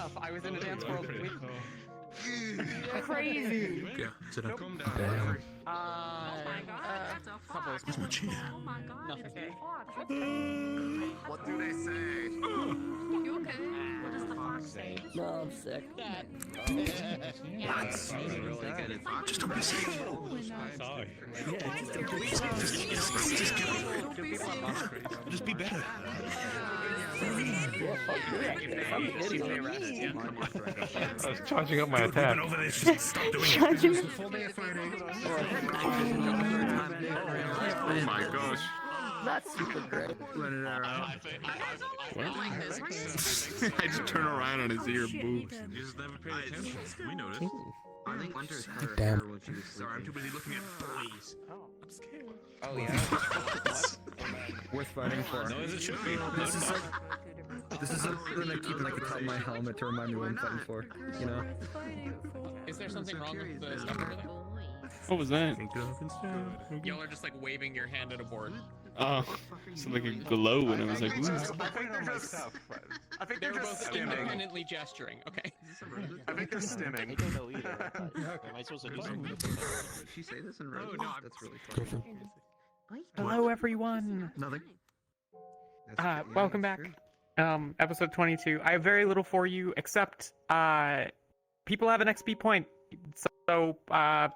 enough. I was in a dance world with Crazy. Yeah, sit up. Damn. Oh my god, that's a fox. Where's my chair? Oh my god, Nothing it's here. a fox. What do they say? You okay? What does the fox say? No, I'm sick. That's really good. Just don't be sick. Sorry. Yeah, Just be better. I was charging up my attack. Over this. Just stop doing it. Oh my gosh. That's super great. I just turn around and his ear moves. You just never paid attention. We noticed. I think Winter's her Damn. hair when she was Sorry, I'm too busy looking at boys. I'm scared. Oh yeah. Worth fighting for. No, as it should be. This is something I keep like atop my helmet to remind me what I'm fighting for. You know? Is there something wrong with the stuff over there? What was that? Y'all are just like waving your hand at a board. Oh, it's like a glow, and I was like, ooh. I think they're both independently gesturing. Okay. I think they're stimming. I don't know either. Am I supposed to do something? Did she say this in Rose? no, That's really Go funny. for it. Hello, everyone. Nothing. That's true. Welcome That's back. true. Episode 22. I have very little for you, except people have an XP point. So,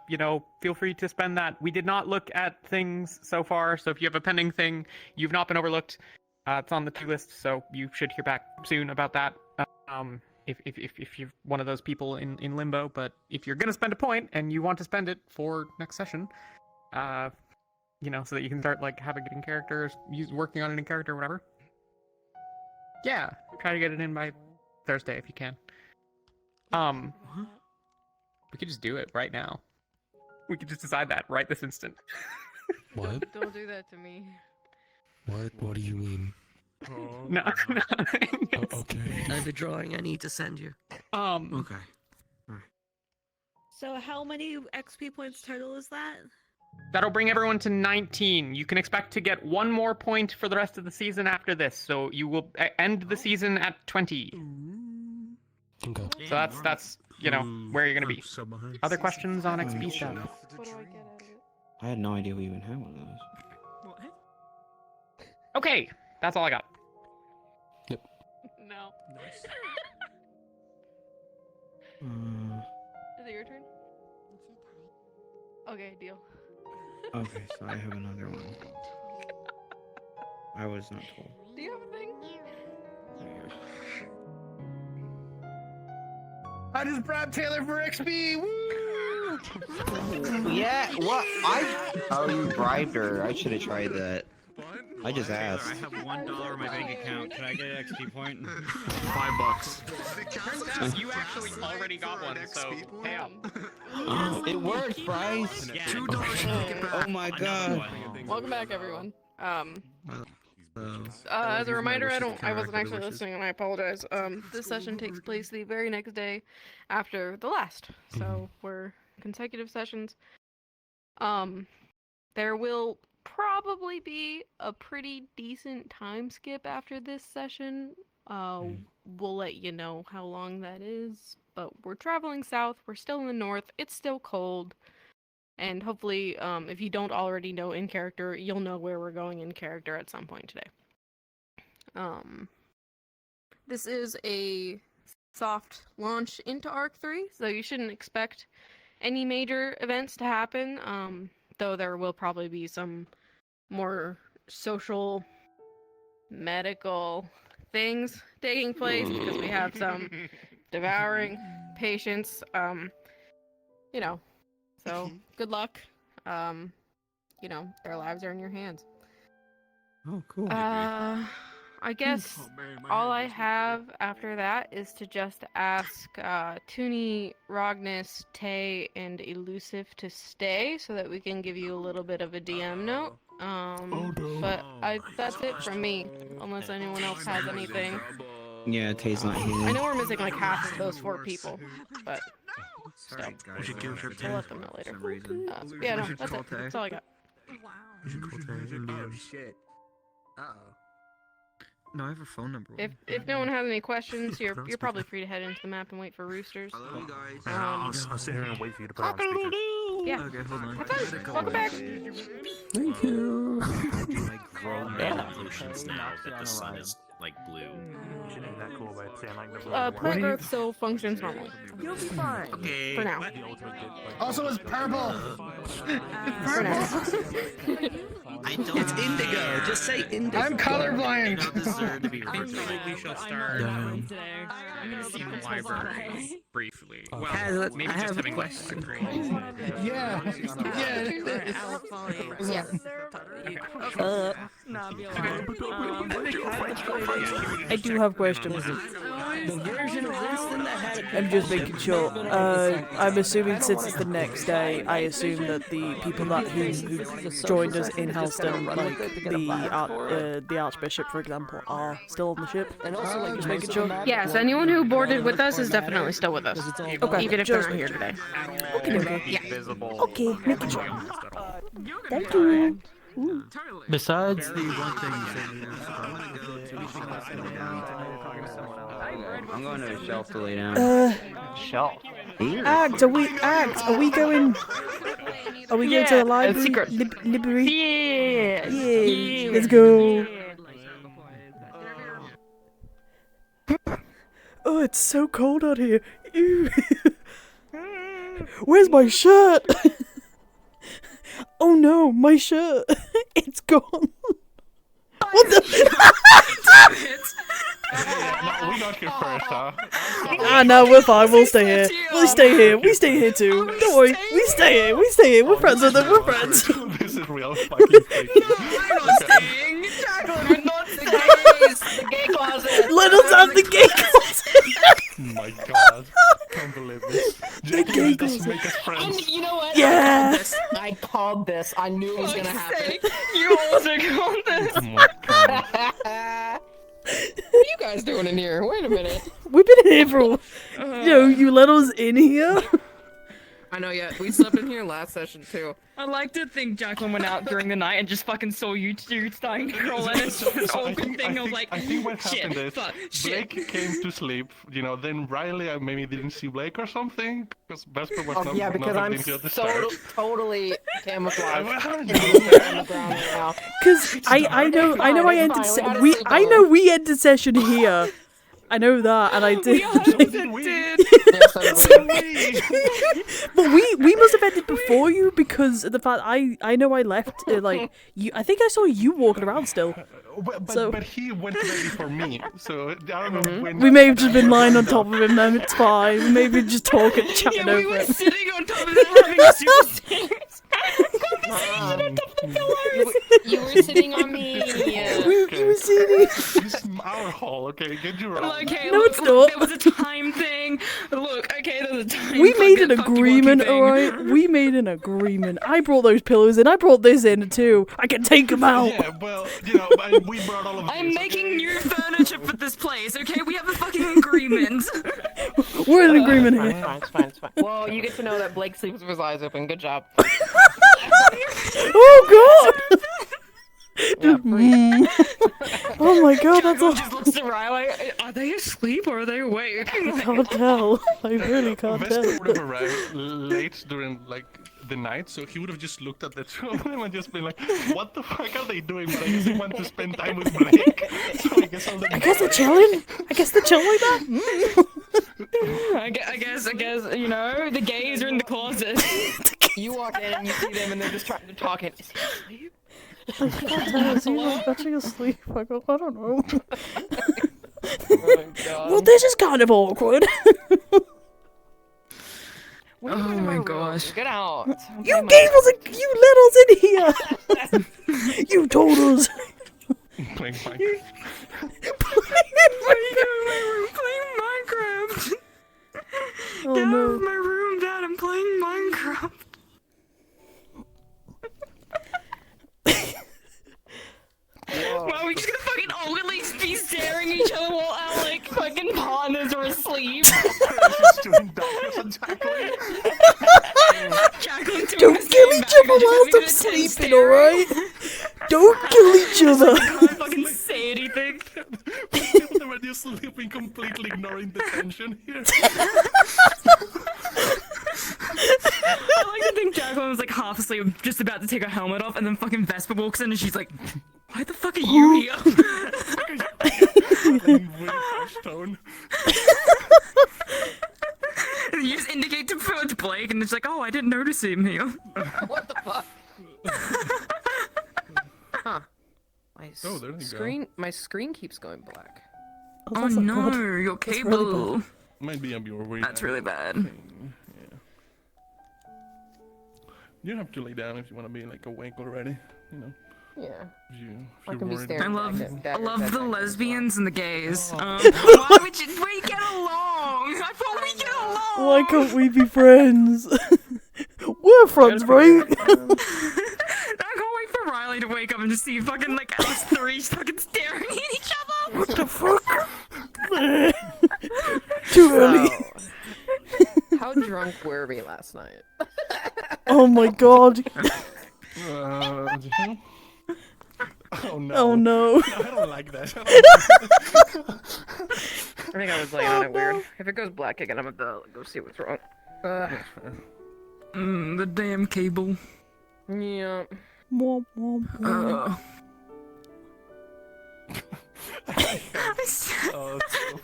you know, feel free to spend that. We did not look at things so far, so if you have a pending thing, you've not been overlooked. It's on the to list, so you should hear back soon about that. If you're one of those people in limbo, but if you're gonna spend a point and you want to spend it for next session, you know, so that you can start like having it in characters, working on it in character or whatever. Yeah, try to get it in by Thursday if you can. We could just do it right now. We could just decide that right this instant. What? Don't do that to me. What do you mean? No. Okay. I have a drawing I need to send you. Okay. So how many XP points total is that? That'll bring everyone to 19. You can expect to get one more point for the rest of the season after this, so you will end the season at 20. Okay. So that's you know where you're gonna be. So behind. Other questions on XP stuff? What do I get out of it? I had no idea we even had one of those. Okay, that's all I got. No. Is it your turn? Okay, deal. Okay, so I have another one. I was not told. Do you have a thing? I just bribed Taylor for XP. Woo! Yeah, what? Oh, you bribed her. I should have tried that. I just asked. I have $1 in my bank account. Can I get an XP point? $5. Turns out you actually already got one, so pay up. Oh, it worked, Bryce. Yeah. Oh my god. Welcome back, everyone. As a reminder, I wasn't actually listening, and I apologize. This session takes place the very next day after the last, so we're consecutive sessions. There will probably be a pretty decent time skip after this session. We'll let you know how long that is, but we're traveling south. We're still in the north. It's still cold. And hopefully, if you don't already know in character, you'll know where we're going in character at some point today. This is a soft launch into Arc 3, so you shouldn't expect any major events to happen, though there will probably be some more social, medical things taking place, because we have some devouring patients, you know. So, good luck. You know, their lives are in your hands. Oh, cool. I guess all I have after that is to just ask Toonie, Rognus, Tay, and Elusive to stay so that we can give you a little bit of a DM note. But that's it from me, unless anyone else has anything. Yeah, Tay's not I here. know we're missing like half of those 4 people, but Sorry, still, guys. we'll let them know later. For some reason. Yeah, no, We should that's call it. Tay. That's all I got. Oh shit. Uh-oh. No, I have a phone number. If no one has any questions, you're probably free to head into the map and wait for roosters. I love you guys. I'll sit here and wait for you to put on speaker. Yeah. Okay, hold on. Have fun. Welcome back. Thank you. Oceans now that the sun is like blue. Plant growth still functions normally. You'll be fine. Okay. For now. Also, it's purple. For now. It's indigo. Just say indigo. I'm colorblind. You don't deserve to be I think referred maybe we should start Damn. I'm gonna see the library briefly. Well, Has- maybe I just have a having like question. agree. Yeah. Yeah. I do have questions. I'm just making sure. I'm assuming since it's the next day, I assume that the people who joined us in Halston, like the Archbishop, for example, are still on the ship. Just making sure. Yes, anyone who boarded with us is definitely still with us. Okay, Even if they're just not here today. Okay, making sure. Thank you. Besides the one thing you I'm going to a shelf to lay down. Shelf. Act, are we going to the library? secret. Library? Yeah. Yeah, let's go. Oh, it's so cold out here. Ew. Where's my shirt? Oh no, my shirt. It's gone. What the? No, we got here first, huh? Ah, no, we're fine. We'll stay here. We stay here. We stay here too. Don't worry. We stay here. We stay here. We're friends with them. We're friends. This is real fucking fake. Jacqueline, we're not the gay closet. Let us out the gay closet. My god. Can't believe this. Jackie doesn't make us friends. You know what? Yeah. I called this. I knew it was gonna happen. You also called this. Oh my god. What are you guys doing in here? Wait a minute. We've been here for. You let us in here. I know, yeah. We slept in here last session too. I like to think Jacqueline went out during the night and just fucking saw you two starting to crawl in. It's this awkward thing of like, I think what shit, happened is fuck, shit. Blake came to sleep, then Ryllae maybe didn't see Blake or something, because Vesper was not Yeah, because not I'm into the start. totally camouflaged. Cause I know I entered we ended session here. I know that, and I did. But we must have ended before you because of the fact I know I left like you. I think I saw you walking around still. But he went ready for me, so I don't know when. We may have just been lying on top of him. Then it's fine. We may have been just talking, chatting over we were it. sitting on top of it having a super serious conversation on top of the pillars. You were sitting on me. We were sitting. This is our hall, okay? Get you wrong. Okay, No, look, it's look, not. there was a time thing. Look, okay, there was a time. We made an fucking agreement, thing. alright? We made an agreement. I brought those pillows in. I brought this in too. I can take them out. Yeah, well, we brought all of I'm these, making okay? new furniture for this place, okay? We have a fucking agreement. We're in agreement here. It's fine. Well, you get to know that Blake sleeps with his eyes open. Good job. Oh god! Oh my god, that's Jacqueline all. just looks to Ryllae. Are they asleep or are they awake? I can't tell. I really can't Vesper tell. would have arrived late during the night, so he would have just looked at the two of them and just been like, "What the fuck are they doing?" But I guess they want to spend time with Blake, so I guess I'll let I guess they're chilling. I guess they're chilling like that. I guess, the gays are in the closet. You walk in and you see them and they're just trying to talk. And I can't tell. Is he actually asleep? I don't know. Well, this is kind of awkward. oh my gosh. Get out. You gave us you let us in here. You told us. playing Minecraft. Playing Minecraft. Oh Get out no. of my room, Dad. I'm playing Minecraft. Wow, we just gonna fucking awkwardly be staring at each other while our fucking partners are asleep. Jacqueline Don't kill each other whilst I'm sleeping, alright? Don't kill each other. I can't fucking say anything. half asleep, just about to take her helmet off, and then fucking Vespa walks in and she's like, why the fuck are you here? Tone. And you just indicate to Blake, and it's like, oh, I didn't notice him here. What the fuck? Huh. Oh, there you screen, my screen keeps going black. Oh no, your cable. Might be your way. That's really bad. Yeah. You don't have to lay down if you want to be like awake already. You know. Yeah. If you I can be worried. staring I love the lesbians and the gays. Oh. Why would we get along? I thought we get along. Why can't we be friends? We're friends, right? I can't wait for Ryllae to wake up and just see fucking like us three fucking staring at each other. What the fuck? Too early. How drunk were we last night? Oh my god. Oh no. Oh no. I don't like that. I think I was laying on it weird. If it goes black again, I'm gonna go see what's wrong. The damn cable. Yeah. Womp, womp, womp. Oh, it's so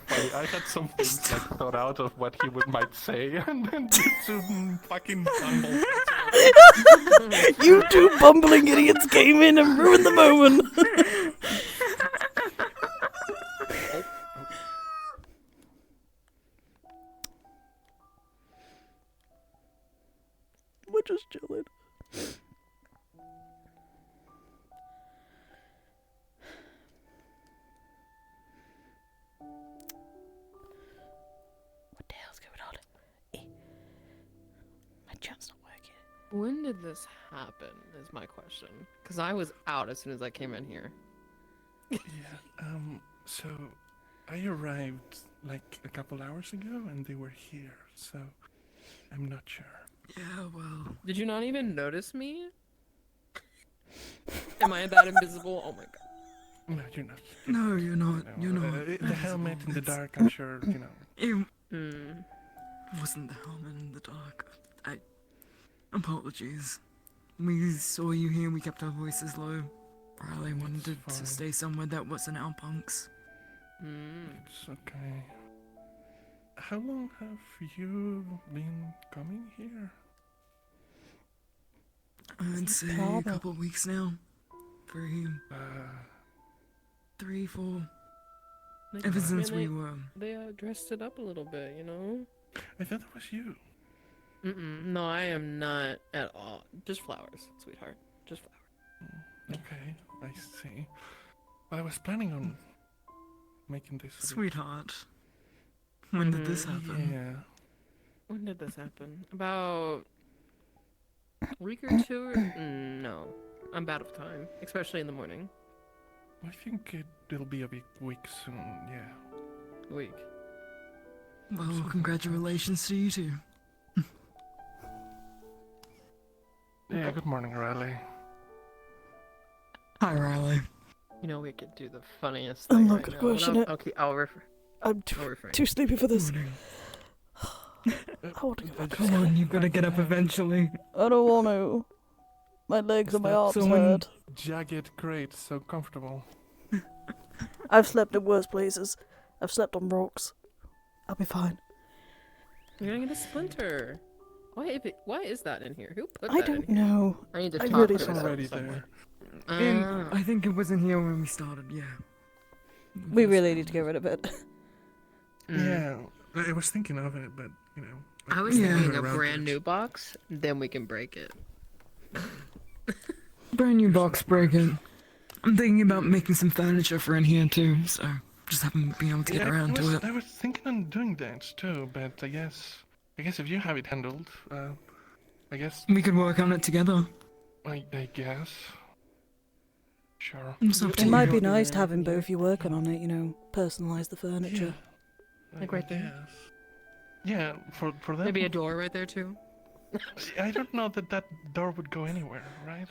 funny. I had some things like thought out of what he might say, and then you two fucking bumble. You two bumbling idiots came in and ruined the moment. We're just chilling. What the hell's going on? My chat's not working. When did this happen? Is my question. Because I was out as soon as I came in here. Yeah. So I arrived like a couple hours ago, and they were here. So I'm not sure. Yeah, well. Did you not even notice me? Am I that invisible? Oh my god. No, you're not. No, you're not. You're not. The helmet in the dark, I'm sure, you know. It wasn't the helmet in the dark. Apologies. We saw you here, we kept our voices low. Ryllae wanted to stay somewhere that wasn't our punks. It's okay. How long have you been coming here? I'd say a couple of weeks now. 3, 4. Ever since we were. They dressed it up a little bit, you know? I thought it was you. No, I am not at all. Just flowers, sweetheart. Just flowers. Okay, I see. Well, I was planning on making this. Sweetheart. When did this happen? Yeah. When did this happen? About a week or two? No. I'm bad of time, especially in the morning. I think it'll be a week soon, yeah. Week. Well, congratulations to you two. Yeah, good morning, Ryllae. Hi, Ryllae. You know, we could do the funniest thing. I'm not right gonna now. question it. Okay, I'll refer. I'm too sleepy for this. I want to go back. Come on, you've got to get up eventually. I don't want to. My legs and my arms hurt. Jagged crate, so comfortable. I've slept in worse places. I've slept on rocks. I'll be fine. You're gonna get a splinter. Why is that in here? Who put I that in don't here? know. I need to I talk really to don't it know. Already there. I think it wasn't here when we started, yeah. We really need to get rid of it. Yeah, I was thinking of it, but, you know. I was thinking a brand new box, then we can break it. Brand new box breaking. I'm thinking about making some furniture for in here too, so just haven't been able to get around to it. I was thinking on doing that too, but I guess if you have it handled, I guess we could work on it together. I guess. Sure. It might be nice to have him both you working on it, you know, personalise the furniture. Like right there. Yeah, for that. Maybe a door right there too. I don't know that door would go anywhere, right?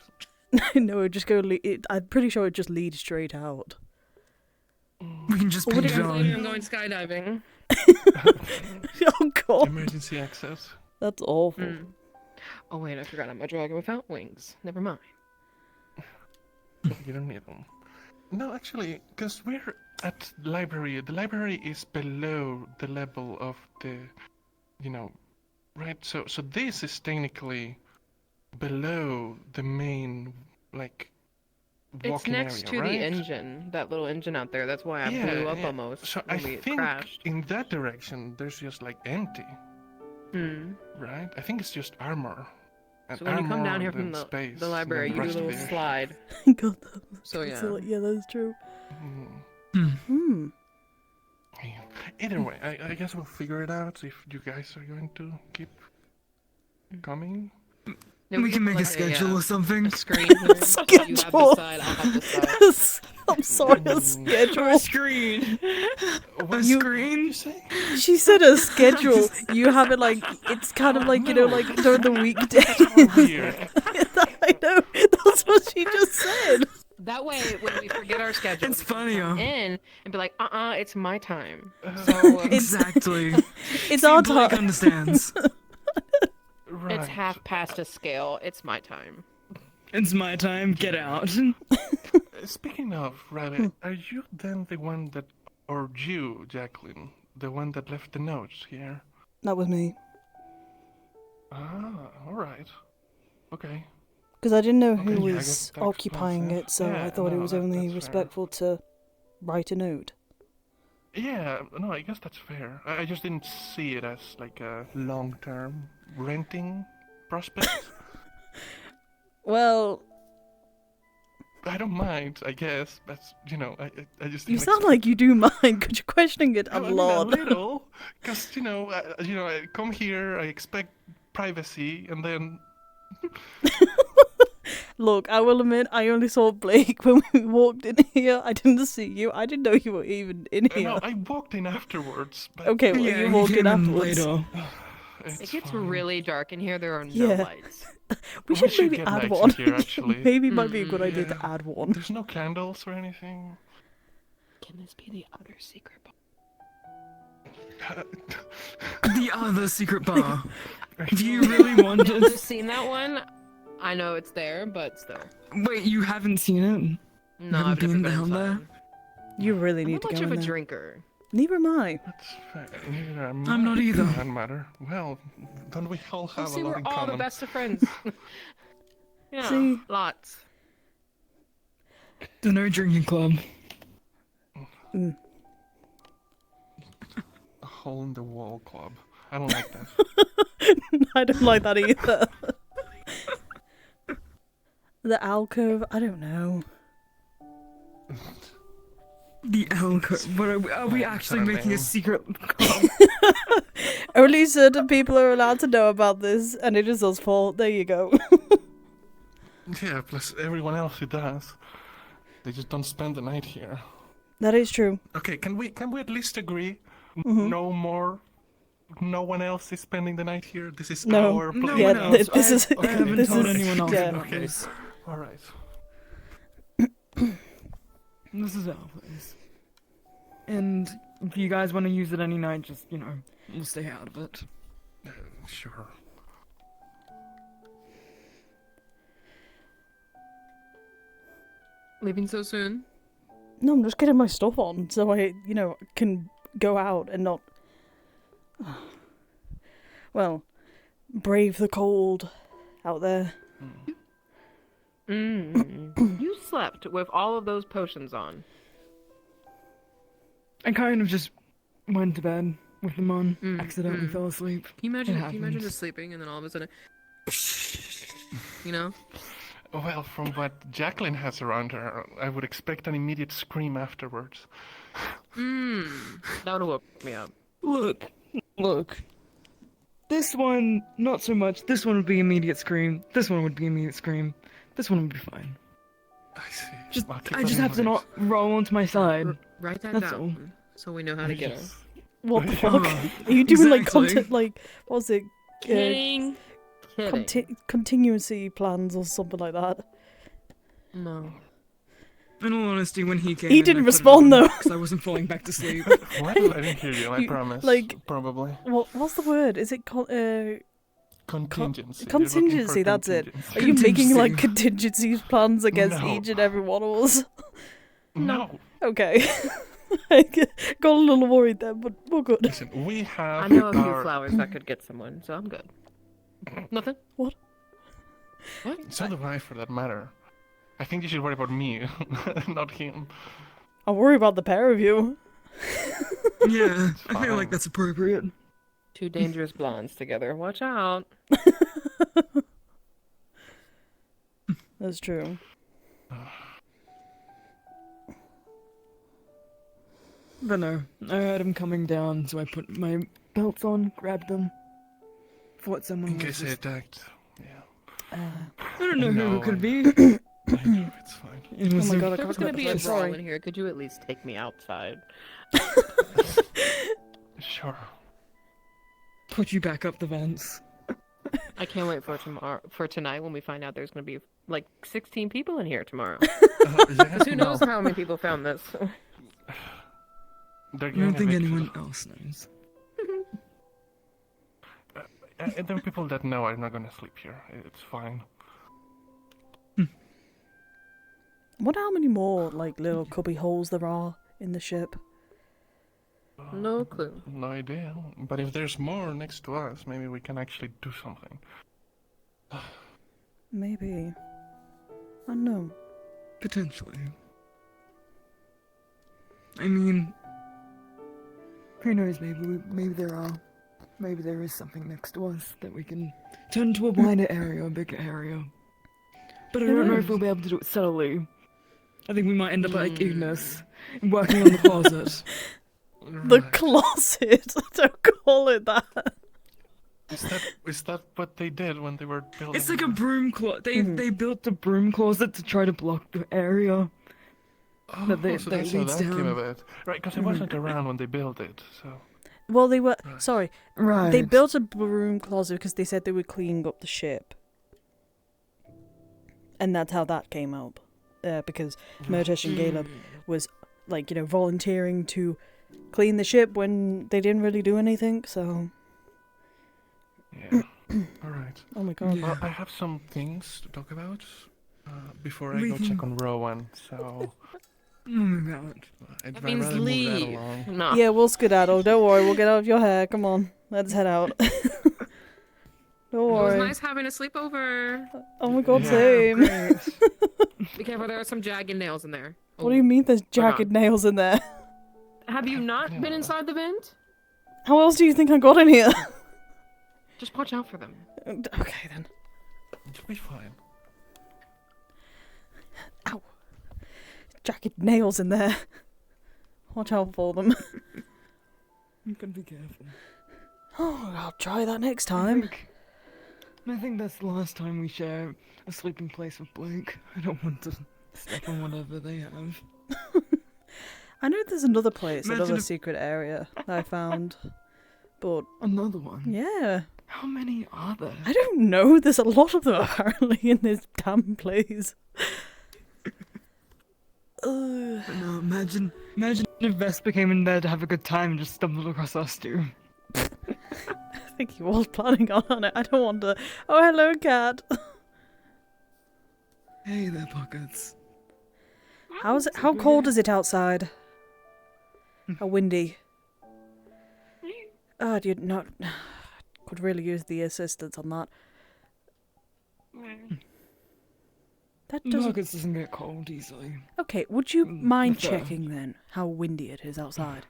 No, it'd just go. I'm pretty sure it'd just lead straight out. We can just paint it I'm on. going skydiving. Oh god. Emergency access. That's awful. Oh wait, I forgot I'm a dragon without wings. Never mind. You don't need them. No, actually, because we're at the library. The library is below the level of the, right? So this is technically below the main, like, It's walking next area, to right? the engine, that little engine out there. That's why I blew up almost So when I we think crashed. in that direction, there's just like empty, right? I think it's just armor. And So when you come down here armor, from then the space, library, and you then do a the little rest of it. slide. God, So yeah. yeah, that's true. Yeah. Either way, I guess we'll figure it out if you guys are going to keep coming. Yeah, we can make a like schedule or something. A screen here. So you have Schedule. this side, I'll have this side. I'm sorry, a schedule. A screen. A screen. She said a schedule. You have it like, it's kind of like, like during the weekday. I know, that's what she just said. That way, when we forget our schedule, It's funnier. come in and be like, it's my time. So Exactly. It's our Blake time. understands. it's half past a scale. It's my time. It's my time. Get out. Speaking of, Ryllae, are you then the one that, or you, Jacqueline, the one that left the notes here? That was me. Ah, alright. Okay. Because I didn't know Okay, who yeah, I was guess that occupying explains it, so Yeah, I thought it no, was that- only that's fair. respectful to write a note. Yeah, no, I guess that's fair. I just didn't see it as like a long-term renting prospect. Well, I don't mind, I guess, but I just. you didn't sound like you do mind, because you're questioning it a I mean, lot. a little, because I come here, I expect privacy, and then. Look, I will admit, I only saw Blake when we walked in here. I didn't see you. I didn't know you were even in here. No, I walked in afterwards. But Okay, well, Yeah, you he walked in came in afterwards. later. It gets really dark in here. There are no Yeah. lights. We should maybe get add lights one. in here, actually. Maybe it might be a good idea Yeah. to add one. There's no candles or anything. Can this be the other secret bar? The other secret bar. Do you really want Have it? you seen that one? I know it's there, but still. Wait, you haven't seen it? No, haven't I've never been been down there? inside. You really I'm need not to much go of in a there. drinker. Neither am I. That's fair. Neither am I'm not I, either. for that matter. Well, don't we all have See, a lot we're in all common? the best of friends. Yeah, See? lots. The no drinking club. Mm. A hole in the wall club. I don't like that. I don't like that either. The alcove, I don't know. The alcove. What are we actually I don't making know. a secret club? Only certain people are allowed to know about this, and it is us four. There you go. Yeah, plus everyone else who does. They just don't spend the night here. That is true. Okay, can we at least agree? Mhm. No more. No one else is spending the night here. This is No. our No place. Yeah, one else. this is. I haven't this told is, anyone else yeah. about Okay. this. All right. This is our place. And if you guys want to use it any night, just, we'll stay out of it. Sure. Leaving so soon? No, I'm just getting my stuff on so I, can go out and not. Well, brave the cold out there. You slept with all of those potions on. I kind of just went to bed with them on, Mm, accidentally mm. fell asleep. Can you imagine? It Can you imagine happens. just sleeping and then all of a sudden, you know? Well, from what Jacqueline has around her, I would expect an immediate scream afterwards. That would have woke me up. Look. This one, not so much. This one would be immediate scream. This one would be immediate scream. This one would be fine. I see. Just, I'll keep I that just in have to mind. not roll onto my side. Write that That's down all. so we know how to get her. What the Yeah. fuck? Are you doing like Exactly. content, like, what was it? Kidding. Continuity plans or something like that. No. In all honesty, when he came He in, didn't I put it respond, on though. because I wasn't falling back to sleep. What? I didn't hear you. I You- promise. like- Probably. What's the word? Is it Contingency. Contingency, that's it. Are you making like contingency plans against each and every one of us? No. Okay. I got a little worried there, but we're good. Listen, we have. I know a few our... flowers that could get someone, so I'm good. Nothing. What? What? So do I, for that matter. I think you should worry about me, not him. I'll worry about the pair of you. Yeah, I feel like that's appropriate. Two dangerous blondes together. Watch out. That's true. But no, I heard him coming down, so I put my belts on, grabbed them. Thought someone In was case they just... attacked. Yeah. I don't know who it could be. I know, it's fine. It was Oh my god, I There's can't gonna get be the a place. brawl Sorry. in here. Could you at least take me outside? Sure. Put you back up the vents. I can't wait for tonight when we find out there's gonna be like 16 people in here tomorrow. Yes, Who knows how many people found this? They're I getting don't think evicted. anyone else knows. And there are people that know I'm not gonna sleep here. It's fine. Wonder how many more like little cubby holes there are in the ship. No clue. No idea. But if there's more next to us, maybe we can actually do something. Maybe. I don't know. Potentially. I mean, who knows? Maybe there are. Maybe there is something next to us that we can turn to a wider area, a bigger area. But I don't know if we'll be able to do it subtly. I think we might end up like Ignis, working on the closet. The closet. Don't call it that. Is that what they did when they were building? It's like a broom closet. They built a broom closet to try to block the area. Oh, that so that's how leads that came down. about. Right, because I wasn't around when they built it, so. Well, they were. Right. Sorry. Right. They built a broom closet because they said they were cleaning up the ship. And that's how that came up. Because Murtish and Caleb was, like, you know, volunteering to clean the ship when they didn't really do anything, so... Yeah. Alright. Oh my god. Well, I have some things to talk about before I We go can- check on Rowan, so... I'd That means rather move that leave. along. No. Yeah, we'll skedaddle. Don't worry, we'll get out of your hair. Come on, let's head out. Don't It was worry. nice having a sleepover. Oh my god, Yeah, same. Be careful, there are some jagged nails in there. What do you mean there's Hold on. jagged nails in there? Have you not been Yeah. inside the vent? How else do you think I got in here? Just watch out for them. Okay then. You'll be fine. Ow. Jagged nails in there. Watch out for them. You can be careful. Oh, I'll try that next time. I think that's the last time we share a sleeping place with Blake. I don't want to step on whatever they have. I know there's another place, Imagine another if- secret area that I found. But, Another one? yeah. How many are there? I don't know, there's a lot of them apparently in this damn place. Ugh. But no, imagine if Vesper came in there to have a good time and just stumbled across us two. I think he was planning on it. I don't want to. Oh, hello, cat. Hey there, Pockets. How's it? How cold is it outside? How windy? Oh, do you not? Could really use the assistance on that. That doesn't. Pockets doesn't get cold easily. Okay, would you mind fair. checking then how windy it is outside?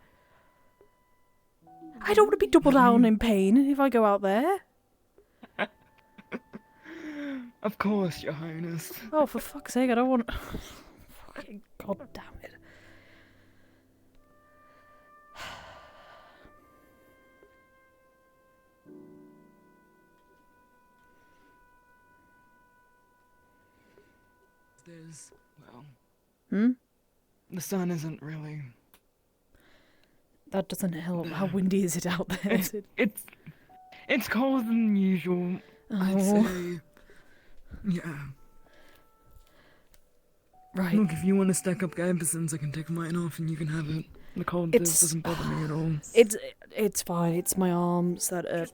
I don't want to be double down in pain if I go out there. Of course, Your Highness. Oh, for fuck's sake, I don't want. Fucking god damn it. There's, well, Hmm? the sun isn't really. That doesn't help. How windy is it out there? Is it? It's colder than usual. I'd Oh. say. Yeah. Right. Look, if you want to stack up Gambesons, I can take mine off and you can have it. The cold It's- doesn't bother me at all. It's fine. It's my arms that are.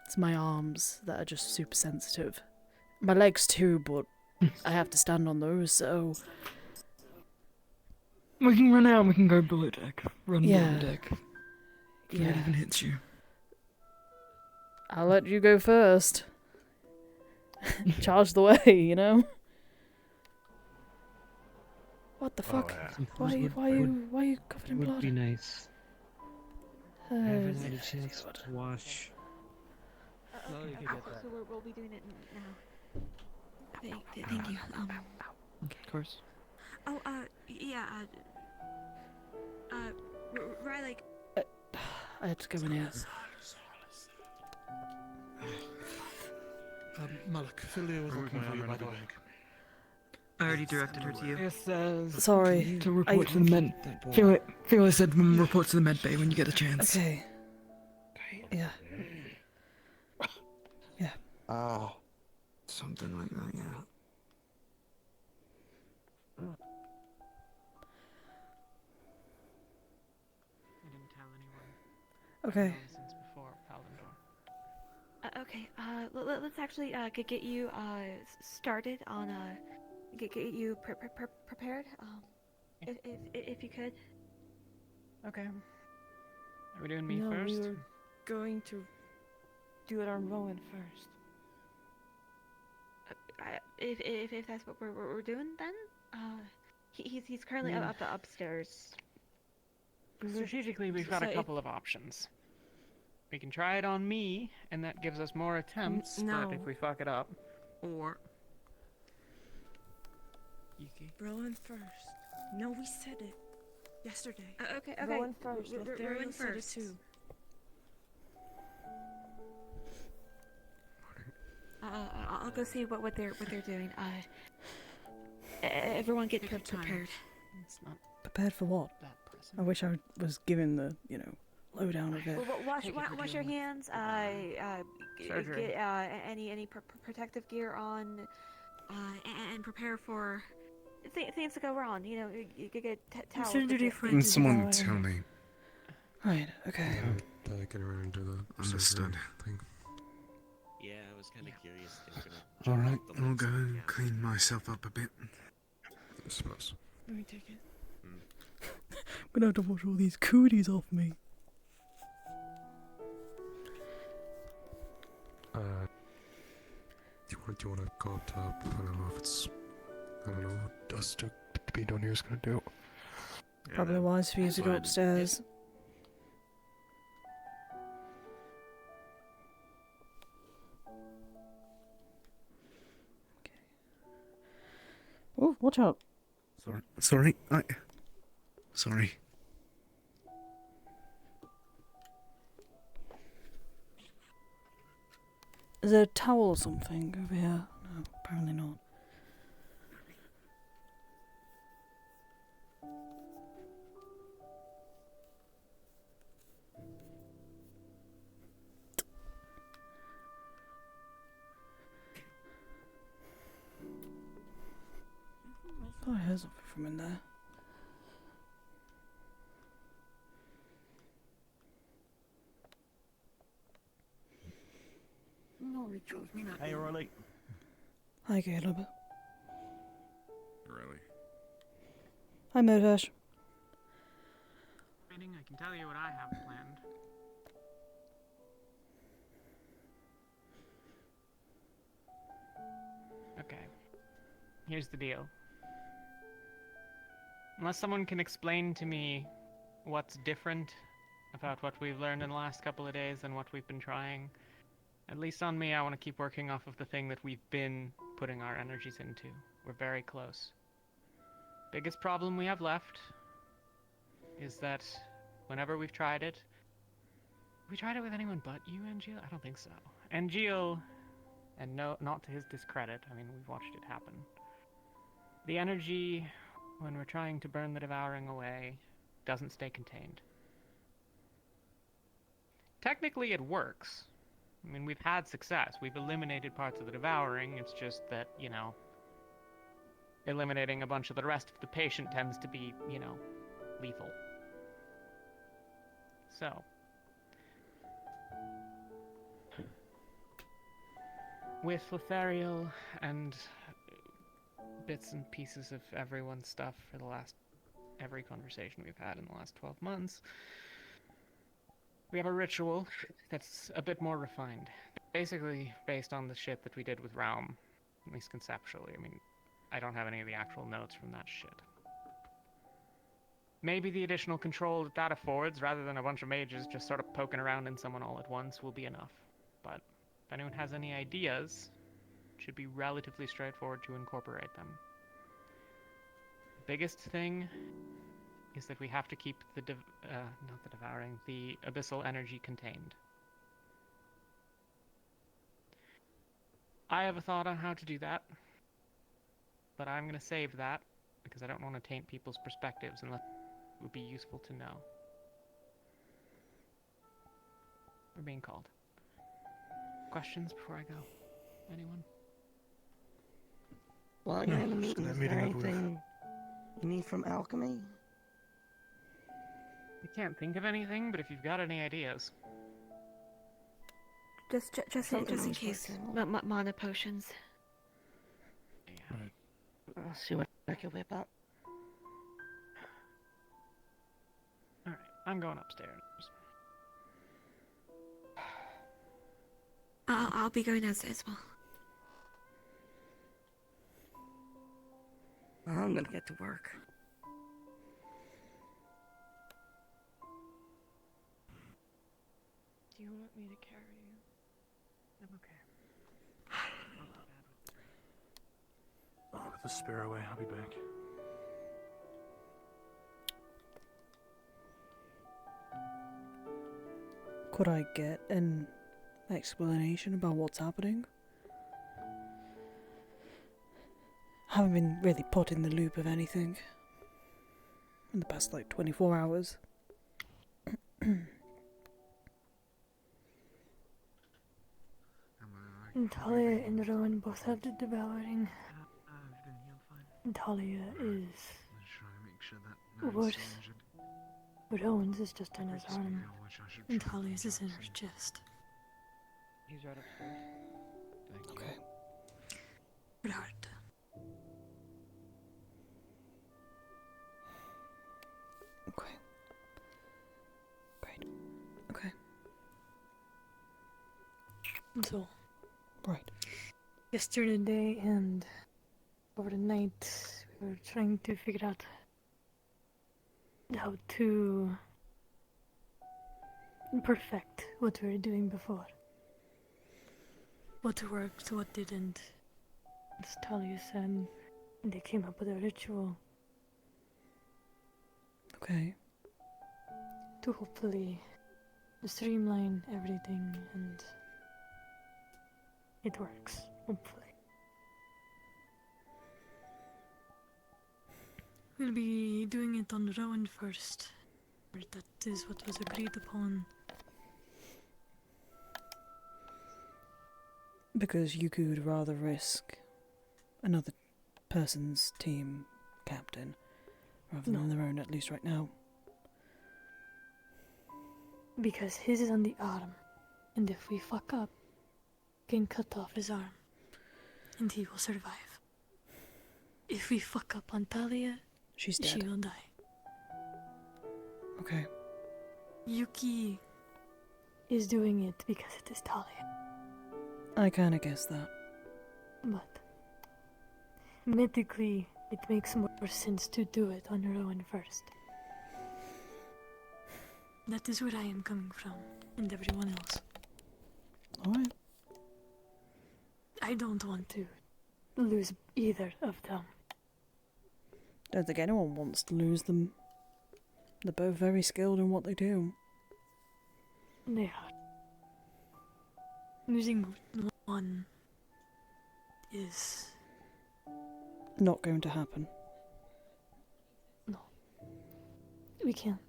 It's my arms that are just super sensitive. My legs too, but I have to stand on those, so... We can run out and we can go below deck. Run Yeah. below deck. Before it even hits you. I'll let you go first. Charge the way, you know? What the fuck? Why are you covered in blood? Would be nice. I Uh, haven't had a chance to wash. So we'll be doing it now. Thank you. Of course. Oh, yeah, Ryllae. I had to go in here. Malik, Philia was looking for you, by the way. I already directed her to you. It says Sorry. to report to the med. Phila said report to the med bay when you get a chance. Okay. Yeah. Yeah. Oh. Something like that, yeah. I didn't tell anyone. Okay. Since before Palindor. Okay, let's actually get you started on get you prepared. If you could. Okay. Are we doing me No, first? we were going to do it on Rowan first. If that's what we're doing, then he's currently up upstairs. Strategically, we've got a couple of options. We can try it on me, and that gives us more attempts, but if we fuck it up... Or... Yuki? Rowan first. No, we said it yesterday. Okay. Rowan first. Rowan first. Too. I'll go see what they're doing. Everyone get prepared. It's not Prepared for what? that pressing. I wish I was given the, lowdown of it. Wash your hands. Surgery. Get any protective gear on, and prepare for things to go wrong. You get towels. Can someone tell me? Right, okay. Get around and do the understood thing. Yeah, I was kind of curious. All right, I'll go and clean myself up a bit. I suppose. Let me take it. I'm gonna have to wash all these cooties off me. Do you want to go up top? I don't know if it's... I don't know what us to be down here is going to do. Probably wise for you to go upstairs. Okay. Oh, watch out. Sorry. Sorry. Is there a towel or something over here? No, apparently not. Oh, I heard something from in there. Hey, Ryllae. Hi, Caleb. Really? Hi, Motash. I can tell you what I have planned. Okay. Here's the deal. Unless someone can explain to me what's different about what we've learned in the last couple of days and what we've been trying, at least on me, I want to keep working off of the thing that we've been putting our energies into. We're very close. Biggest problem we have left is that whenever we've tried it, we tried it with anyone but you, Angeal? I don't think so. Angeal, and no, not to his discredit, I mean, we've watched it happen. The energy, when we're trying to burn the devouring away, doesn't stay contained. Technically, it works. I mean, we've had success. We've eliminated parts of the devouring. It's just that, eliminating a bunch of the rest of the patient tends to be, lethal. So, with Lothariel and bits and pieces of everyone's stuff for every conversation we've had in the last 12 months, we have a ritual that's a bit more refined. Basically based on the shit that we did with Realm, at least conceptually. I mean, I don't have any of the actual notes from that shit. Maybe the additional control that affords, rather than a bunch of mages just sort of poking around in someone all at once, will be enough. But if anyone has any ideas, it should be relatively straightforward to incorporate them. The biggest thing is that we have to keep the the abyssal energy contained. I have a thought on how to do that, but I'm going to save that because I don't want to taint people's perspectives unless it would be useful to know. We're being called. Questions before I go? Anyone? While you're in the meeting, is there anything you need from alchemy? I can't think of anything, but if you've got any ideas. Just in case. Mana potions. Yeah. Right. I'll see what I can whip up. Alright, I'm going upstairs. I'll be going as well. I'm gonna get to work. Do you want me to carry you? I'm okay. I'll get the spare away. I'll be back. Could I get an explanation about what's happening? Haven't been really put in the loop of anything in the past, 24 hours. Talia and Rowan both have the devouring. Talia is worse. Rowan's is just in his arm, and Talia's is in her chest. He's right upstairs. Thank you. Okay. Right. Okay. Great. Okay. So, Right. yesterday and over the night, we were trying to figure out how to perfect what we were doing before. What worked, what didn't. As Talia said, they came up with a ritual Okay. to hopefully streamline everything, and it works, hopefully. We'll be doing it on Rowan first. That is what was agreed upon. Because you could rather risk another person's team captain rather than their own, at least right now. Because his is on the arm, and if we fuck up, we can cut off his arm, and he will survive. If we fuck up on Talia, She's she dead. will die. Okay. Yuki is doing it because it is Talia. I kinda guessed that. But medically, it makes more sense to do it on Rowan first. That is where I am coming from, and everyone else. Alright. I don't want to lose either of them. Don't think anyone wants to lose them. They're both very skilled in what they do. They are. Losing one is Not going to happen. no. We can't.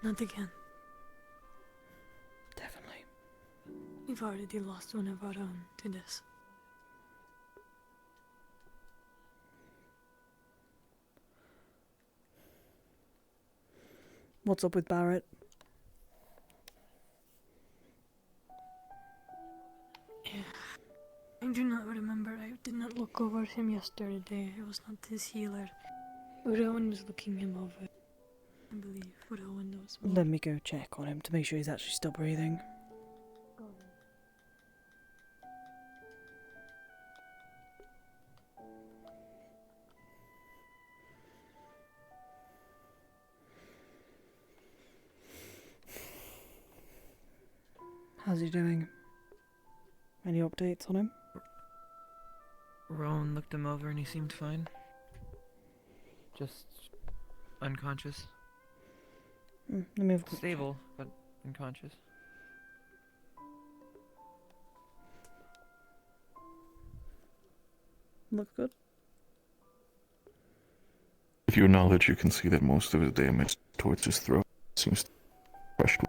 Not again. Definitely. We've already lost one of our own to this. What's up with Barrett? do not remember. I did not look over him yesterday. I was not his healer. Rowan was looking him over. I believe Rowan knows more. Let me go check on him to make sure he's actually still breathing. Go ahead. How's he doing? Any updates on him? Rowan looked him over and he seemed fine. Just unconscious. Let me have a quick Stable, but unconscious. Looks good. With your knowledge, you can see that most of the damage towards his throat seems to be crushed.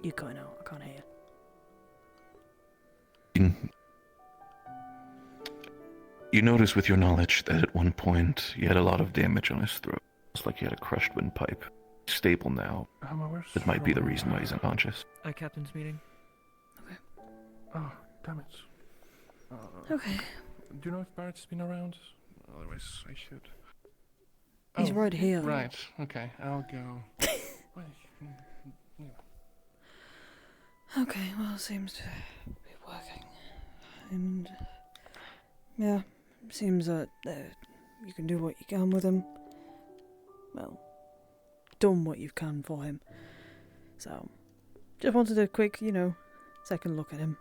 You going out? I can't hear you. You notice with your knowledge that at one point he had a lot of damage on his throat. It's like he had a crushed windpipe. He's stable now. That might be the reason why he's unconscious. Captain's meeting. Oh, damn it. Okay. Do you know if Barrett's been around? Otherwise, I should. He's right here. Right, okay, I'll go. Okay, well, it seems to be working. And, yeah, seems that you can do what you can with him. Well, done what you can for him. So, just wanted a quick, second look at him.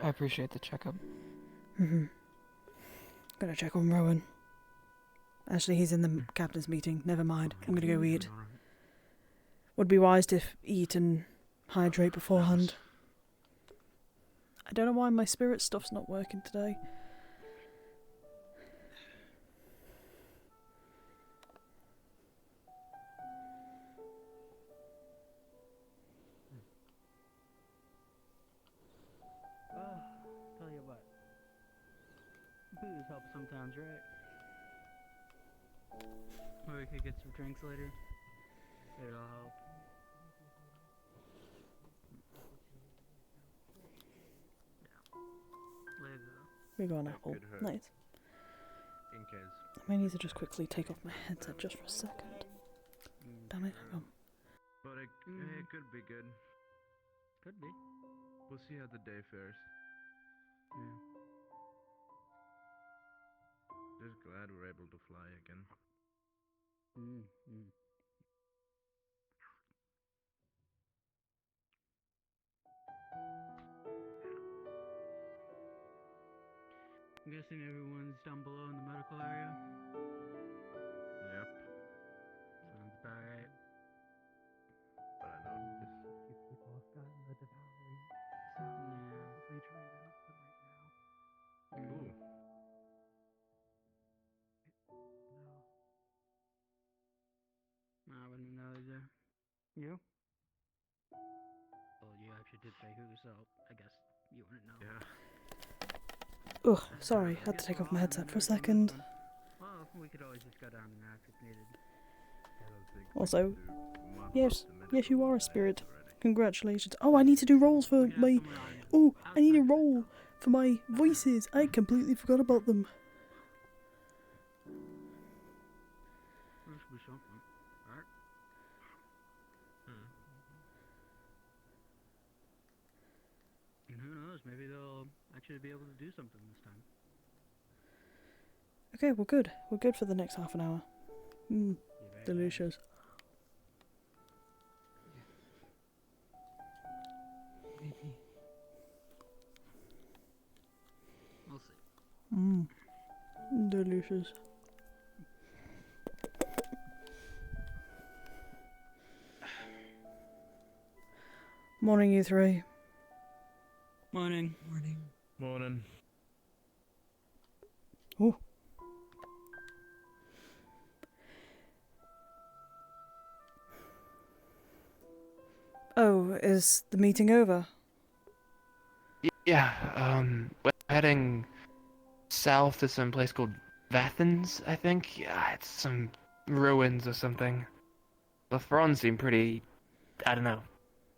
I appreciate the checkup. Gonna check on Rowan. Actually, he's in the captain's meeting. Never mind. I'm gonna go eat. Would be wise to eat and hydrate beforehand. I don't know why my spirit stuff's not working today. Tell you what. Booze helps sometimes, right? Or we could get some drinks later. It'll help. Yeah. Later. We got an apple. Nice. In case. I may need to just quickly take off my headset just for a second. Damn it, hang on. But it could be good. Could be. We'll see how the day fares. Yeah. Just glad we're able to fly again. I'm guessing everyone's down below in the medical area? Yep. Sounds about right. But I know a few people have gotten the devouring, so we're trying to help them right now. Ooh. No. I wouldn't know either. You? Well, you actually did say who, so I guess you wouldn't know. Yeah. Ugh, sorry, had to take off my headset for a second. Well, we could always just go down and act if needed. Also, yes, you are a spirit. Congratulations. Oh, I need to do rolls for my... Oh, I need a roll for my voices. I completely forgot about them. There should be something, right? And who knows, maybe they'll actually be able to do something this time. Okay, we're good. We're good for the next half an hour. Delicious. Maybe. We'll see. Delicious. Morning, you three. Morning. Morning. Oh. Oh, is the meeting over? Yeah, we're heading south to some place called Vathens, I think. Yeah, it's some ruins or something. The Thron seem pretty, I don't know,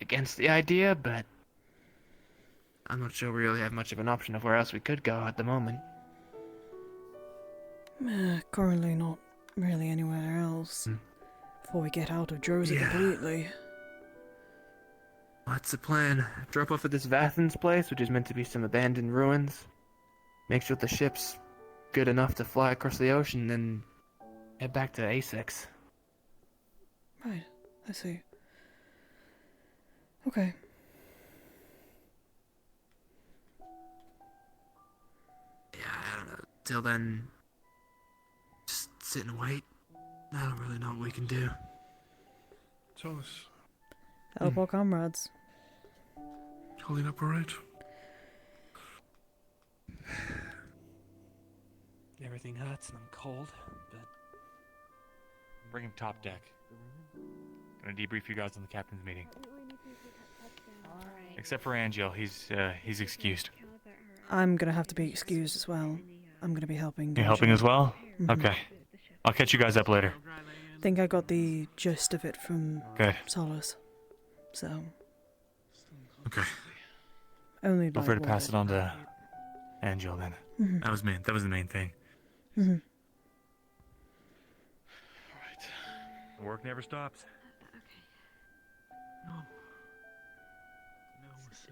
against the idea, but I'm not sure we really have much of an option of where else we could go at the moment. Currently not really anywhere else. Before we get out of Jersey completely. What's the plan? Drop off at this Vathens place, which is meant to be some abandoned ruins. Make sure the ship's good enough to fly across the ocean, then head back to A6. Right, I see. Okay. Yeah, I don't know. Till then, just sit and wait. I don't really know what we can do. Thomas, Help our comrades. holding up alright? Everything hurts and I'm cold, but Bring him top deck. Gonna debrief you guys on the captain's meeting. Except for Angel, he's excused. I'm gonna have to be excused as well. I'm gonna be helping. You helping as well? Mhm. Okay. I'll catch you guys up later. I think I got the gist of it from Good. Solace. So. Okay. Only Feel by free to word. pass it on to Angel then. Mhm. That was the main thing. Mhm. Work never stops.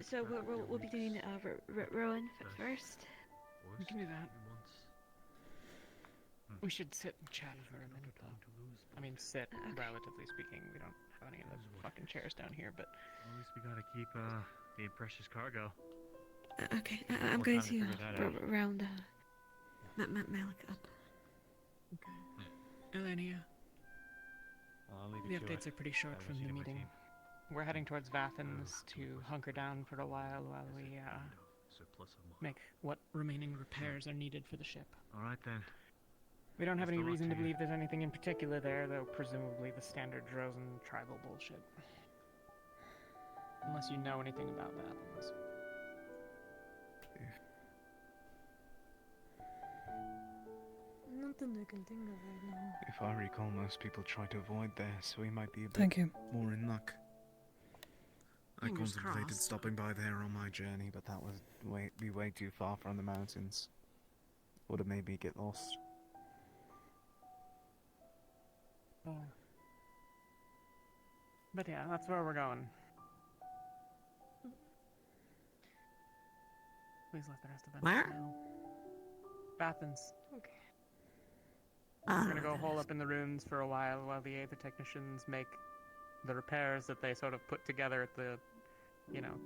So we'll be doing Rowan first. We can do that. We should sit and chat for a minute, though. I mean, sit, relatively speaking. We don't have any of the fucking chairs down here, but... At least we gotta keep the precious cargo. Okay, I'm More going time to to figure that out. round Malik up. Elenia, I'll leave the you to updates it. are pretty short I from wish the you my meeting. team. We're heading towards Vathens to hunker down for a while we make what remaining repairs are needed for the ship. Alright then. We don't have Best any of luck reason to to you. believe there's anything in particular there, though presumably the standard Drozen tribal bullshit. Unless you know anything about Vathens. Nothing I can think of right now. If I recall, most people try to avoid there, so we might be a bit Thank you. more in luck. I Fingers contemplated crossed. stopping by there on my journey, but that was way too far from the mountains. Would have made me get lost. Oh. But yeah, that's where we're going. Please let the rest of them Where? know. Vathens. Okay. We're gonna go hole up in the ruins for a while the Aether technicians make the repairs that they sort of put together at the,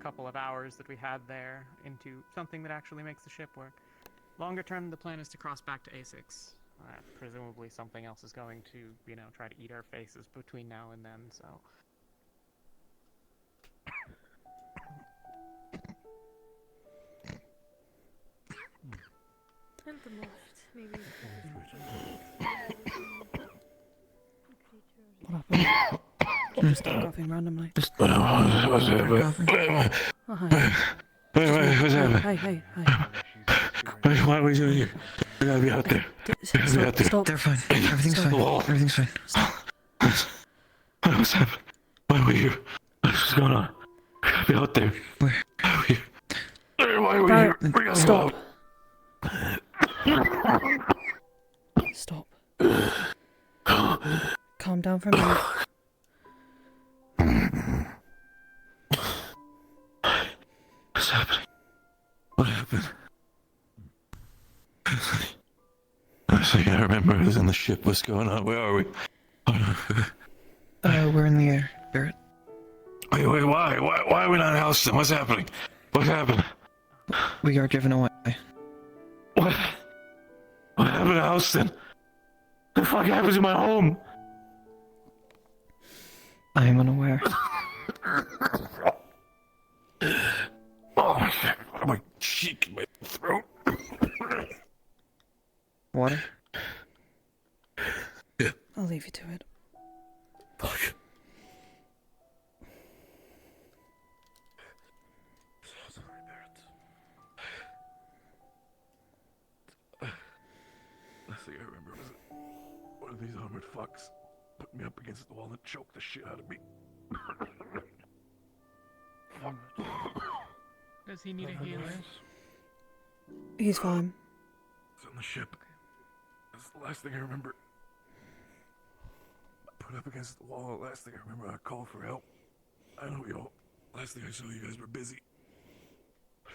couple of hours that we had there into something that actually makes the ship work. Longer term, the plan is to cross back to A6. Presumably something else is going to, try to eat our faces between now and then, so... And the left, maybe. What happened? You just start coughing randomly. What's happening? Oh, hi. What's happening? Hey. Why are we doing here? We gotta be out there. We gotta be out there. Stop. They're fine. Everything's fine. Everything's fine. What's happening? Why are we here? What's going on? We gotta be out there. Where? Why are we here? Why are we Barrett, here? We gotta stop. go out. Stop. Calm down for a minute. What's happening? What happened? I think I remember I was on the ship. What's going on? Where are we? We're in the air, Barrett. Wait, why? Why are we not in Houston? What's happening? What happened? We are driven away. What? What happened to Houston? The fuck happened to my home? I am unaware. Oh, my cheek, my throat. Water? I'll leave you to it. Fuck. Sorry, Barrett. Last thing I remember was one of these armored fucks put me up against the wall and choked the shit out of me. Does he need a healer? He's fine. It's on the ship. That's the last thing I remember. I put up against the wall. The last thing I remember, I called for help. I know y'all. Last thing I saw, you guys were busy. I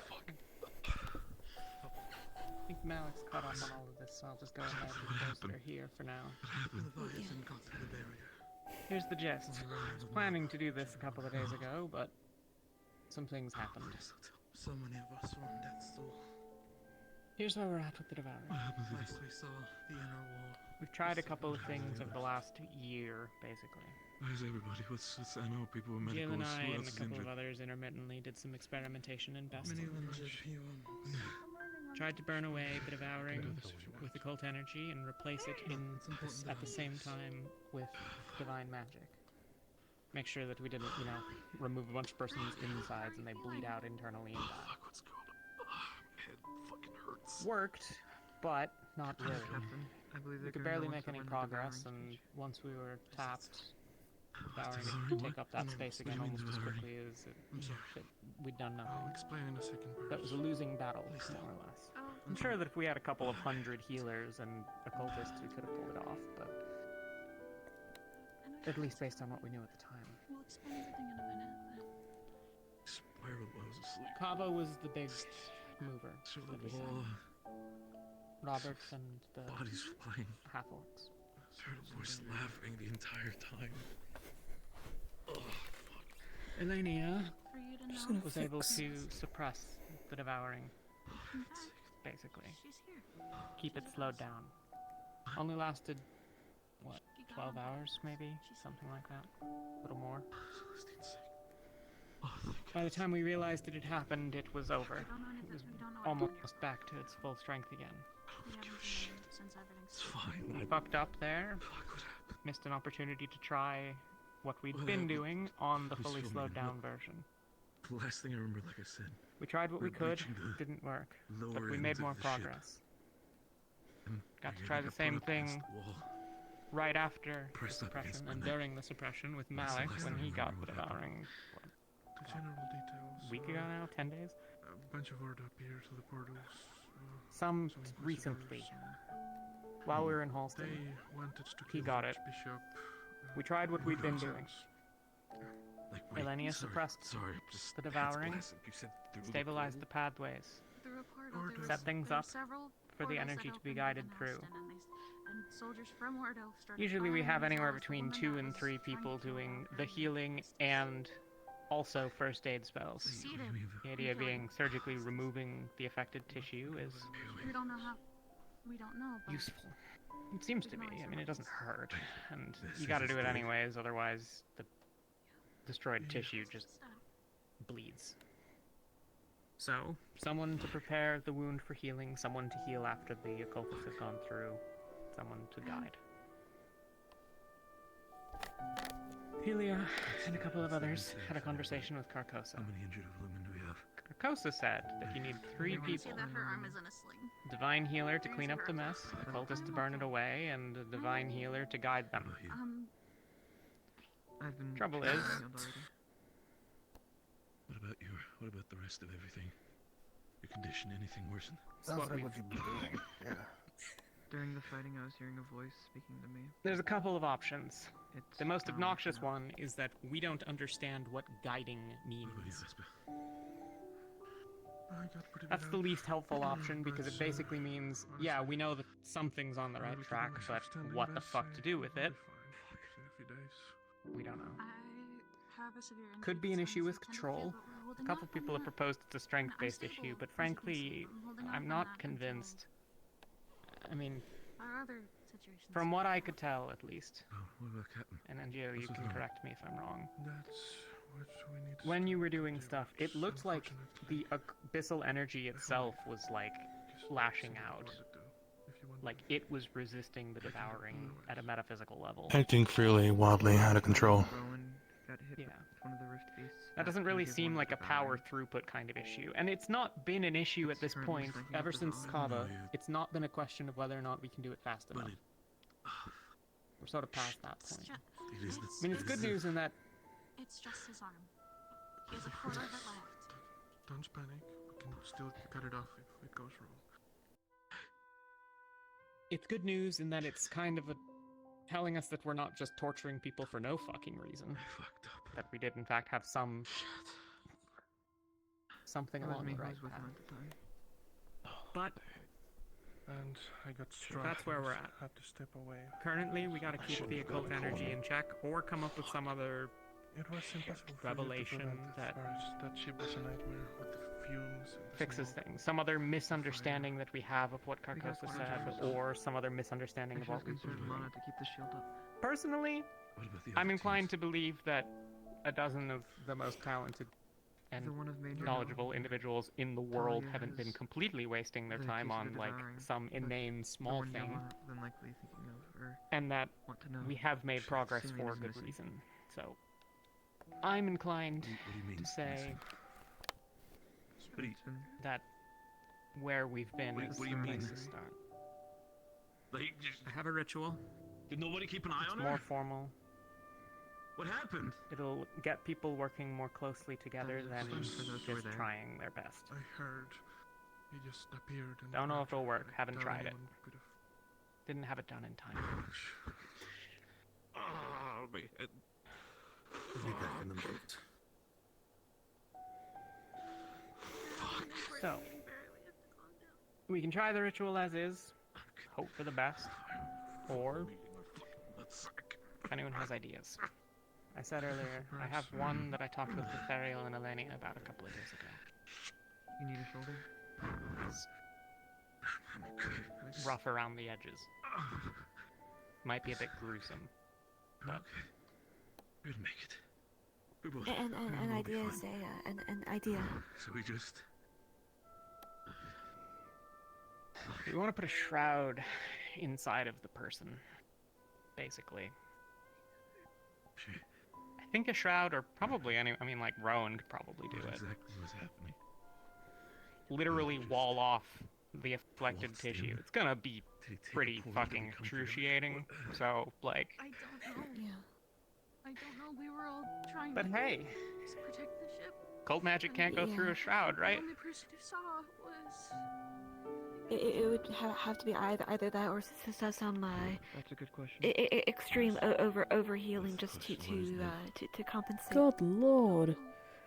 think Malik's caught up on all of this, so I'll just go ahead and post her here for now. Here's the gist. I was planning to do this a couple of days ago, but some things happened. So many of us were on death's door. Here's where we're at with the Devourer. Last we saw, the inner wall. We've tried a couple of things over the last year, basically. Where's everybody? What's I know people with Jill medicals. and I Who and else a is couple injured? of others intermittently did some experimentation in Best. Many injured you Tried to burn away the Devouring with occult energy and replace it at the same time with divine magic. Make sure that we didn't, remove a bunch of person's insides and they bleed out internally and die. Fuck, what's going on? My head fucking hurts. Worked, but not really. I believe We could barely make any progress, and once we were tapped, Devouring to take up that space again almost as quickly as we'd done nothing. I'll explain in a second. That was a losing battle, more or less. I'm sure that if we had a couple of hundred healers and occultists, we could have pulled it off, but at least based on what we knew at the time. We'll explain everything in a minute. Spiral while I was asleep. Kava was the big mover. So that the we wall. sent. Roberts and the Bodies flying. half-orcs. I heard a voice laughing the entire time. Oh, fuck. Elenia For you to Just know. gonna was able fix. to suppress the Devouring, In fact, basically. she's here. Keep it slowed down. Only lasted, what, 12 hours maybe? Something like that. A little more. By the time we realized it had happened, it was over. It was almost back to its full strength again. Since everything's It's fine. We fucked up there. Missed an opportunity to try what we'd been doing on the Please fully fill me slowed in. down version. The last thing I remember, like I said, We tried what we We're could, reaching the didn't work, but lower we end made of more the ship. progress. and Got I to try the got put same up against thing the wall. right after the Pressed up against suppression my and neck. during the suppression with That's the Malik last when I he got remember the what happened. devouring The general details. a week ago now, 10 days? A bunch of word appeared to the portals. Some some recently. ambassadors, While we were in They Halston. wanted to He kill got the it. Archbishop. We tried what we'd been doing. Like, wait, Elenia sorry, suppressed sorry, just the heads devouring, blasted. You said through the stabilized the portal? pathways, Through a portal, there set was- things there were up several for the portals energy that to be opened guided within through. Houston, and soldiers from Ordo started Usually we firing have anywhere themselves. The between woman 2 that and was 3 trying to people kill doing her the healing and also first aid spells. Succeeded. The idea being surgically removing the affected tissue is We don't know how. We don't know, but useful. It seems to be. I mean, it doesn't hurt, and you gotta do it anyways, otherwise the destroyed tissue just bleeds. So, someone to prepare the wound for healing, someone to heal after the occultist has gone through, someone to guide. Helia and a couple of others had a conversation with Carcosa. How many injured of Lumen do we have? Carcosa said that you need 3 we see people. that her arm is in a sling. Divine healer to clean up the mess, occultist to burn it away, and a divine healer to guide them. I've been Trouble healed is, already. What about the rest of everything? Your condition, anything worsened? Sounds like what you've been doing. Yeah. During the fighting, I was hearing a voice speaking to me. there's a couple of options. It's The most far away obnoxious from now. one is that we don't understand what guiding means. I got pretty That's bad the help. least helpful option because it basically means, yeah, we know that something's on the right track, but what the fuck to do with it, A few days. we don't know. I have a severe injury Could be an that's issue with unnecessary, control. but we're A holding couple off people on have that. proposed it's a strength-based I'm issue, stable, but as you can see. frankly, I'm holding off I'm on not that convinced. I mean, Our other situations. from what I could tell, at least, Oh, what about Captain? and Angio, you What's can with her? correct me if I'm wrong. That's what we need to When you stop were to doing do. stuff, it looked like the abyssal energy itself was like lashing out. Like it was resisting the devouring at a metaphysical level. Acting freely, wildly out of control. Rowan got hit Yeah. with one of the rift beasts. That doesn't can really give seem one like a to power devouring. throughput kind of issue. And it's not been an issue at this currently point striking ever up the since volume. Kava. No, yeah. It's not been a question of whether or not we can do it fast enough. it- We're sort of past that point. It is. I mean, it's good news in that It's just his arm. He has a quarter of it left. don't panic. We can still cut it off if it goes wrong. It's good news in that it's kind of telling us that we're not just torturing people for no fucking reason. I fucked up. That we did in fact have something That was along me the who right was with him path. at the time. But And I got struck. that's where we're at. Had to step away. Currently, we gotta keep the occult energy in check, or come up with some other It was impossible for revelation you to prevent that that ship was a nightmare with the fumes. And the fixes smoke. things. Some other misunderstanding that we have of what Carcosa said, or some other misunderstanding of what we've been doing. Lana to keep the shield up. Personally, What about the I'm other inclined teams? to believe that a dozen of the most talented and The one of Major knowledgeable Hill. individuals in the world Talia haven't been has completely wasting their the time keys to on the like devouring, some but inane the small one you're thing, more than likely thinking of, or and that want to know. we have made progress Celine for is good missing. reason. So, I'm inclined What do you mean? to say What do you- that where we've been is what do you the mean? place to start. Like, I have a ritual. did nobody keep an eye It's on more her? formal. What happened? It'll get people working more closely together than For those who were just there. trying their best. I heard he just appeared and Don't know if grabbed it'll her. work. I Haven't doubt tried it. anyone could have- Didn't have it done in time. Oh, wait. We'll be back in the boat. So, we can try the ritual as is, hope for the best, or if anyone has ideas. I said earlier, I have one that I talked with Lothariel and Elenia about a couple of days ago. You need a shoulder? It's rough around the edges. Might be a bit gruesome, but We'll make it. We will. An idea is an idea. So we just. we want to put a shroud inside of the person, basically. I think a shroud, or probably like Rowan could probably do it. Exactly what's happening. Literally wall off the afflicted tissue. It's gonna be pretty fucking excruciating. So, like, I don't know. Yeah. I don't know. We were all trying but to hey, protect the ship. cult magic can't go through a shroud, right? The only person who saw was. It would have to be either that or some That's a good question. extreme over healing just to compensate. Good lord.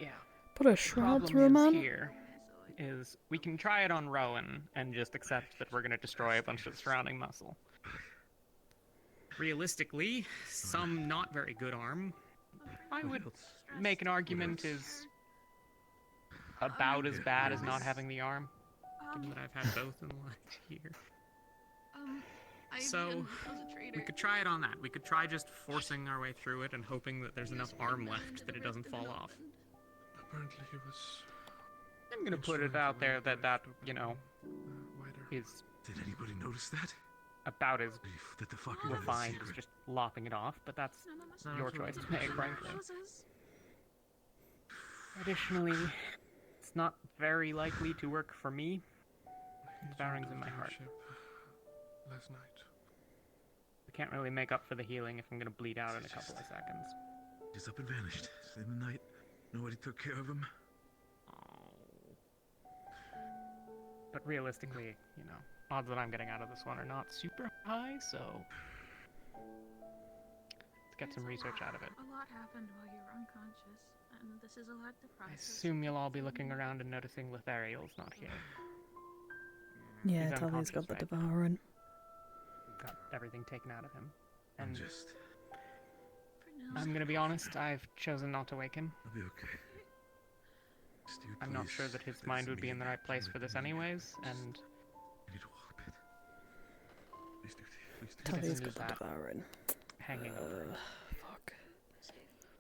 Yeah. Put a shroud Problem through a is man? here is we can try it on Rowan and just accept that we're gonna destroy a bunch of surrounding muscle. Realistically, some not very good arm, I would make an argument is about as bad as not having the arm, given that I've had both in the last year. So, we could try it on that. We could try just forcing our way through it and hoping that there's enough arm left that it doesn't fall off. Apparently he was. I'm gonna put it out there that you know, is Did anybody notice that? about as That the fucker refined as just lopping it off, but that's your choice to make, frankly. Additionally, it's not very likely to work for me. Devouring's in my heart. Last night. I can't really make up for the healing if I'm gonna bleed out in a couple of seconds. Just up and vanished. In the night, nobody took care of him. But realistically, you know, odds that I'm getting out of this one are not super high, so let's get some research out of it. A lot happened while you were unconscious, and this is a lot to I process. assume you'll all be looking around and noticing Lothariel's not here. Yeah, He's Talia's got the unconscious, right? devouring. Got everything taken out of him. I'm And just. I'm gonna be honest, I've chosen not to wake him. I'll be okay. Stew, I'm not please. sure that his That's mind would be me. in the right place for this anyways, and I need to walk a bit. Please do. Please do. he Talia's doesn't got need the that devouring. hanging over him.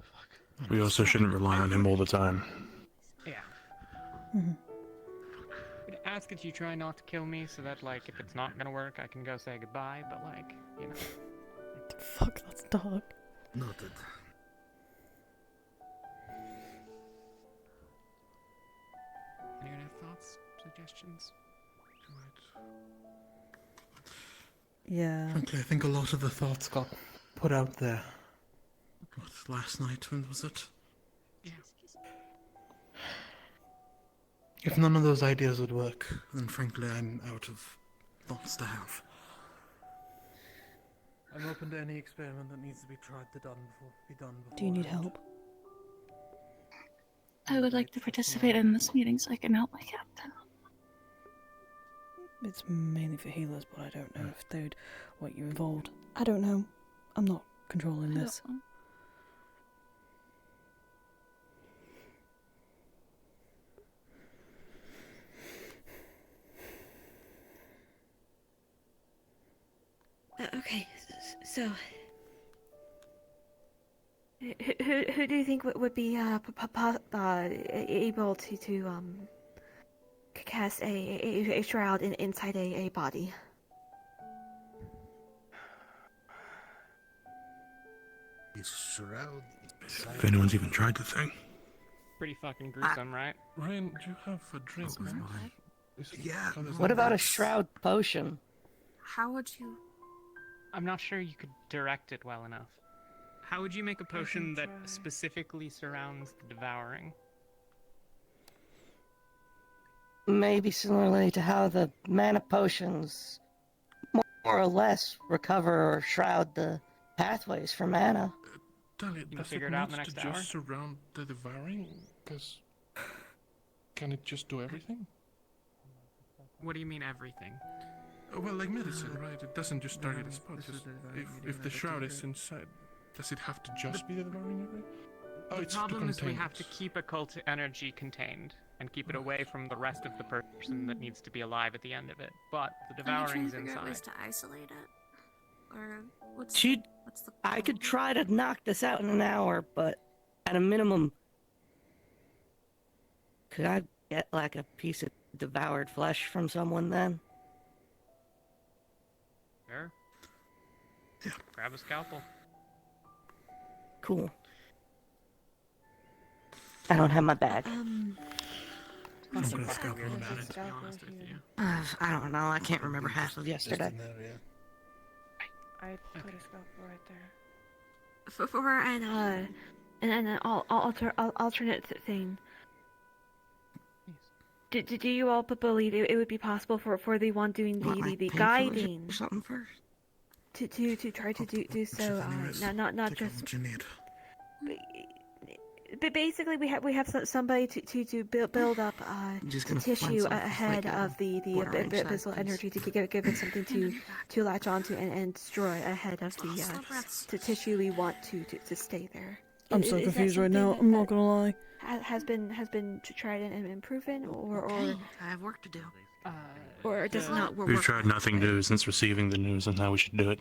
Fuck. We also shouldn't rely on him all the time. Yeah. Mhm. I'd ask that you try not to kill me so that, like, if it's not gonna work, I can go say goodbye, but, like, you know. Fuck, that's dark. Noted. Anyone have thoughts, suggestions? Yeah. Frankly, I think a lot of the thoughts got put out there. What, last night? When was it? Yeah. If none of those ideas would work, then frankly I'm out of thoughts to have. I'm open to any experiment that needs to be tried to be done before. Do you need help? I would like to participate in this meeting so I can help my captain. It's mainly for healers, but I don't know if they'd want you involved. I don't know. I'm not controlling this. Okay, so who do you think would be able to cast a shroud inside a body? Shroud. If anyone's even tried the thing. Pretty fucking gruesome, right? Ryan, do you have a drink? Yeah. What about a shroud potion? How would you... I'm not sure you could direct it well enough. How would you make a potion that specifically surrounds the devouring? Maybe similarly to how the mana potions more or less recover or shroud the pathways for mana. Dahlia, You can does figure it it out in need the to next hour? just surround the devouring? Because can it just do everything? What do you mean everything? Well, like medicine, right? It doesn't just target a spot. Just if the shroud is inside, does it have to just be the devouring area? Oh, The it's problem to is we contain have to keep occult energy contained and keep it away from the rest of the person that needs to be alive at the end of it. But the devouring's Are you trying to figure out inside. ways to isolate it? Or what's the I could try to knock this out in an hour, but at a minimum, could I get like a piece of devoured flesh from someone then? Sure. Yeah. Grab a scalpel. Cool. I don't have my bag. I I don't know. I can't remember half of yesterday. I put a scalpel right there. For an alternate thing. Do you all believe it would be possible for the one doing the guiding something first to try to do so? Not just. What you need. But basically, we have somebody to build up tissue ahead of the abyssal energy to give it something to latch onto and destroy ahead of the tissue we want to stay there. I'm so confused right now. I'm not gonna lie. Has been tried and proven, or I have work to do. Or does it not work? We've tried nothing new since receiving the news on how we should do it.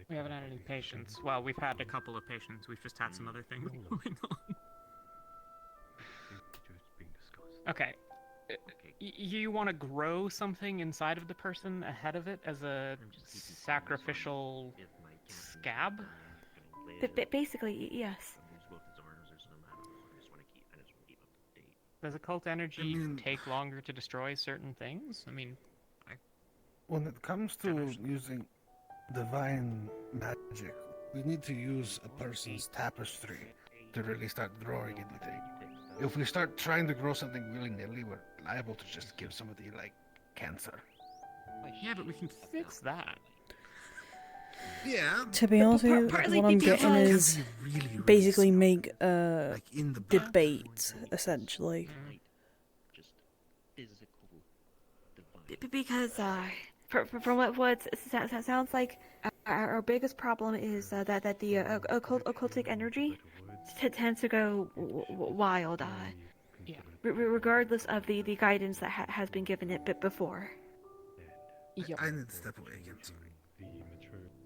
We haven't had any patients. Well, we've had a couple of patients. We've just had some other things going on. Okay. You want to grow something inside of the person ahead of it as a sacrificial scab? Basically, yes. Does occult energy take longer to destroy certain things? I mean, when it comes to using divine magic, we need to use a person's tapestry to really start growing anything. If we start trying to grow something willy-nilly, we're liable to just give somebody, like, cancer. Yeah, but we can fix that. Yeah. To be honest with you, what I'm getting is basically make a debate, essentially. Because from what it sounds like, our biggest problem is that the occultic energy tends to go wild, regardless of the guidance that has been given it before. Yep. I need to step away again.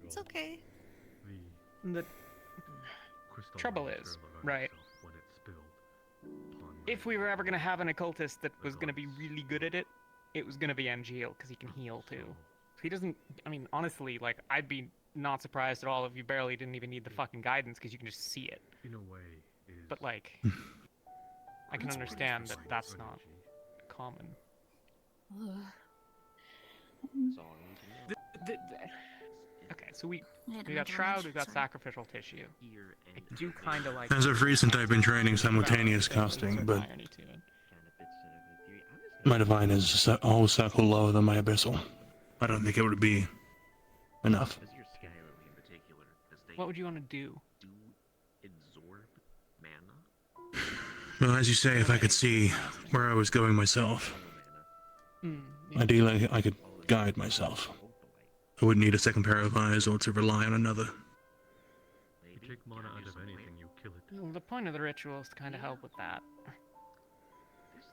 It's okay. The trouble is, right? If we were ever going to have an occultist that was going to be really good at it, it was going to be Angeal, because he can heal too. He doesn't, I mean, honestly, like, I'd be not surprised at all if you barely didn't even need the fucking guidance, because you can just see it. But, like, I can understand that that's not common. Okay, so we got Shroud, we got Sacrificial Tissue. I do kind of like... As of recent, I've been training simultaneous casting, but My divine is a whole circle lower than my abyssal. I don't think it would be enough. What would you want to do? Well, as you say, if I could see where I was going myself, ideally I could guide myself. I wouldn't need a second pair of eyes or to rely on another. You take mana out of anything, you kill it. Well, the point of the ritual is to kind of help with that.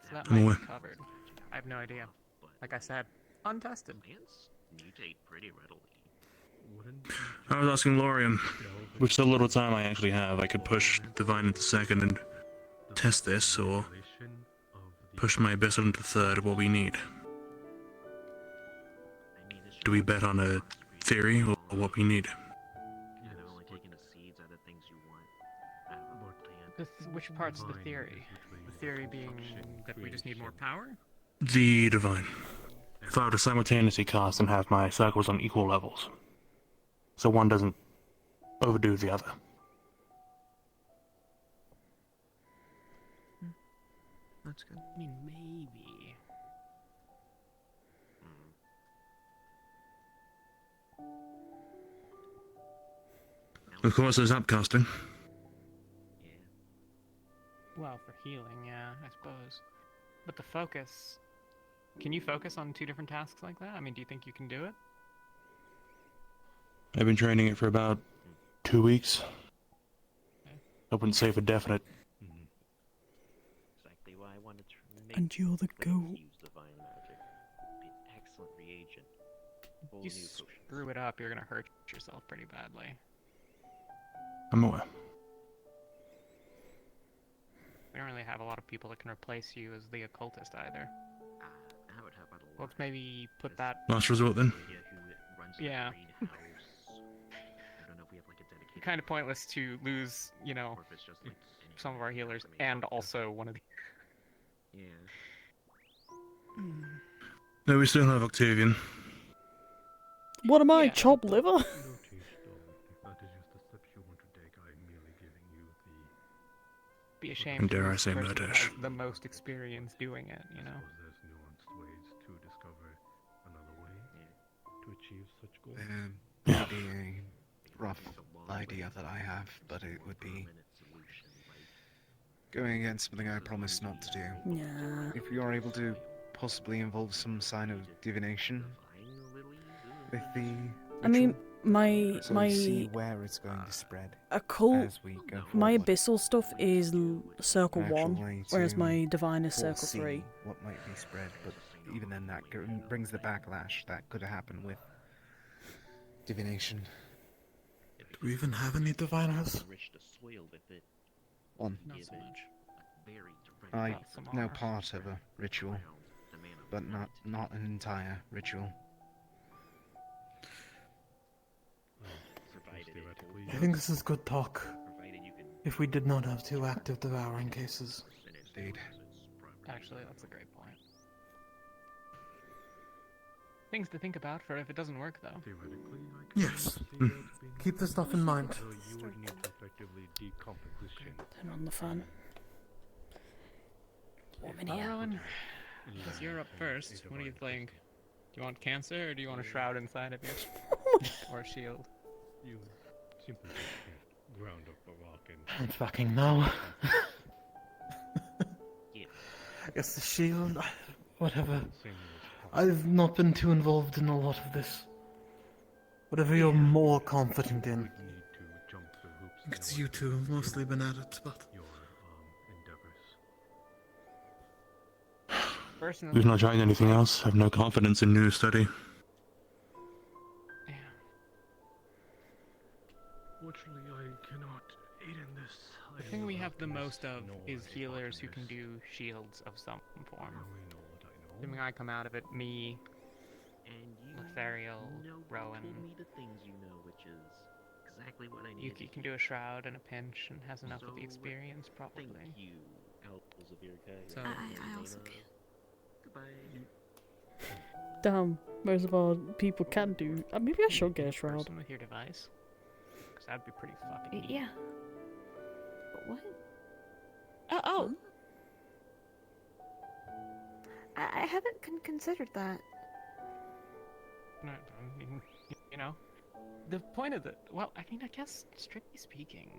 So that I'm might aware. be covered. I have no idea. Like I said, untested. I was asking Lorian, with so little time I actually have, I could push divine into second and test this, or push my abyssal into third, what we need. Do we bet on a theory, or what we need? Which part's the theory? The theory being that we just need more power? The divine. If I were to simultaneously cast and have my circles on equal levels, so one doesn't overdo the other. That's good. I mean, maybe. Of course, there's upcasting. Well, for healing, yeah, I suppose. But the focus... Can you focus on two different tasks like that? I mean, do you think you can do it? I've been training it for about 2 weeks. I wouldn't say for definite. And you're the goat. If you screw it up, you're gonna hurt yourself pretty badly. I'm aware. We don't really have a lot of people that can replace you as the occultist either. Let's maybe put that... Last resort then? Yeah. Kind of pointless to lose, you know, some of our healers and also one of the... No, we still have Octavian. What am I, chopped liver? Be ashamed. And dare I to say the person that Murdish. has the most experience doing it, you know? Maybe a rough idea that I have, but it would be going against something I promised not to do. Yeah. If you are able to possibly involve some sign of divination with the I mean, so we see where it's going to spread occult, as we go my forward. abyssal stuff is circle An actual 1, way whereas to my divine is circle foresee 3. what might be spread, but even then that brings the backlash that could happen with divination. Do we even have any diviners? One. Not so much. I Well, some know are. part of a ritual, but not an entire ritual. I think this is good talk. If we did not have 2 active devouring cases. Indeed. Actually, that's a great point. Things to think about for if it doesn't work, though. Yes. Keep this stuff in mind. Turn on the fan. Warming Well, here. Rowan, since you're up first, what do you think? Do you want cancer, or do you want a shroud inside of you? Or a shield? You simply ground up a rock and... I don't fucking know. I guess the shield, whatever. I've not been too involved in a lot of this. Whatever you're more confident in. It's you two who've mostly been at it, but... Personally, We've not tried anything else. Have no confidence in new study. Fortunately, I cannot aid in this. the thing we have the most of is healers who can do shields of some form. Assuming I come out of it, me, Lothariel, Rowan, Yuki can do a shroud and a pinch and has enough of the experience, probably. So, I also can. Damn, most of our people can do. Maybe I should get a shroud. person with your device, because that'd be pretty fucking neat. Yeah. But what? I haven't considered that. No, I mean, you know, the point of the well, I mean, I guess strictly speaking,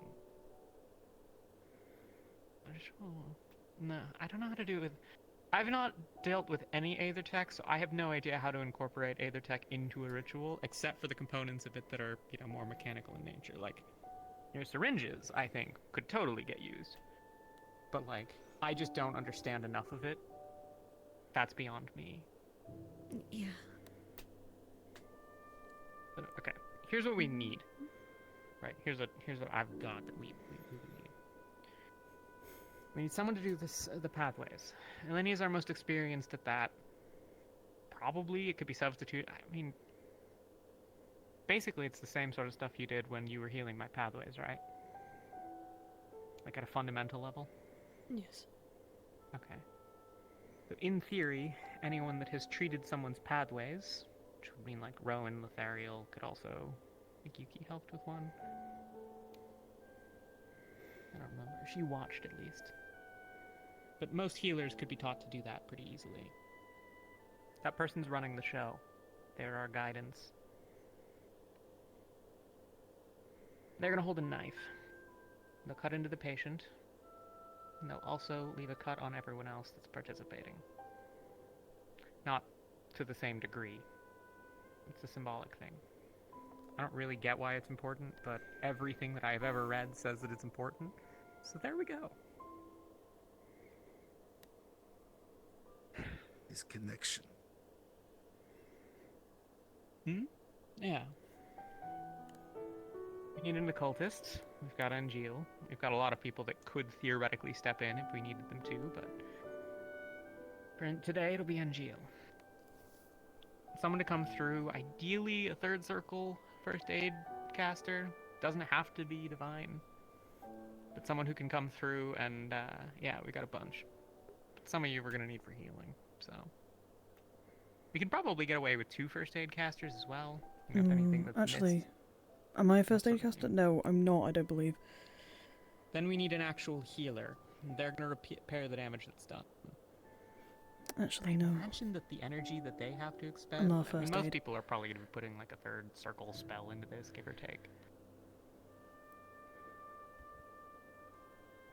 no, I don't know how to do it with. I've not dealt with any Aether Tech, so I have no idea how to incorporate Aether Tech into a ritual, except for the components of it that are, you know, more mechanical in nature. Like, you know, syringes, I think, could totally get used. But, like, I just don't understand enough of it. That's beyond me. Yeah. But, okay, here's what we need. Right, here's what I've got that we need. We need someone to do this, the pathways. Eleni is our most experienced at that. Probably it could be substitute. I mean, basically it's the same sort of stuff you did when you were healing my pathways, right? Like at a fundamental level? Yes. Okay. So in theory, anyone that has treated someone's pathways, which would mean like Rowan, Lothariel, could also... I think Yuki helped with one. I don't remember. She watched at least. But most healers could be taught to do that pretty easily. That person's running the show. They're our guidance. They're gonna hold a knife. They'll cut into the patient. And they'll also leave a cut on everyone else that's participating. Not to the same degree. It's a symbolic thing. I don't really get why it's important, but everything that I've ever read says that it's important. So there we go. His connection. Yeah. We need an occultist. We've got Angeal. We've got a lot of people that could theoretically step in if we needed them to, but for today it'll be Angeal. Someone to come through, ideally a third circle first aid caster. Doesn't have to be divine. But someone who can come through and, yeah, we got a bunch. But some of you we're gonna need for healing, so. We could probably get away with 2 first aid casters as well. You know, if anything that's Actually, missed. am I a first aid caster? No, I'm not, I don't believe. Then we need an actual healer. They're gonna repair the damage that's done. Actually, no. Imagine that the energy that they have to expend. I'm not I mean, first most aid. people are probably gonna be putting like a third circle spell into this, give or take.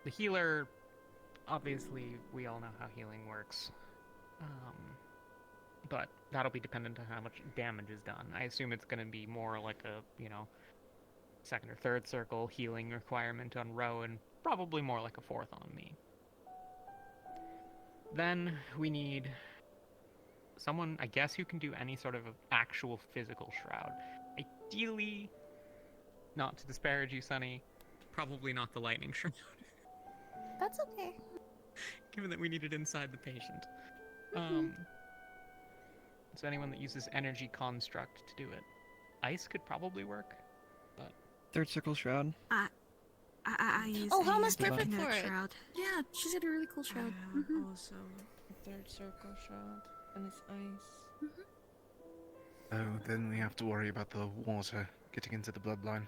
The healer, obviously, we all know how healing works. But that'll be dependent on how much damage is done. I assume it's going to be more like a, you know, second or third circle healing requirement on Ro, and probably more like a fourth on me. Then we need someone, I guess, who can do any sort of actual physical shroud. Ideally, not to disparage you, Sunny, probably not the lightning shroud. That's okay. Given that we need it inside the patient. So anyone that uses energy construct to do it. Ice could probably work, but... Third circle shroud. I use Oh, a Hama's kinetic perfect for it. shroud. Yeah, she's got a really cool shroud. Also, third circle shroud, and it's ice. Oh, then we have to worry about the water getting into the bloodline.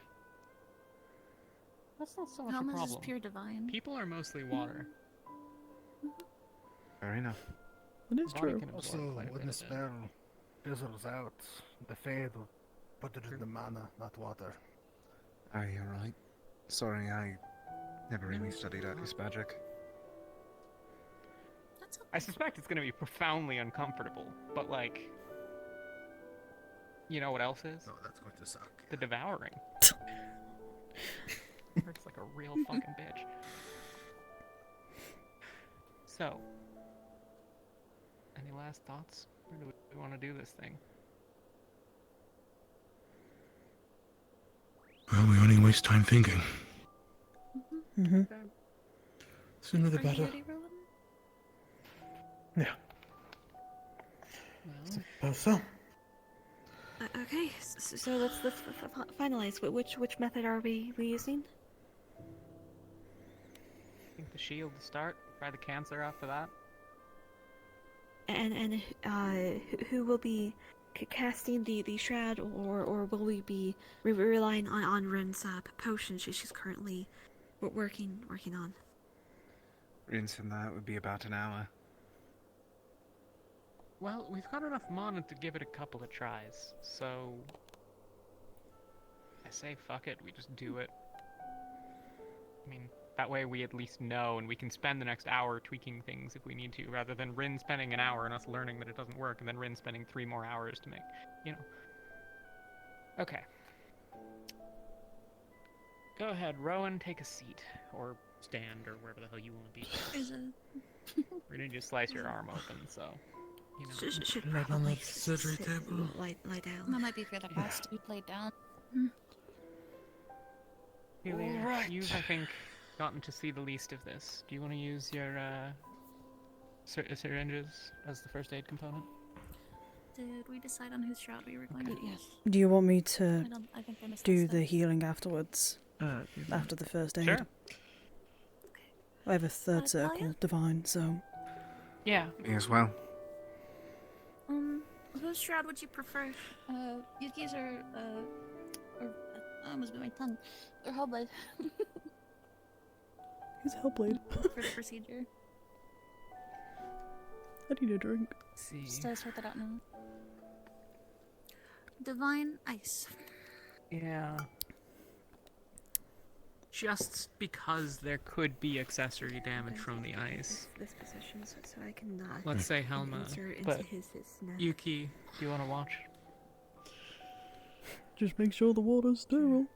That's not so much a Hama's is problem. pure divine. People are mostly water. Fair enough. It is Body true. can absorb Also, quite a when bit the of it. spell fizzles out, the Fade will put it in the mana, not water. Oh, you're right. Sorry, I never really studied Atlas magic. I suspect it's going to be profoundly uncomfortable, but like... You know what else is? Oh, that's going to suck. The devouring. Hurts like a real fucking bitch. So... Any last thoughts? Where do we want to do this thing? Well, we only waste time thinking. Sooner the Are you better. ready, Rowan? Yeah. Well, So. Okay, so let's finalize. Which method are we using? I think the shield to start. Try the cancer after that. And who will be casting the shroud, or will we be relying on Ren's potion she's currently working on? Rinsing that would be about an hour. Well, we've got enough mana to give it a couple of tries, so I say fuck it, we just do it. I mean, that way we at least know, and we can spend the next hour tweaking things if we need to, rather than Rin spending an hour and us learning that it doesn't work, and then Rin spending 3 more hours to make, you know. Okay. Go ahead, Rowan, take a seat, or stand, or wherever the hell you want to be. We're gonna just slice your arm open, so, you know. Should Right on probably the surgery table. lie down. That might be for the best to be laid down. Julia, Alright. you've, I think, gotten to see the least of this. Do you want to use your syringes as the first aid component? Did we decide on whose shroud we were going to use? Do you want me to I think I missed do that the step. healing afterwards? After the first aid? Sure. I have a third circle divine, so. Yeah. Me as well. Whose shroud would you prefer? Yuki's or I almost bit my tongue. Or Hellblade. Who's Hellblade? For the procedure. I need a drink. Just to sort that out now. Divine Ice. Yeah. Just because there could be accessory damage from the ice. This position, so I cannot. Let's say Helma, insert into but his neck. Yuki, do you want to watch? Just make sure the water's sterile.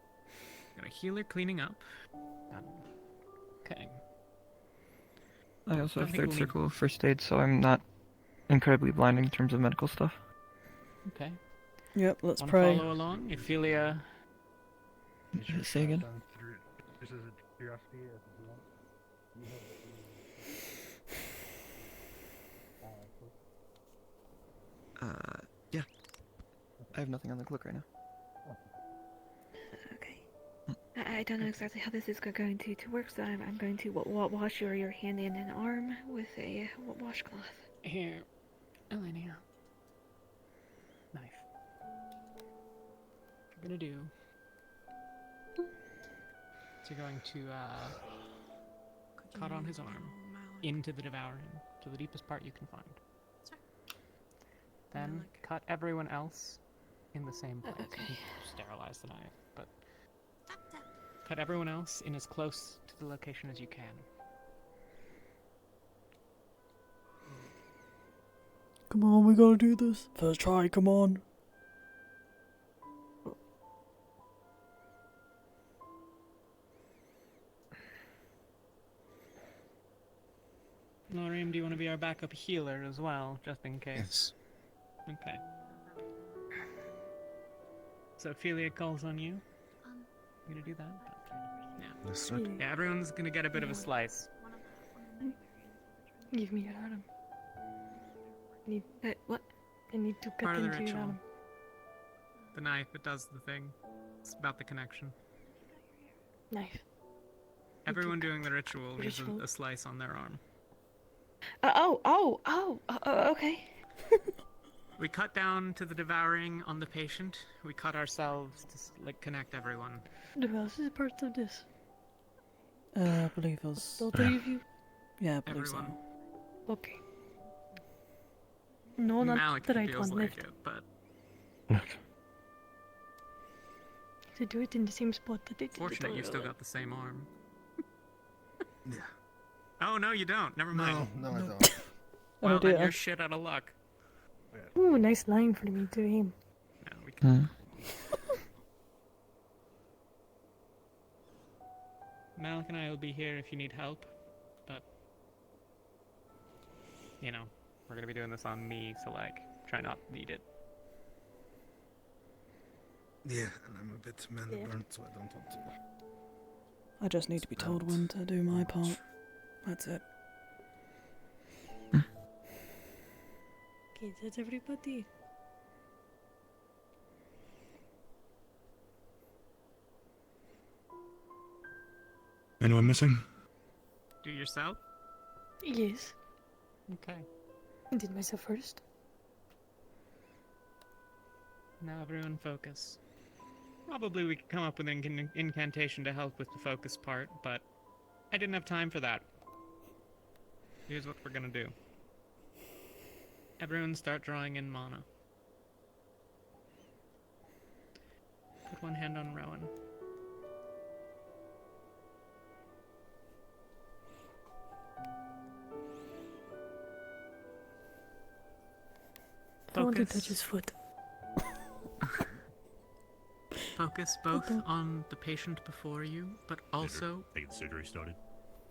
Got a healer cleaning up. Okay. I also I have think third we'll circle of first aid, so I'm not incredibly blinding in terms of medical stuff. Okay. Yep, let's Wanna pray. follow along? Ophelia. Say again? This is a curiosity as well. Yeah. I have nothing on the cloak right now. Okay. I don't know exactly how this is going to work, so I'm going to wash your hand and arm with a washcloth. Here, Elenia. Knife. What you're gonna do is you're going to cut on his arm into the devouring to the deepest part you can find. Then cut everyone else in the same place. Okay. Sterilize the knife, but cut everyone else in as close to the location as you can. Come on, we gotta do this. First try, come on. Lorium, do you want to be our backup healer as well, just in case? Yes. Okay. So Ophelia calls on you. You gonna do that? Yeah. Understood. Yeah, everyone's gonna get a bit of a slice. Give me your arm. Need what? I need to Part cut of the into your ritual. arm. The knife, it does the thing. It's about the connection. Knife. Everyone doing the ritual leaves Ritual? a slice on their arm. Okay. We cut down to the devouring on the patient. We cut ourselves to connect everyone. Who else is part of this? I believe us. All three of you? Yeah, I believe Everyone. so. Okay. No, not Malik the right feels one like left. it, but To do it in the same spot that they did fortunate it. you still got the same arm. Yeah. Oh no, you don't. Never mind. No, I don't. Well, Oh, then dear. you're shit out of luck. Ooh, nice line for me to aim. No, we can. Hmm. Malik and I will be here if you need help, but you know, we're gonna be doing this on me, so try not to need it. Yeah, and I'm a bit mana burnt, so I don't want to. I just need to be told when to do my part. That's it. Okay, that's everybody. Anyone missing? Do yourself? Yes. Okay. I did myself first. Now everyone focus. Probably we could come up with an incantation to help with the focus part, but I didn't have time for that. Here's what we're gonna do. Everyone start drawing in mana. Put one hand on Rowan. I want to touch his foot. Focus both on the patient before you, but also They get surgery started.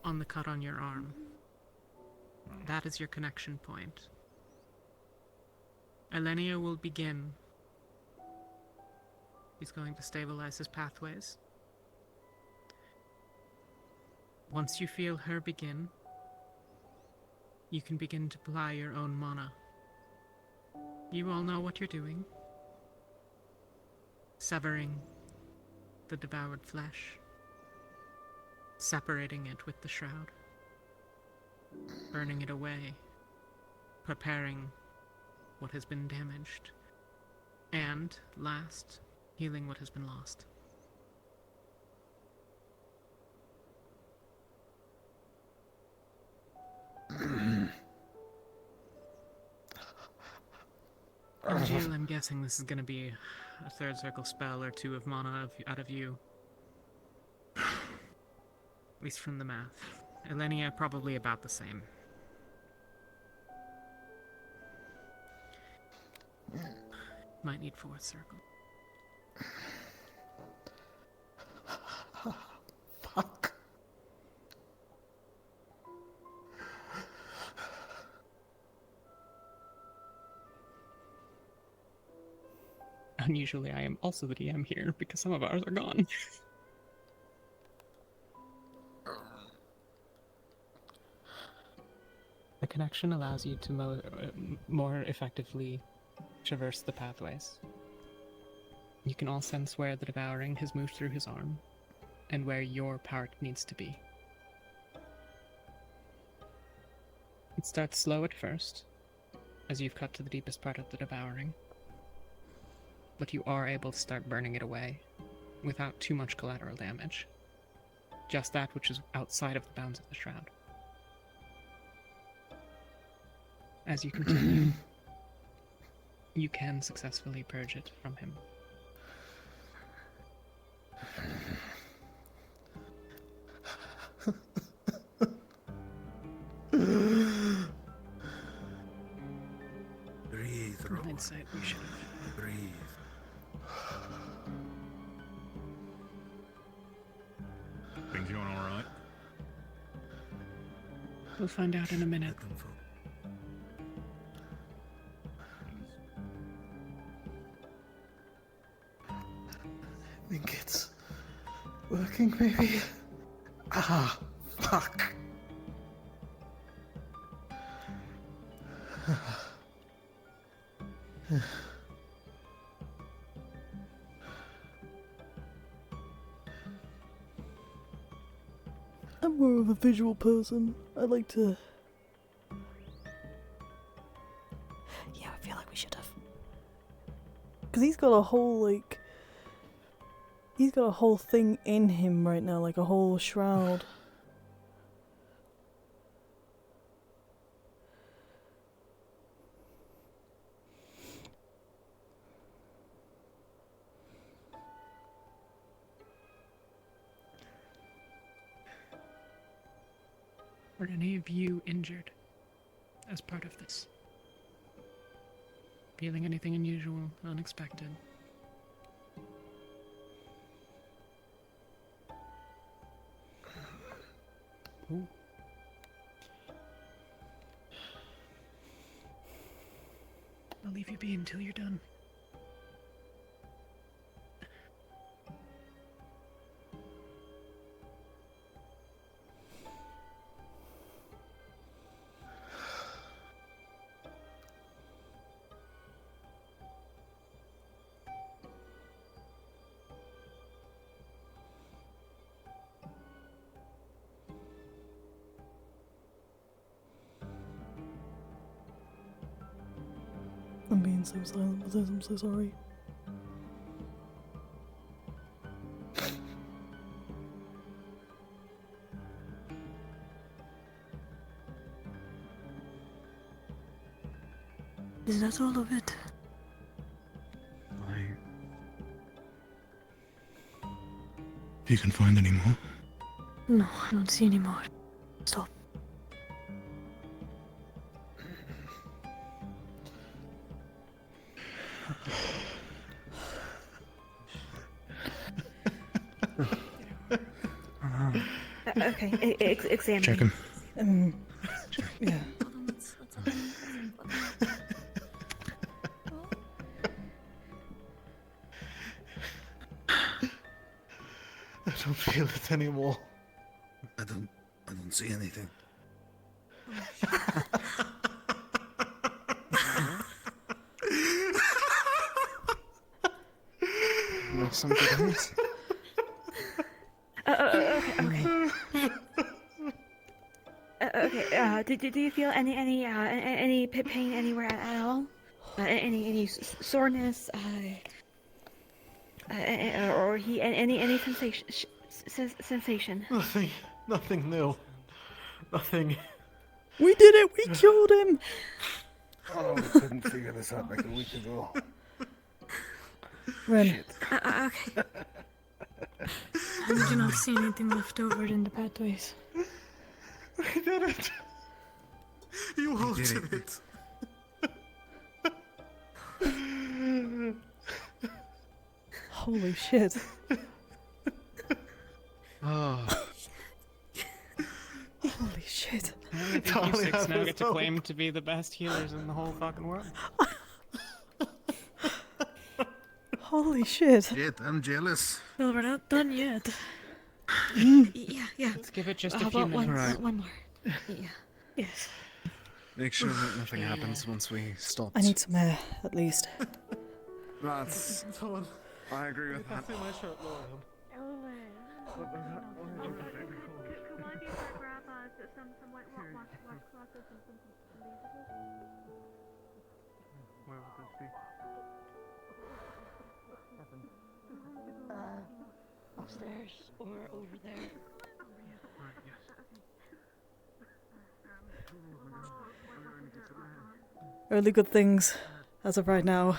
on the cut on your arm. That is your connection point. Elenia will begin. He's going to stabilize his pathways. Once you feel her begin, you can begin to apply your own mana. You all know what you're doing. Severing the devoured flesh. Separating it with the shroud. Burning it away. Preparing what has been damaged. And, last, healing what has been lost. And Jill, I'm guessing this is gonna be a third circle spell or two of mana out of you. At least from the math. Elenia, probably about the same. Might need fourth circle. Fuck. Unusually, I am also the DM here because some of ours are gone. The connection allows you to more effectively traverse the pathways. You can all sense where the devouring has moved through his arm, and where your part needs to be. It starts slow at first, as you've cut to the deepest part of the devouring, but you are able to start burning it away without too much collateral damage. Just that which is outside of the bounds of the shroud. As you continue, you can successfully purge it from him. Breathe, In Rowan. hindsight, we should have. Breathe. Things going all right? We'll find out in a minute. I think it's working, maybe? Ah, fuck. I'm more of a visual person. I like to... Yeah, I feel like we should have. Because he's got a whole, like... He's got a whole thing in him right now, like a whole shroud. Were any of you injured as part of this? Feeling anything unusual, unexpected? Ooh. I'll leave you be until you're done. I'm being so silent with this, I'm so sorry. Is that all of it? If you can find any more. No, I don't see any more. Stop. Okay, examine. Check him. Yeah. I don't feel it anymore. I don't see anything. There's something else. Okay. Do you feel any pain anywhere at all? Any soreness? Or any sensation? Nothing new. Nothing. We did it! We killed him! Oh, we couldn't figure this out like a week ago. Ren. Okay. We do not see anything left over in the pathways. We did it! You all did it! Holy shit. Oh. Holy shit. I think you six now get to claim to be the best healers in the whole fucking world. Holy shit. Shit, I'm jealous. Well, we're not done yet. Yeah. Let's give it just a How few about minutes. one more? Yeah. Yes. Make sure that nothing happens once we stop. I need some air, at least. That's... I agree with that. My shirt, Lorian. Where would this be? Upstairs or over there. Really good things, as of right now.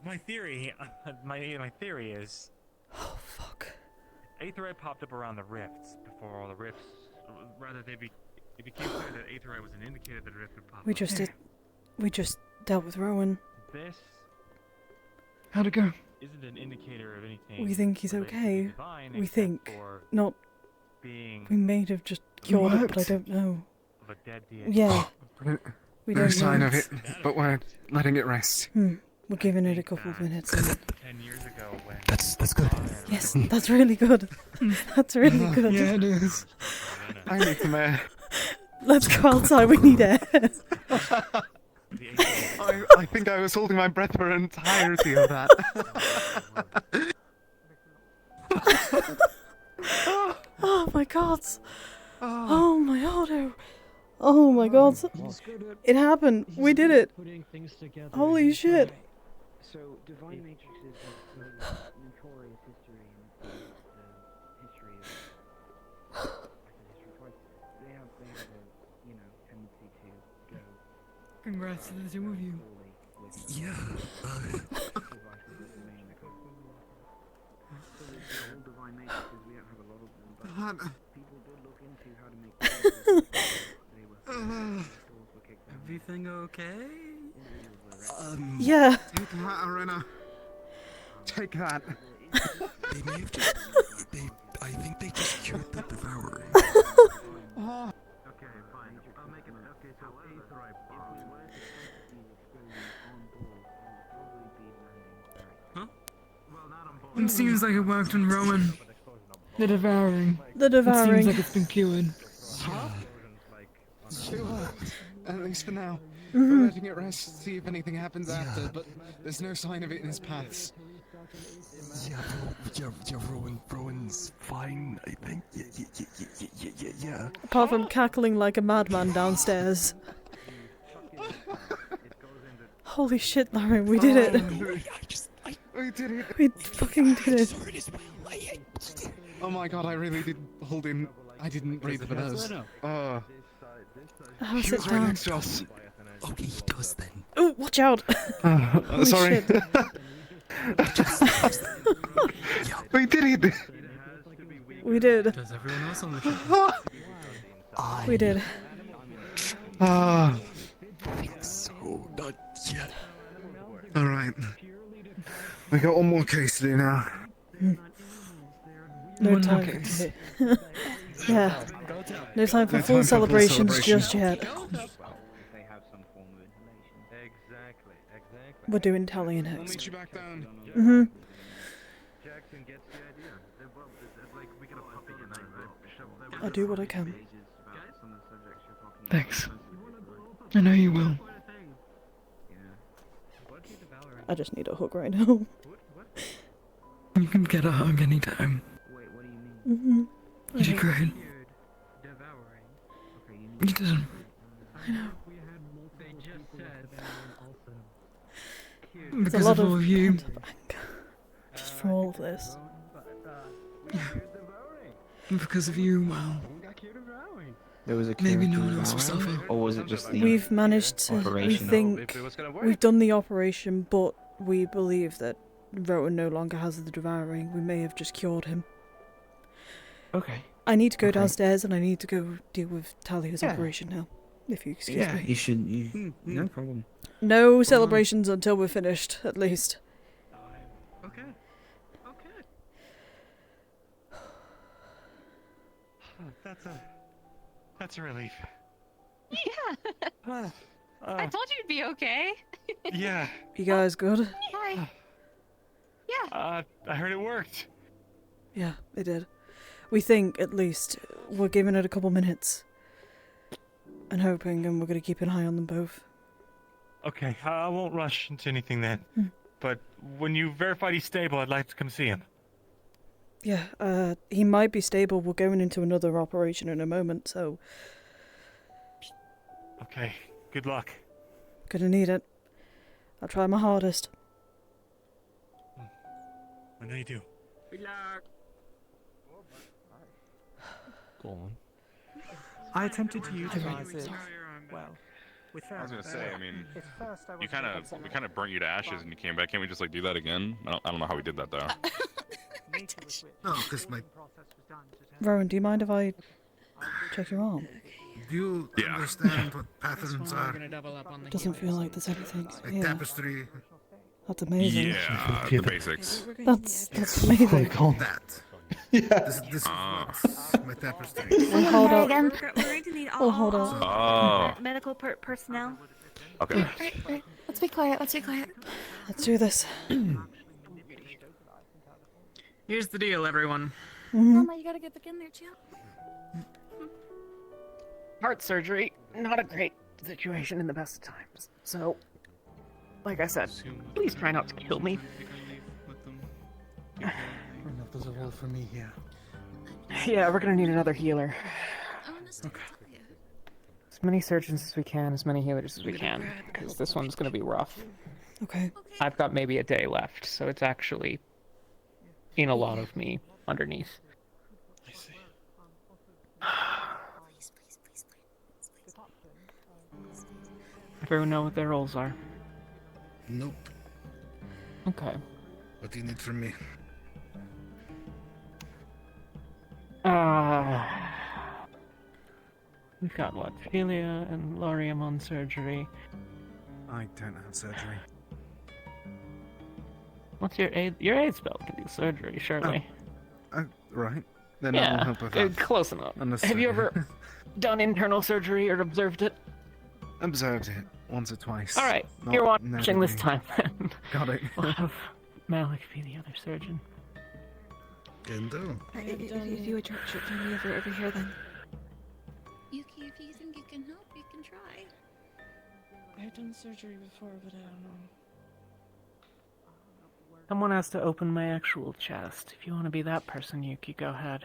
My theory is. Oh fuck. Aetheryte popped up around the rifts before all the rifts. Rather, it became clear that Aetheryte was an indicator that a rift would pop up. We just dealt with Rowan. This How'd it go? isn't an indicator of anything. We think he's related to the okay. divine, We except think. for Not. being We may have just cured it, but I don't know. of a dead deity. Yeah. We No don't sign know. of it, but we're letting it rest. We're giving it a couple of minutes. And... 10 years ago when That's good. Yes, that's really good. That's really good. Yeah, it is. I need some air. Let's go outside, we need air. I think I was holding my breath for an entirety of that. Oh my god. Oh my god. Oh my god. It happened. We did it. Holy shit. So, divine matrices have notorious history in the history of they have a tendency to go. Congrats to the two of you. Yeah. Everything okay? Yeah. Take that, Arena. Take that. They may have just. I think they just cured the devourer. Okay, fine. I'll make it. Okay, so Aetheryte bomb. Huh? Well, not on board. It seems like it worked on Rowan. The devouring. The devouring. It seems like it's been cured. Sure. At least for now. Mhm. We're letting it rest, see if anything happens after, but there's no sign of it in his paths. Yeah, Rowan's fine, I think. Yeah. Apart from cackling like a madman downstairs. Holy shit, Larry, we did it. We did it. We fucking did it. Oh my god, I really did hold in I didn't breathe for those. I'll He sit was right down. next to us. Oh, he does then. Oh, watch out! Holy Sorry. shit. We did it! We did. Does everyone else on the ship? We did. Ah. So not yet. Alright. We got one more case to do now. No One more time case. for yeah. No time for No full time for celebrations celebration. just yet. We're doing tally We'll next. meet you back down. Mm-hmm. I'll do what I can. Thanks. I know you will. I just need a hug right now. You can get a hug anytime. Mm-hmm. You did great. You did. I know. It's Because a lot of all of you. pent-up anger. Just from all of this. Because of you, well, There was a maybe no one else will devouring? suffer. Or was it just the We've managed to. We operation? think we've done the operation, but we believe that Rowan no longer has the devouring. We may have just cured him. Okay. I need to go Okay. downstairs and I need to go deal with Talia's Yeah. operation now. If you excuse Yeah, me. you should. No problem. No celebrations until we're finished, at least. Okay. Okay. That's a relief. Yeah. I told you it'd be okay. Yeah. You guys good? Hi. Yeah. I heard it worked. Yeah, it did. We think, at least, we're giving it a couple minutes. And hoping, and we're going to keep an eye on them both. Okay, I won't rush into anything then. But when you verify he's stable, I'd like to come see him. Yeah, he might be stable. We're going into another operation in a moment, so Okay, good luck. gonna need it. I'll try my hardest. I know you do. Good luck. Go on. I attempted to utilize it. Well, I was gonna say, I mean, we kind of burnt you to ashes and you came back. Can't we just like do that again? I don't know how we did that though. No, because my. Rowan, do you mind if I check your arm? Do you Yeah. understand what patterns are? Doesn't feel like there's anything. Like Yeah, tapestry. that's amazing. Yeah, the basics. That's amazing. That. This is what's my tapestry. Well, hold up. Again, we're going to need Oh, hold on. Oh. medical personnel. Okay. Right. Let's be quiet. Let's be quiet. Let's do this. Here's the deal, everyone. Mama, you gotta get back in there, too. Heart surgery, not a great situation in the best of times. So, like I said, please try not to kill me. Enough there's a role for me here. Yeah, we're gonna need another healer. Okay. As many surgeons as we can, as many healers as we can, because this one's gonna be rough. Okay. I've got maybe a day left, so it's actually in a lot of me underneath. I see. Everyone know what their roles are? Nope. Okay. What do you need from me? We've got what? Philia and Lorium on surgery. I don't have surgery. What's your aid? Your aid spell can do surgery, surely. Right. Then Yeah, I'll help with good, that. close enough. Understood. Have you ever done internal surgery or observed it? Observed it once or twice. All right, Not you're watching this notably. time. Got it. We'll have Malik be the other surgeon. Can do. If you would join me over here, then. Yuki, if you think you can help, you can try. I've done surgery before, but I don't know. Someone has to open my actual chest. If you want to be that person, Yuki, go ahead.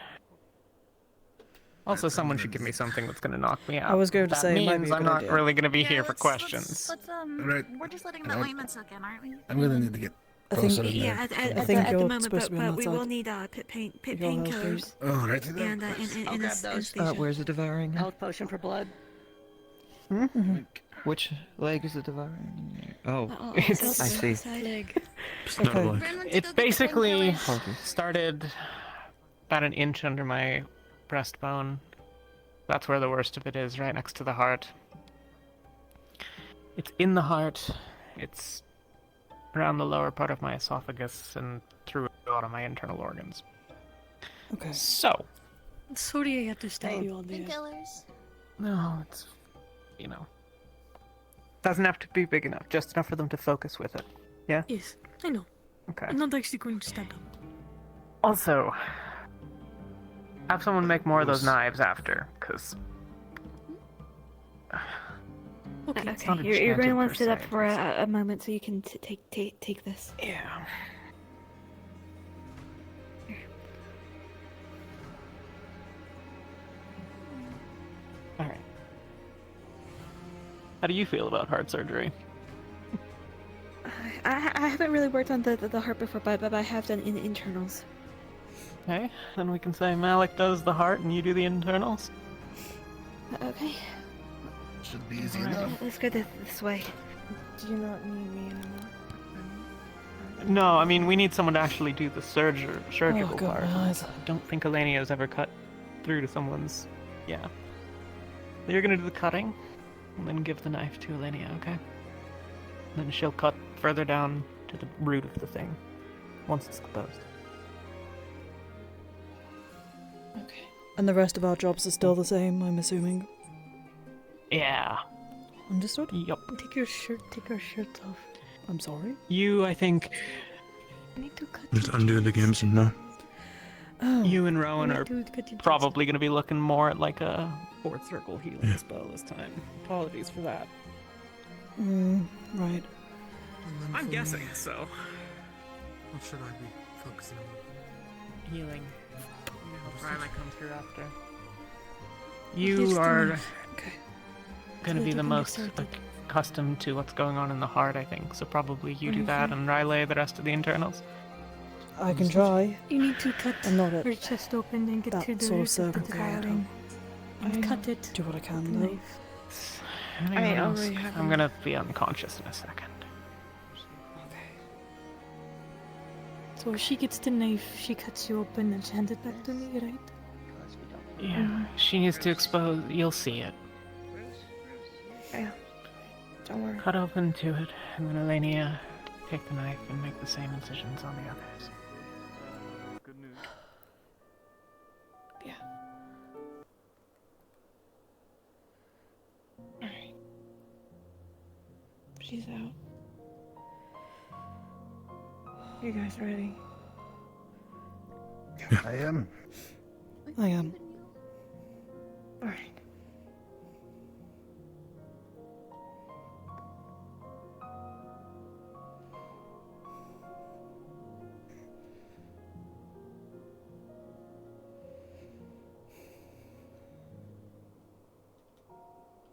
Also, someone should give me something that's going to knock me out. I was going to That say, it might means be a I'm good not idea. really going to be Yeah, here for let's- questions. Let's Right. we're just letting the ointment soak in, aren't we? I'm gonna need to get I think, Yeah, I at think the you're moment, supposed to be on but that we side. will need You'll help me. painkillers. Oh, right there. And I'll grab those. anesthesia. Where's the devouring? Health potion for blood. Which leg is it devouring? Oh, Oh, I see. Leg. It's not a leg. It's basically started about an inch under my breastbone. That's where the worst of it is, right next to the heart. It's in the heart. It's around the lower part of my esophagus and through a lot of my internal organs. Okay. So. Sorry I had to stab you all day. Painkillers. No, it's, doesn't have to be big enough, just enough for them to focus with it. Yeah? Yes, I know. Okay. I'm not actually going to stab them. Also, have someone make more of those knives after, because... Okay, You're going to want to sit up se, for a moment so you can take this. Yeah. Alright. How do you feel about heart surgery? I haven't really worked on the heart before, but I have done internals. Okay, then we can say Malik does the heart and you do the internals. Okay. Should be easy Alright. enough. Let's go this way. Do you not need me anymore? No, I mean, we need someone to actually do the surgical God, part. my eyes. I don't think Elenia's ever cut through to someone's... Yeah. You're gonna do the cutting, and then give the knife to Elenia, okay? Then she'll cut further down to the root of the thing, once it's closed. Okay. And the rest of our jobs are still the same, I'm assuming. Yeah. Understood? Yup. Take your shirt off. I'm sorry? You, I think... I need to cut Just undo the Gimson now. Oh. You and Rowan I are need to cut your probably gonna be looking more at like a fourth circle healing spell this time. Apologies for that. Right. I'm guessing, so... What should I be focusing on? Healing. Ryllae comes through after. Here's You the are knife. gonna So be they the can most get started. accustomed to what's going on in the heart, I think. So probably you do that, Mhm. and Ryllae the rest of the internals. I can try. You need to cut I'm not at her chest open and get that to the sort of root of the circle. devouring. And cut it. Do what I can, with the though. knife. Anyone I else? already have I'm one. gonna be unconscious in a second. So if she gets the knife, she cuts you open and hands it back to me, right? Yeah, she needs to expose. You'll see it. Yeah. Don't worry. Cut open to it, and then Elenia take the knife and make the same incisions on the others. Good news. Yeah. Alright. She's out. You guys ready? I am. I am. Alright.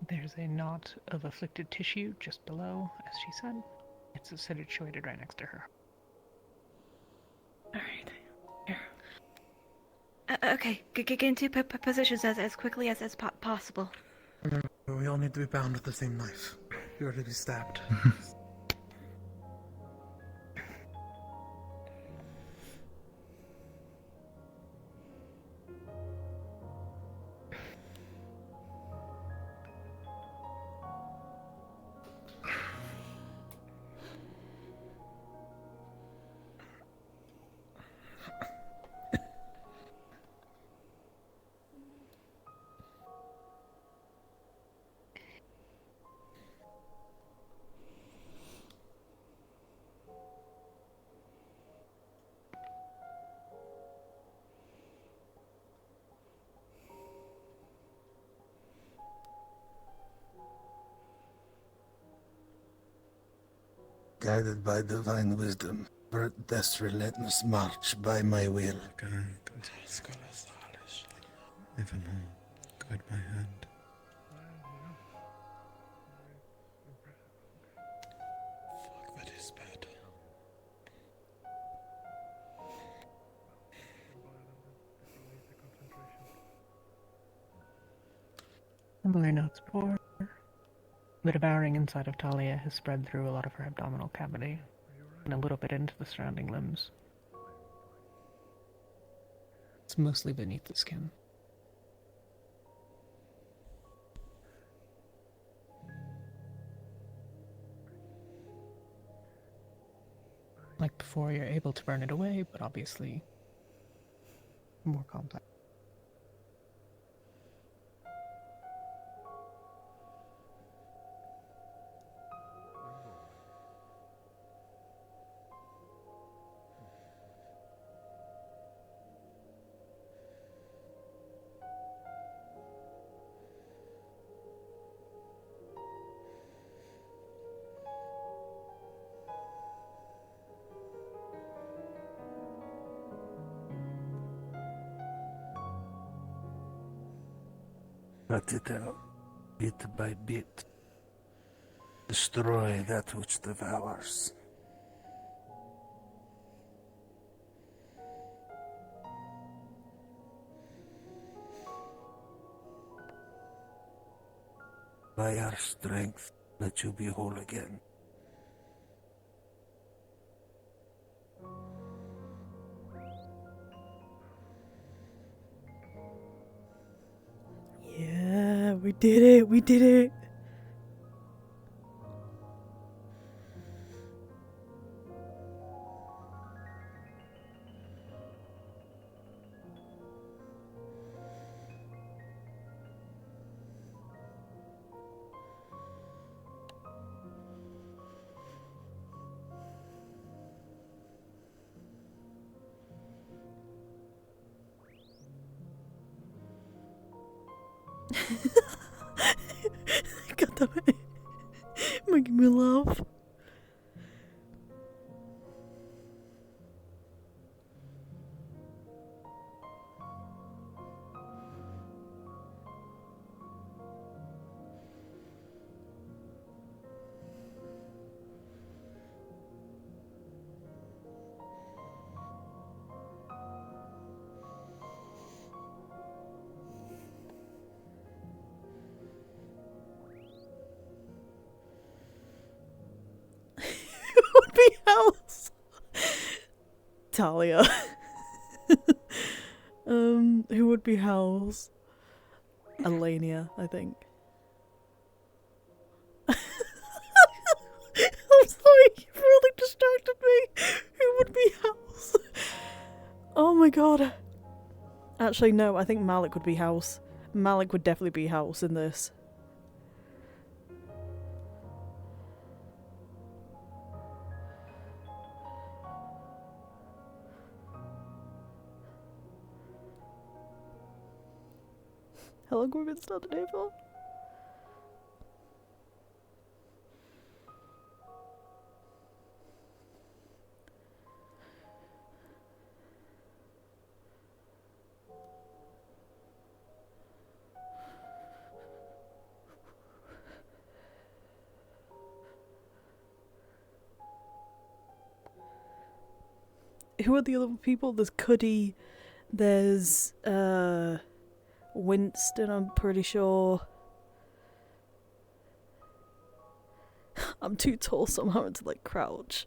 There's a knot of afflicted tissue just below, as she said. It's situated right next to her. Alright. Here. Okay, get into positions as quickly as possible. We all need to be bound with the same knife. You're to be stabbed. Guided by divine wisdom, for death's relentless march by my will. Evermore, guide my hand. Fuck, that is bad. Similar notes before. The devouring inside of Talia has spread through a lot of her abdominal cavity, and a little bit into the surrounding limbs. It's mostly beneath the skin. Like before, you're able to burn it away, but obviously more complex. Cut it out, bit by bit. Destroy that which devours. By our strength, let you be whole again. Yeah, we did it. We did it. God damn it. Making me laugh. Would be House. Talia. Who would be House? Elenia, I think. I'm sorry, you've really distracted me. Who would be House? Oh my god. Actually, no, I think Malik would be House. Malik would definitely be House in this. How long have we been still today for? Who are the other people? There's Cuddy, there's Winston, I'm pretty sure. I'm too tall, so I'm having to like crouch.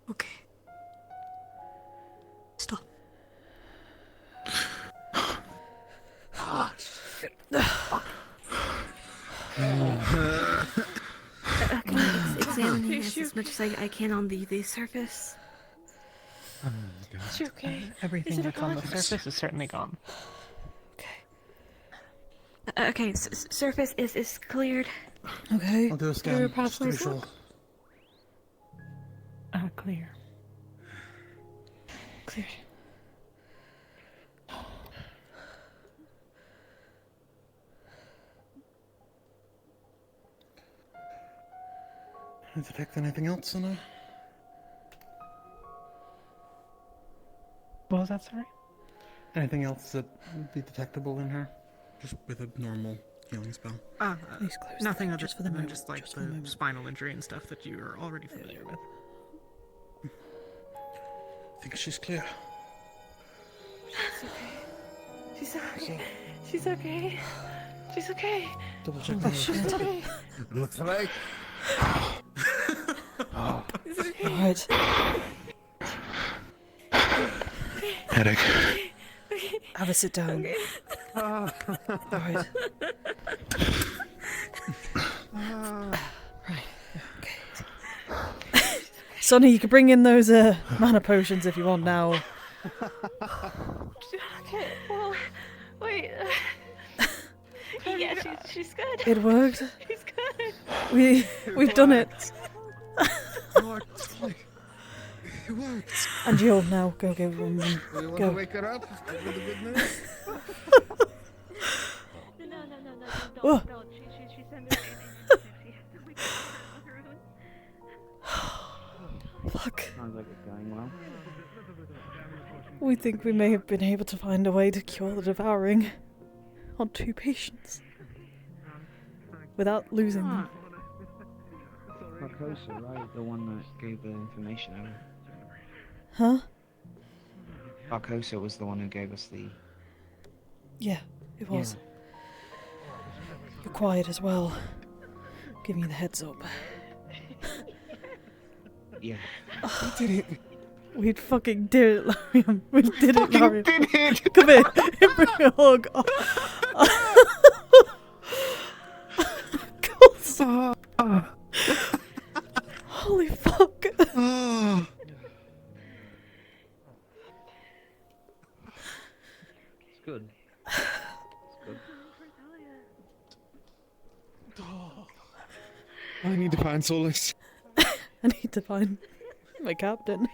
Okay. Stop. Can I examine this as much as I can on the surface? It's okay. Everything that's on the surface is certainly gone. Okay, surface is cleared. Okay. I'll do a scan. Just to be sure. Clear. Cleared. Can I detect anything else in her? What was that, sorry? Anything else that would be detectable in her? Just with a normal healing spell. Nothing other just for the moment, just like the spinal injury and stuff that you are already familiar with. I think she's clear. It's okay. She's okay. She's okay. She's okay. Double check Oh, she's okay. Looks like. Is it okay? Alright. Headache. Have a sit down. Alright. Sonny, you can bring in those mana potions if you want now. Okay, well, wait. Yeah, she's good. It worked. She's good. We've done it. It worked. It worked. And you'll now go give them. You want Go. to wake her up with the good news? No, Whoa. don't. She's under Fuck. Sounds like it's going well. We think we may have been able to find a way to cure the devouring on 2 patients without losing them. Carcosa, right? The one that gave the information out. Huh? Carcosa was the one who gave us the... Yeah, it was. You're quiet as well. Giving you the heads up. Yeah. We did it. We fucking did it, Larian. We did it, Larian. Did it. Come here. Bring a hug. Holy fuck. It's good. I need to find solace. I need to find my captain.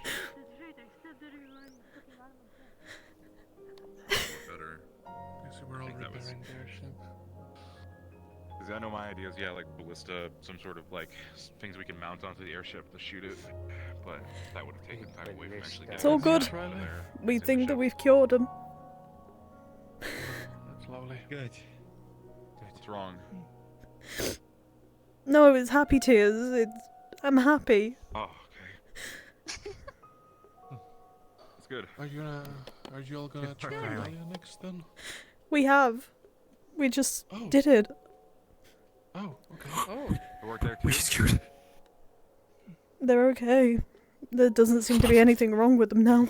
Better. So we're all repairing the airship. Because I know my idea is, yeah, like ballista, some sort of like things we can mount onto the airship to shoot it, but that would have taken time away from actually getting It's all good. We think that we've cured him. That's lovely. Good. What's wrong? No, it's happy tears. I'm happy. Oh, okay. That's good. Are you all gonna try Ryllae next then? We have. We just did it. Oh, okay. Oh, it worked there too. We just cured it. They're okay. There doesn't seem to be anything wrong with them now.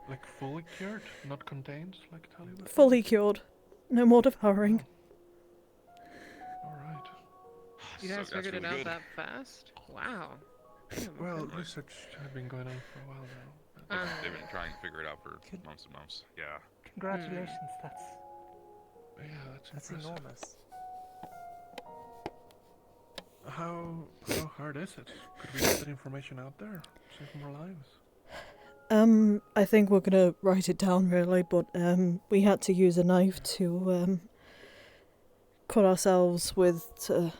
Like fully cured, not contained, like Taliban? Fully cured. No more devouring. Alright. You guys figured it out that fast? Wow. Well, research had been going on for a while now. They've been trying to figure it out for months and months. Yeah. Congratulations, that's That's enormous. How hard is it? Could we get that information out there? Save more lives. I think we're gonna write it down really, but we had to use a knife to cut ourselves with to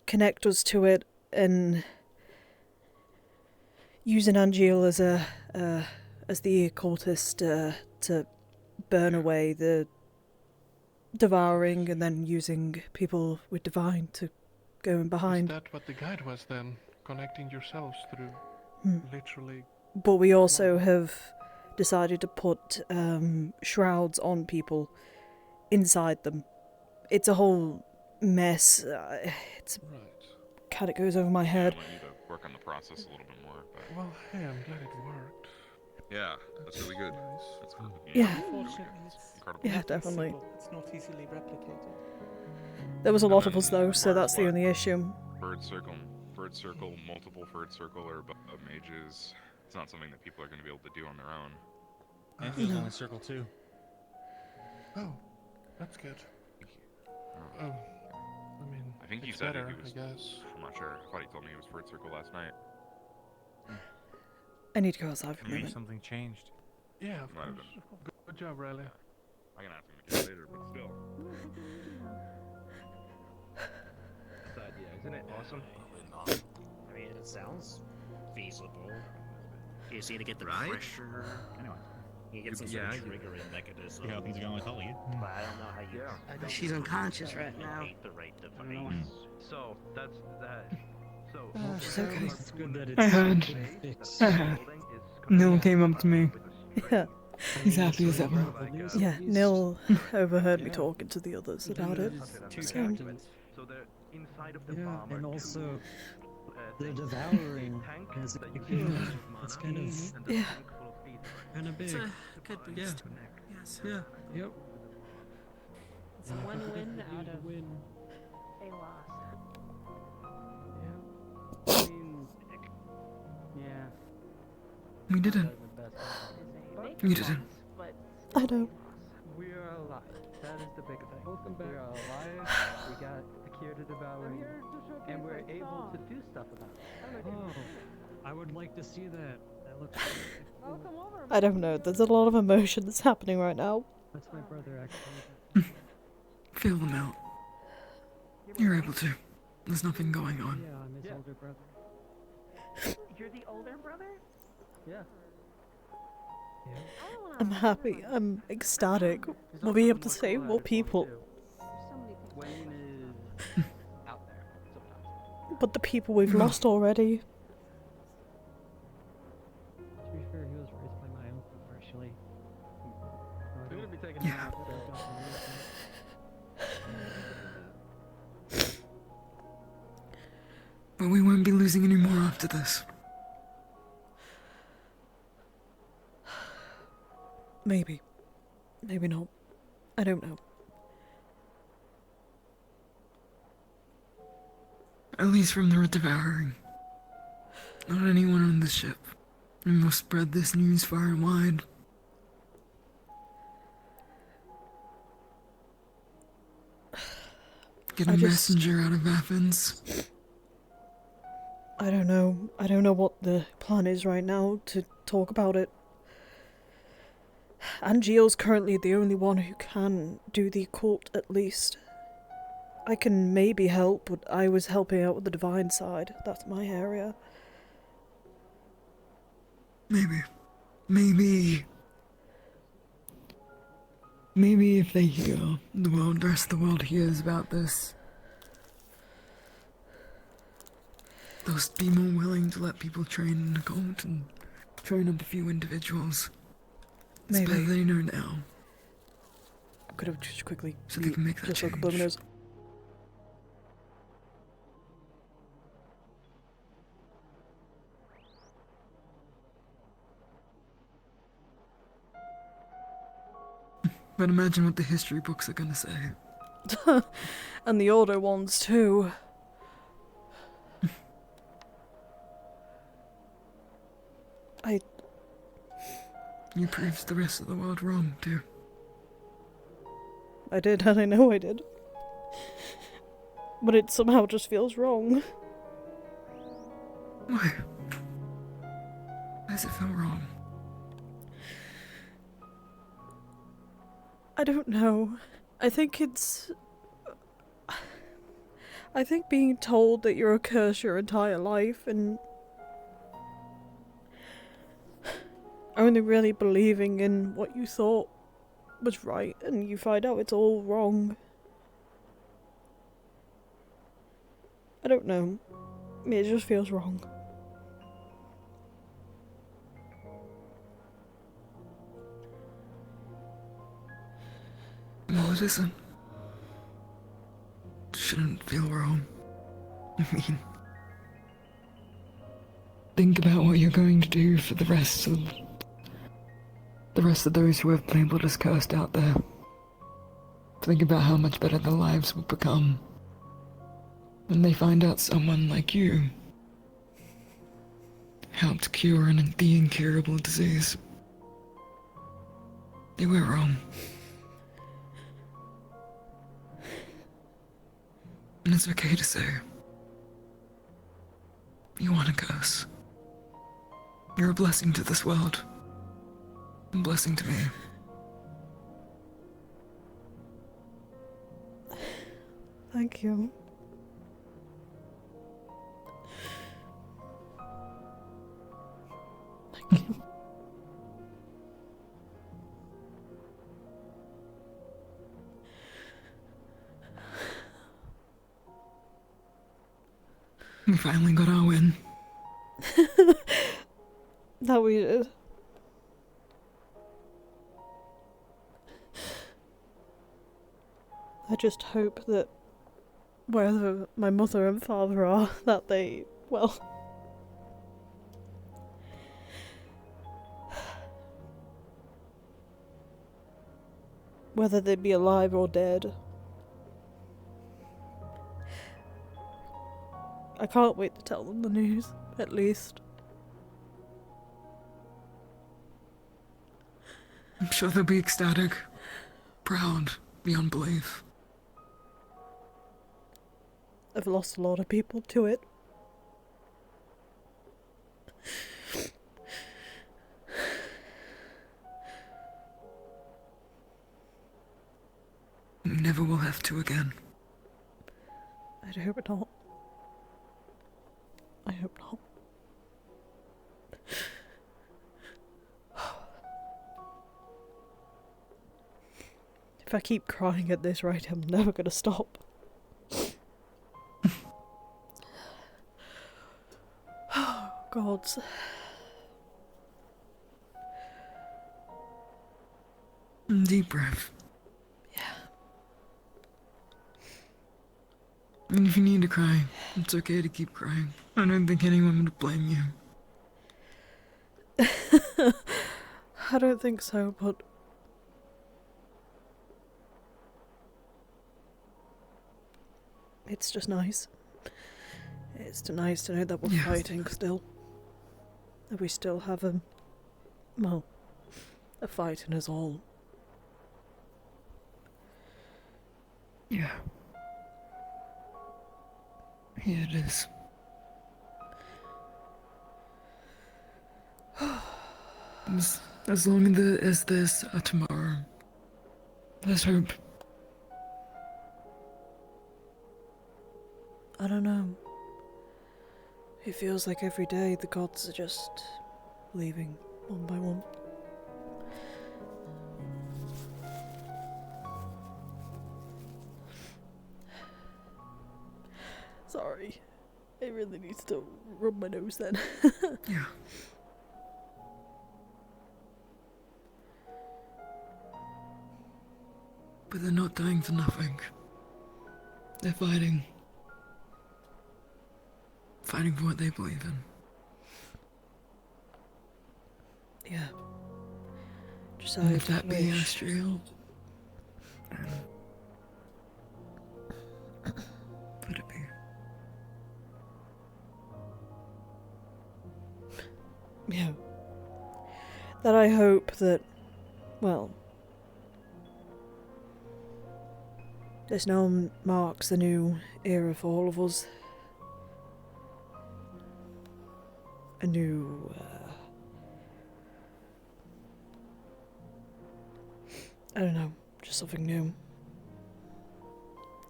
connect us to it, and using Angeal as as the occultist to burn away the devouring, and then using people with divine to go in behind. Is that what the guide was then? Connecting yourselves through literally... But we also have decided to put shrouds on people inside them. It's a whole mess. It's kind of goes over my head. Yeah, I need to work on the process a little bit more. But... Well, hey, I'm glad it worked. Yeah, that's really good. That's good. Yeah. Incredible. Yeah, definitely. It's not easily replicated. There was a lot of us though, so that's the only issue. Bird circle, multiple bird circle, or mages. It's not something that people are going to be able to do on their own. Anthony's on a circle too. Oh, that's good. I mean, I think he it's said better, he was. I guess. I'm not sure. I thought he told me he was bird circle last night. I need to go outside for a Maybe minute. something changed. Yeah, of Might have course. Good job, Ryllae. I can ask him again later, but still. Isn't it awesome? I mean, it sounds feasible. You just need to get the pressure. Anyway. You get some sort of triggering mechanism. See how things are going with Holly. But I don't know how you. She's unconscious right now. The right device. So that's that. So She's okay. I heard. No one came up to me. Yeah. He's happy as ever. Yeah, Nil overheard me talking to the others about it. Two So, captains. Yeah, and also the devouring has it's kind of yeah. kind of big. It's a good boost. Yeah. Yes. Yeah. Yep. It's a win-win out of win. a loss. I mean, yeah. We didn't. You didn't. I know. We are alive. That is the big thing. Welcome back. We are alive. We got the cure to devouring, and we're able to do stuff about it. Oh, I would like to see that. That looks. I don't know. There's a lot of emotions happening right now. That's my brother, actually. Feel them out. You're able to. There's nothing going on. Yeah, I'm his older brother. You're the older brother? Yeah. I'm happy. I'm ecstatic. We'll be able to save more people. Wayne is out there sometimes. But the people we've lost already. To be fair, he was raised by my uncle, partially. I'm gonna be taking Yeah. him out. But we won't be losing any more after this. Maybe. Maybe not. I don't know. At least from the devouring. Not anyone on the ship. We must spread this news far and wide. Get a messenger out of Athens. I don't know. I don't know what the plan is right now to talk about it. Angio's currently the only one who can do the occult, at least. I can maybe help, but I was helping out with the divine side. That's my area. Maybe. Maybe if they hear, the rest of the world hears about this, they'll be more willing to let people train in the cult and train up a few individuals. It's Maybe. better they know now. I could have just quickly So they can make that just change. look above nose. But imagine what the history books are gonna say. And the older ones too. You proved the rest of the world wrong, too. I did, and I know I did. But it somehow just feels wrong. Why? Why does it feel wrong? I don't know. I think being told that you're a curse your entire life and only really believing in what you thought was right and you find out it's all wrong. I don't know. It just feels wrong. Well, it isn't. Shouldn't feel wrong. I mean, think about what you're going to do for the rest of those who have labeled as cursed out there. Think about how much better their lives will become when they find out someone like you helped cure the incurable disease. They were wrong. And it's okay to say, you want a curse. You're a blessing to this world. A blessing to me. Thank you. Thank you. We finally got our win. That we did. I just hope that wherever my mother and father are, that they, well... whether they be alive or dead. I can't wait to tell them the news, at least. I'm sure they'll be ecstatic, proud, beyond belief. I've lost a lot of people to it. Never will have to again. I hope not. I hope not. If I keep crying at this rate, I'm never gonna stop. Oh, gods. Deep breath. And if you need to cry, it's okay to keep crying. I don't think anyone would blame you. I don't think so, but... it's just nice. It's nice to know that we're fighting still. That we still have a fight in us all. Yeah. Yeah, it is. As long as there's a tomorrow, there's hope. I don't know. It feels like every day the gods are just leaving one by one. Sorry. It really needs to rub my nose then. Yeah. But they're not dying for nothing. They're fighting. Fighting for what they believe in. Yeah. Just and if that be Astral, let it be. Yeah. That I hope that, well, this now marks the new era for all of us. A new, I don't know, just something new.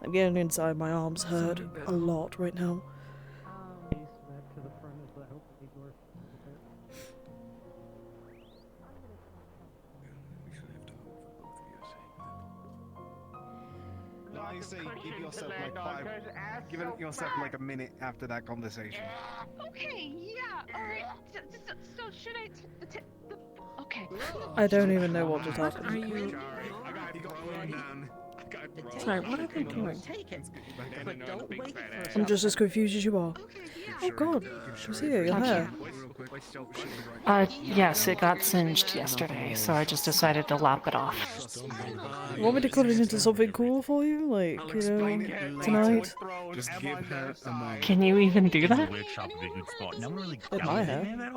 I'm getting inside my arms hurt a lot right now. I say give yourself give yourself like a minute after that conversation. Okay, yeah, alright. So should I okay. I don't even know what to talk about. Sorry, what are they doing? But don't wait for I'm just as confused as you are. Oh god, see your hair. Yes, it got singed yesterday, so I just decided to lap it off. You want me to cut it into something cool for you? Like, you know, tonight? Just give her a moment. Can you even do that? In my hair?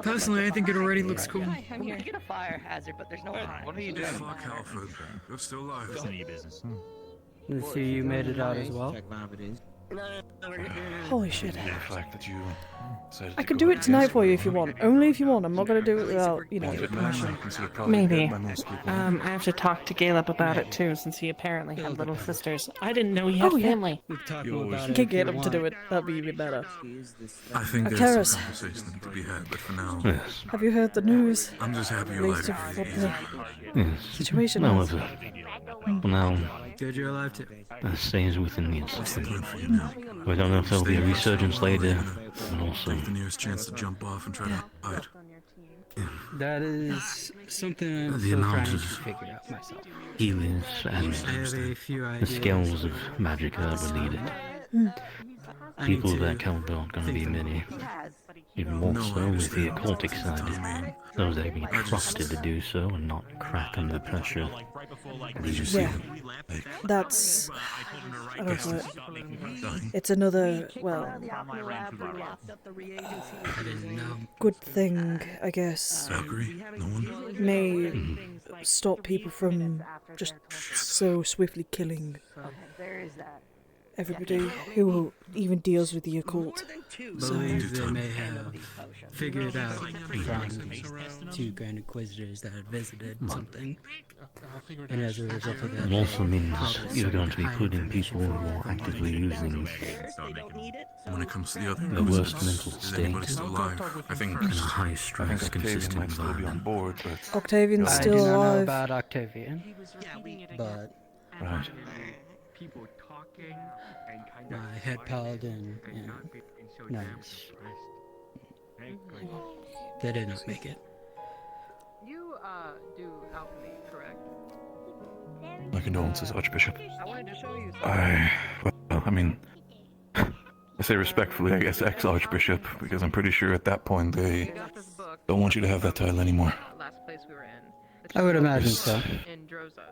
Personally, I think it already looks cool. I'm here to get a fire hazard, but there's no fire. What are you doing? Fuck Alfred. You're still alive. Listen to your business. Let's see, you made it out as well. Holy shit. The fact that you I could do it tonight for you if you want. Only if you want. I'm not gonna do it without, you know, your permission. Maybe. I have to talk to Caleb about it too, since he apparently had little sisters. I didn't know he had family. Get Caleb to do it. That'd be even better. I think there's Karis, some conversation to be had, but for now... Yes. have you heard the news? I'm just happy you're alive. Latest of what the Yes. situation No, is? now, Good you're alive too. that stays within the What's the institute. plan for you now? We don't know if there'll be a resurgence later, and also... Take the nearest chance to jump off and try to hide. That is something I'm The still amount trying to of figure out myself. healers and I have a few the ideas. skills of magic that are needed. I need People to that caliber aren't going to be think them many. up. Even more No, so I with the understand. occultic side. Those that can be trusted to do so and not crack under the pressure. Yeah, that's. I don't know. It's another, well, good thing, I guess. Valkyrie? No one? May stop people from just so swiftly killing everybody who even deals with the occult. So, Believe they may have figured out from two Grand Inquisitors that had visited something. And as a result of that, It also means probably you're going started to be hiding putting information people from who are actively using When it comes to the other the worst Inquisitors, mental is state anybody still alive? I think in a high I think stress, Octavian consistent might still be on environment. board, but Octavian's I still do not know alive. about Octavian, but right. my head paladin, knights, they did not make it. You do alchemy, correct? My condolences, Archbishop. I wanted to show you Well, I mean, I say respectfully, I guess, ex-Archbishop, because I'm pretty sure at that point they don't want you to have that title anymore. last place we were in. I would imagine so. In Droza.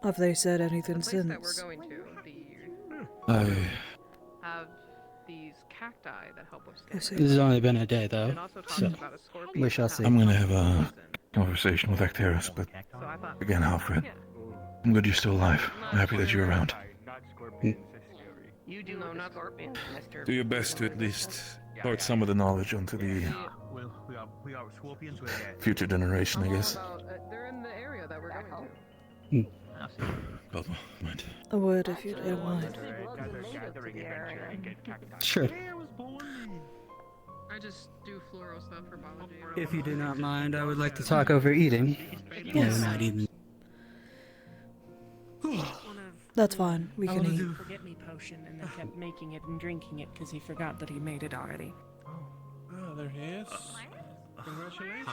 Have they said anything The place that we're since? going to, have these cacti that help with I see. This has only been a day, though, And also talks so about a scorpion we shall see. I'm gonna have a conversation with Acteris, but again, Alfred, I'm glad you're still alive. I'm happy that you're around. You do know not scorpions, Mr. Do your best to at least impart some of the knowledge onto the future generation, I guess. They're in the area that we're going to. Papa, mind. A word if you don't mind. Sure. I just do floral stuff for biology. If you do not mind, I would like to talk over eating. Yes. No, not even. That's fine. We can eat. Forget me potion and then kept making it and drinking it because he forgot that he made it already. Oh, there he is. Congratulations.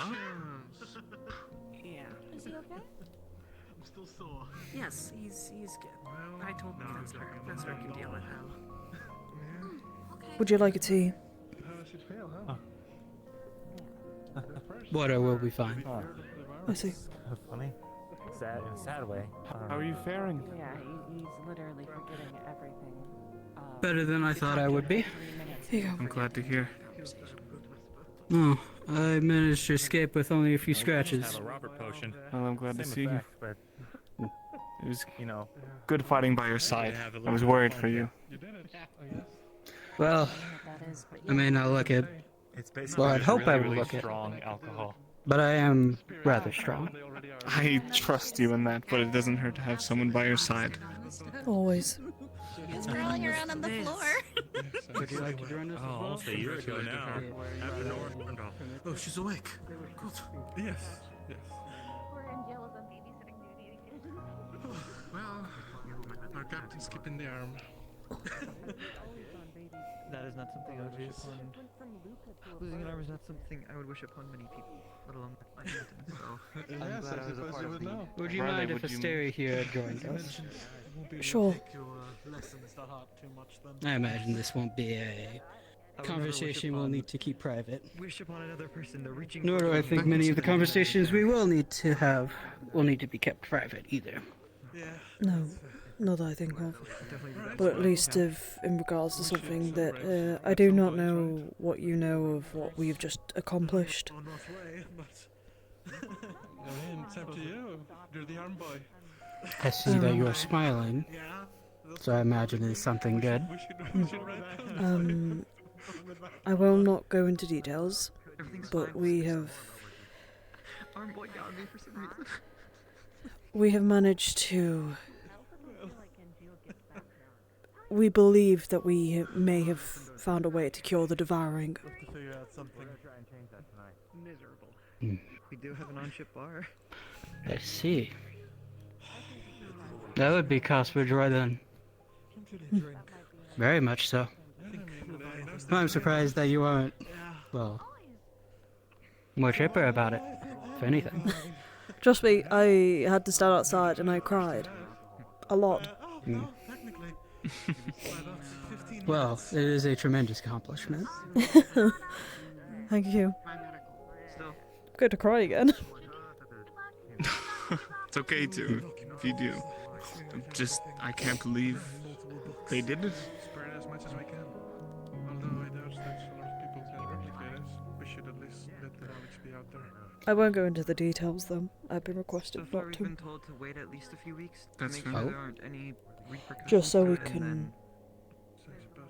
Yeah. Is he okay? I'm still sore. Yes, he's good. I told the professor can deal with him. Would you like a tea? How does it feel, huh? Water will be fine. I see. Funny. Sad in a sad way. How are you faring? Yeah, he's literally forgetting everything. Better than I thought I would be. Here you go. I'm glad to hear. Oh, I managed to escape with only a few scratches. Have a Robert potion. Well, I'm glad to Same see you. effect, but It was you know, good fighting by your side. I was worried for you. You did it. Oh, yes. Well, I may not look it. it's basically Well, I'd just hope I really, would really look it. strong alcohol. But I am rather strong. I trust you in that, but it doesn't hurt to have someone by your side. Always. He's crawling around on the floor. Would you like to join us as Oh, well? almost a year ago now. After Northern. Oh, she's awake. Good. Yes. Yes. We're in jail as a babysitting duty again. Well, our captain's keeping the arm. That is not something I would wish upon. Losing an arm is not something I would wish upon many people, let alone my captain. So I'm Yes, glad I I was a suppose part you of would the. know. Would you Ryllae, mind if would you- Asteria here joined us? Sure. I imagine this won't be a conversation we'll need to keep private. Wish upon another person the reaching. Nor do I think many of the conversations we will need to have will need to be kept private either. No, not that I think of. But at least if in regards to something that I do not know what you know of what we've just accomplished. I mean, it's up to you. You're the arm boy. I see that you're smiling, so I imagine it's something good. I will not go into details, but we have managed to. We believe that we may have found a way to cure the devouring. We do have an on-ship bar. I see. That would be cause for joy then. Very much so. I'm surprised that you aren't, well, more chipper about it, if anything. Trust me, I had to stand outside and I cried. A lot. Mm. Well, it is a tremendous accomplishment. Thank you. Good to cry again. It's okay to, if you do. I can't believe they did it. Spread as much as we can. Although I doubt that a lot of people can replicate us, we should at least let the knowledge be out there. I won't go into the details though. I've been requested So far, not we've to. been told to wait at least a few weeks to That's make fair. sure Oh. there aren't any repercussions. Just so we to it, and can then-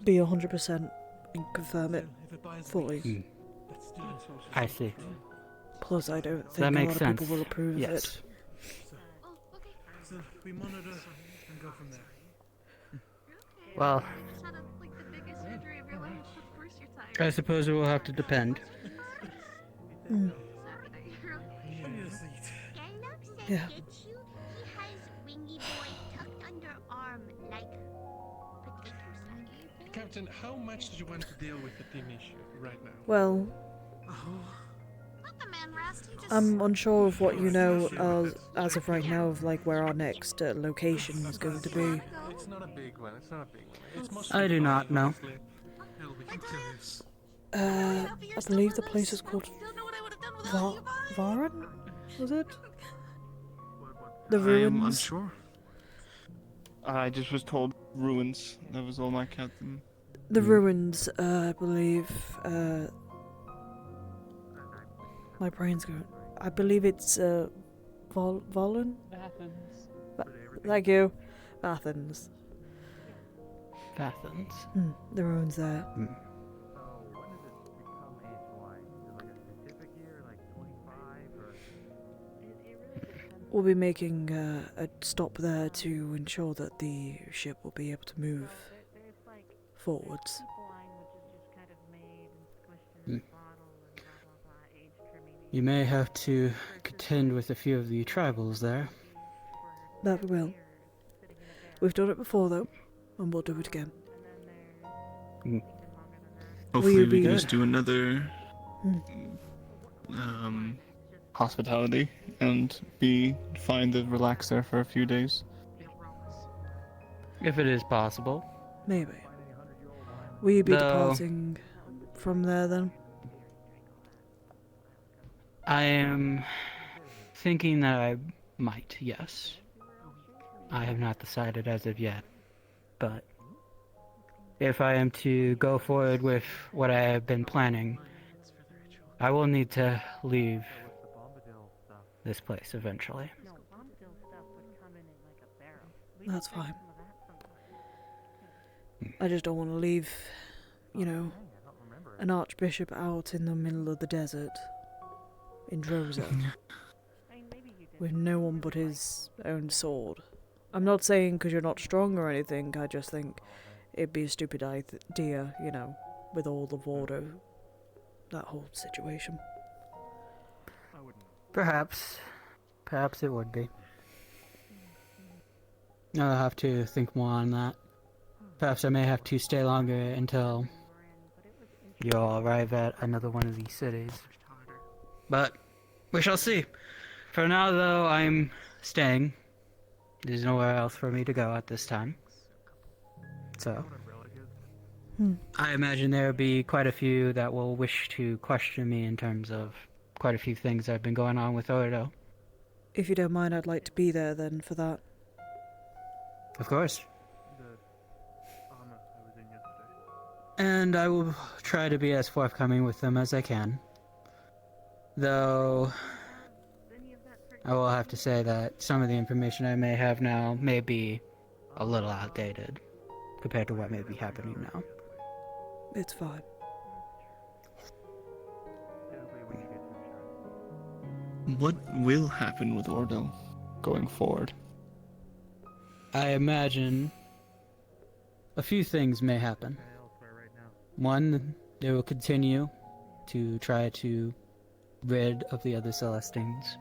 be 100% and confirm it fully. Mm. I see. Plus, I don't think That a makes lot sense. of people will approve Yes. of it. So we monitor and go from there. Well, I suppose it will have to depend. Mm. Yeah. Captain, how much do you want to deal with the team issue right now? Well, I'm unsure of what you know as of right now of like where our next location is going to be. It's not a big one. It's not a big one. It's mostly I do not know. I believe the place is called Varen? Was it? The I am ruins. unsure. I just was told ruins. That was all my captain. The ruins, I believe. My brain's going. I believe it's Valen. Athens. Thank you, Athens. Athens. The ruins there. We'll be making a stop there to ensure that the ship will be able to move forwards. You may have to contend with a few of the tribals there. That we will. We've done it before though, and we'll do it again. Hopefully you we be can good? just do another hospitality and find the relax there for a few days. If it is possible. Maybe. Will you be Though- departing from there then? I am thinking that I might, yes. I have not decided as of yet, but if I am to go forward with what I have been planning, I will need to leave this place eventually. That's fine. I just don't want to leave, you know, an archbishop out in the middle of the desert in Droza with no one but his own sword. I'm not saying because you're not strong or anything, I just think it'd be a stupid idea, you know, with all the water, that whole situation. Perhaps it would be. I'll have to think more on that. Perhaps I may have to stay longer until you all arrive at another one of these cities. But we shall see. For now, though, I'm staying. There's nowhere else for me to go at this time. So, I imagine there will be quite a few that will wish to question me in terms of quite a few things that have been going on with Ordo. If you don't mind, I'd like to be there then for that. Of course. And I will try to be as forthcoming with them as I can. Though, I will have to say that some of the information I may have now may be a little outdated compared to what may be happening now. It's fine. What will happen with Ordo going forward? I imagine a few things may happen. One, they will continue to try to rid of the other Celestines.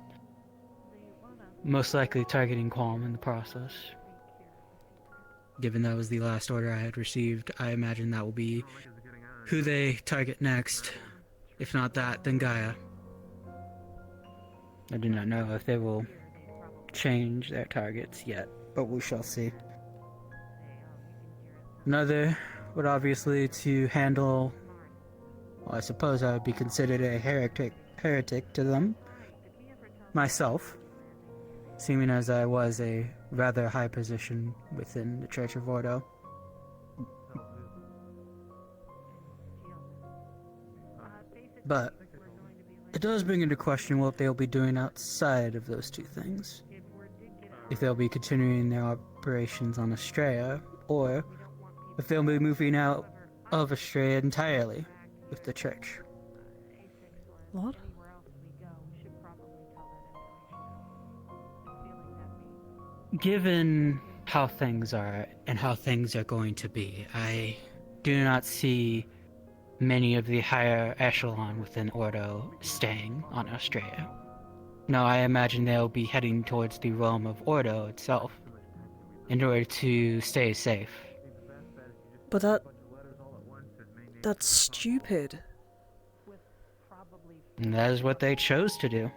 Most likely targeting Qualm in the process. Given that was the last order I had received, I imagine that will be who they target next. If not that, then Gaia. I do not know if they will change their targets yet, but we shall see. Another would obviously to handle, well, I suppose I would be considered a heretic to them, myself, seeming as I was a rather high position within the Church of Ordo. But it does bring into question what they'll be doing outside of those two things. If they'll be continuing their operations on Estrella, or if they'll be moving out of Estrella entirely with the church. What? Given how things are and how things are going to be, I do not see many of the higher echelon within Ordo staying on Estrella. No, I imagine they'll be heading towards the realm of Ordo itself in order to stay safe. But that's stupid. And that is what they chose to do.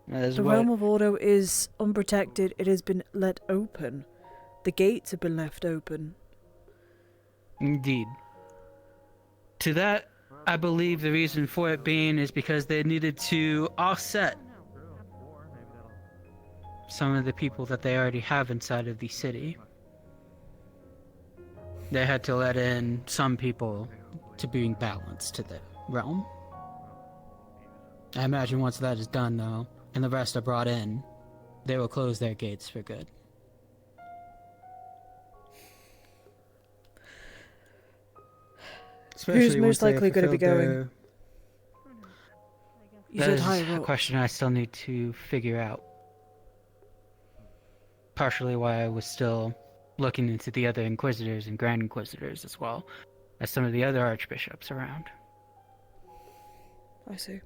The realm of Ordo is unprotected. It has been let open. The gates have been left open. Indeed. To that, I believe the reason for it being is because they needed to offset some of the people that they already have inside of the city. They had to let in some people to bring balance to the realm. I imagine once that is done, though, and the rest are brought in, they will close their gates for good. Who's most likely going to be going? You said higher a up. question I still need to figure out. Partially why I was still looking into the other Inquisitors and Grand Inquisitors as well as some of the other Archbishops around. I see.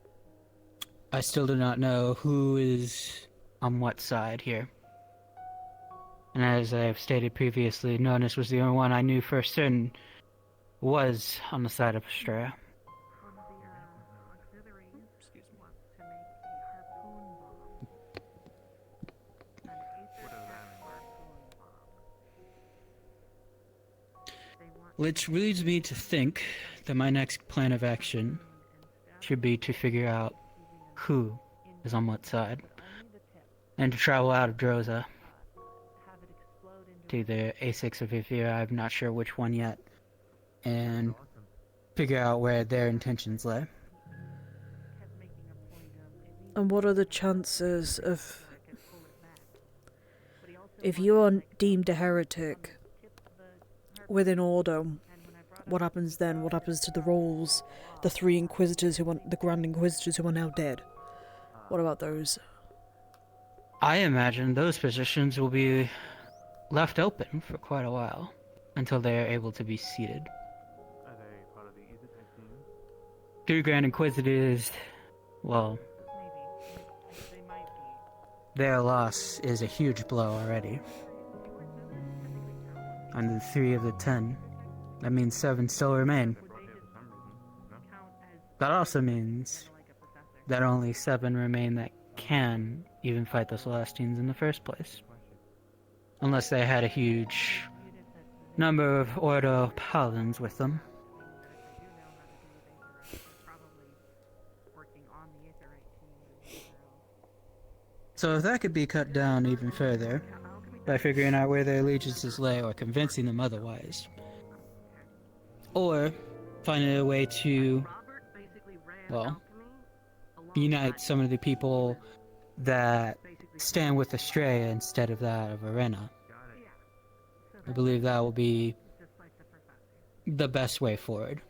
I still do not know who is on what side here. And as I have stated previously, Nonus was the only one I knew for certain was on the side of Estrella. Which leads me to think that my next plan of action should be to figure out who is on what side, and to travel out of Droza to either A6 or Vivira, I'm not sure which one yet, and figure out where their intentions lay. And what are the chances of... If you are deemed a heretic within Ordo, what happens then? What happens to the roles? The three Inquisitors who are... the Grand Inquisitors who are now dead? What about those? I imagine those positions will be left open for quite a while, until they are able to be seated. Three Grand Inquisitors, well, their loss is a huge blow already. On the 3 of the 10, that means 7 still remain. That also means that only 7 remain that can even fight the Celestines in the first place. Unless they had a huge number of Ordo paladins with them. So if that could be cut down even further, by figuring out where their allegiances lay or convincing them otherwise, or finding a way to, well, unite some of the people that stand with Estrella instead of that of Arena. I believe that will be the best way forward.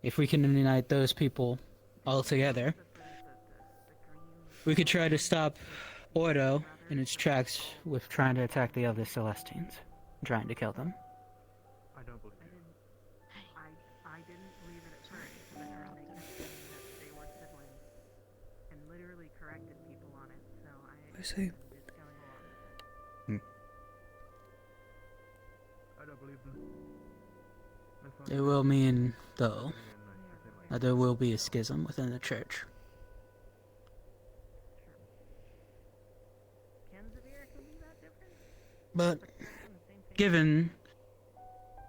If we can unite those people all together, we could try to stop Ordo in its tracks with trying to attack the other Celestines, trying to kill them. I don't believe you. I didn't believe it at first, but they said that they were siblings and literally corrected people on it, so I see. just going along with it. I don't believe them. It will mean, though, that there will be a schism within the church. But given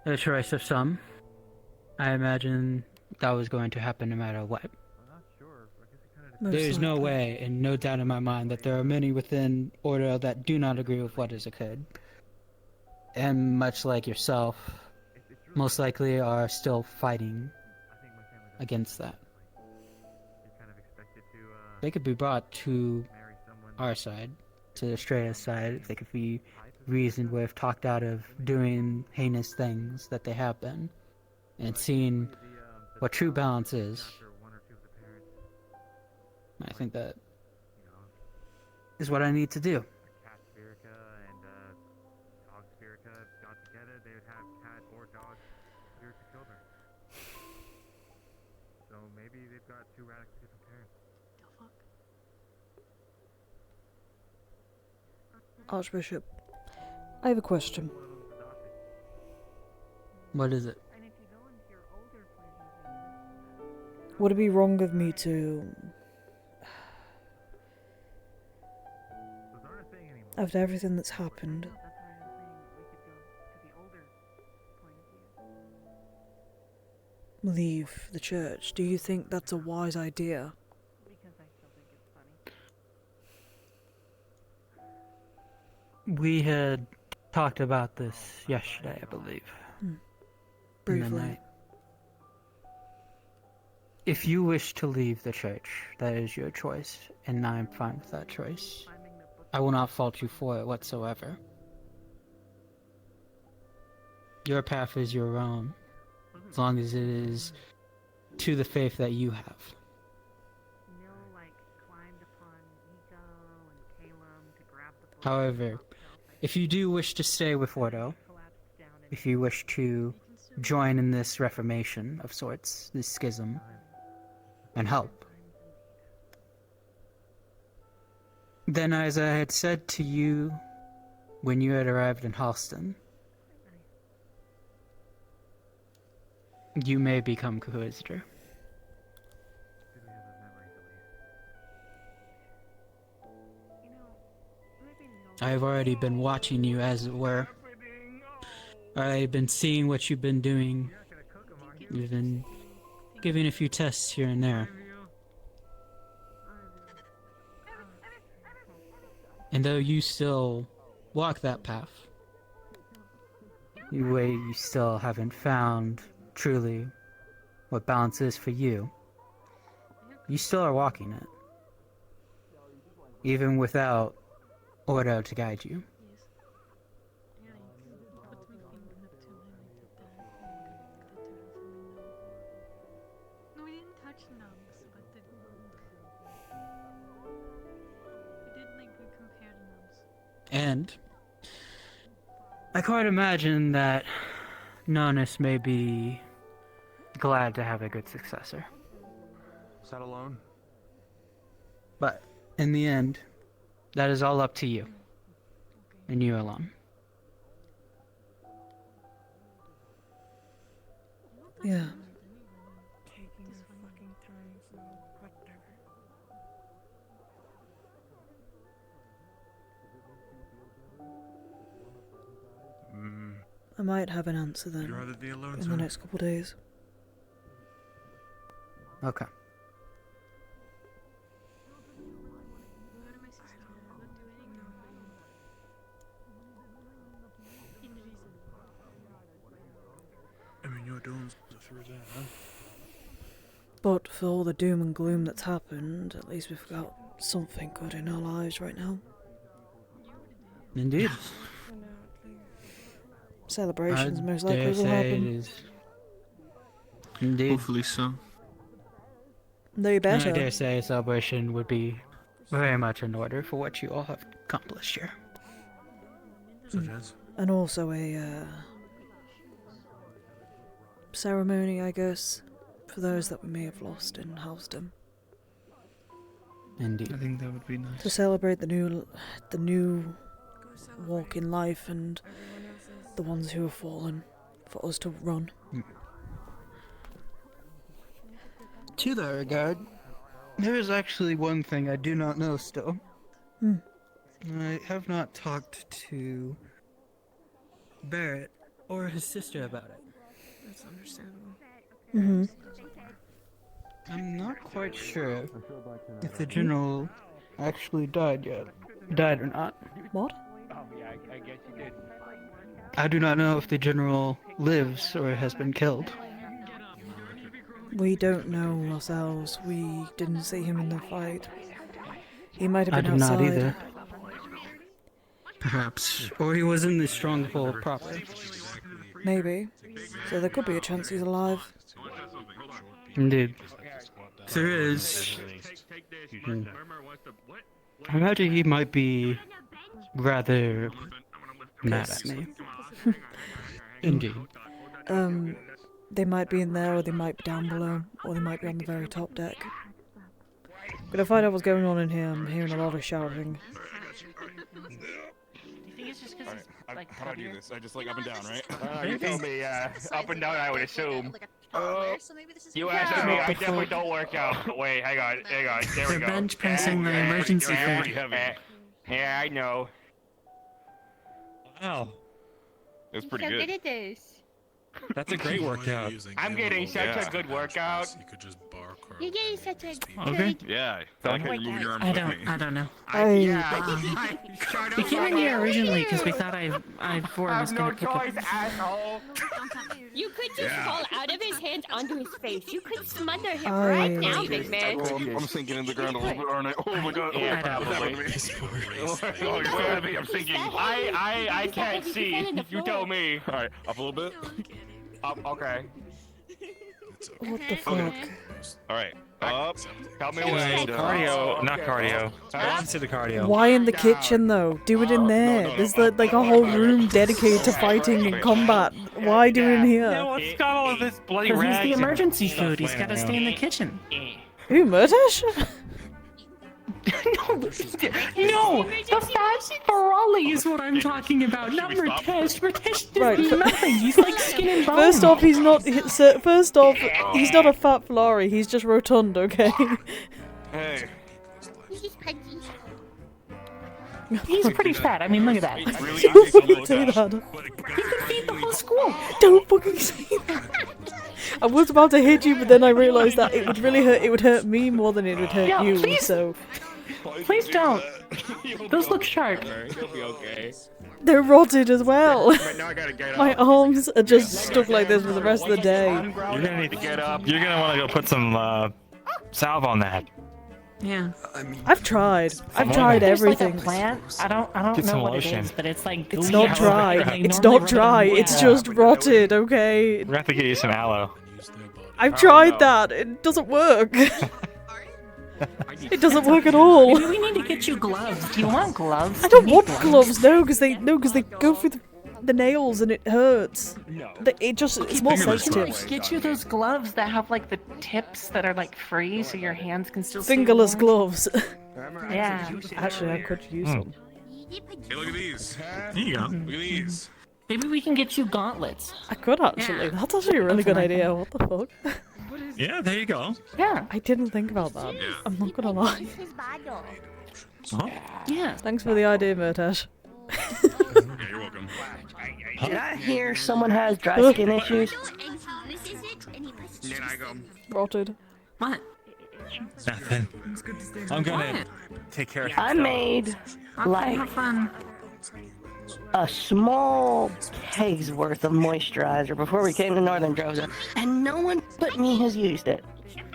the choice of some, I imagine that was going to happen no matter what. Most There's no likely. way and no doubt in my mind that there are many within Ordo that do not agree with what has occurred. And much like yourself, most likely are still fighting against that. They could be brought to our side, to the Stratus side. They could be reasoned with, talked out of doing heinous things that they have been, and seeing what true balance is. I think that is what I need to do. Cat Spirica and Dog Spirica got together, they would have cat or dog Spirica children. So maybe they've got two radically different parents. Archbishop, I have a question. What is it? Would it be wrong of me to... After everything that's happened, leave the church? Do you think that's a wise idea? We had talked about this yesterday, I believe. In the Briefly. night. If you wish to leave the church, that is your choice, and I'm fine with that choice. I will not fault you for it whatsoever. Your path is your own, as long as it is to the faith that you have. However, if you do wish to stay with Ordo, if you wish to join in this reformation of sorts, this schism, and help, then as I had said to you when you had arrived in Halston, you may become Inquisitor. I have already been watching you, as it were. I've been seeing what you've been doing. You've been giving a few tests here and there. And though you still walk that path, you still haven't found truly what balance is for you. You still are walking it, even without Ordo to guide you. No, we didn't touch numbs, but we did like we compared numbs. And I quite imagine that Nonus may be glad to have a good successor. Is that alone? But in the end, that is all up to you. And you alone. Yeah. I might have an answer then You'd rather be alone, in sir? the next couple of days. Okay. I mean, you're doing through that, huh? But for all the doom and gloom that's happened, at least we've got something good in our lives right now. Indeed. Celebrations I most dare likely will say happen. it is. Indeed. Hopefully so. They better. I dare say a celebration would be very much in order for what you all have accomplished here. Such as? And also a ceremony, I guess, for those that we may have lost in Halston. Indeed. I think that would be nice. To celebrate the new walk in life and the ones who have fallen, for us to run. To that regard, there is actually one thing I do not know still. I have not talked to Barrett or his sister about it. That's understandable. Mm-hmm. I'm not quite sure if the general actually died or not. What? I guess you did. I do not know if the general lives or has been killed. We don't know ourselves. We didn't see him in the fight. He might have I been did outside. not either. Perhaps. Or he was in the stronghold proper. Maybe. So there could be a chance he's alive. Indeed. There is. I imagine he might be rather mad at me. Indeed. They might be in there, or they might be down below, or they might be on the very top deck. Gonna find out what's going on in here. I'm hearing a lot of shouting. How do I do this? I just like up and down, right? You told me up and down, I would assume. You asked me, I definitely don't work out. Wait, hang on. There we They're go. bench pressing the emergency food. Yeah, I know. Wow. It's pretty so good. good at this. That's a great workout. I'm getting such Yeah. a good workout. You could just bark or You're getting such a Okay. good Yeah, I like how you move your arms I with don't me. know. We came in here originally because we thought I4 was gonna pick up. asshole. You could just fall out of his hands onto his face. You could smother him Aye. right now, big man. Oh, I'm sinking in the ground a little bit, aren't I? Oh my god. Yeah, What's probably. happening to me? Oh, you're scared of me. I'm thinking. I can't see. You tell me. All right, up a little bit. Okay. What the fuck? All right, up. Tell me when. Cardio, not cardio. Opposite of cardio. Why in the kitchen though? Do it in there. There's like a whole room dedicated to fighting and combat. Why do it in here? No, it's got all of this bloody Because he's rags the and emergency stuff food. He's laying got to around. stay in the kitchen. Who, Murtash? No, the fat Ryllae is what I'm talking about, not Murtash. Murtash does Right. nothing. He's like skin and bone. First off, he's not a fat Flurry. He's just rotund, okay? Hey. He's pretty fat. I mean, look at that. Don't fucking say that. He could feed the whole school. Don't fucking say that. I was about to hit you, but then I realised that it would really hurt. It would hurt me more than it would hurt Yeah, you. please. So Please don't. Those look sharp. You'll be okay. they're rotted as well. But now I gotta get My up. arms are just stuck like this for the rest of the day. You're gonna need to get up. You're gonna want to go put some salve on that. Yeah. I've tried. I've There's tried There's everything. like a plant. I don't Get know some what lotion. it is, but it's like It's gooey not yellow, dry. and they It's normally not rub it on dry. the It's wall. just rotted, okay? We're gonna have to get you some aloe. I've tried that. It doesn't work. It doesn't work at all. Maybe we need to get you gloves. Do you want gloves? I don't want gloves, no, because they go through the nails and it hurts. It's more sensitive. Get you those gloves that have like the tips that are like free, so your hands can still. Fingerless gloves. Yeah. Actually, I could use them. Hey, look at these. There you go. Look at these. Maybe we can get you gauntlets. I could actually. That's actually a really good idea. What the fuck? Yeah, there you go. Yeah. I didn't think about that. I'm not gonna lie. Huh? Yeah. Thanks for the idea, Murtash. Yeah, you're welcome. Did I hear someone has dry skin issues? Then I go. Rotted. What? Nothing. I'm gonna take care of some I stuff. made Okay, like have fun. a small keg's worth of moisturizer before we came to Northern Drosa, and no one but me has used it.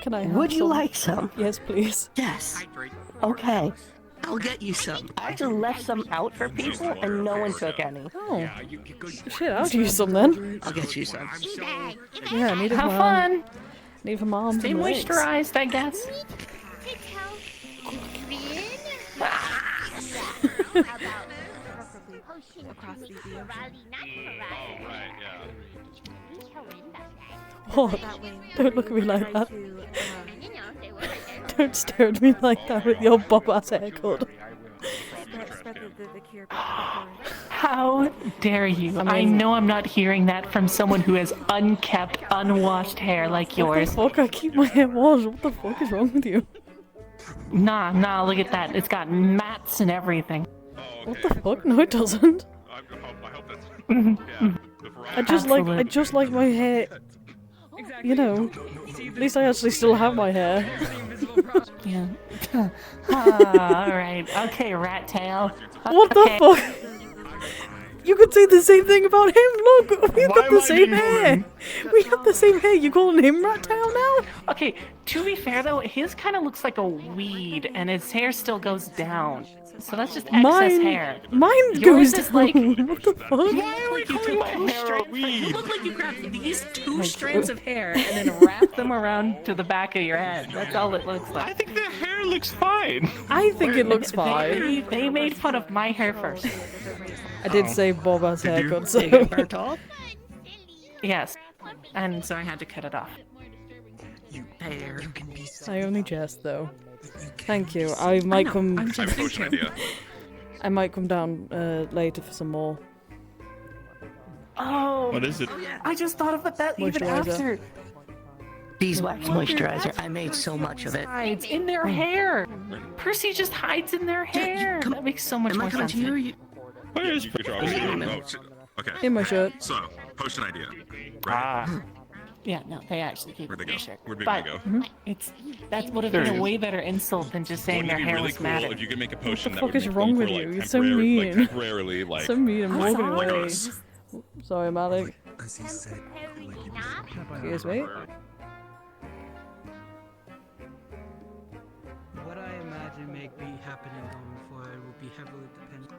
Can I have Would you some? like some? Yes, please. Yes. Okay. I'll get you some. I actually left some out for people, and no one took any. Oh. Shit, I'll use some then. I'll get you some. Yeah, I need it Have for fun. Need for moms Stay and legs. moisturized, I guess. What? Don't look at me like that. Don't stare at me like that with your bob-ass haircut. How dare you? I know I'm not hearing that from someone who has unkept, unwashed hair like yours. What the fuck? I keep my hair washed. What the fuck is wrong with you? Nah, look at that. It's got mats and everything. What the fuck? No, it doesn't. I hope that's. I just like my hair. You know, at least I actually still have my hair. Yeah. Alright. Okay, rat tail. What the fuck? You could say the same thing about him. Look, we've got the same hair. We have the same hair. You calling him rat tail now? Okay, to be fair though, his kind of looks like a weed, and his hair still goes down. So that's just excess hair. Mine Yours goes is like. what the fuck? Why are we calling my hair a weed? You look like you grabbed these two strands of hair And then wrap them around to the back of your head. That's all it looks like. I think the hair looks fine. I think it looks fine. They made fun of my hair first. I did say Bob has haircut, so. Did you get burnt off? Yes. And so I had to cut it off. You hair. I only jest though. Thank you. I might come. I have a potion idea. I might come down later for some more. Oh. What is it? I just thought of that even after. Beeswax moisturizer. I made so much of it. Hides in their hair. Percy just hides in their hair. That makes so much more sense. Where is Okay. In my shirt. So, potion idea. Right. Yeah, no, they actually keep Where'd they go? Shirt. Where'd they But go? that would have been a way better insult than just saying their Wouldn't it be hair really was cool matted. if you could make a potion that What would the make fuck them is for, wrong with like, you? You're so temporary- mean. Like, temporarily, like, So mean. I'm walking like away. us. Sorry, Malik. Excuse me. What I imagine may be happening going forward will be heavily dependent.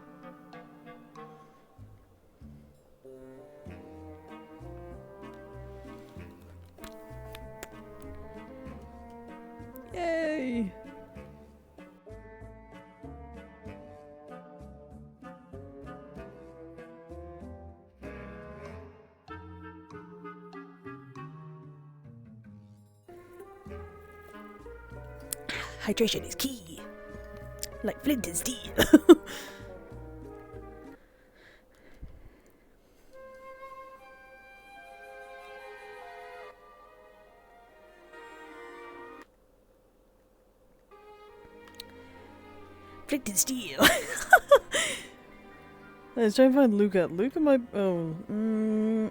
Yay! Hydration is key. Like flint and steel. Flint and steel. Let's try and find Luca. Luca might. Oh.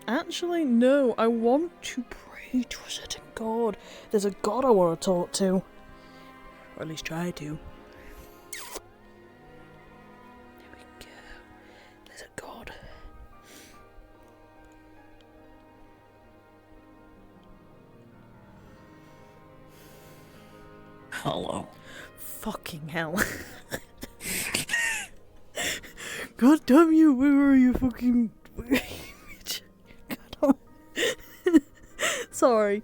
Actually, no. I want to pray to a certain god. There's a god I want to talk to. Or at least try to. There we go. There's a god. Hello. Fucking hell. God damn you, where are you fucking... Sorry.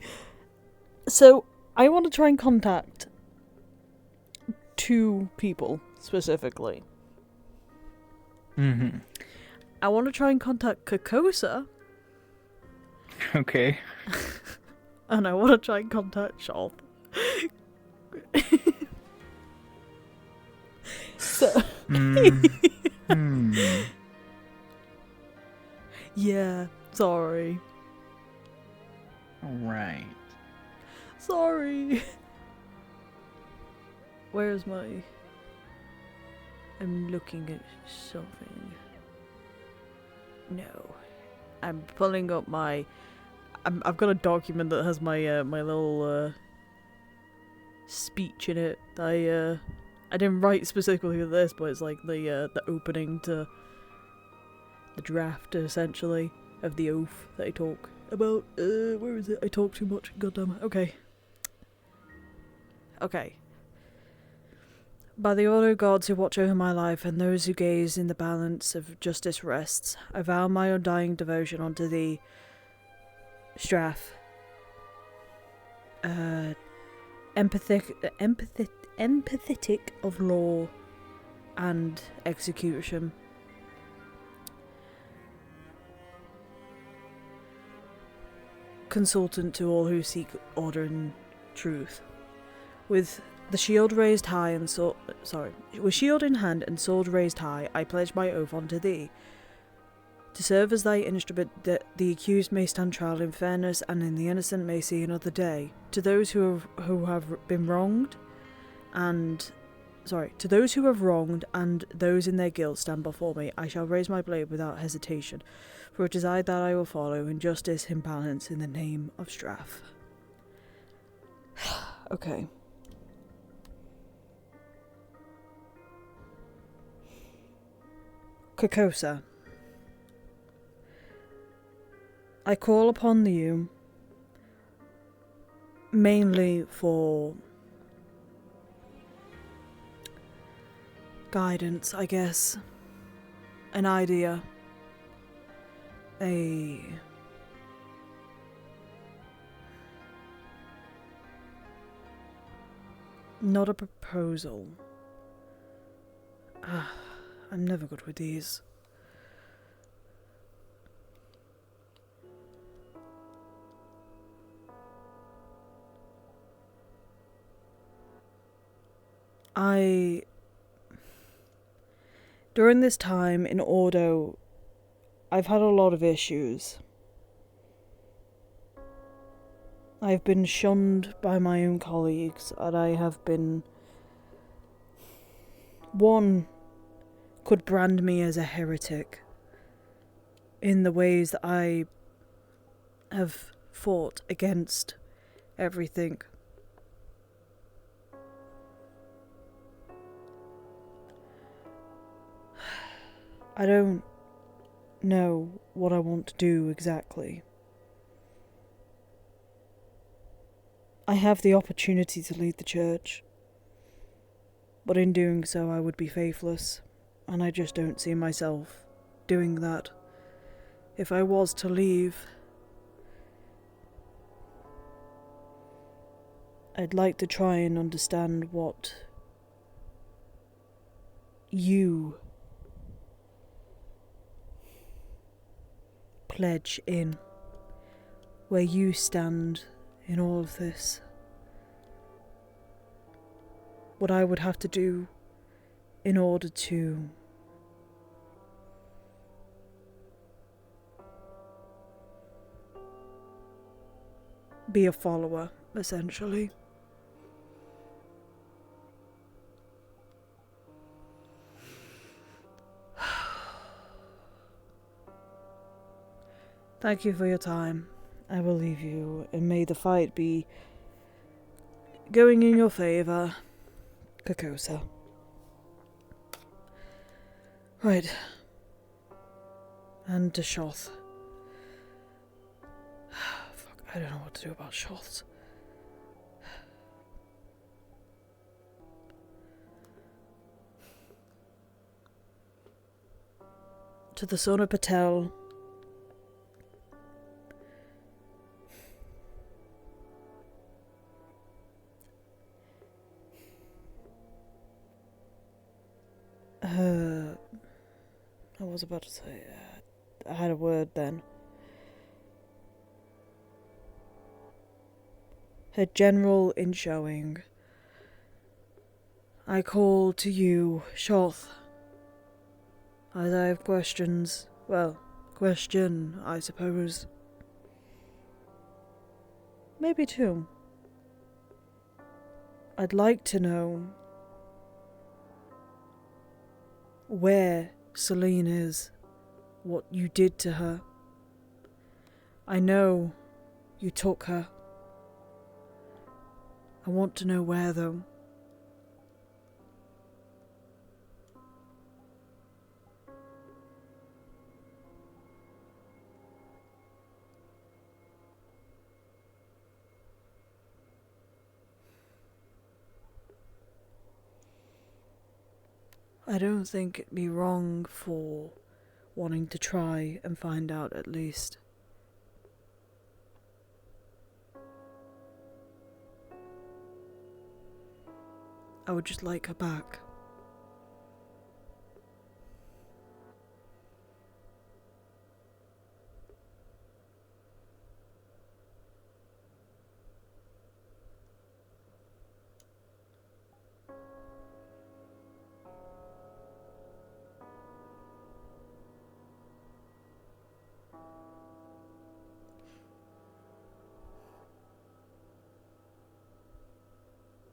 So, I want to try and contact 2 people, specifically. Mm-hmm. I want to try and contact Kokosa. Okay. And I want to try and contact Sharp. So... Yeah, sorry. Right. Sorry. Where's my... I'm looking at something. No. I'm pulling up my... I've got a document that has my my little speech in it. I didn't write specifically for this, but it's like the opening to the draft, essentially, of the oath that I talk about. Where is it? I talk too much. Goddamn it. Okay. Okay. By the order of gods who watch over my life and those who gaze in the balance of justice rests, I vow my undying devotion unto thee, Strath. Empathetic of law and execution. Consultant to all who seek order and truth. With the shield raised high and with shield in hand and sword raised high, I pledge my oath unto thee, to serve as thy instrument, that the accused may stand trial in fairness, and in the innocent may see another day. To those who have been wronged, and To those who have wronged and those in their guilt stand before me, I shall raise my blade without hesitation, for it is I that I will follow in justice and balance in the name of Straff. Okay. Kokosa. I call upon you mainly for guidance, I guess. An idea. Not a proposal. I'm never good with these. During this time in Ordo, I've had a lot of issues. I've been shunned by my own colleagues, and I have been... One could brand me as a heretic in the ways that I have fought against everything. I don't know what I want to do exactly. I have the opportunity to lead the church, but in doing so I would be faithless, and I just don't see myself doing that. If I was to leave, I'd like to try and understand what you pledge in, where you stand in all of this. What I would have to do in order to be a follower, essentially. Thank you for your time. I will leave you, and may the fight be going in your favour, Kokosa. Right. And to Shoth. Fuck, I don't know what to do about Shoths. To the son of Patel. I was about to say, I had a word then. Her general in showing. I call to you, Shoth. As I have questions, well, question, I suppose. Maybe two. I'd like to know where Celine is, what you did to her. I know you took her. I want to know where, though. I don't think it'd be wrong for wanting to try and find out at least. I would just like her back.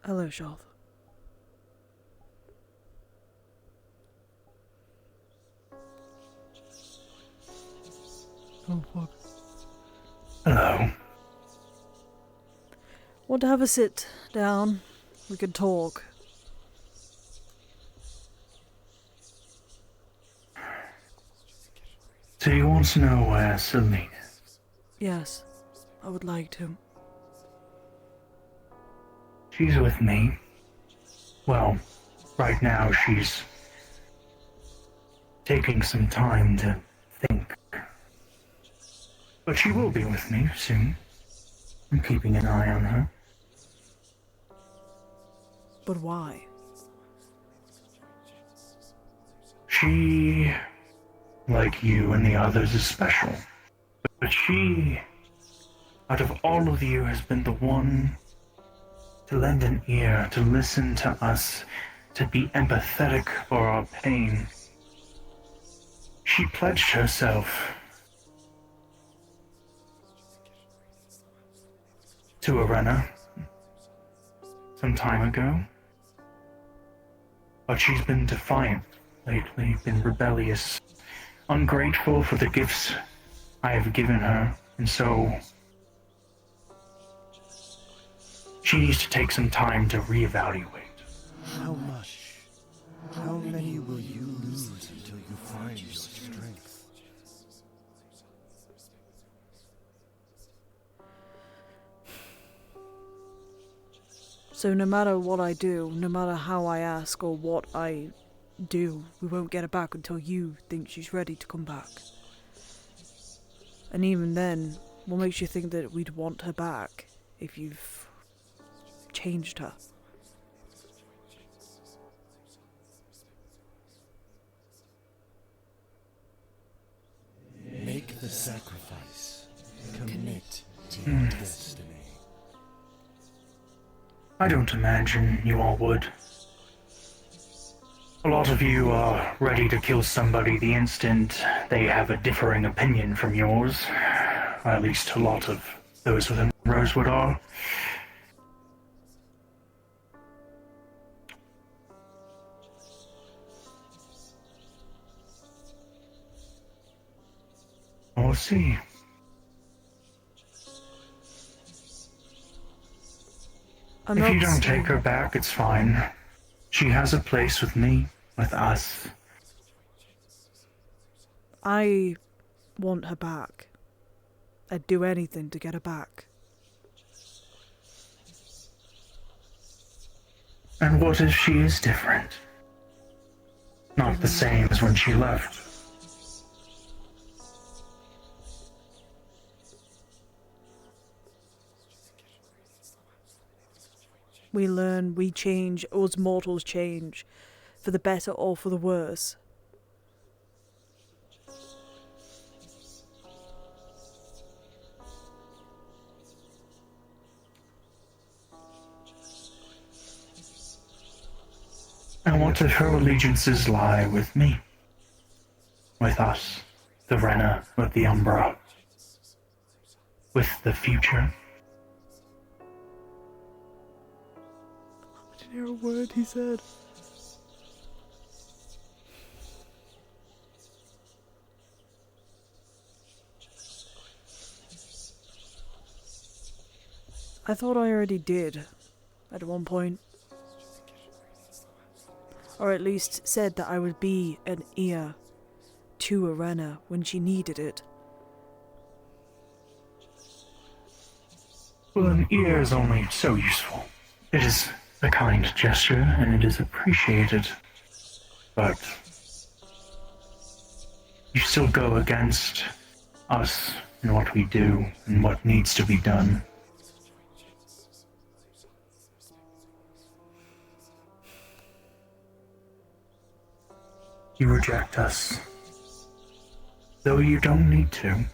Hello, Shoth. Hello. Want to have a sit down? We could talk. So you want to know where Celine is? Yes, I would like to. She's with me. Well, right now she's taking some time to think. But she will be with me soon. I'm keeping an eye on her. But why? She, like you and the others, is special. But she, out of all of you, has been the one to lend an ear, to listen to us, to be empathetic for our pain. She pledged herself to Arena some time ago. But she's been defiant lately, been rebellious, ungrateful for the gifts I have given her, and so she needs to take some time to reevaluate. How much? How many will you lose until you find your strength? So no matter what I do, no matter how I ask or what I do, we won't get her back until you think she's ready to come back. And even then, what makes you think that we'd want her back if you've changed her? Make the sacrifice. Commit to your destiny. I don't imagine you all would. A lot of you are ready to kill somebody the instant they have a differing opinion from yours. Or at least a lot of those within Rosewood are. We'll see. If you don't take her back, it's fine. She has a place with me, with us. I want her back. I'd do anything to get her back. And what if she is different? Not the same as when she left. We learn, we change, us mortals change, for the better or for the worse. And what if her allegiances lie with me? With us, the Renna, with the Umbra, with the future? I didn't hear a word he said. I thought I already did, at one point. Or at least said that I would be an ear to Arena when she needed it. Well, an ear is only so useful. It is a kind gesture, and it is appreciated. But you still go against us and what we do and what needs to be done. You reject us, though you don't need to.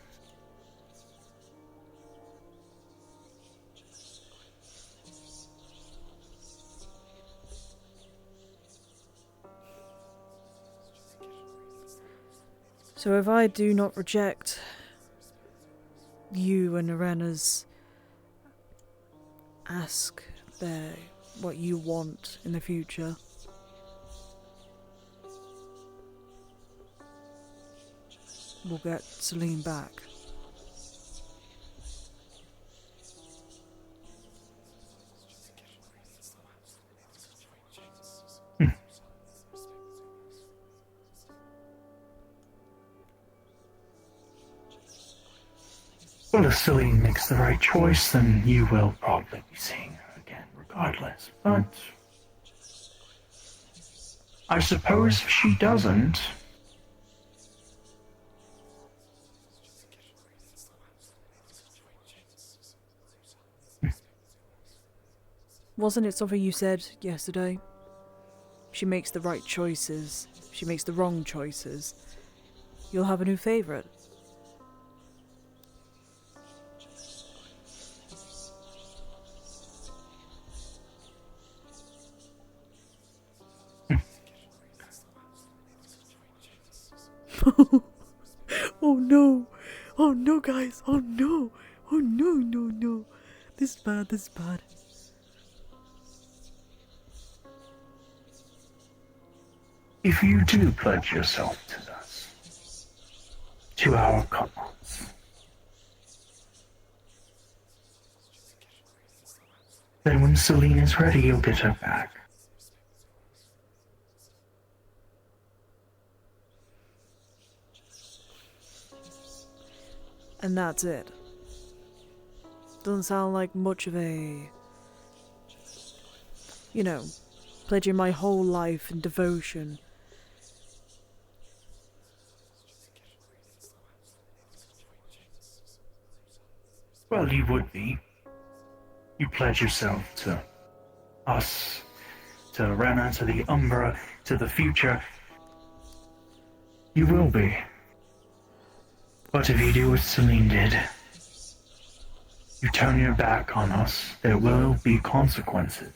So if I do not reject you and Arena's ask there what you want in the future, we'll get Celine back. Well, if Celine makes the right choice, then you will probably be seeing her again regardless. But I suppose if she doesn't, Wasn't it something you said yesterday? She makes the right choices. She makes the wrong choices. You'll have a new favorite. Oh no! Oh no, guys! Oh no! Oh no, no, no! This is bad, this is bad. if you do pledge yourself to us, to our cause, then when Celine is ready, you'll get her back. And that's it. Doesn't sound like much of a... You know, pledging my whole life and devotion. Well, you would be. You pledge yourself to us, to Rena, to the Umbra, to the future. You will be. But if you do what Celine did, you turn your back on us, there will be consequences.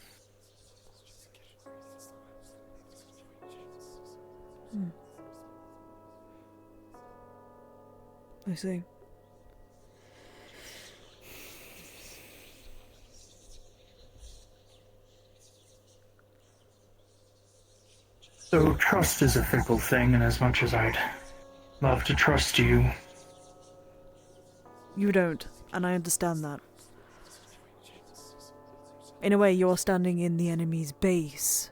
I see. So trust is a fickle thing, and as much as I'd love to trust you, You don't, and I understand that. In a way, you're standing in the enemy's base.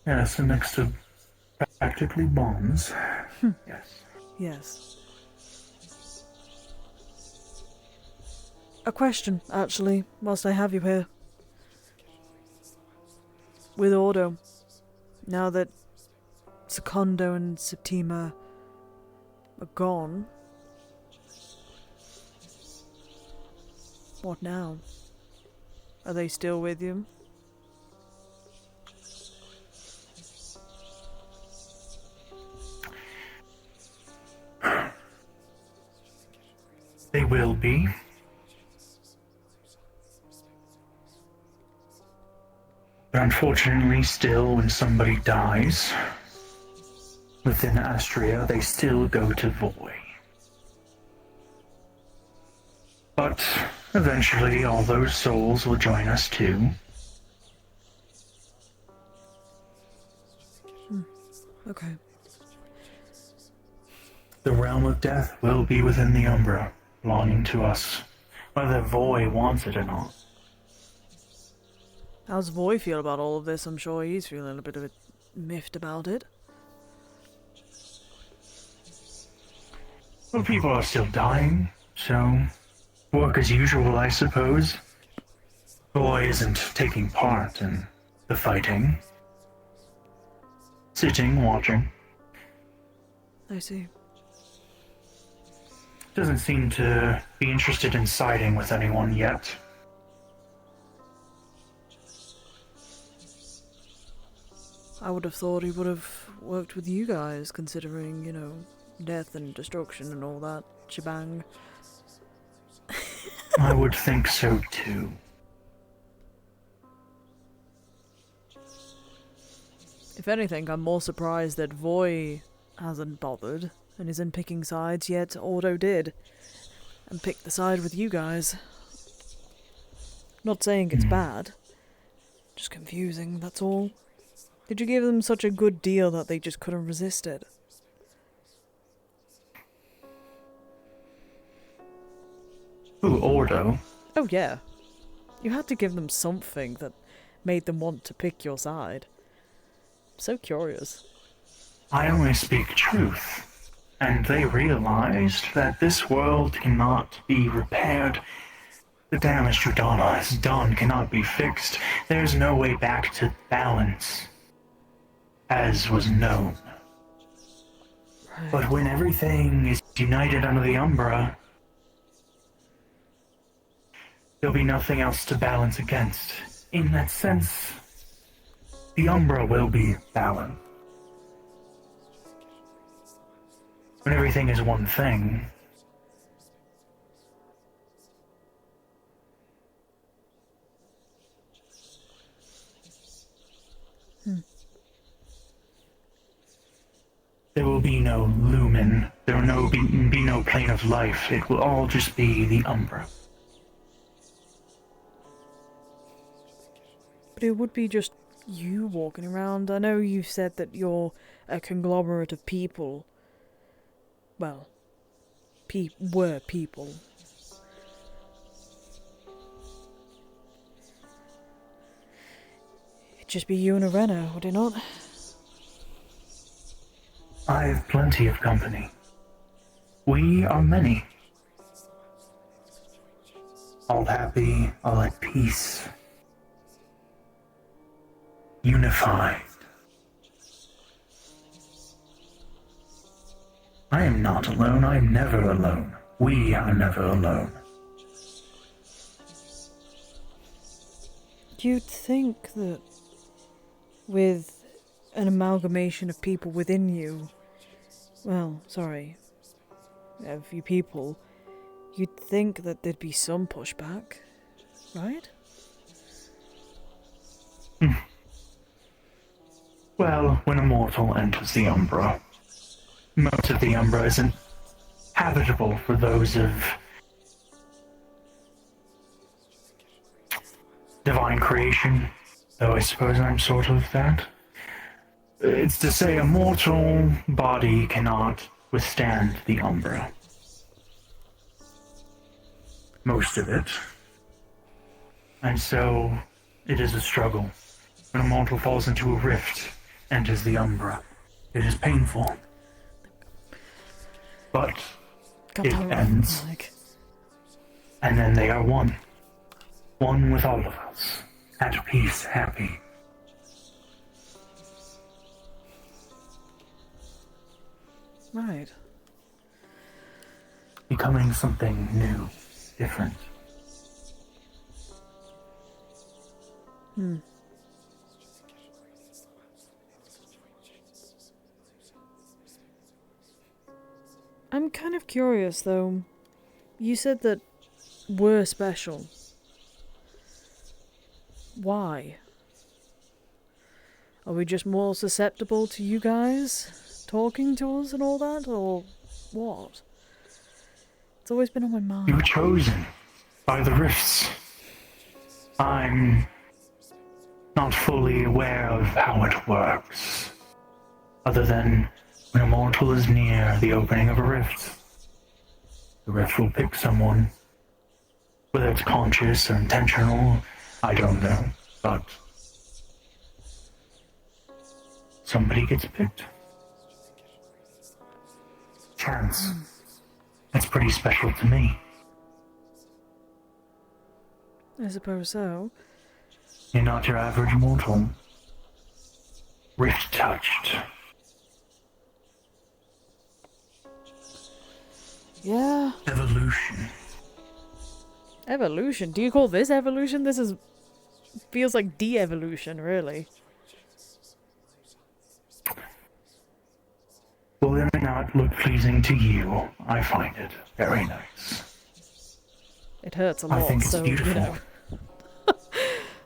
yes, and next to practically bombs. Yes. Yes. A question, actually, whilst I have you here. With Ordo, now that Secondo and Septima are gone, what now? Are they still with you? They will be. But unfortunately, still, when somebody dies within Astria, they still go to Voy. But eventually, all those souls will join us too. Okay. The realm of death will be within the Umbra, belonging to us, whether Voy wants it or not. How's Voy feel about all of this? I'm sure he's feeling a bit of miffed about it. Well, people are still dying, so work as usual, I suppose. Voy isn't taking part in the fighting. Sitting, watching. I see. Doesn't seem to be interested in siding with anyone yet. I would have thought he would have worked with you guys, considering, you know, death and destruction and all that shebang. I would think so too. If anything, I'm more surprised that Voy hasn't bothered and isn't picking sides, yet Ordo did. And picked the side with you guys. Not saying it's bad. Just confusing, that's all. Did you give them such a good deal that they just couldn't resist it? Ooh, Ordo? Oh yeah. You had to give them something that made them want to pick your side. So curious. I only speak truth. And they realized that this world cannot be repaired. The damage Trudala has done cannot be fixed. There's no way back to balance, as was known. But when everything is united under the Umbra, there'll be nothing else to balance against. In that sense, the Umbra will be balanced. When everything is one thing, there will be no lumen, there will be no plane of life, it will all just be the Umbra. But it would be just you walking around. I know you've said that you're a conglomerate of people. Well, were people. It'd just be you and a Renner, would it not? I have plenty of company. We are many. All happy, all at peace. Unified. I am not alone, I am never alone. We are never alone. You'd think that with an amalgamation of people within you, well, sorry, a few people, you'd think that there'd be some pushback, right? Well, when a mortal enters the Umbra, most of the Umbra isn't habitable for those of divine creation, though I suppose I'm sort of that. It's to say a mortal body cannot withstand the Umbra. Most of it. And so, it is a struggle. When a mortal falls into a rift, enters the Umbra, it is painful. But it ends, and then they are one. One with all of us, at peace, happy. Right. Becoming something new, different. I'm kind of curious, though. You said that we're special. Why? Are we just more susceptible to you guys talking to us and all that, or what? It's always been on my mind. You were chosen by the rifts. I'm not fully aware of how it works, other than when a mortal is near the opening of a rift, the rift will pick someone. Whether it's conscious or intentional, I don't know, but somebody gets picked. Chance. That's pretty special to me. I suppose so. You're not your average mortal. Rift touched. Yeah. Evolution. Evolution? Do you call this evolution? This is... feels like de-evolution, really. Well, it may not look pleasing to you. I find it very nice. It hurts a lot, I think it's so, beautiful. you know.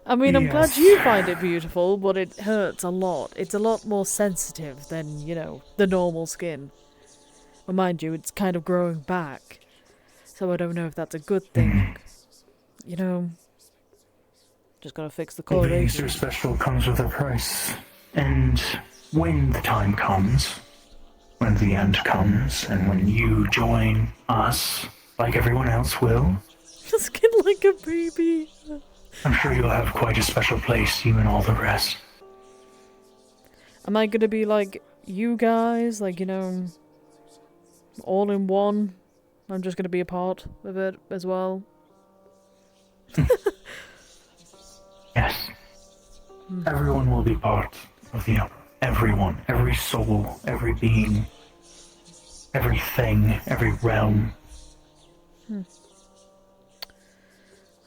I mean, I'm glad you find it beautiful, but it hurts a lot. It's a lot more sensitive than, you know, the normal skin. Well, mind you, it's kind of growing back, so I don't know if that's a good thing. You know, just gotta fix the Being coloration. so special comes with a price. And when the time comes, when the end comes, and when you join us, like everyone else will, Skin like a baby. I'm sure you'll have quite a special place, you and all the rest. Am I gonna be, like, you guys, like, you know, all in one. I'm just gonna be a part of it as well. Yes. Everyone will be part of the Umbra. Everyone. Every soul. Every being. Everything. Every realm.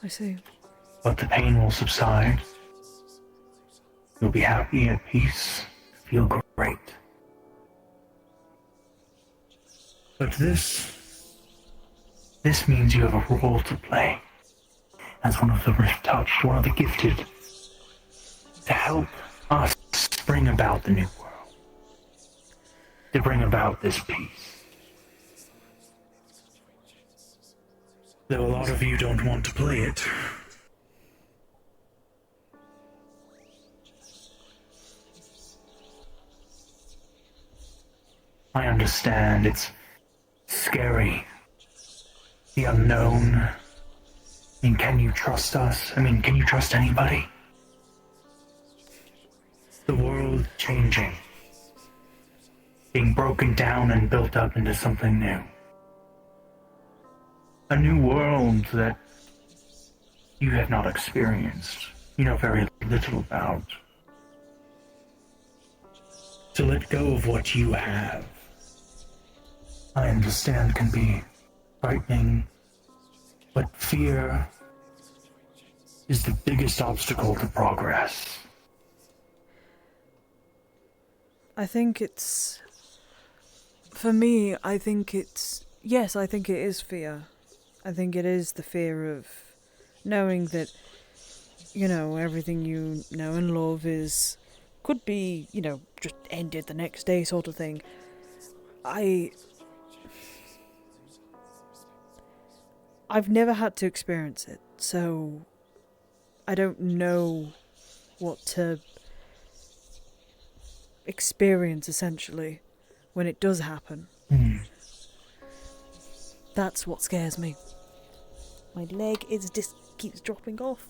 I see. But the pain will subside. You'll be happy, at peace, feel great. But this means you have a role to play. As one of the Rift Touched, one of the gifted, to help us bring about the new world. To bring about this peace. Though a lot of you don't want to play it. I understand, it's scary. The unknown. I mean, can you trust us? I mean, can you trust anybody? The world changing. Being broken down and built up into something new. A new world that you have not experienced. You know very little about. To let go of what you have, I understand, can be frightening, but fear is the biggest obstacle to progress. I think it's... For me, I think it's... Yes, I think it is fear. I think it is the fear of knowing that, you know, everything you know and love is... could be, you know, just ended the next day sort of thing. I've never had to experience it, so I don't know what to experience, essentially, when it does happen. That's what scares me. My leg just keeps dropping off.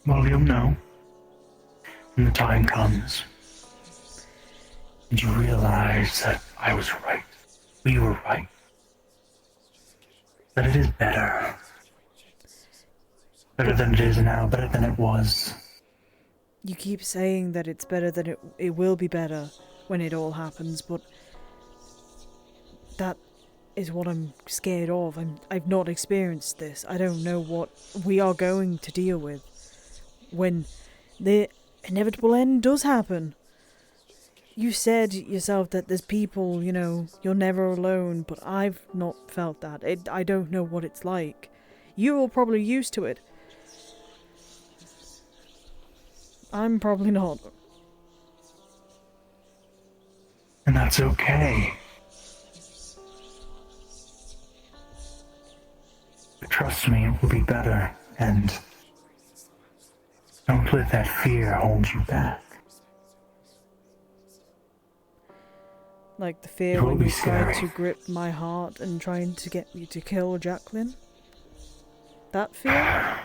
Well, you'll know when the time comes. And you realize that I was right. We were right. That it is better. Better than it is now, better than it was. You keep saying that it's better than it will be better when it all happens, but that is what I'm scared of. I've not experienced this. I don't know what we are going to deal with when the inevitable end does happen. You said yourself that there's people, you know, you're never alone, but I've not felt that. I don't know what it's like. You're all probably used to it. I'm probably not. And that's okay. But trust me, it will be better, and don't let that fear hold you back. Like the fear when you tried to grip my heart and trying to get me to kill Jacqueline? That fear?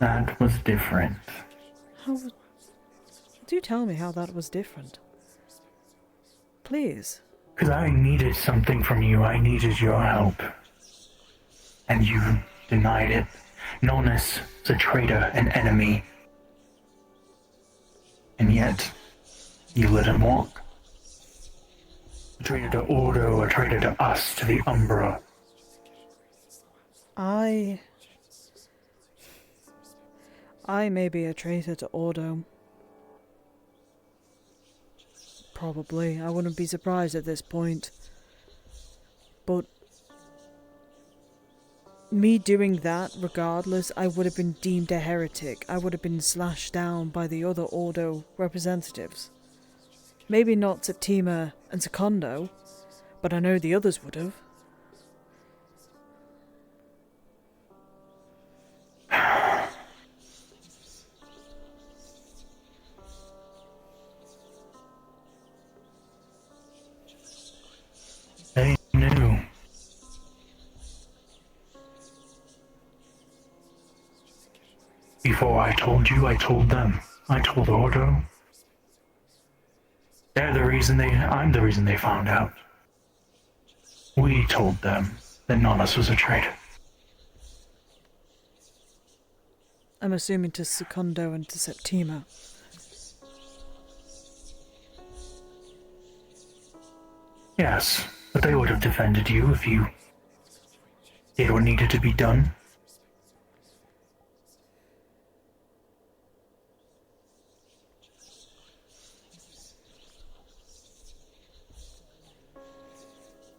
That was different. Do tell me how that was different. Please. Because I needed something from you. I needed your help. And you denied it. Nonus is a traitor, an enemy. And yet, you let him walk. A traitor to Ordo, a traitor to us, to the Umbra. I may be a traitor to Ordo. Probably. I wouldn't be surprised at this point. But me doing that, regardless, I would have been deemed a heretic. I would have been slashed down by the other Ordo representatives. Maybe not Septima and Secondo, but I know the others would have. told you, I told them. I told Ordo. I'm the reason they found out. We told them that Nonus was a traitor. I'm assuming to Secundo and to Septima. Yes, but they would have defended you if you did what needed to be done.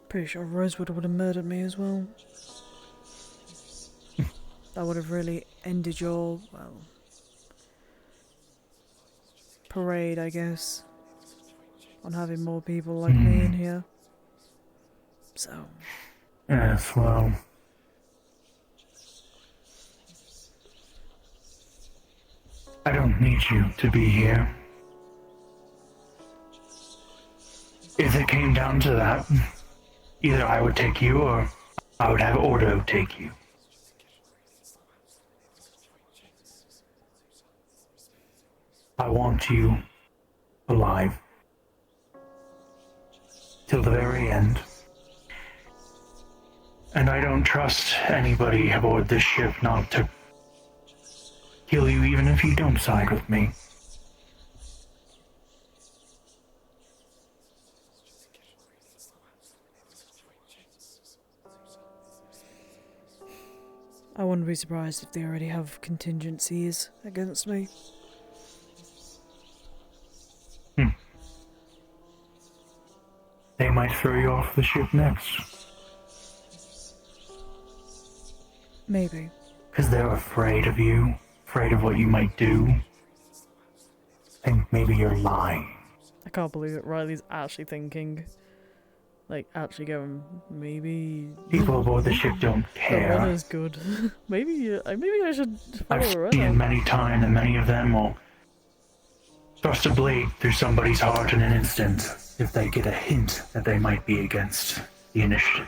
Pretty sure Rosewood would have murdered me as well. That would have really ended your, well, parade, I guess, on having more people like me in here. So. Yes, well. I don't need you to be here. If it came down to that, either I would take you or I would have Ordo take you. I want you alive till the very end. And I don't trust anybody aboard this ship not to kill you even if you don't side with me. I wouldn't be surprised if they already have contingencies against me. They might throw you off the ship next. Maybe. Because they're afraid of you, afraid of what you might do. And maybe you're lying. I can't believe it. Riley's actually thinking. Like, actually going, maybe... People aboard the ship don't care. Lorena's good. maybe I should follow I've Lorena. seen it many times, and many of them will thrust a blade through somebody's heart in an instant if they get a hint that they might be against the initiative.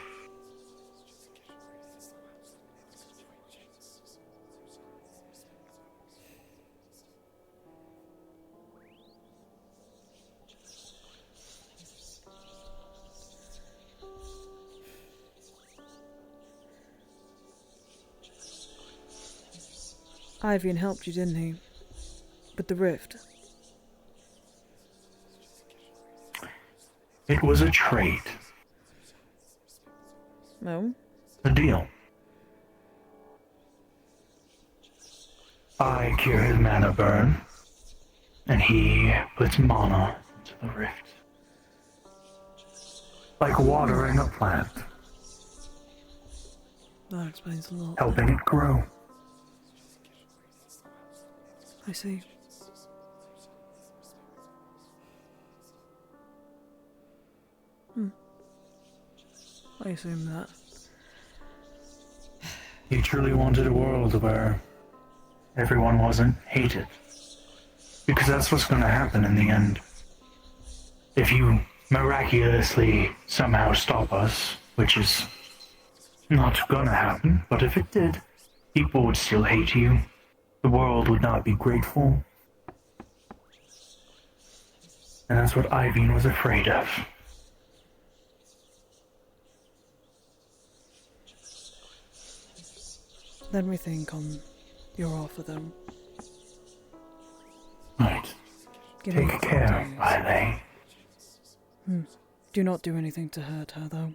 Ivian helped you, didn't he? With the rift. It was a trade. No? A deal. I cure his mana burn, and he puts mana into the rift. Like watering a plant, That explains a lot. helping it grow. I see. I assume that. He truly wanted a world where everyone wasn't hated. Because that's what's going to happen in the end. If you miraculously somehow stop us, which is not going to happen, but if it did, people would still hate you. The world would not be grateful. And that's what Ivian was afraid of. Let me think on your offer, then. Right. Give me Take care, Ryllae. Do not do anything to hurt her, though.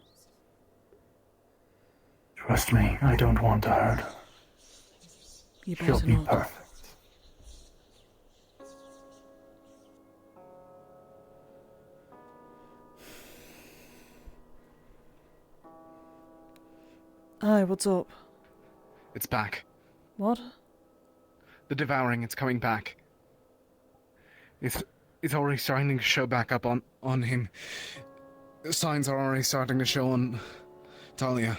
Trust me, I don't want to hurt her. You She'll better be not. perfect. Hi, what's up? It's back. What? The devouring, it's coming back. It's already starting to show back up on him. The signs are already starting to show on Talia.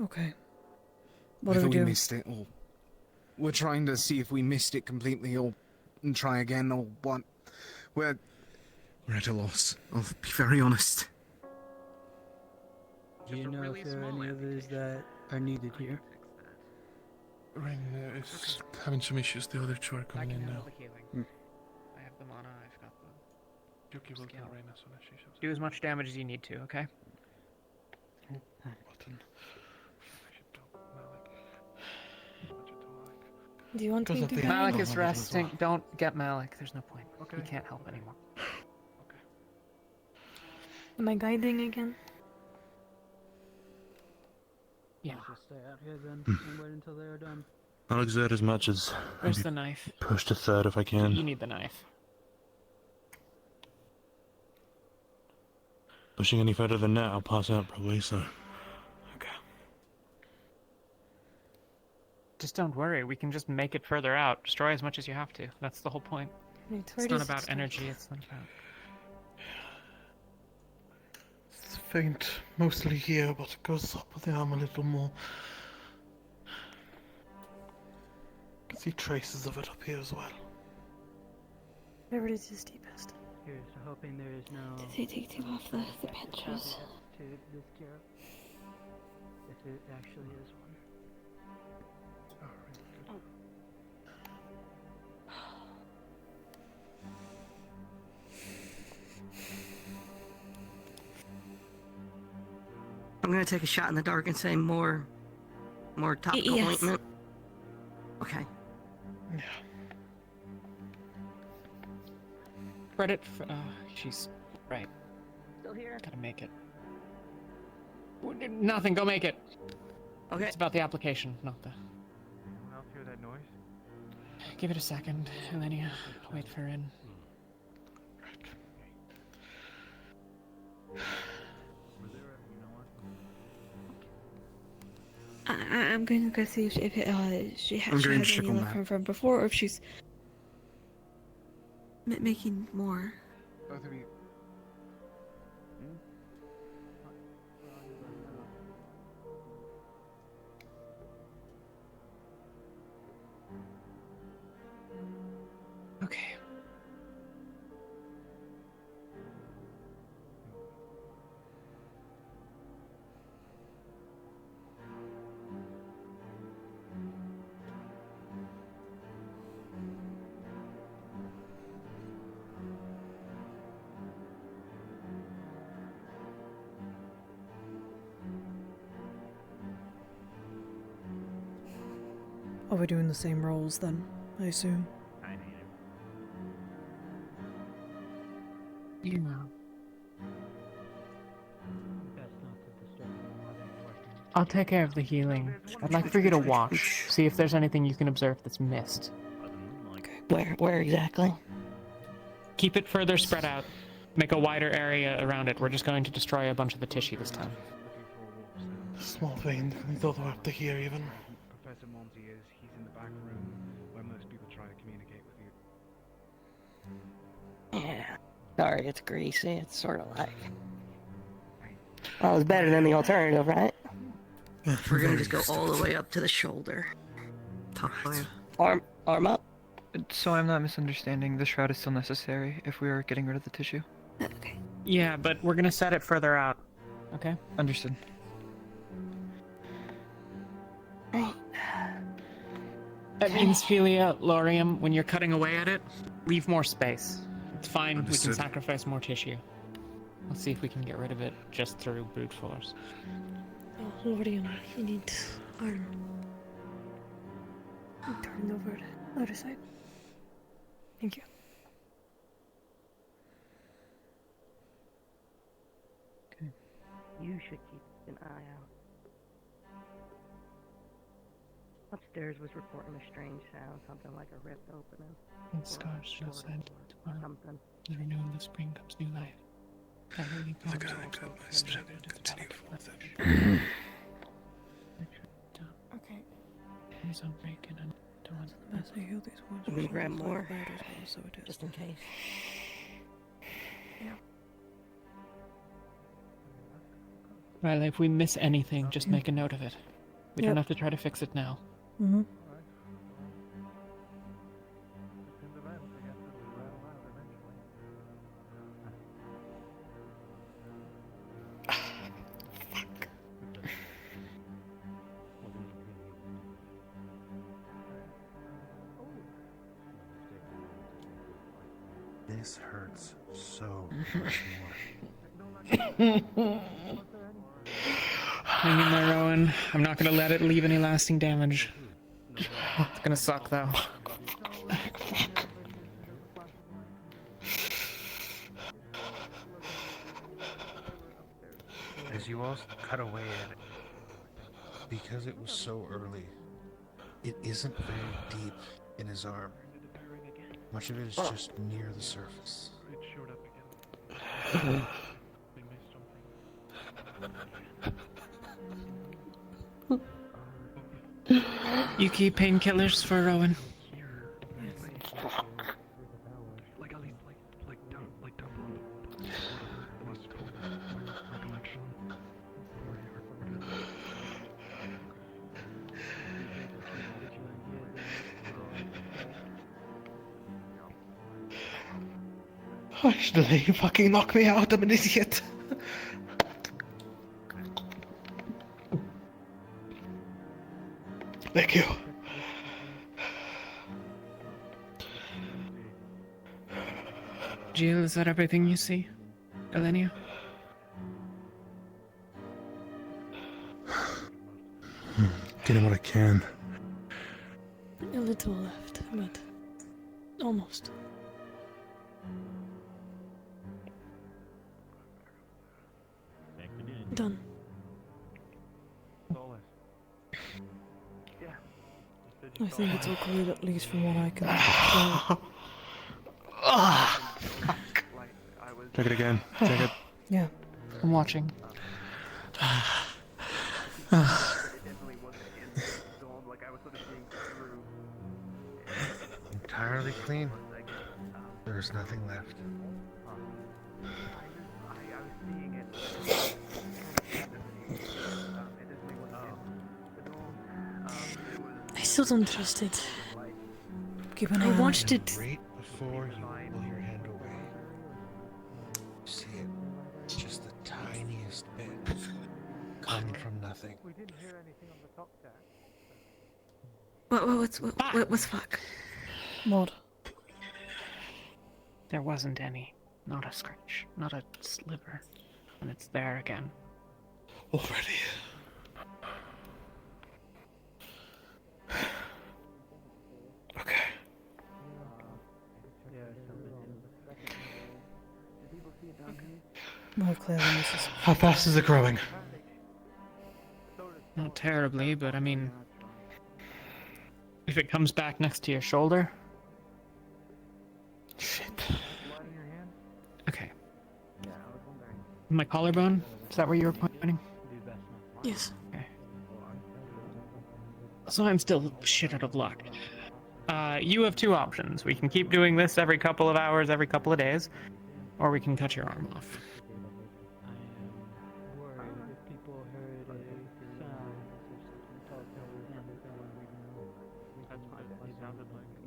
Okay. What do Whether we we do? missed it, or we're trying to see if we missed it completely, or and try again, or what. We're at a loss. I'll be very honest. Do you know if there are any others that are needed here? Ren is having some issues. The other two are coming in now. I have the mana. I've got the. Yuki will skill. kill Ren as soon as she shows up. Do as much damage as you need to. Okay. Button. Do you want to Malik do that? is resting. Don't get Malik. There's no point. He can't help anymore. Am I guiding again? Yeah. Just stay out here then Hmm. and wait until they're done. I'll exert as much as Where's maybe the knife? push to third if I can. You need the knife. Pushing any further than that, I'll pass out probably. So Just don't worry. We can just make it further out. Destroy as much as you have to. That's the whole point. Wait, where It's not does it about start? energy. It's not about. It's faint, mostly here, but it goes up the arm a little more. I can see traces of it up here as well. Wherever it is deepest. Here's to hoping there is no. Did they take them off the benches? To this cure, if it actually is one. I'm gonna take a shot in the dark and say more topical Yes. ointment. Okay. Credit for. She's right. Still here? Gotta make it. Nothing. Go make it. Okay. It's about the application, not the. Anyone else hear that noise? Give it a second, and then you wait for in. I'm going to go see if she I'm going to has check any on left that. from before, or if she's making more. Both of you. Okay. Are we doing the same roles then? I assume. You know. Best not to disturb them while they're working. I'll take care of the healing. I'd like for you to watch, see if there's anything you can observe that's missed. Where exactly? Keep it further spread out. Make a wider area around it. We're just going to destroy a bunch of the tissue this time. Small vein, it's all the way up to here even. Professor Monty is. He's in the back room where most people try to communicate with you. Yeah. Sorry, it's greasy. It's sort of like. Well, it's better than the alternative, right? We're gonna just go all the way up to the shoulder. Top arm up. So I'm not misunderstanding. The shroud is still necessary if we are getting rid of the tissue. Okay. Yeah, but we're gonna set it further out. Okay? Understood. That means, Philia, Laurium, when you're cutting away at it, leave more space. It's fine, we Understood. can sacrifice more tissue. Let's see if we can get rid of it just through brute force. Oh, Lordy, you need arm. Turn over to the other side. Thank you. You should keep an eye out. Upstairs was reporting a strange sound, something like a rift opening. And stars shall send tomorrow. Something. The renewal of the spring comes new life. I really The promise guy also got my to strength the continue development for of them. Okay. Things on break and undone. As I heal these wounds, I'm gonna which grab look more, like bad as well, so it is. just in case. Ryllae, if we miss anything, just make a note of it. We don't Yep. have to try to fix it now. Mm-hmm. This hurts so much more. Hang in there, Rowan. I'm not gonna let it leave any lasting damage. It's gonna suck, though. As you all cut away at it, because it was so early, it isn't very deep in his arm. Much of it is just near the surface. You keep painkillers for Rowan. Actually, you fucking knock me out, I'm an idiot. Thank you. Jill, is that everything you see? Elenia? Getting what I can. A little left, but almost. Done. I think it's all clear, at least from what I can tell. Check it again. Check it. Yeah, I'm watching. Entirely clean. There's nothing left. I still don't trust it. Keep an eye on it. I watched it. Right before you pull your hand away. You see it? It's just the tiniest bit. Coming from nothing. What's fuck? What? There wasn't any. Not a scratch. Not a sliver. And it's there again. Already. Okay. More clearly, this is... How fast is it growing? Not terribly, but I mean... If it comes back next to your shoulder... Shit. Okay. My collarbone? Is that where you were pointing? Yes. Okay. So I'm still shit out of luck. You have two options. We can keep doing this every couple of hours, every couple of days, or we can cut your arm off.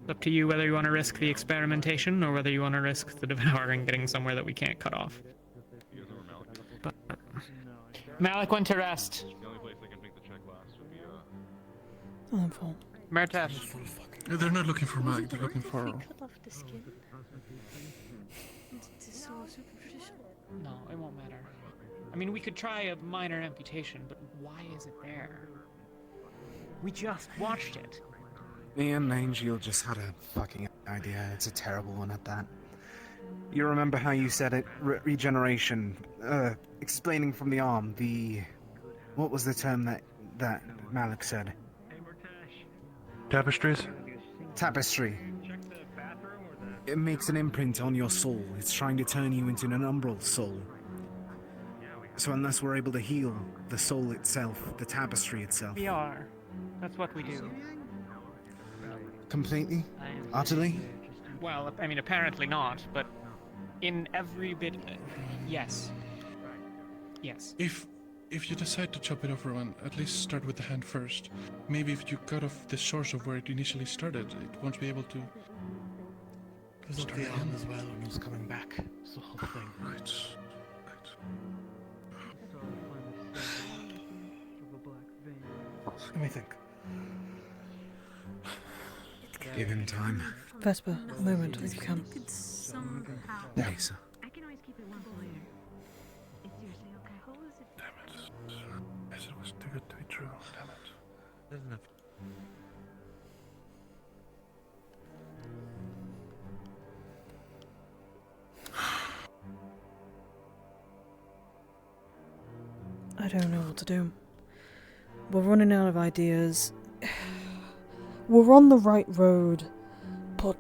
It's up to you whether you want to risk the experimentation or whether you want to risk the devouring getting somewhere that we can't cut off. But Malik went to rest. The only place I can make the check last would be I'm full. Mertesh. They're not looking for Malik, they're looking for... Cut off the skin. It's so superficial. No, it won't matter. I mean, we could try a minor amputation, but why is it there? We just watched it. Me and Angel just had a fucking idea. It's a terrible one at that. You remember how you said it? Regeneration. Explaining from the arm. What was the term that Malik said? Tapestries? Tapestry. It makes an imprint on your soul. It's trying to turn you into an umbral soul. So unless we're able to heal the soul itself, the tapestry itself. We are. That's what we do. Completely? Utterly? Well, I mean, apparently not, but in every bit... yes. Yes. If you decide to chop it off, Rowan, at least start with the hand first. Maybe if you cut off the source of where it initially started, it won't be able to... Look at the arm as well when it was coming back. It's the whole thing. Right. Let me think. Give him time. Vesper, a moment if you can. somehow. Yeah. I can always keep it one for later. It's seriously okay. What was it? Damn it. Yes, it was too good to be true. Damn it. I don't know what to do. We're running out of ideas. We're on the right road, but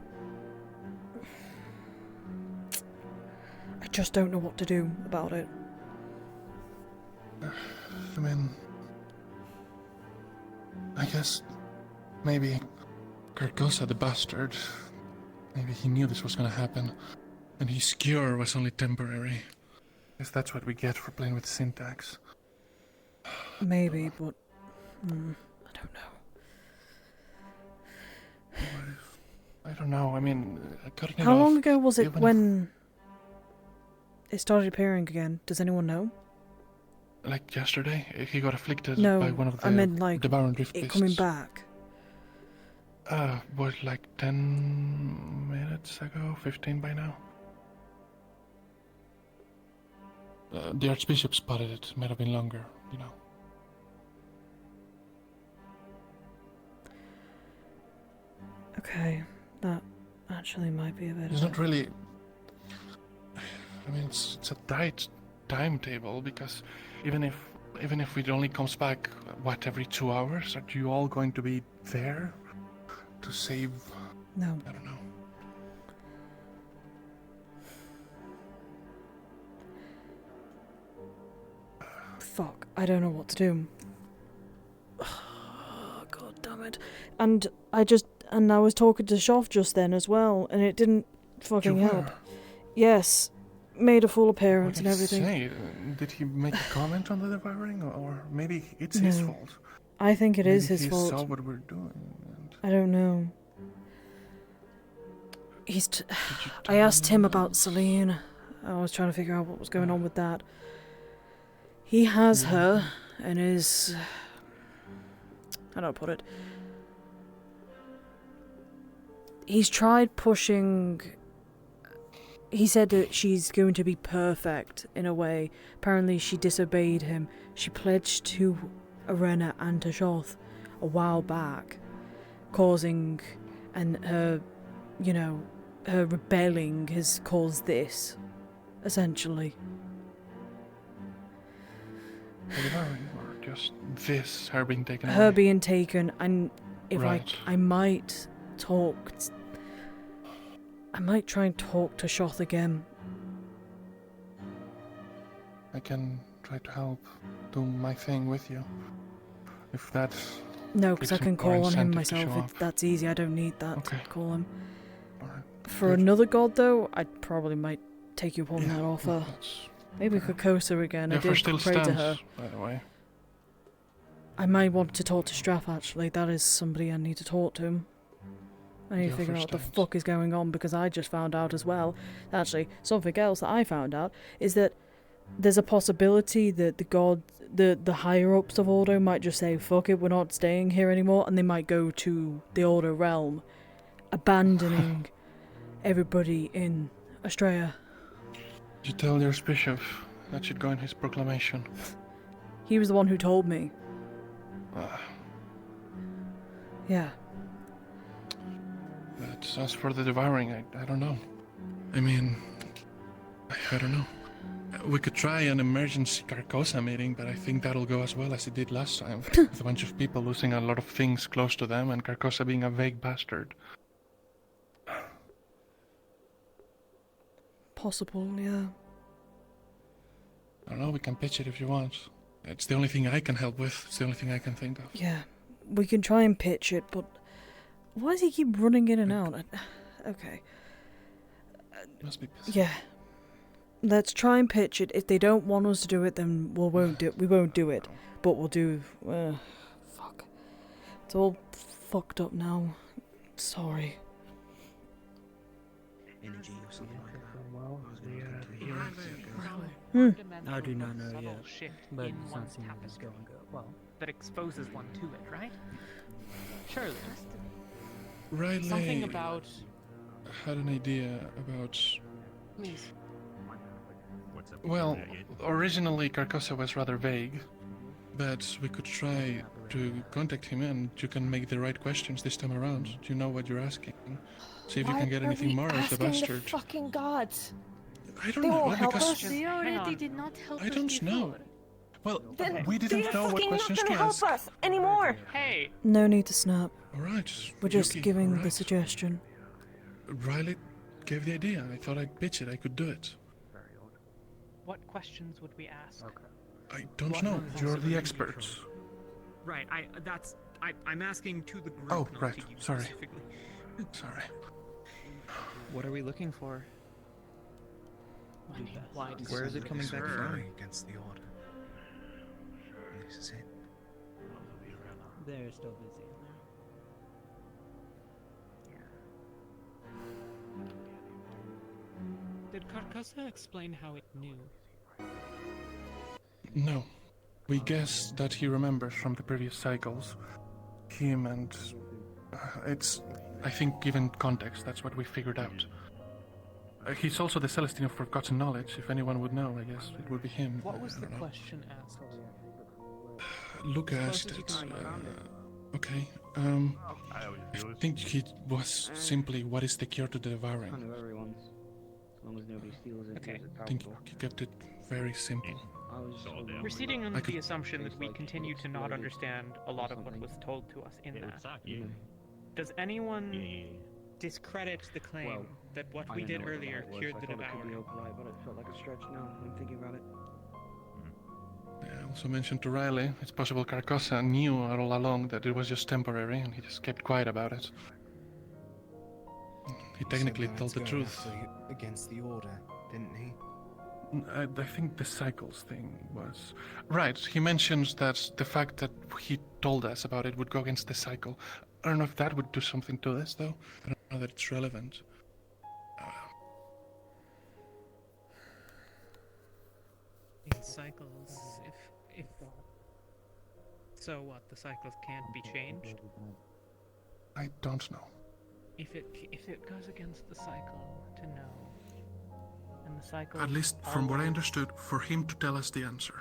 I just don't know what to do about it. I mean, I guess maybe Carcosa the bastard, maybe he knew this was gonna happen, and his cure was only temporary. I guess that's what we get for playing with syntax. Maybe, but I don't know. I don't know. I mean, cutting it How long off, ago was it even if- when it started appearing again? Does anyone know? Like yesterday, he got afflicted No, by one of the I meant like devouring drift it beasts. coming back. Was like 10 minutes ago, 15 by now. The Archbishop spotted it. Might have been longer, you know. Okay, that actually might be a bit. It's not really. I mean, it's a tight timetable because even if it only comes back every 2 hours, are you all going to be there to save? No. I don't know. Fuck, I don't know what to do. Oh, God damn it. And I was talking to Shoff just then as well, and it didn't fucking You help. were? Yes, made a full What appearance did and he everything. say? Did he make a comment on the devouring, or maybe it's his No. fault? I think it is Maybe his he fault. saw what we're doing. I don't know. I asked him about Celine. I was trying to figure out what was going on with that. He has her, and is... how do I put it? He's tried pushing... He said that she's going to be perfect, in a way. Apparently she disobeyed him. She pledged to Arena and to Shoth a while back, causing... and her, you know, her rebelling has caused this, essentially. The devouring, or just this, her being taken Her away? being taken, and if Right. I might talk... I might try and talk to Shoth again. I can try to help do my thing with you. If that... No, because I gives me can more call on him incentive to myself. show up. That's easy. I don't need that to Okay. call him. Alright. For another god, though, I probably might take you upon that offer. Maybe Kokosa again. The I offer did still pray to stands, her. by the way. I might want to talk to Straff, actually. That is somebody I need to talk to. I need The to figure offer out what the stands. fuck is going on, because I just found out as well. Actually, something else that I found out is that there's a possibility that the higher-ups of Ordo might just say, fuck it, we're not staying here anymore, and they might go to the Ordo realm, abandoning everybody in Australia. Did you tell the Archbishop that should go in his proclamation? He was the one who told me. Ah, Yeah. but as for the devouring, I don't know. I mean, I don't know. We could try an emergency Carcosa meeting, but I think that'll go as well as it did last time. With a bunch of people losing a lot of things close to them, and Carcosa being a vague bastard. Possible, yeah. I don't know, we can pitch it if you want. It's the only thing I can help with. It's the only thing I can think of. Yeah. We can try and pitch it, but why does he keep running in and out? Okay. Must be pissed. Yeah. Let's try and pitch it. If they don't want us to do it, then we won't do it. But we'll do... fuck. It's all fucked up now. Sorry. Energy or something like that. I do not know yet, but in it's one's not seeming as tapestry going good. Well, that exposes one to it, right? Surely. Ryllae. Something about had an idea about. Please. Well, originally Carcosa was rather vague, but we could try to contact him and you can make the right questions this time around. Do you know what you're asking? See if you can get anything more out of the bastard. The fucking gods. I don't They know won't help because us. They already did not help I us don't know. Well, Then we didn't they're know what fucking questions not to gonna ask. help us anymore. Hey! No need to snap. Alright. We're just Yuki, giving the alright. suggestion. Ryllae gave the idea. I thought I'd pitch it. I could do it. What questions would we ask? I don't know. You're the experts. Right, I'm asking to the group, Oh, not right. to you Sorry. specifically. Sorry. What are we looking for? Why does Where is it coming back from? Going against the order. This is it. They're still busy. Did Carcosa explain how it knew? No. We guess that he remembers from the previous cycles. Him and... it's... I think given context, that's what we figured out. He's also the Celestine of Forgotten Knowledge. If anyone would know, I guess it would be him. What was I the don't know. question asked? Luca asked it. Okay. I think it was simply, what is the cure to the devouring? Okay. I think he kept it very simple. Proceeding under I could- the assumption that we continue to not understand a lot of what was told to us in that, does anyone discredit the claim that what we did earlier cured the devouring? I also mentioned to Ryllae, it's possible Carcosa knew all along that it was just temporary and he just kept quiet about it. He technically told the truth. Against the order, didn't he? I think the cycles thing was... Right, he mentions that the fact that he told us about it would go against the cycle. I don't know if that would do something to this, though. I don't know that it's relevant. In cycles, if... So what, the cycles can't be changed? I don't know. If it goes against the cycle to know, and the cycle... At least, from what I understood, for him to tell us the answer.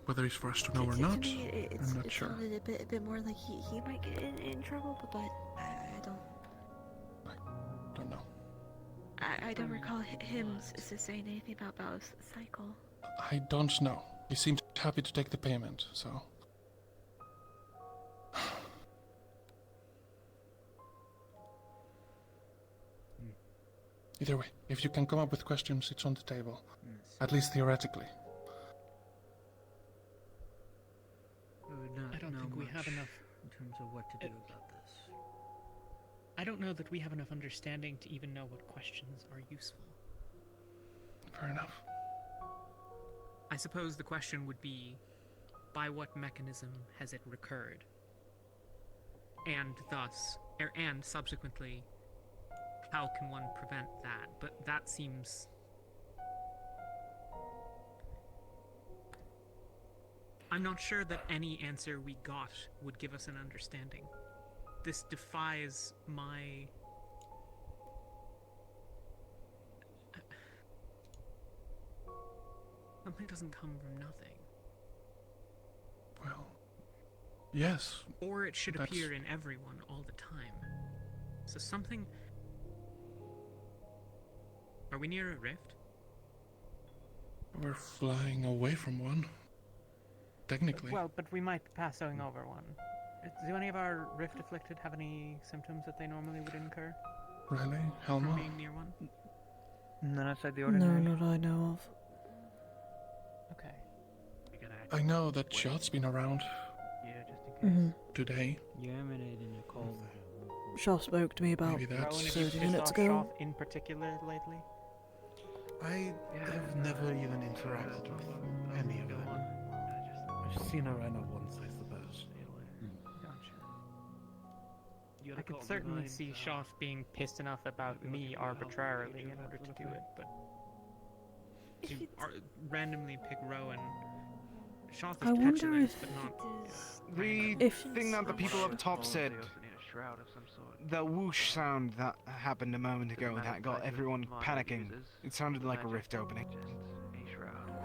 Whether it's for us to know or not, I'm not sure. It sounded a bit more like he might get in trouble, but I Don't know. I don't recall him saying anything about Bao's cycle. I don't know. He seemed happy to take the payment, so... Either way, if you can come up with questions, it's on the table. At least theoretically. I don't think we have enough in terms of what to do about this. I don't know that we have enough understanding to even know what questions are useful. Fair enough. I suppose the question would be, by what mechanism has it recurred? And thus, and subsequently, how can one prevent that? But that seems... I'm not sure that any answer we got would give us an understanding. This defies my... Something doesn't come from nothing. Well, yes. Or it should that's- appear in everyone all the time. So something... Are we near a rift? We're flying away from one. Technically. Well, but we might be passing over one. Do any of our rift afflicted have any symptoms that they normally would incur? Ryllae? From Helma? being near one? None outside the No, ordinary. not I know of. Okay. I know that Shot's been around Yeah, just in case. Mhm. today. You emanated a cold. Shaw spoke to me about Maybe that's- Rowan, have you 30 pissed minutes off ago. Shoth in particular lately? I have never even interacted with any of them. I've seen her around once, I suppose. I could certainly see Shoth being pissed enough about me arbitrarily in order to do it, but to randomly pick Rowan, Shoth is I wonder petulant, if but not... The If- thing that the people up top said shroud of some sort. The whoosh sound that happened a moment ago that got everyone panicking. It sounded like a rift opening.